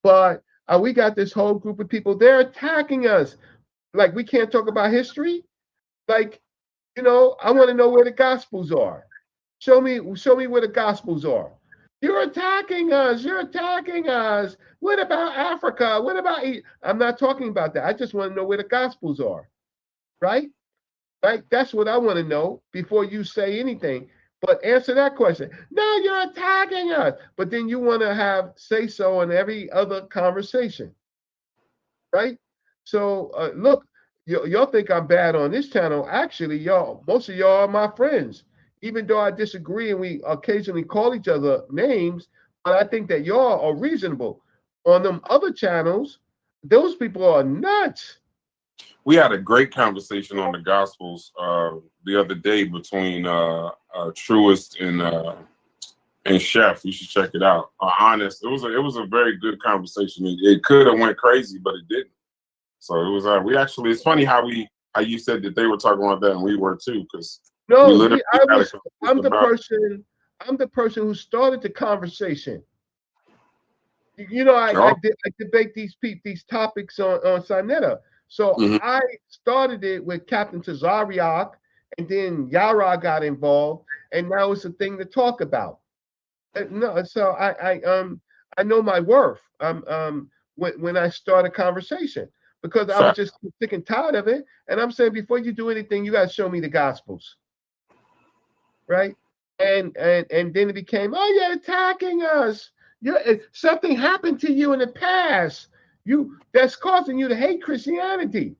but we got this whole group of people. They're attacking us. Like we can't talk about history. Like, I want to know where the Gospels are. Show me where the Gospels are. You're attacking us. You're attacking us. What about Africa? What about? I'm not talking about that. I just want to know where the Gospels are. Right? Right? That's what I want to know before you say anything. But answer that question. No, you're attacking us. But then you want to have say so in every other conversation. Right? So look, y'all think I'm bad on this channel. Actually, most of y'all are my friends. Even though I disagree and we occasionally call each other names, but I think that y'all are reasonable. On them other channels, those people are nuts. We had a great conversation on the Gospels the other day between Truist and Chef. You should check it out. Honest, it was a very good conversation. It could have went crazy, but it didn't. So it was. We actually. It's funny how you said that they were talking about that and we were too, because I'm the person who started the conversation. You know, I debate these topics on Sinetta. So I started it with Captain Tazariak, and then Yara got involved, and now it's a thing to talk about. No, so I know my worth. When I start a conversation, because I was just sick and tired of it, and I'm saying before you do anything, you got to show me the Gospels, right? And then it became, oh, you're attacking us. Something happened to you in the past. That's causing you to hate Christianity.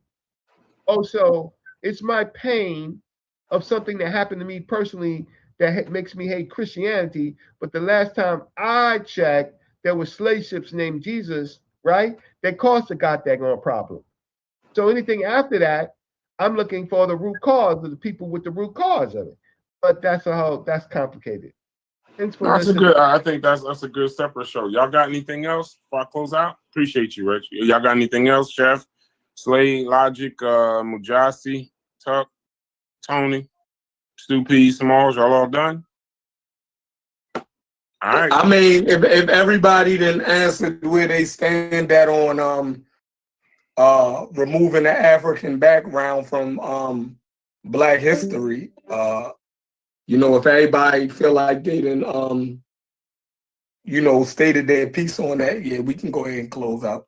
Also, it's my pain of something that happened to me personally that makes me hate Christianity. But the last time I checked, there were slave ships named Jesus, right? That caused the goddamn problem. So anything after that, I'm looking for the root cause of the people with the root cause of it. But that's complicated. That's a good. I think that's a good separate show. Y'all got anything else before I close out? Appreciate you, Rich. Y'all got anything else, Chef? Slade, Logic, Mujasi, Tuck, Tony, Stu P, Smalls, y'all all done? All right. I mean, if everybody didn't answer where they stand at on removing the African background from Black history, if everybody feel like they didn't stated their piece on that, yeah, we can go ahead and close out.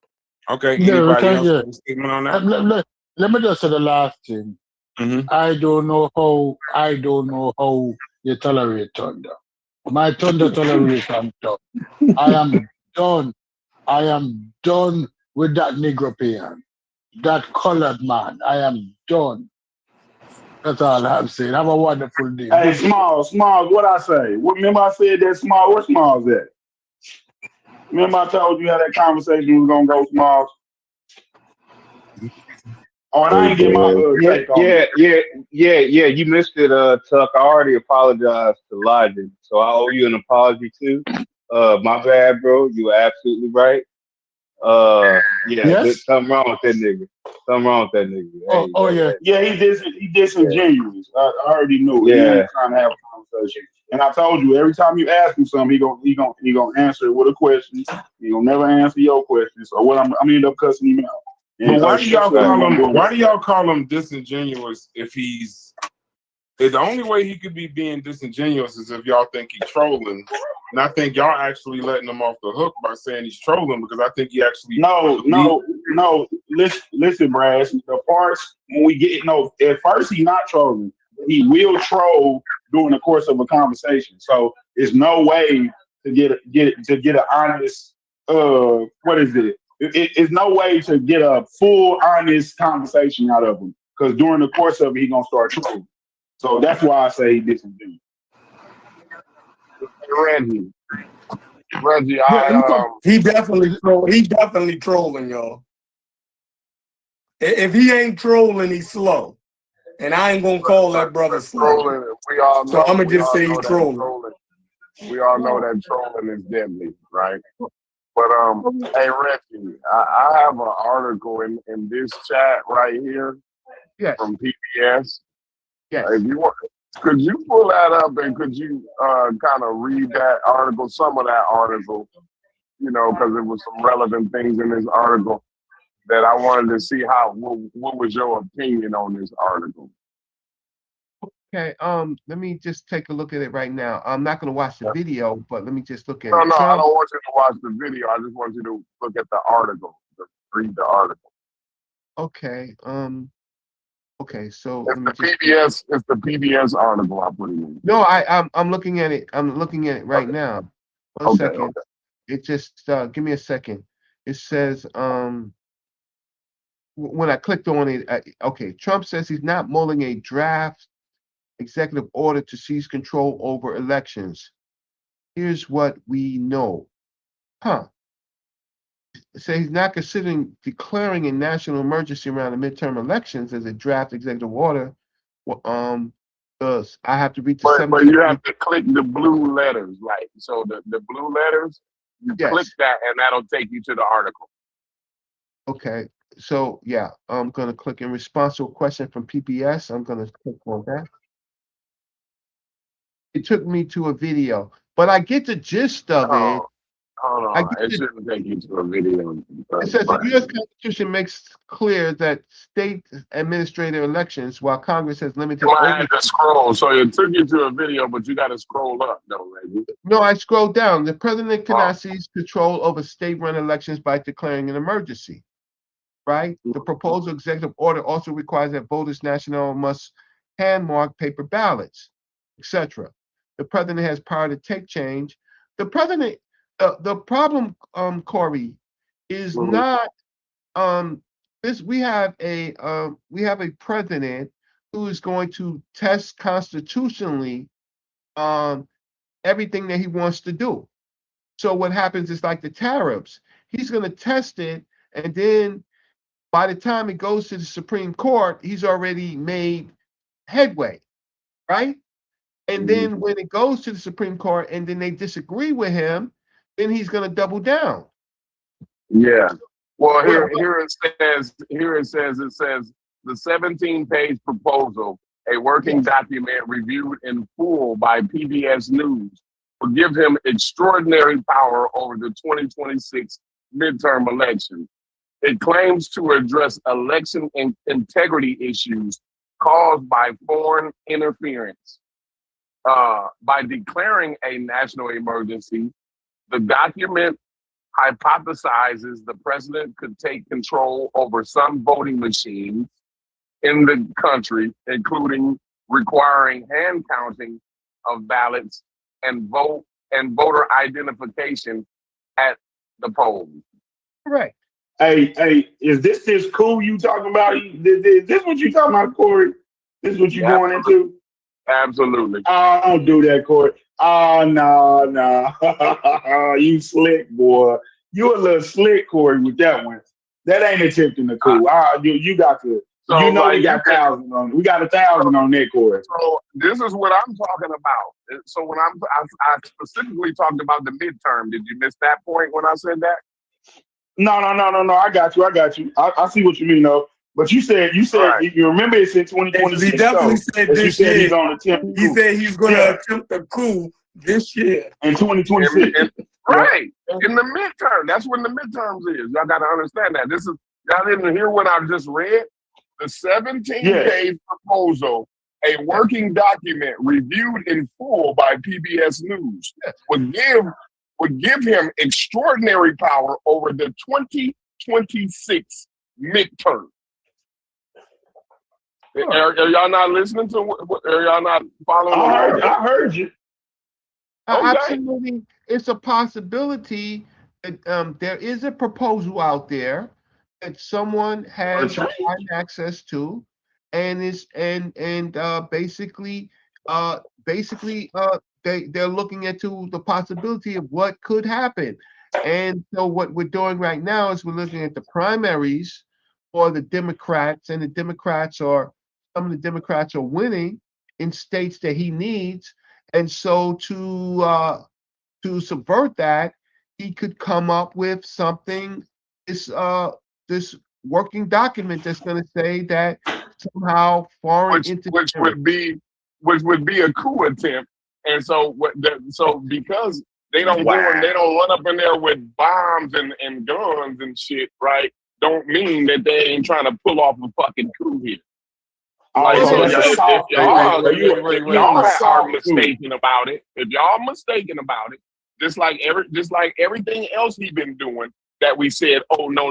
Okay. Anybody else have a statement on that? Let me just say the last thing. I don't know how you tolerate thunder. My thunder toleration done. I am done. I am done with that Negro peon, that colored man. I am done. That's all I'm saying. Have a wonderful day. Hey, Smalls, what I say? Remember I said that Smalls, where Smalls at? Remember I told you how that conversation was gonna go, Smalls? Oh, and I didn't get my take on it. Yeah. You missed it, Tuck. I already apologized to Logic, so I owe you an apology too. My bad, bro. You were absolutely right. Yes? Something wrong with that nigga. Yeah, he disingenuous. I already knew it. He ain't trying to have a conversation. And I told you, every time you ask him something, he gonna answer it with a question. He gonna never answer your question. So what I'm gonna end up cussing him out. But why do y'all call him disingenuous if he's the only way he could be being disingenuous is if y'all think he's trolling. And I think y'all actually letting him off the hook by saying he's trolling, because I think he actually No. Listen, Brass. The parts when we get at first he's not trolling. He will troll during the course of a conversation. So there's no way to get an honest what is it? It's no way to get a full honest conversation out of him, because during the course of it he's gonna start trolling. So that's why I say he disingenuous. Reggie, he definitely trolling, y'all. If he ain't trolling, he's slow, and I ain't gonna call that brother slow. We all know, so I'm gonna just say he's trolling. We all know that trolling is deadly, right? But hey Reggie, I have an article in this chat right here from PBS. Yes. If you want, could you pull that up and could you kind of read that article, some of that article, because it was some relevant things in this article that I wanted to see what was your opinion on this article? Okay, let me just take a look at it right now. I'm not going to watch the video, but let me just look at it. No, I don't want you to watch the video. I just want you to look at the article, to read the article. Okay, okay, so it's the PBS article I put in. No, I'm looking at it. I'm looking at it right now. One second. Okay. It just give me a second. It says when I clicked on it, okay, Trump says he's not mulling a draft executive order to seize control over elections. Here's what we know. So he's not considering declaring a national emergency around the midterm elections as a draft executive order. Well, I have to read the But you have to click the blue letters, like so the blue letters. You click that, and that'll take you to the article. Okay, so yeah, I'm gonna click in response to a question from PBS. I'm gonna click on that. It took me to a video, but I get the gist of it. Hold on, it shouldn't take you to a video. It says the U.S. Constitution makes clear that state administrative elections, while Congress has limited. You might have to scroll, so it took you to a video, but you got to scroll up, though, right? No, I scrolled down. The president cannot seize control over state-run elections by declaring an emergency. Right? The proposed executive order also requires that voters national must hand-mark paper ballots, etc. The president has power to take change. The president, the problem, Corey, is not this. We have a president who is going to test constitutionally everything that he wants to do. So what happens is like the tariffs. He's going to test it, and then by the time it goes to the Supreme Court, he's already made headway, right? And then when it goes to the Supreme Court and then they disagree with him, then he's going to double down. Yeah. Well, here it says the 17-page proposal, a working document reviewed in full by PBS News, will give him extraordinary power over the 2026 midterm election. It claims to address election integrity issues caused by foreign interference. By declaring a national emergency, the document hypothesizes the president could take control over some voting machines in the country, including requiring hand counting of ballots and voter identification at the polls. Right. Hey, is this cool you talking about? Is this what you talking about, Corey? This is what you going into? Absolutely. Don't do that, Corey. No. You slick, boy. You a little slick, Corey, with that one. That ain't attempting the coup. You got to. So you know like we got 1,000 on. We got 1,000 on that, Corey. So this is what I'm talking about. So when I specifically talked about the midterm, did you miss that point when I said that? No. I got you. I see what you mean, though. But you said right. You remember it's in 2026. He definitely said this year. He's on attempt. He said he's going to attempt a coup this year in 2026. Right in the midterm. That's when the midterms is. Y'all got to understand that. Y'all didn't hear what I just read. The 17-page proposal, a working document reviewed in full by PBS News, would give him extraordinary power over the 2026 midterm. Are y'all not listening to what? Are y'all not following? I heard you. Okay. Absolutely, it's a possibility that there is a proposal out there that someone has access to, and basically they're looking into the possibility of what could happen. And so what we're doing right now is we're looking at the primaries for the Democrats, and some of the Democrats are winning in states that he needs. And so to subvert that, he could come up with something, this working document that's going to say that somehow foreign which would be a coup attempt. And so because they don't run up in there with bombs and guns and shit, right? Don't mean that they ain't trying to pull off a fucking coup here. Like, if y'all are mistaken about it, just like everything else he's been doing that we said, oh no,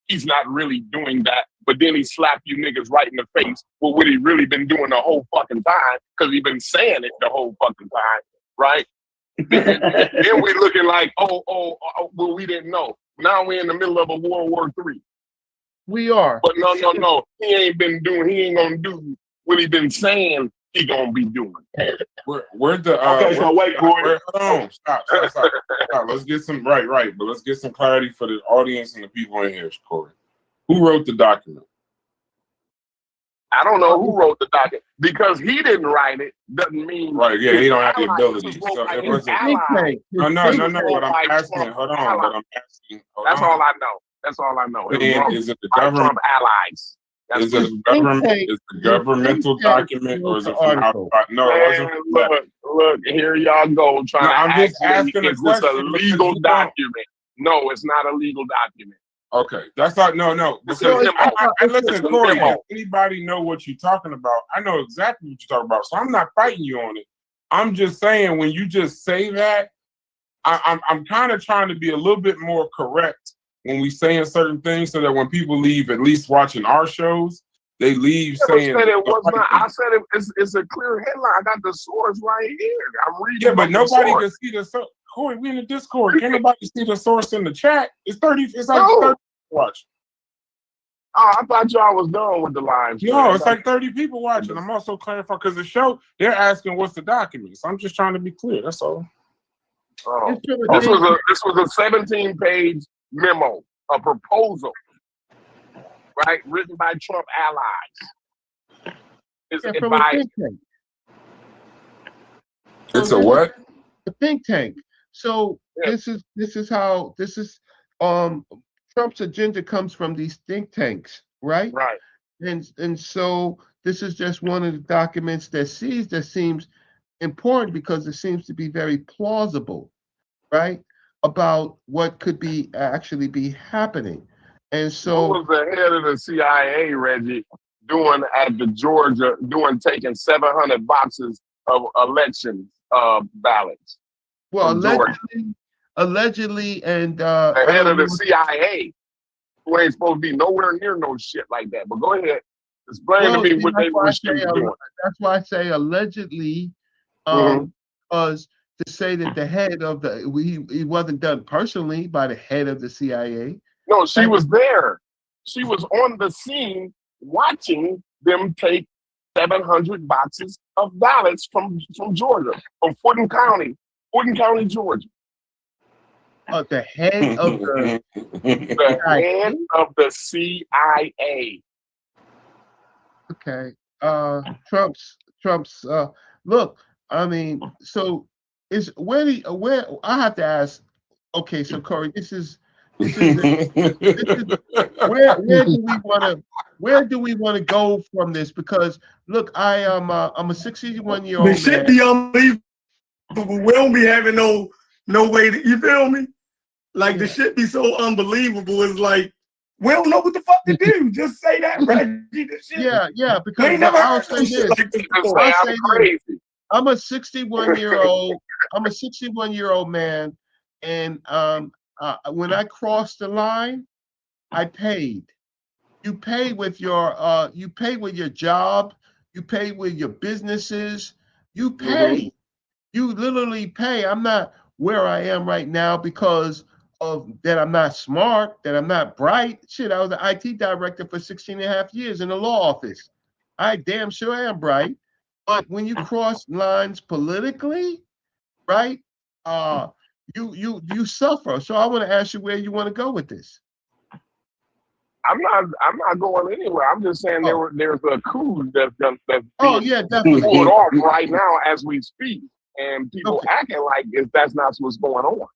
he's not really doing that. But then he slapped you niggas right in the face with what he really been doing the whole fucking time, because he been saying it the whole fucking time, right? Then we looking like, well, we didn't know. Now we're in the middle of a World War III. We are. But no. He ain't gonna do what he been saying he gonna be doing. Where's the Okay, so wait, Corey. Hold on. Stop. Let's get some right. But let's get some clarity for the audience and the people in here, Corey. Who wrote the document? I don't know who wrote the document because he didn't write it. Doesn't mean Right. Yeah, he don't have the ability. So it his wasn't. allies. No. But I'm asking. Hold on. That's all I know. That's all I know. Is it the government? Trump allies. Is it a government? Is it a governmental document or is it from outside? No, it wasn't. Look, here y'all go trying to I'm just asking a is this a question. legal document? No, it's not a legal document. Okay, that's not no. Because listen, Corey, if anybody know what you're talking about, I know exactly what you're talking about. So I'm not fighting you on it. I'm just saying when you just say that, I'm kind of trying to be a little bit more correct when we saying certain things, so that when people leave, at least watching our shows, they leave saying. Said it was not. I said it's a clear headline. I got the source right here. I'm reading. Yeah, but nobody can see the source. Corey, we in the Discord. Can't nobody see the source in the chat? It's 30. It's like 30 watching. Oh, I thought y'all was done with the live. No, it's like 30 people watching. I'm also clarifying because the show they're asking what's the document. So I'm just trying to be clear. That's all. Oh. This was a 17-page memo, a proposal, right, written by Trump allies. It's a what? A think tank. So this is Trump's agenda comes from these think tanks, right? Right. And so this is just one of the documents that seems important because it seems to be very plausible, right? About what could be actually be happening. And so what was the head of the CIA, Reggie, doing at the Georgia, taking 700 boxes of election ballots? Well, allegedly, and the head of the CIA, who ain't supposed to be nowhere near no shit like that. But go ahead, explain to me what they were doing. That's why I say allegedly, was to say that the head of he wasn't done personally by the head of the CIA. No, she was there. She was on the scene watching them take 700 boxes of ballots from Georgia, from Fulton County, Georgia. The head of the head of the CIA. Okay. Trump's look, I mean, so is where I have to ask, okay, so Corey, this is where do we want to go from this? Because look, I'm a 61-year-old man. The shit be unbelievable. We don't be having no way to, you feel me? Like the shit be so unbelievable. It's like we don't know what the fuck to do. Just say that, Reggie. Yeah, because we ain't never I'll heard say shit this. like this before. I'm a 61-year-old. I'm a 61-year-old man, and when I crossed the line, I paid. You pay with your job. You pay with your businesses. You pay. You literally pay. I'm not where I am right now because of that. I'm not smart, that I'm not bright. Shit, I was an IT director for 16 and a half years in the law office. I damn sure am bright. But when you cross lines politically, right, you suffer. So I want to ask you where you want to go with this. I'm not going anywhere. I'm just saying there's a coup that's definitely pulled off right now as we speak, and people acting like that's not what's going on.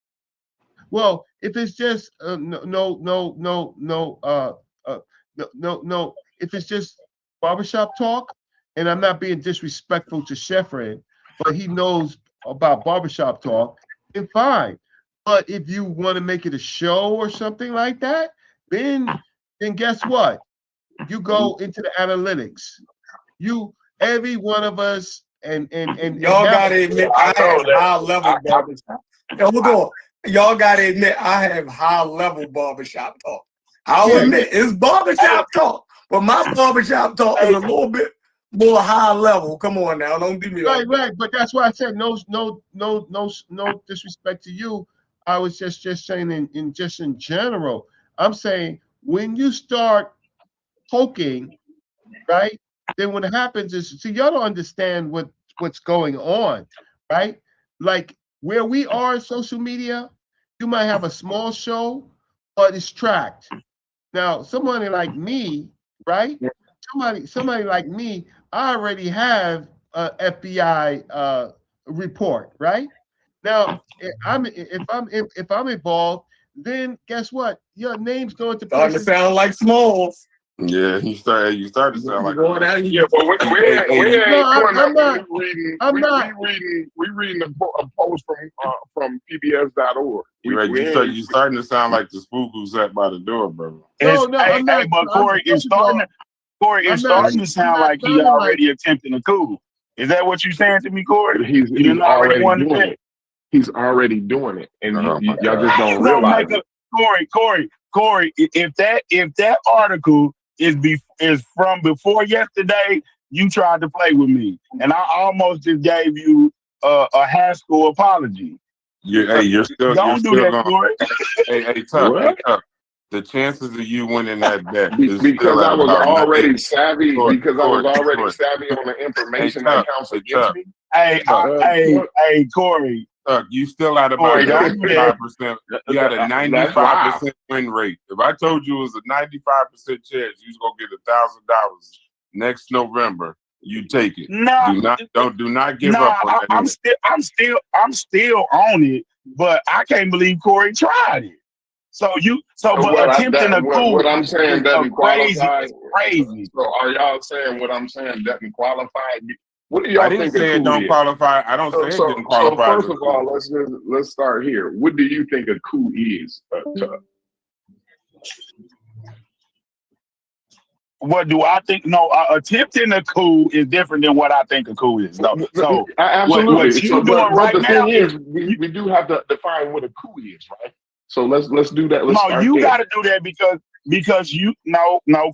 Well, if it's just no, if it's just barbershop talk, and I'm not being disrespectful to Sheffrin, but he knows about barbershop talk, then fine. But if you want to make it a show or something like that, then guess what? You go into the analytics. Every one of us, and y'all gotta admit I have high level barbershop. Hold on. Y'all gotta admit I have high level barbershop talk. I'll admit it's barbershop talk, but my barbershop talk is a little bit more high level. Come on now, don't do me like that. Right. But that's why I said no disrespect to you. I was just saying in general. I'm saying when you start poking, right? Then what happens is, see, y'all don't understand what's going on, right? Like where we are in social media, you might have a small show, but it's tracked. Now, somebody like me, right? Somebody like me, I already have a FBI report, right? Now, if I'm involved, then guess what? Your name's going to Starting to sound like Smalls. Yeah, you start to sound like going out. Yeah, but we ain't doing I'm not. that. We I'm not. reading a post from PBS.org. You starting to sound like the spook who sat by the door, brother. No, I'm not. But Corey is starting to sound like he already attempting a coup. Is that what you're saying to me, Corey? He's already doing it. He's already doing it, and y'all just don't realize it. Corey, if that article is from before yesterday, you tried to play with me, and I almost just gave you a high school apology. You're still Corey. Tuck. The chances of you winning that bet is because I was already savvy. Corey, because I was already savvy on the information that counts against me. Hey, Corey. You still at about 95%. You had a 95% win rate. If I told you it was a 95% chance you was gonna get $1,000 next November, you take it. Do not give up on that. I'm still on it, but I can't believe Corey tried it. Attempting a coup. What I'm saying doesn't qualify. Crazy. So are y'all saying what I'm saying doesn't qualify? What do y'all think? I didn't say it don't qualify. I don't say it didn't qualify. So first of all, let's start here. What do you think a coup is, Tuck? What do I think? No, attempting a coup is different than what I think a coup is. No, so absolutely. What you doing right now is we do have to define what a coup is, right? So let's do that. You got to do that because you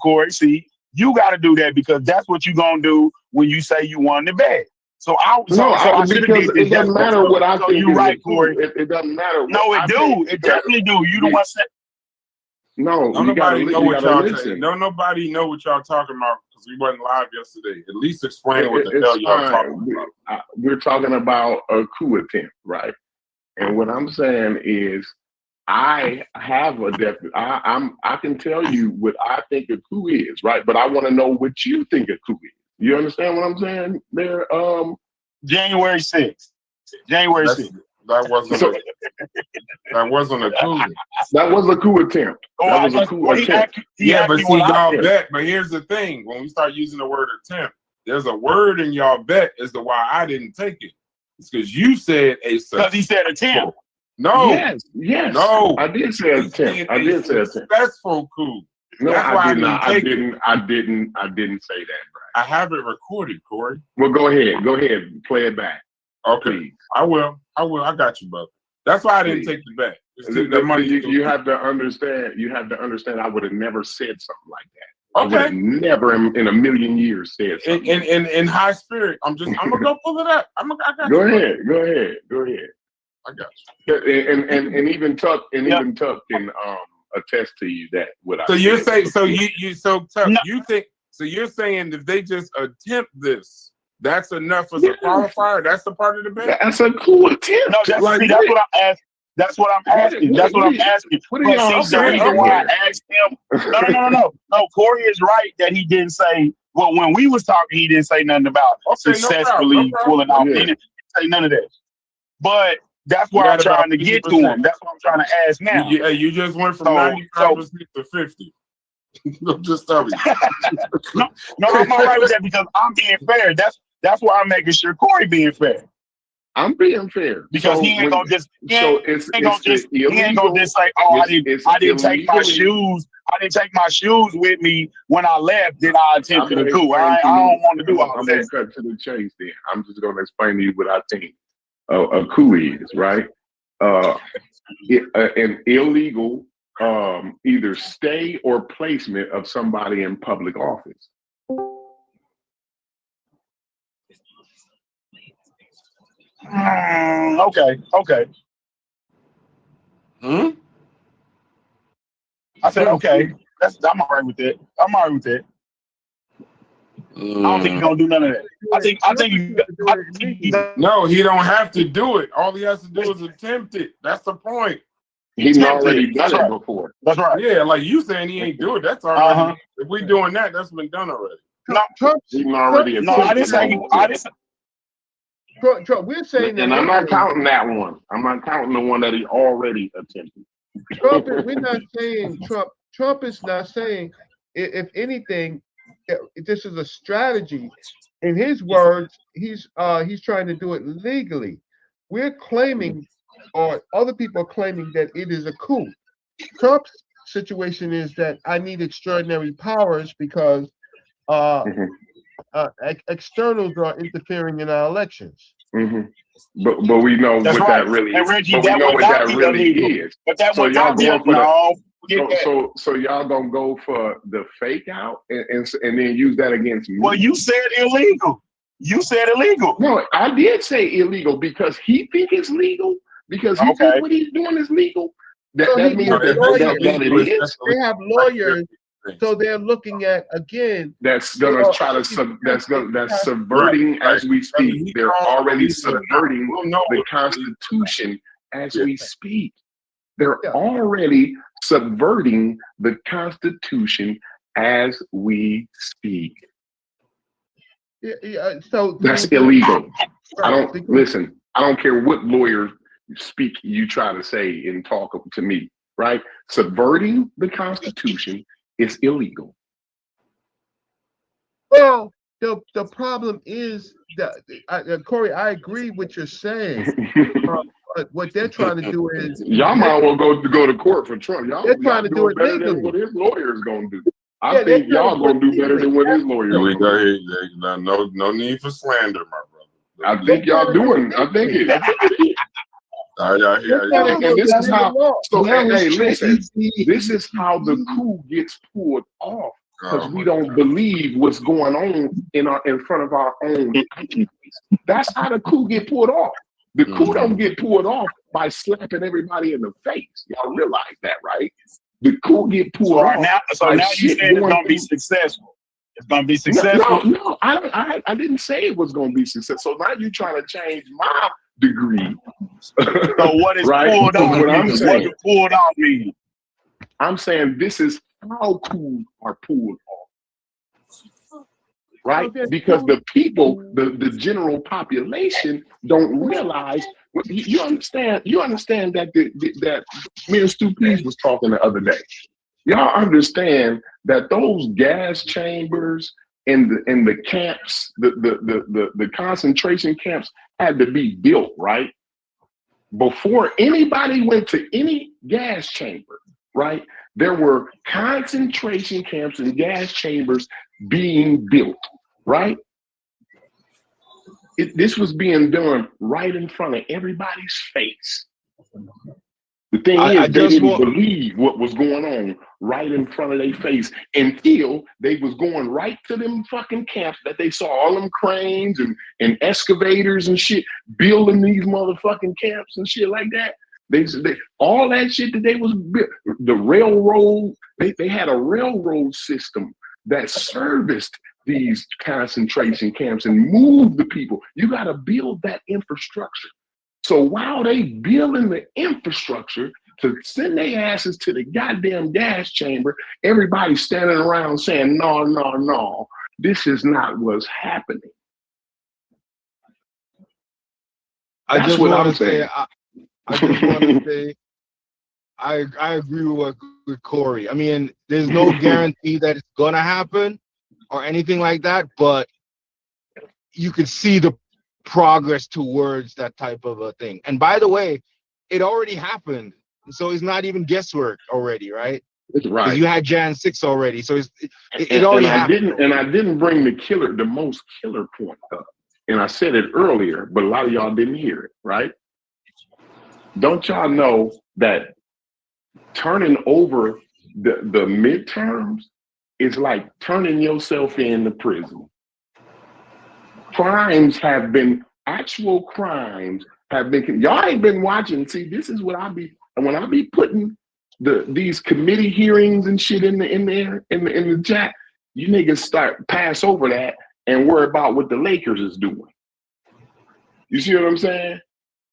Corey. See, you got to do that because that's what you gonna do when you say you won the bet. So I should have did this. It doesn't matter what I think. You're right, Corey. It doesn't matter. No, it do. It definitely do. You the one said. No, nobody know what y'all saying. No, nobody know what y'all talking about because we wasn't live yesterday. At least explain what the hell y'all talking about. We're talking about a coup attempt, right? And what I'm saying is, I have a I can tell you what I think a coup is, right? But I want to know what you think a coup is. You understand what I'm saying there? January 6th. January 6th. That wasn't a coup. That was a coup attempt. That was a coup attempt. Yeah, but see, y'all bet. But here's the thing: when we start using the word attempt, there's a word in y'all bet as to why I didn't take it. It's because you said because he said attempt. No. Yes. No. I did say attempt. I did say attempt. Successful coup. No, I did not. I didn't say that, bro. I have it recorded, Corey. Well, go ahead. Go ahead. Play it back. Okay. Please. I will. I got you, brother. That's why I didn't take the bet. You have to understand. You have to understand. I would have never said something like that. Okay. I would have never in a million years said something. In high spirit. I'm gonna go pull it up. I got you. Go ahead. I got you. And even Tuck can attest to you that what I. So you're saying Tuck, you think so? You're saying if they just attempt this, that's enough as a qualifier? That's the part of the bet. That's a cool attempt. No, that's what I'm asking. That's what I'm asking. That's what I'm asking. What are y'all the reason why I asked him. No. Corey is right that he didn't say. Well, when we was talking, he didn't say nothing about successfully pulling off. He didn't say none of that. But that's what I'm trying to get to him. That's what I'm trying to ask now. You just went from 95% to 50. I'm just telling you. No, I'm all right with that because I'm being fair. That's why I'm making sure Corey being fair. I'm being fair because he ain't gonna just say, "Oh, I didn't take my shoes. I didn't take my shoes with me when I left. Then I attempted a coup." I don't want to do all I'm that. gonna cut to the chase. Then I'm just gonna explain to you what I think a coup is. Right? An illegal either stay or placement of somebody in public office. Okay. I said okay. I'm all right with that. I'm all right with that. I don't think he's gonna do none of that. No, he don't have to do it. All he has to do is attempt it. That's the point. He's already done it before. That's right. Yeah, like you saying he ain't do it. That's already. If we doing that, that's been done already. No, he already attempted. No, I didn't say. Trump, we're saying that. And I'm not counting that one. I'm not counting the one that he already attempted. Trump, we're not saying Trump. Trump is not saying. If anything, this is a strategy. In his words, he's trying to do it legally. We're claiming, or other people are claiming, that it is a coup. Trump's situation is that I need extraordinary powers because externals are interfering in our elections. But we know That's what right. that really And is. Reggie, But we that know would what not that be really illegal. is. But that So would y'all not be going for no. Forget that. so y'all gonna go for the fake out and then use that against me? Well, you said illegal. You said illegal. No, I did say illegal because he think it's legal. Because he think what he's doing is legal. That means that it is. They have lawyers, so they're looking at again. That's gonna try to that's subverting as we speak. They're already subverting the Constitution as we speak. They're already subverting the Constitution as we speak. So that's illegal. I don't listen. I don't care what lawyer speak you try to say and talk to me. Right? Subverting the Constitution is illegal. Well, the problem is that Corey, I agree with what you're saying. But what they're trying to do is y'all might well go to court for Trump. Y'all trying to do it better legally. than what his lawyer is going to do. I think y'all going to do better than what his lawyer. We go here. No need for slander, my brother. I think y'all doing. I think it. And this is how. So hey, listen. This is how the coup gets pulled off because we don't believe what's going on in front of our own eyes. That's how the coup get pulled off. The coup don't get pulled off by slapping everybody in the face. Y'all realize that, right? The coup get pulled off. So now you said it's gonna be successful. It's gonna be successful. No, I didn't say it was gonna be successful. So now you're trying to change my degree. So what is right? pulled off? What I'm saying, what pulled off mean? I'm saying this is how coups are pulled off. Right? Because the people, the general population don't realize. You understand that that me and Stu Pease was talking the other day. Y'all understand that those gas chambers in the camps, the concentration camps had to be built, right? Before anybody went to any gas chamber, right? There were concentration camps and gas chambers being built, right? This was being done right in front of everybody's face. The thing is, they didn't believe what was going on right in front of their face until they was going right to them fucking camps that they saw all them cranes and excavators and shit building these motherfucking camps and shit like that. They all that shit that they was the railroad. They had a railroad system that serviced these concentration camps and moved the people. You got to build that infrastructure. So while they building the infrastructure to send their asses to the goddamn gas chamber, everybody's standing around saying, no, this is not what's happening. That's what I'm saying. I just want to say, I agree with Corey. I mean, there's no guarantee that it's going to happen or anything like that, but you could see the progress towards that type of a thing. And by the way, it already happened. So it's not even guesswork already, right? That's right. You had Jan 6 already. So it already happened. I didn't bring the most killer point up. And I said it earlier, but a lot of y'all didn't hear it, right? Don't y'all know that turning over the midterms is like turning yourself into prison? Actual crimes have been, y'all ain't been watching. See, this is what when I be putting these committee hearings and shit in the chat, you niggas pass over that and worry about what the Lakers is doing. You see what I'm saying?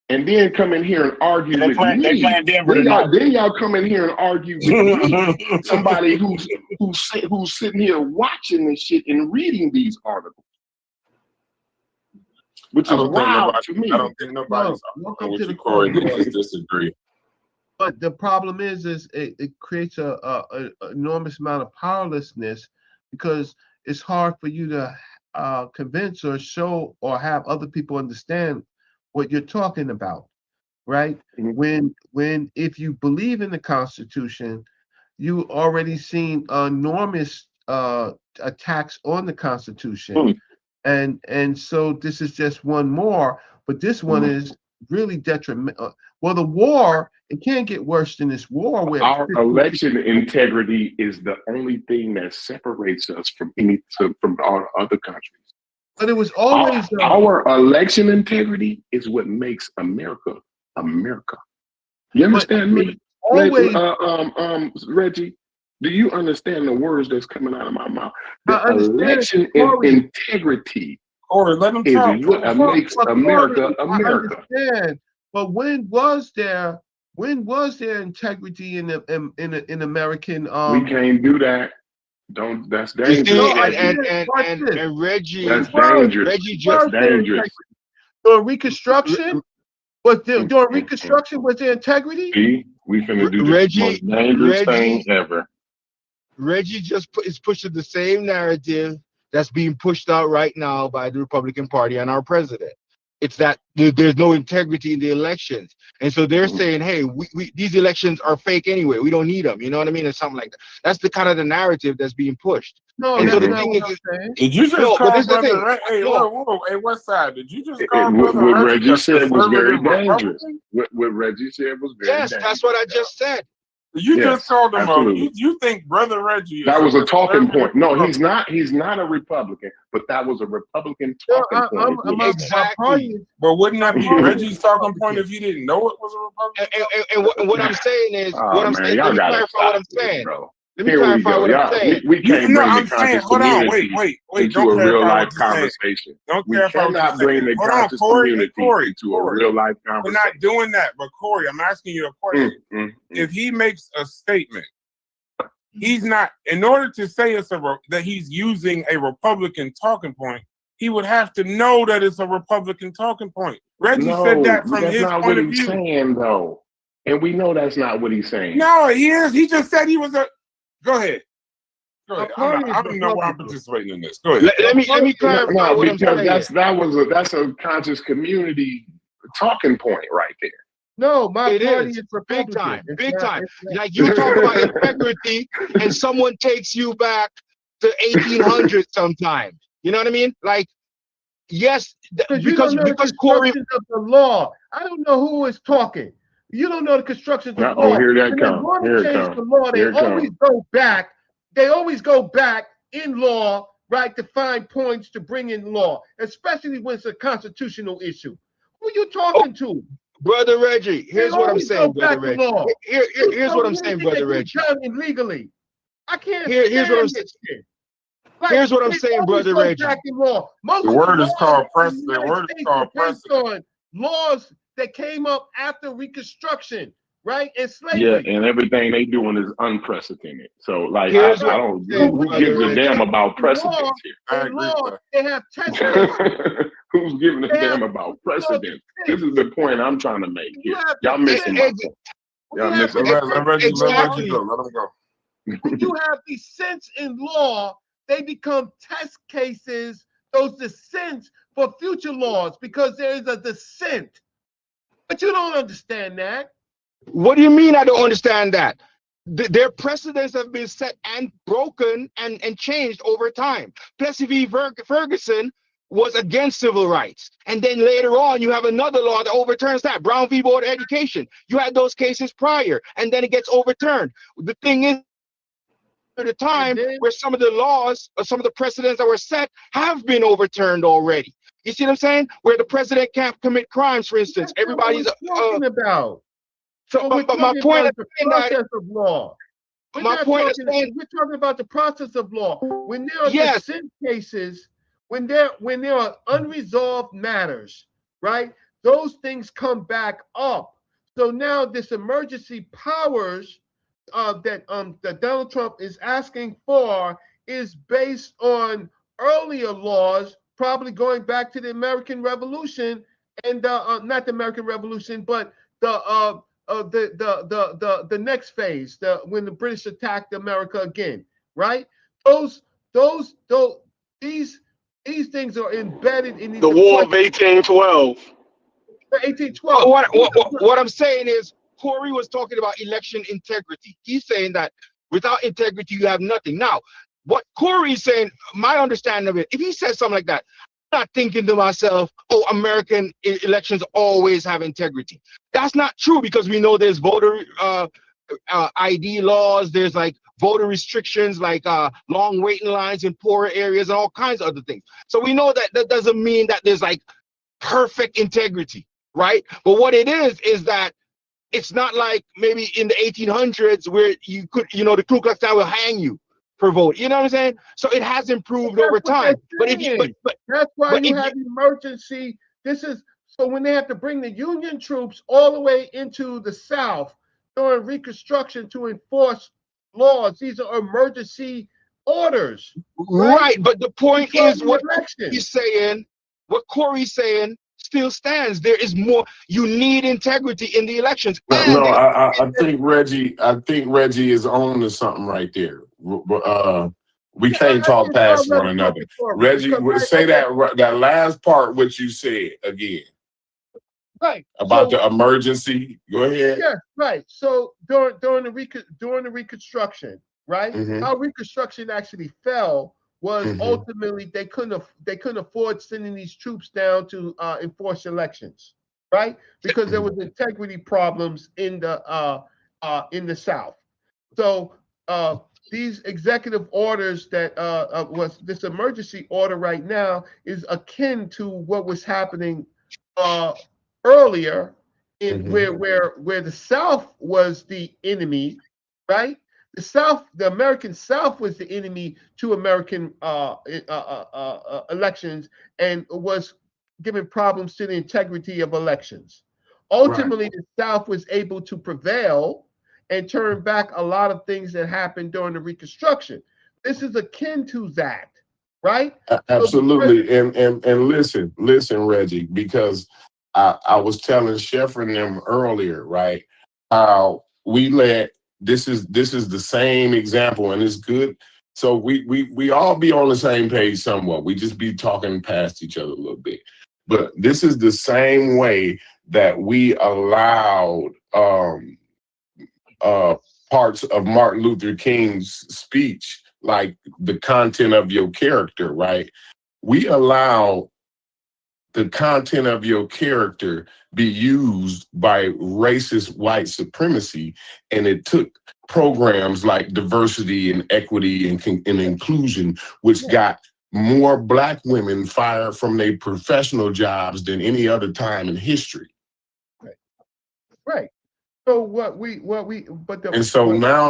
And then come in here and argue with me. They playing Denver tonight. Then y'all come in here and argue with me, somebody who's sitting here watching this shit and reading these articles, which is wild to me. I don't think nobody's welcome to the Corey. club. They just disagree. But the problem is it creates a enormous amount of powerlessness, because it's hard for you to convince or show or have other people understand what you're talking about, right? Mm-hmm. When if you believe in the Constitution, you already seen enormous attacks on the Constitution, and so this is just one more, but this one is really detrimental. Well, the war, it can't get worse than this war. Where our election integrity is the only thing that separates us from all other countries. But it was always our election integrity is what makes America America. You understand me? Always, Reggie, do you understand the words that's coming out of my mouth? The election integrity Corey, let him is talk. what makes America I America. understand, but when was there integrity in American? We can't do that. That's You dangerous. see, and Reggie, That's dangerous. Reggie That's dangerous. During Reconstruction, during Reconstruction, was there integrity? See, we finna do the most dangerous thing ever. Reggie is pushing the same narrative that's being pushed out right now by the Republican Party and our president. It's that there's no integrity in the elections. And so they're saying, hey, we these elections are fake anyway. We don't need them. You know what I mean? Or something like that. That's the kind of the narrative that's being pushed. No, and that's so the not thing what is, I'm saying. Did you just No, but call this is the Brother thing. Reggie? Hey, No. whoa, hey, what side? Did you just What call Brother Reggie Reggie said was very conservative dangerous. Republican? What Reggie said was very Yes, dangerous. that's what I just said. You Yes, just called him absolutely. you think Brother Reggie is That was a talking conservative point. No, Republican? he's not a Republican, but that was a Republican talking point. Exactly. But wouldn't that be Yeah. Reggie's talking point if he didn't know it was a Republican? And what I'm saying is, Oh, man, y'all let me gotta clarify stop what I'm this, saying. bro. Let me Here we clarify go. what I'm saying. We can't bring I'm the saying, conscious hold on, community wait, into don't a clarify real what life you're saying. conversation. Don't We clarify what cannot you're bring saying. the Hold on, conscious Corey, community into a real life we're conversation. not doing that, but Corey, I'm asking you a question. If he makes a statement, he's not, in order to say that he's using a Republican talking point, he would have to know that it's a Republican talking point. Reggie said that from his not point what of he's view. saying, though. And we know that's not what he's saying. No, he is. He just said he was a. Go ahead. Go ahead. I don't know why I'm participating in this. Go ahead. Let me clarify what I'm saying. That's a conscious community talking point right there. No, my It party is is Republican. big time, It's big not- time. it's not- Like you talk about integrity, and someone takes you back to 1800 sometimes. You know what I mean? Like, yes, you don't know the Corey. constructions of the law. I don't know who is talking. You don't know the constructions of the Oh, law. here that When come. they want Here to it change come. the law, they Here it always come. go back. They always go back in law, right, to find points to bring in law, especially when it's a constitutional issue. Who you talking to? Brother Reggie, here's They what I'm always saying, go back Brother to Reggie. law. Here's what I'm saying, Brother Reggie. Done illegally. I can't Here's what I'm stand saying. this shit. Like, Here's what I'm they saying, always Brother go Reggie. back in law. Most The of word is laws called in precedent. the The United word is States called were based precedent. on laws that came up after Reconstruction, right? And Yeah, slavery. and everything they doing is unprecedented. So, like, Here's I what don't. I'm saying, Who Brother gives a Reggie. damn about In law, precedents here? in law, they have test cases. Who's giving a They have damn about laws precedent? to This is the point I'm trying to make You here. have Y'all to missing my point. Y'all have missing to my Let point. Reggie Exactly. go. Let him go. when you have dissents in law, they become test cases, those dissents for future laws, because there is a dissent. But you don't understand that. What do you mean I don't understand that? Their precedents have been set and broken and changed over time. Plessy v. Ferguson was against civil rights. And then later on, you have another law that overturns that. Brown v. Board of Education. You had those cases prior, and then it gets overturned. The thing is, at a time where some of the laws or some of the precedents that were set have been overturned already. You see what I'm saying? Where the president can't commit crimes, for instance. Everybody's talking about. So, we're but my talking point about is the saying that process of law. We're my not point is talking. saying We're talking about the process of law. When there are yes, dissent cases, when there are unresolved matters, right? Those things come back up. So now this emergency powers that Donald Trump is asking for is based on earlier laws, probably going back to the American Revolution and not the American Revolution, but the next phase, when the British attacked America again, right? Those these things are embedded in the the War of question 1812. 1812. What I'm saying is, Corey was talking about election integrity. He's saying that without integrity, you have nothing. Now, what Corey's saying, my understanding of it, if he says something like that, I'm not thinking to myself, oh, American elections always have integrity. That's not true, because we know there's voter ID laws, there's like voter restrictions, like long waiting lines in poorer areas and all kinds of other things. So we know that that doesn't mean that there's like perfect integrity, right? But what it is that it's not like maybe in the 1800s where you could, the Ku Klux Klan will hang you for vote. You know what I'm saying? So it has improved over time. But if you, that's why but you if have emergency. This is so when they have to bring the Union troops all the way into the South during Reconstruction to enforce laws. These are emergency orders. Right, but the point is what election. Corey's saying, what Corey's saying still stands. There is more. You need integrity in the elections. No, I think Reggie is on to something right there. We can't talk past one another. Reggie, say that last part, what you said again. Right. About the emergency. Go ahead. Yeah, right. So during the Reconstruction, right? Mhm. How Reconstruction actually fell was ultimately they couldn't afford sending these troops down to enforce elections, right? Because there was integrity problems in the South. So these executive orders that was this emergency order right now is akin to what was happening earlier in where the South was the enemy, right? The American South was the enemy to American elections and was giving problems to the integrity of elections. Ultimately, the South was able to prevail and turn back a lot of things that happened during the Reconstruction. This is akin to that, right? Absolutely. And listen, Reggie, because I was telling Sheffer and them earlier, right? How we let this is the same example, and it's good. So we all be on the same page somewhat. We just be talking past each other a little bit. But this is the same way that we allowed parts of Martin Luther King's speech, like the content of your character, right? We allow the content of your character be used by racist white supremacy, and it took programs like diversity and equity and inclusion, which got more Black women fired from their professional jobs than any other time in history. Right. So now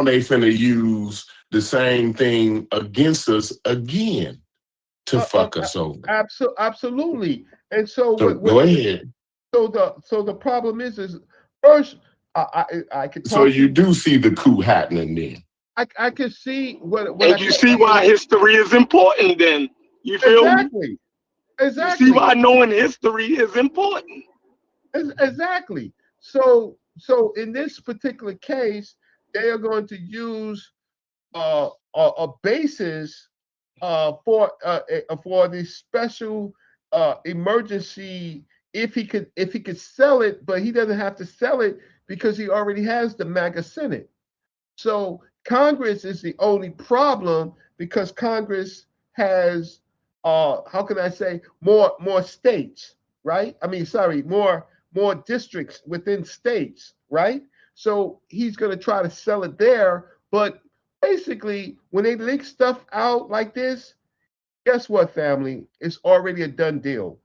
they finna use the same thing against us again to fuck us over. Absolutely. And so go ahead. So the problem is first I could talk. So you do see the coup happening then. I can see what and you see why history is important. Then you feel me? Exactly. You see why knowing history is important. Exactly. So in this particular case, they are going to use a basis for the special emergency if he could sell it, but he doesn't have to sell it because he already has the MAGA Senate. So Congress is the only problem because Congress has how can I say more states, right? I mean, sorry, more districts within states, right? So he's going to try to sell it there, but basically when they leak stuff out like this, guess what, family? It's already a done deal.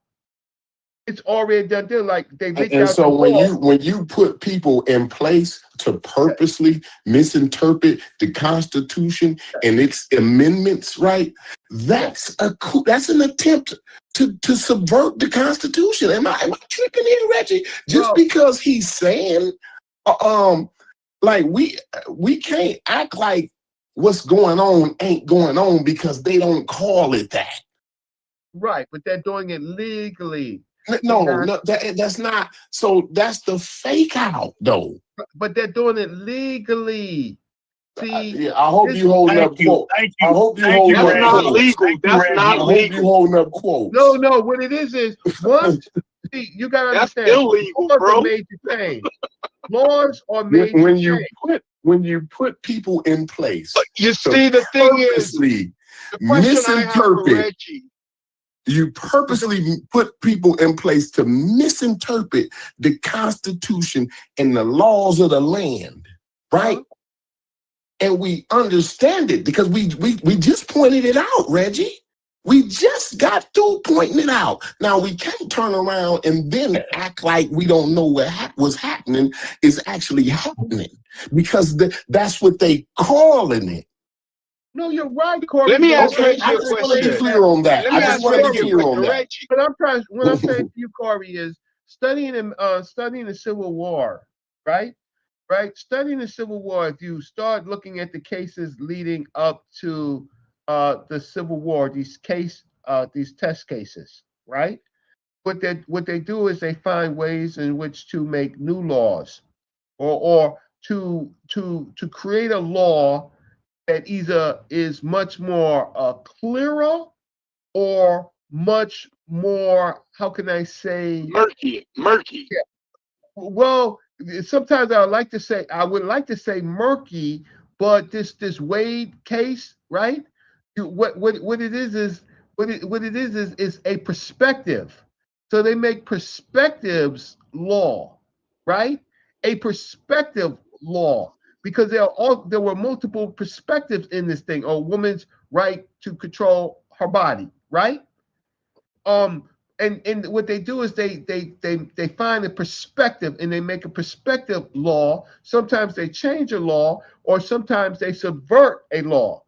It's already done deal. Like they leaked And out the so law. when you put people in place to purposely misinterpret the Constitution and its amendments, right? That's that's an attempt to subvert the Constitution. Am I tripping here, Reggie? Just because he's saying, like we can't act like what's going on ain't going on because they don't call it that. Right, but they're doing it legally. No, that's not. So that's the fake out, though. But they're doing it legally. See, I hope you holding up quotes. I hope you holding up quotes. That's not I hope legal. you holding up quotes. No. What it is once see, you gotta understand. That's illegal, laws bro. are made to change. Laws are made to change. When you put people in place, you see, the thing is, the question I have for Reggie. You purposely put people in place to misinterpret the Constitution and the laws of the land, right? And we understand it because we just pointed it out, Reggie. We just got through pointing it out. Now we can't turn around and then act like we don't know what was happening is actually happening because that's what they calling it. No, you're right, Corey. Let me ask Okay, Reggie I a just want to question. be clear on that. Let me ask Reggie a question, Reggie. But what I'm saying to you, Corey, is studying the Civil War, right? Right? Studying the Civil War, if you start looking at the cases leading up to the Civil War, these test cases, right? What they do is they find ways in which to make new laws or to create a law that either is much more clearer or much more, how can I say, murky. Yeah. Well, sometimes I would like to say murky, but this Wade case, right? What it is a perspective. So they make perspectives law, right? A perspective law, because there were multiple perspectives in this thing. A woman's right to control her body, right? And what they do is they find a perspective and they make a perspective law. Sometimes they change a law, or sometimes they subvert a law,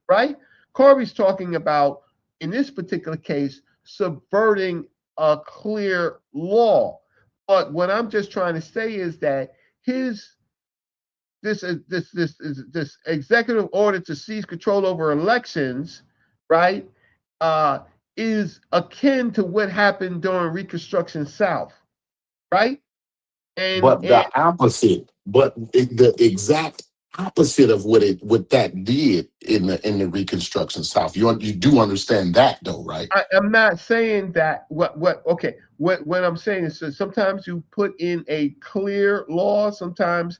right? Corey's talking about, in this particular case, subverting a clear law. But what I'm just trying to say is that this executive order to seize control over elections, right, is akin to what happened during Reconstruction South, right? But the opposite, the exact opposite of what that did in the Reconstruction South. You do understand that, though, right? I'm not saying that. What I'm saying is that sometimes you put in a clear law, sometimes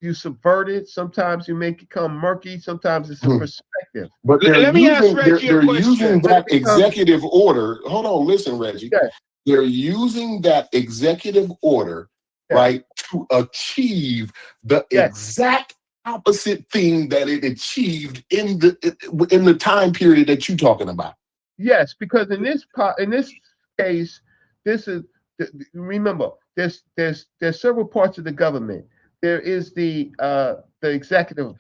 you subvert it, sometimes you make it come murky, sometimes it's a perspective. But let me ask Reggie a question. Using that executive order. Hold on, listen, Reggie. Yeah. They're using that executive order, right, to achieve the exact opposite thing that it achieved in the time period that you're talking about. Yes, because in this case, remember, there's several parts of the government. There is the executive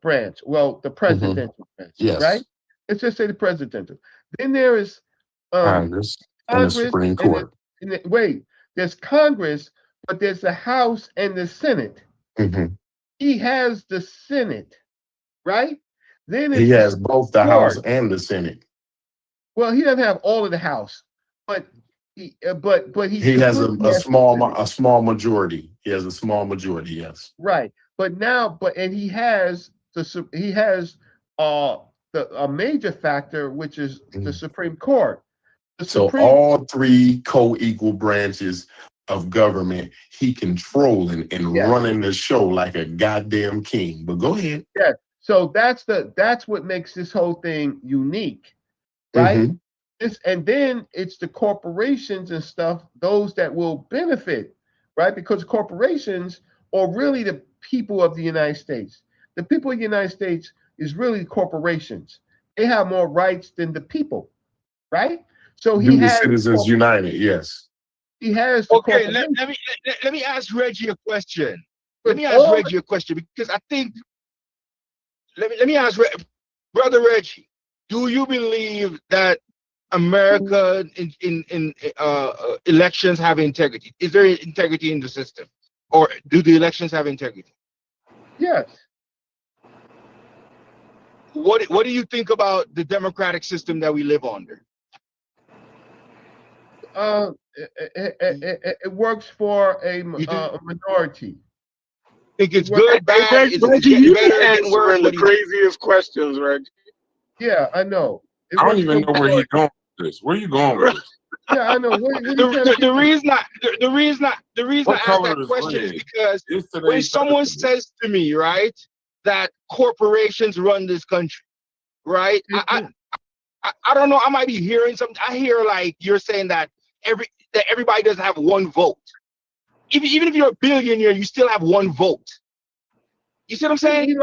branch, well, the presidential branch, Yes. right? Let's just say the presidential. Then there is Congress and the Supreme Court. There's Congress, but there's the House and the Senate. Mm-hmm. He has the Senate, right? Then he has both the House and the Senate. Well, he doesn't have all of the House, but he has a small majority. He has a small majority, yes. Right, and he has a major factor, which is the Supreme Court. All three co-equal branches of government, he controlling and running the show like a goddamn king. But go ahead. Yeah. So that's what makes this whole thing unique, right? Mm-hmm. And then it's the corporations and stuff, those that will benefit, right? Because corporations are really the people of the United States. The people of the United States is really corporations. They have more rights than the people, right? So he has Citizens United, yes. He has the Okay, corporation. let me ask Reggie a question. But Let me ask Reggie a question because I think let me ask Brother Reggie, do you believe that America in elections have integrity? Is there integrity in the system, or do the elections have integrity? Yes. What do you think about the democratic system that we live under? It works for a minority. Think it's Well, good, bad? Is it Reggie, getting you better, be getting worse? answering the craziest questions, Reggie. Yeah, I know. It I don't works even for know where he's going with this. Where you going with this? Yeah, I know. The reason I What ask that color is question is red? because It's when today's someone Thursday. says to me, right, that corporations run this country, right? I don't know. I might be hearing something. I hear like you're saying that everybody doesn't have one vote. Even if you're a billionaire, you still have one vote. You see what I'm saying? Didn't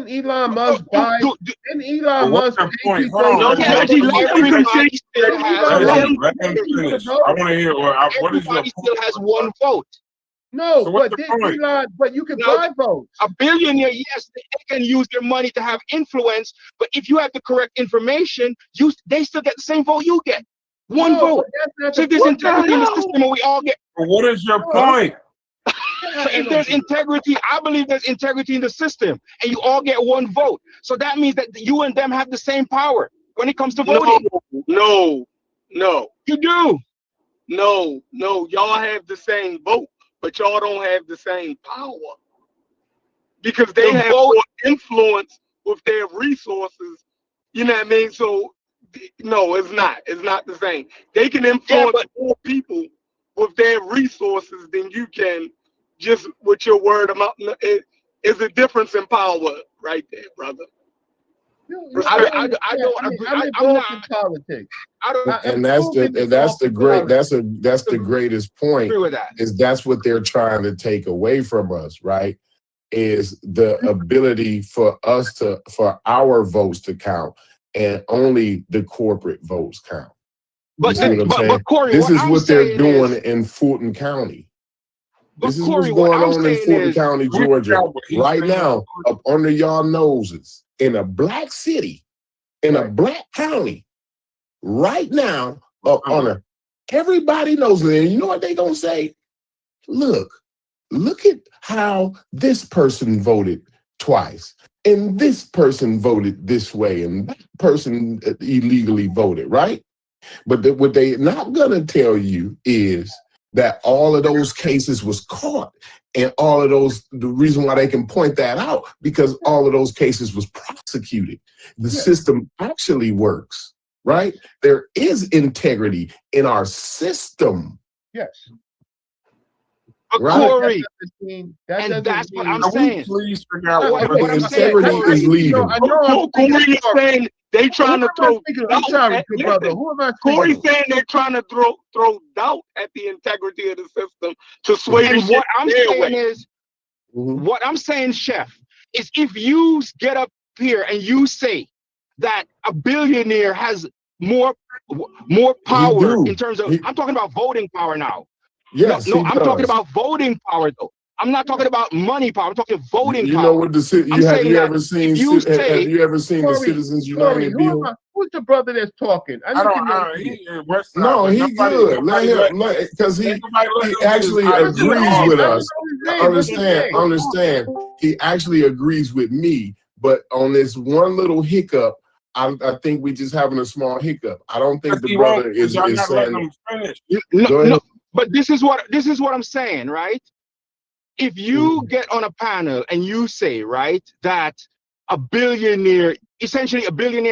Elon Musk buy? Didn't Elon What's Musk your pay point? people? Hold on, Reggie, let him continue. Everybody still has Reggie, one. let him finish. I want to hear what is your Everybody still has one vote. No, So what's but the didn't point? Elon? But you can Now, buy votes. a billionaire, yes, they can use their money to have influence, but if you have the correct information, they still get the same vote you get. One No, vote. but that's not So the if there's point. integrity in the system and we all get. But what is your No. point? So if there's integrity, I believe there's integrity in the system, and you all get one vote. So that means that you and them have the same power when it comes to voting. No. You do. No. Y'all have the same vote, but y'all don't have the same power because they The have vote. more influence with their resources. You know what I mean? So no, it's not. It's not the same. They can influence more people with their resources than you can just with your word of mouth. It's a difference in power right there, brother. I'm involved in politics. And that's the greatest point. Is that's what they're trying to take away from us, right? Is the ability for our votes to count, and only the corporate votes count. You see what I'm saying? Corey, this is I'm what they're saying doing is, in Fulton County. This is Corey, what's what going I'm on in saying Fulton is- County, Georgia, right now, up under y'all noses, in a black city, in a black county, right now, up under. Everybody knows it. And you know what they gonna say? Look at how this person voted twice, and this person voted this way, and that person illegally voted, right? But what they not gonna tell you is that all of those cases was caught, and all of those, the reason why they can point that out, because all of those cases was prosecuted. The system actually works, right? There is integrity in our system. Yes. Right? Corey, and that's what I'm saying. Please figure out what the integrity is leaving. I know I'm Corey's saying they trying to throw. I'm sorry, brother. Who am I speaking Corey's to? saying they're trying to throw doubt at the integrity of the system to sway the And shit what I'm their saying way. is, what I'm saying, Chef, is if you get up here and you say that a billionaire has more power in terms of, I'm talking about voting power now. Yes, no, he I'm talking does. about voting power though. I'm not talking about money power. I'm talking voting You power. know what have you ever seen? If you say, have you ever seen the Citizens United bill? Who's the brother that's talking? No, he good. Let him, because he actually agrees with us. Understand. He actually agrees with me, but on this one little hiccup, I think we just having a small hiccup. I don't think the brother is saying. No, but this is what I'm saying, right? If you get on a panel and you say, right, that a billionaire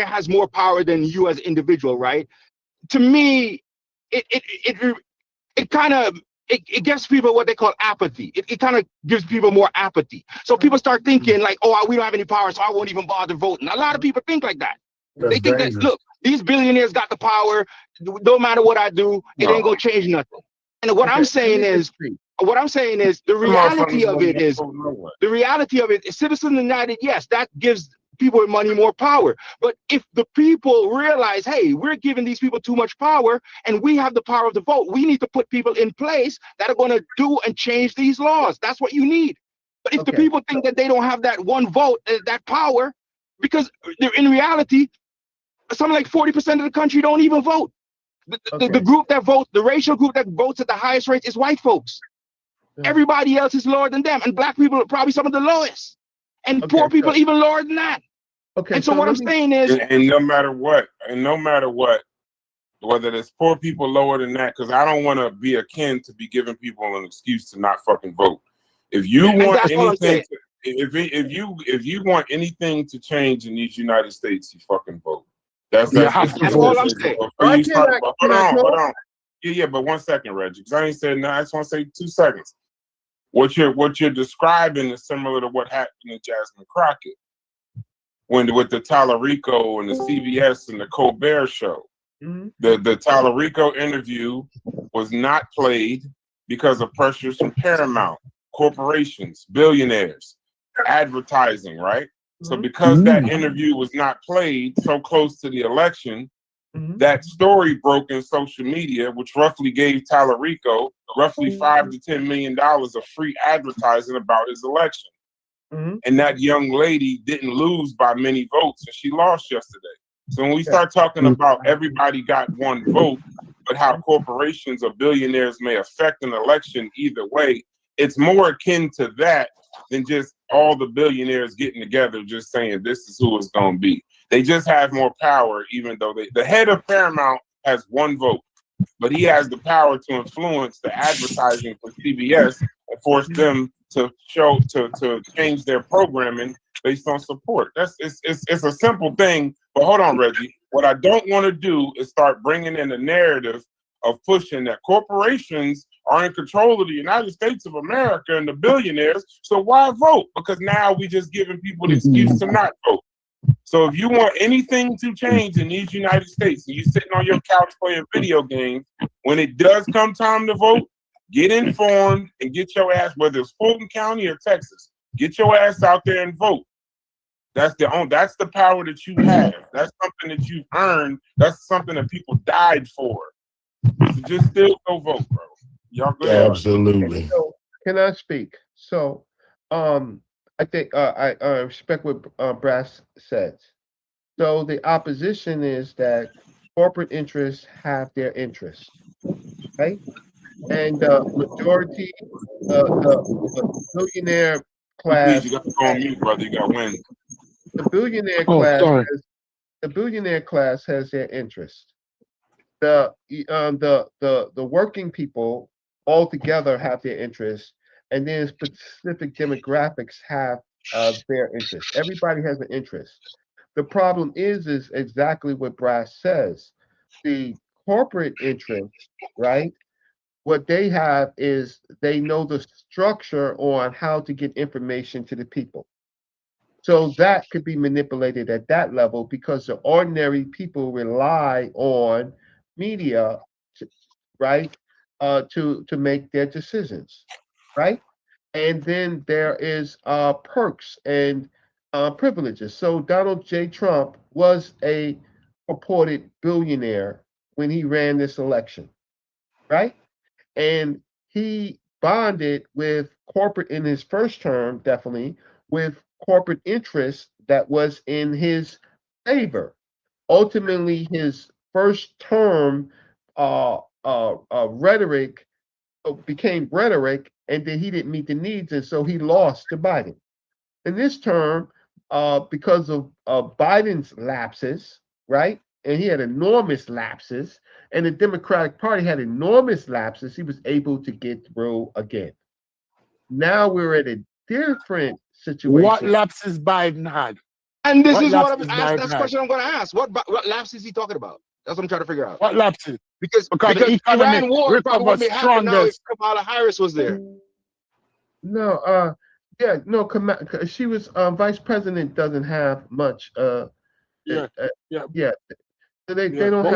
has more power than you as an individual, right? To me, it kind of gives people what they call apathy. It kind of gives people more apathy. So people start thinking like, oh, we don't have any power, so I won't even bother voting. A lot of people think like that. They think that, look, these billionaires got the power. No matter what I do, it ain't gonna change nothing. And what I'm saying is, the reality of it is, Citizens United, yes, that gives people with money more power. But if the people realize, hey, we're giving these people too much power and we have the power of the vote, we need to put people in place that are going to do and change these laws. That's what you need. But if the people think that they don't have that one vote, that power, because they're in reality, something like 40% of the country don't even vote. The group that votes, the racial group that votes at the highest rate is white folks. Everybody else is lower than them, and black people are probably some of the lowest, and poor people even lower than that. And so what I'm saying is, and no matter what, whether there's poor people lower than that, because I don't want to be akin to be giving people an excuse to not fucking vote. If you want anything, if you want anything to change in these United States, you fucking vote. That's all I'm saying. Hold on. Yeah, but 1 second, Reggie, because I ain't said no. I just want to say 2 seconds. What you're describing is similar to what happened to Jasmine Crockett with the Tallarico and the CBS and the Colbert show. The Tallarico interview was not played because of pressures from Paramount, corporations, billionaires, advertising, right? So because that interview was not played so close to the election, that story broke in social media, which roughly gave Tallarico roughly $5 to $10 million of free advertising about his election. And that young lady didn't lose by many votes, and she lost yesterday. So when we start talking about everybody got one vote, but how corporations or billionaires may affect an election either way, it's more akin to that than just all the billionaires getting together just saying this is who it's going to be. They just have more power, even though the head of Paramount has one vote, but he has the power to influence the advertising for CBS and force them to change their programming based on support. It's a simple thing, but hold on, Reggie. What I don't want to do is start bringing in a narrative of pushing that corporations are in control of the United States of America and the billionaires. So why vote? Because now we just giving people the excuse to not vote. So if you want anything to change in these United States and you sitting on your couch playing video games, when it does come time to vote, get informed and get your ass, whether it's Fulton County or Texas, get your ass out there and vote. That's the power that you have. That's something that you've earned. That's something that people died for. So just still go vote, bro. Y'all go ahead. Absolutely. So, can I speak? So, I think I respect what Brass says. So the opposition is that corporate interests have their interests, right? And the majority, the billionaire class. Please, you got to go on mute, brother. You got to win. The billionaire class has their interest. The working people all together have their interest, and then specific demographics have their interest. Everybody has an interest. The problem is exactly what Brass says. The corporate interest, right? What they have is they know the structure on how to get information to the people. So that could be manipulated at that level because the ordinary people rely on media, right, to make their decisions, right? And then there is perks and privileges. So Donald J. Trump was a purported billionaire when he ran this election, right? And he bonded with corporate in his first term, definitely, with corporate interests that was in his favor. Ultimately, his first term rhetoric became rhetoric, and then he didn't meet the needs, and so he lost to Biden. In this term, because of Biden's lapses, right? And he had enormous lapses, and the Democratic Party had enormous lapses, he was able to get through again. Now we're at a different situation. What lapses Biden had? And this is what I'm asking. That's the question I'm going to ask. What lapses is he talking about? That's what I'm trying to figure out. What lapses? Because the Iran war probably wouldn't be happening now if strongest. Kamala Harris was there. No, she was vice president. Doesn't have much. So they don't But have.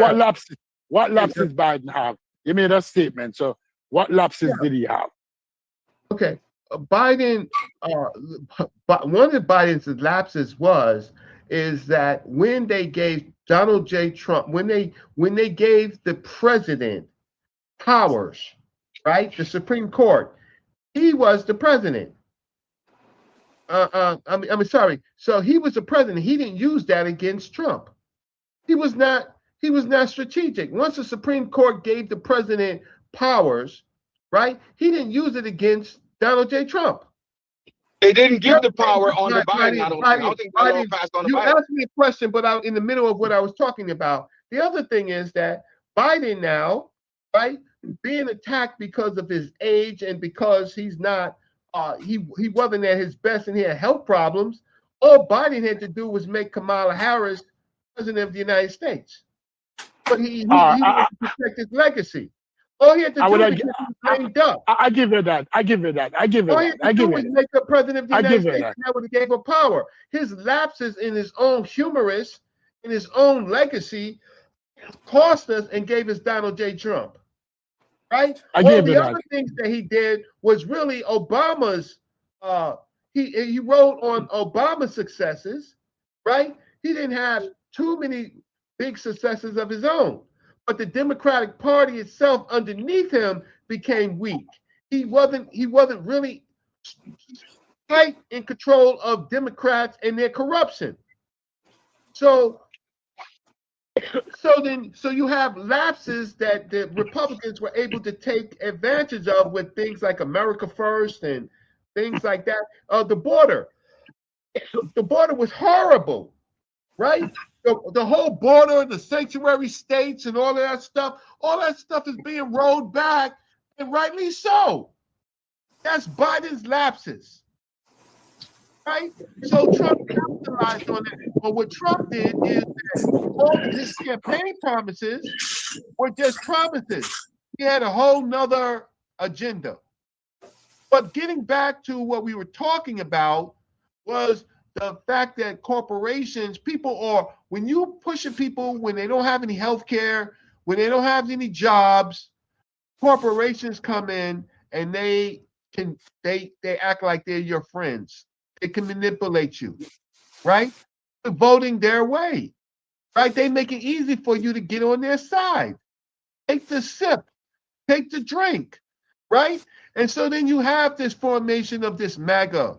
what lapses Biden have? You made a statement. So what lapses did he have? Okay, Biden. One of Biden's lapses was is that when they gave Donald J. Trump, when they gave the president powers, right? The Supreme Court, he was the president. Sorry. So he was the president. He didn't use that against Trump. He was not strategic. Once the Supreme Court gave the president powers, right? He didn't use it against Donald J. Trump. They didn't give the power on the Biden. I don't think the law passed on the You Biden. asked me a question, but I was in the middle of what I was talking about. The other thing is that Biden now, right, being attacked because of his age and because he's not, he wasn't at his best and he had health problems. All Biden had to do was make Kamala Harris president of the United States. But he wanted to protect his legacy. All he had to do was get blamed up. I give her that. I give her that. I give her All he that. had to do was make the president of the United States, that. and that would have gave him power. His lapses in his own humorous, in his own legacy, cost us and gave us Donald J. Trump. Right? I All give the her other that. things that he did was really Obama's. He wrote on Obama's successes, right? He didn't have too many big successes of his own. But the Democratic Party itself underneath him became weak. He wasn't really tight in control of Democrats and their corruption. So you have lapses that the Republicans were able to take advantage of with things like America First and things like that. The border was horrible, right? The whole border, the sanctuary states and all that stuff is being rolled back, and rightly so. That's Biden's lapses, right? So Trump capitalized on it. But what Trump did is that all of his campaign promises were just promises. He had a whole nother agenda. But getting back to what we were talking about was the fact that corporations, when you pushing people when they don't have any health care, when they don't have any jobs, corporations come in and they act like they're your friends. They can manipulate you, right? Voting their way, right? They make it easy for you to get on their side. Take the sip, take the drink, right? And so then you have this formation of this MAGA.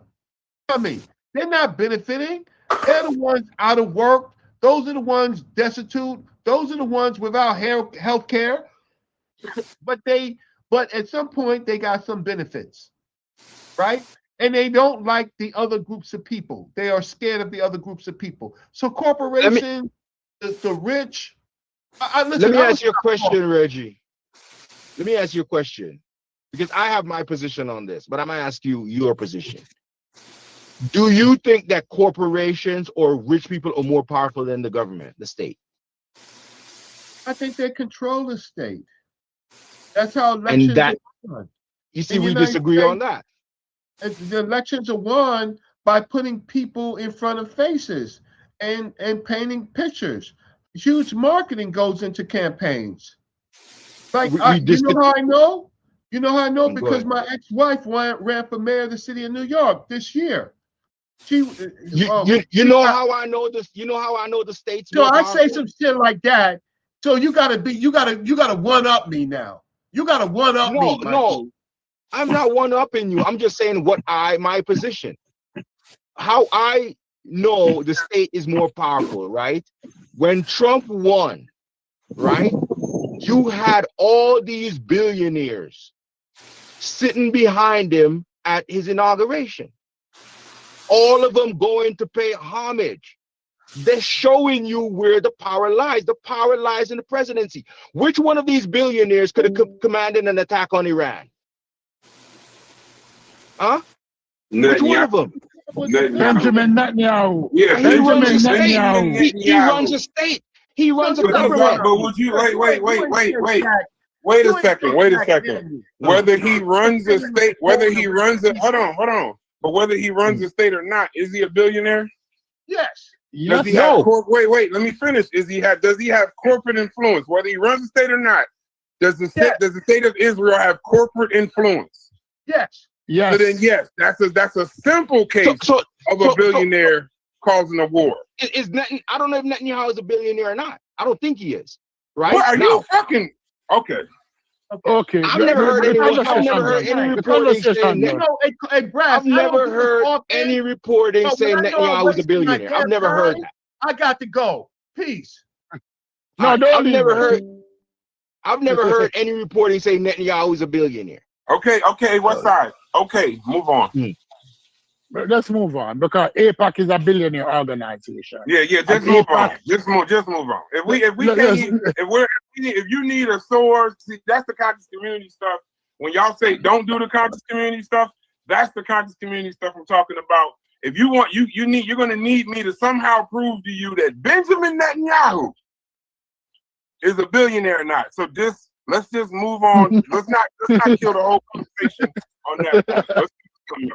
They're not benefiting. They're the ones out of work. Those are the ones destitute. Those are the ones without health care. But at some point they got some benefits, right? And they don't like the other groups of people. They are scared of the other groups of people. So corporations, the rich. Let me ask you a question, Reggie. Let me ask you a question, because I have my position on this, but I'm gonna ask you your position. Do you think that corporations or rich people are more powerful than the government, the state? I think they control the state. That's how elections are won. You see, we disagree on that. The elections are won by putting people in front of faces and painting pictures. Huge marketing goes into campaigns. Like, you know how I know? You know how I know? Because my ex-wife ran for mayor of the city of New York this year. You know how I know this? You know how I know the state's so I say some shit like that. So you gotta one up me now. You gotta one up me. No, I'm not one upping you. I'm just saying my position. How I know the state is more powerful, right? When Trump won, right? You had all these billionaires sitting behind him at his inauguration. All of them going to pay homage. They're showing you where the power lies. The power lies in the presidency. Which one of these billionaires could have commanded an attack on Iran? Huh? Which one of them? Benjamin Netanyahu. Yeah, He runs a state. He runs a state. He runs a government. But would you wait a second. Whether he runs a state, hold on. But whether he runs a state or not, is he a billionaire? Yes. Does he have wait, let me finish. Does he have corporate influence? Whether he runs a state or not, does the state of Israel have corporate influence? Yes. So then yes, that's a simple case of a billionaire causing a war. Is Netanyahu, I don't know if Netanyahu is a billionaire or not. I don't think he is. Right? What are now, you fucking okay? Okay. I've never heard any reporting saying that. No, hey, Brass, I've never heard any reporting saying Netanyahu is a billionaire. I've never heard that. I got to go. Peace. No, don't leave. I've never heard any reporting saying Netanyahu is a billionaire. Okay, what side? Okay, move on. But let's move on because APAC is a billionaire organization. Yeah, just move on. Just move on. If you need a source, see, that's the conscious community stuff. When y'all say don't do the conscious community stuff, that's the conscious community stuff I'm talking about. If you want, you're gonna need me to somehow prove to you that Benjamin Netanyahu is a billionaire or not. So let's just move on. let's not kill the whole conversation on that. Let's keep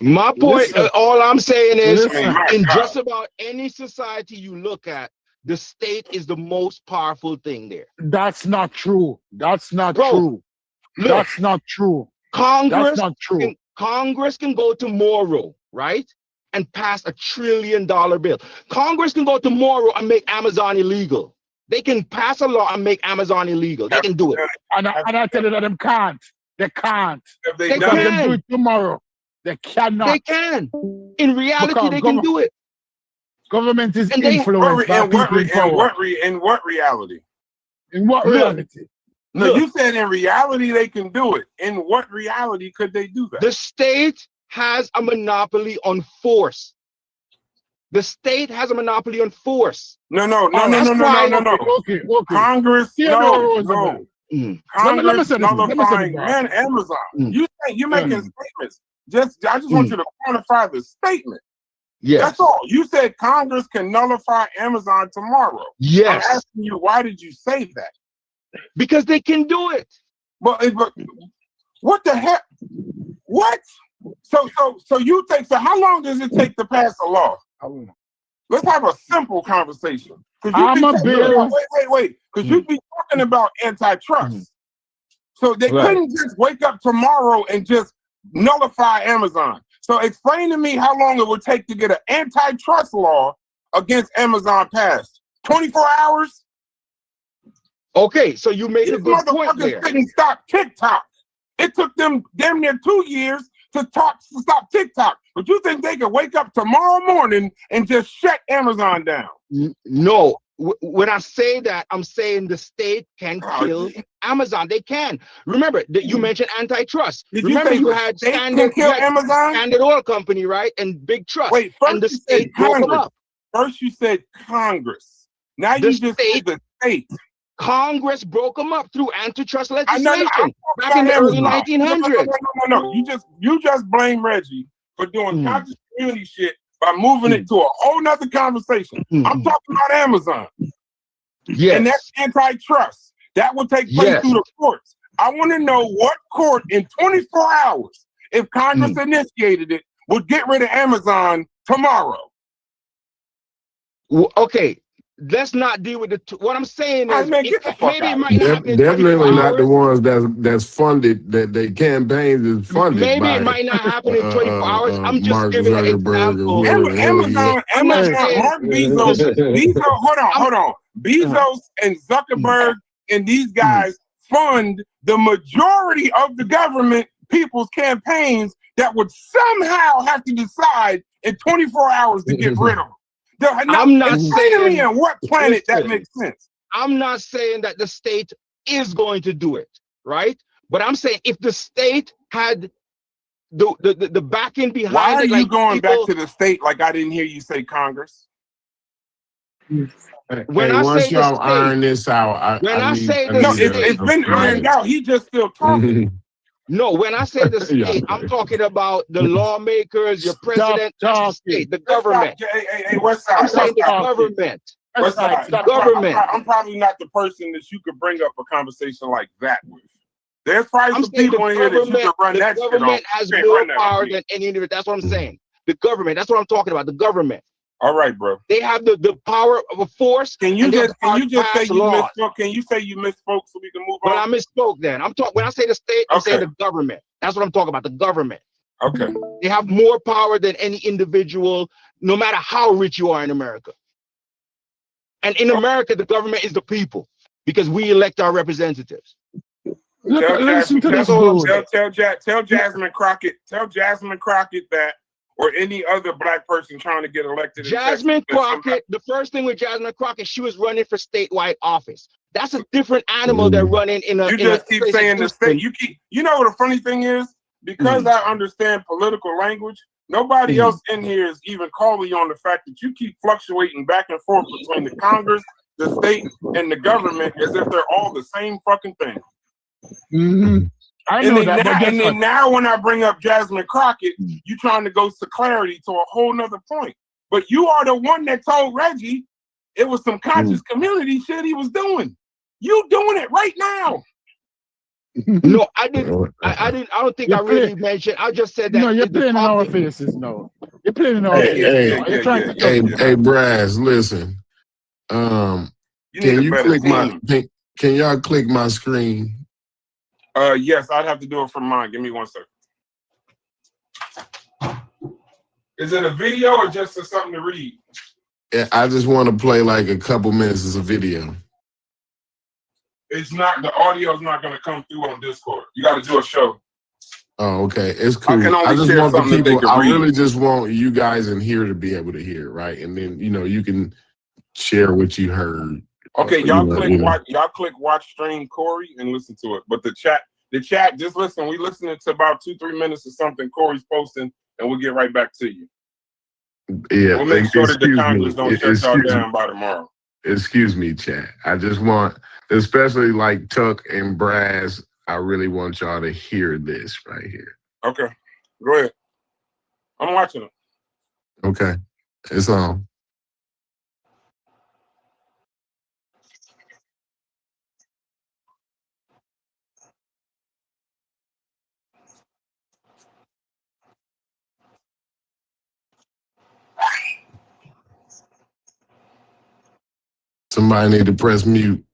My point, all I'm saying is, in God. just about any society you look at, the state is the most powerful thing there. That's not true. That's not true. Look, that's not true. Congress, That's not true. Congress can go tomorrow, right, and pass $1 trillion bill. Congress can go tomorrow and make Amazon illegal. They can pass a law and make Amazon illegal. They can do it. And I tell you that them can't. They can't. They Because can. them do it tomorrow. They cannot. They can. In reality, Because they can do it. Government is And they- influenced by people in power. In what reality? In what Look, reality? No, Look. you said in reality they can do it. In what reality could they do that? The state has a monopoly on force. The state has a monopoly on force. No. Okay. Congress, Theodore no. Let me Congress say this. nullifying, man, Amazon. You're making statements. I just want you to quantify the statement. Yes. That's all. You said Congress can nullify Amazon tomorrow. Yes. I'm asking you, why did you say that? Because they can do it. But what the heck? What? So you think so? How long does it take to pass a law? Let's have a simple conversation. Wait. Because you be talking about antitrust. So they couldn't just wake up tomorrow and just nullify Amazon. So explain to me how long it would take to get an antitrust law against Amazon passed. 24 hours? Okay, so you made a good point there. Couldn't stop TikTok. It took them damn near 2 years to stop TikTok. But you think they could wake up tomorrow morning and just shut Amazon down? No. When I say that, I'm saying the state can kill Amazon. They can. Remember that you mentioned antitrust. Remember you had Standard Oil Company, right? And Big Trust. Wait, and the state broke them up. First you said Congress. Now you just said the state. Congress broke them up through antitrust legislation back in the early 1900s. No. You just blame Reggie for doing conscious community shit by moving it to a whole nother conversation. I'm talking about Amazon. Yes. And that's antitrust. That would take place through the courts. I want to know what court in 24 hours, if Congress initiated it, would get rid of Amazon tomorrow. Okay. Let's not deal with what I'm saying is maybe it might not happen in Definitely 24 not the hours. ones that's funded, that they campaigns is funded Maybe by it might not happen in 24 hours. I'm just Mark giving an Zuckerberg example. Amazon, Mark Bezos, hold on. Bezos and Zuckerberg and these guys fund the majority of the government people's campaigns that would somehow have to decide in 24 hours to get rid of them. I'm not saying on what planet that makes sense. I'm not saying that the state is going to do it, right? But I'm saying if the state had the backing behind why are it, you going back to the state like I didn't hear you say Congress? When I once say y'all the iron this out, it's been ironed out. He just still talking. No, when I say the state, I'm talking about the lawmakers, your president, the state, the government. Hey, what's up? I'm saying the government. The government. I'm probably not the person that you could bring up a conversation like that with. There's probably some people in here that you could run that shit on. The government has more power than any individual. That's what I'm saying. The government. That's what I'm talking about. The government. All right, bro. They have the power of a force. Can you just say you misspoke? Can you say you misspoke so we can move on? But I misspoke then. I'm talking when I say the state, I'm saying the government. That's what I'm talking about. The government. Okay. They have more power than any individual, no matter how rich you are in America. And in America, the government is the people because we elect our representatives. Listen to this tell dude. Jasmine Crockett that, or any other black person trying to get elected. Jasmine Crockett, the first thing with Jasmine Crockett, she was running for statewide office. That's a different animal than running in a. You just keep saying the state. You know what the funny thing is? Because I understand political language, nobody else in here is even calling you on the fact that you keep fluctuating back and forth between the Congress, the state, and the government as if they're all the same fucking thing. I know that, but and then now when I bring up Jasmine Crockett, you trying to go to clarity to a whole nother point. But you are the one that told Reggie it was some conscious community shit he was doing. You doing it right now. No, I didn't. I didn't. I don't think I really mentioned. I just said that. No, you're playing in our faces. No, you're playing in our faces. Hey, Brass, listen. Can you click can y'all click my screen? Yes, I'd have to do it from mine. Give me 1 second. Is it a video or just something to read? Yeah, I just want to play like a couple minutes as a video. It's not, the audio is not going to come through on Discord. You got to do a show. Oh, okay. It's cool. I can only just share want the something that they people, can read. really just want you guys in here to be able to hear, right? And then, you can share what you heard. Okay, y'all click watch stream Corey and listen to it. But the chat, just listen. We listening to about 2-3 minutes of something Corey's posting, and we'll get right back to you. Yeah, we'll make sure that the Congress don't shut y'all down by tomorrow. Excuse me, chat. I just want, especially like Tuck and Brass, I really want y'all to hear this right here. Okay, go ahead. I'm watching it. Okay, it's on. Somebody need to press mute.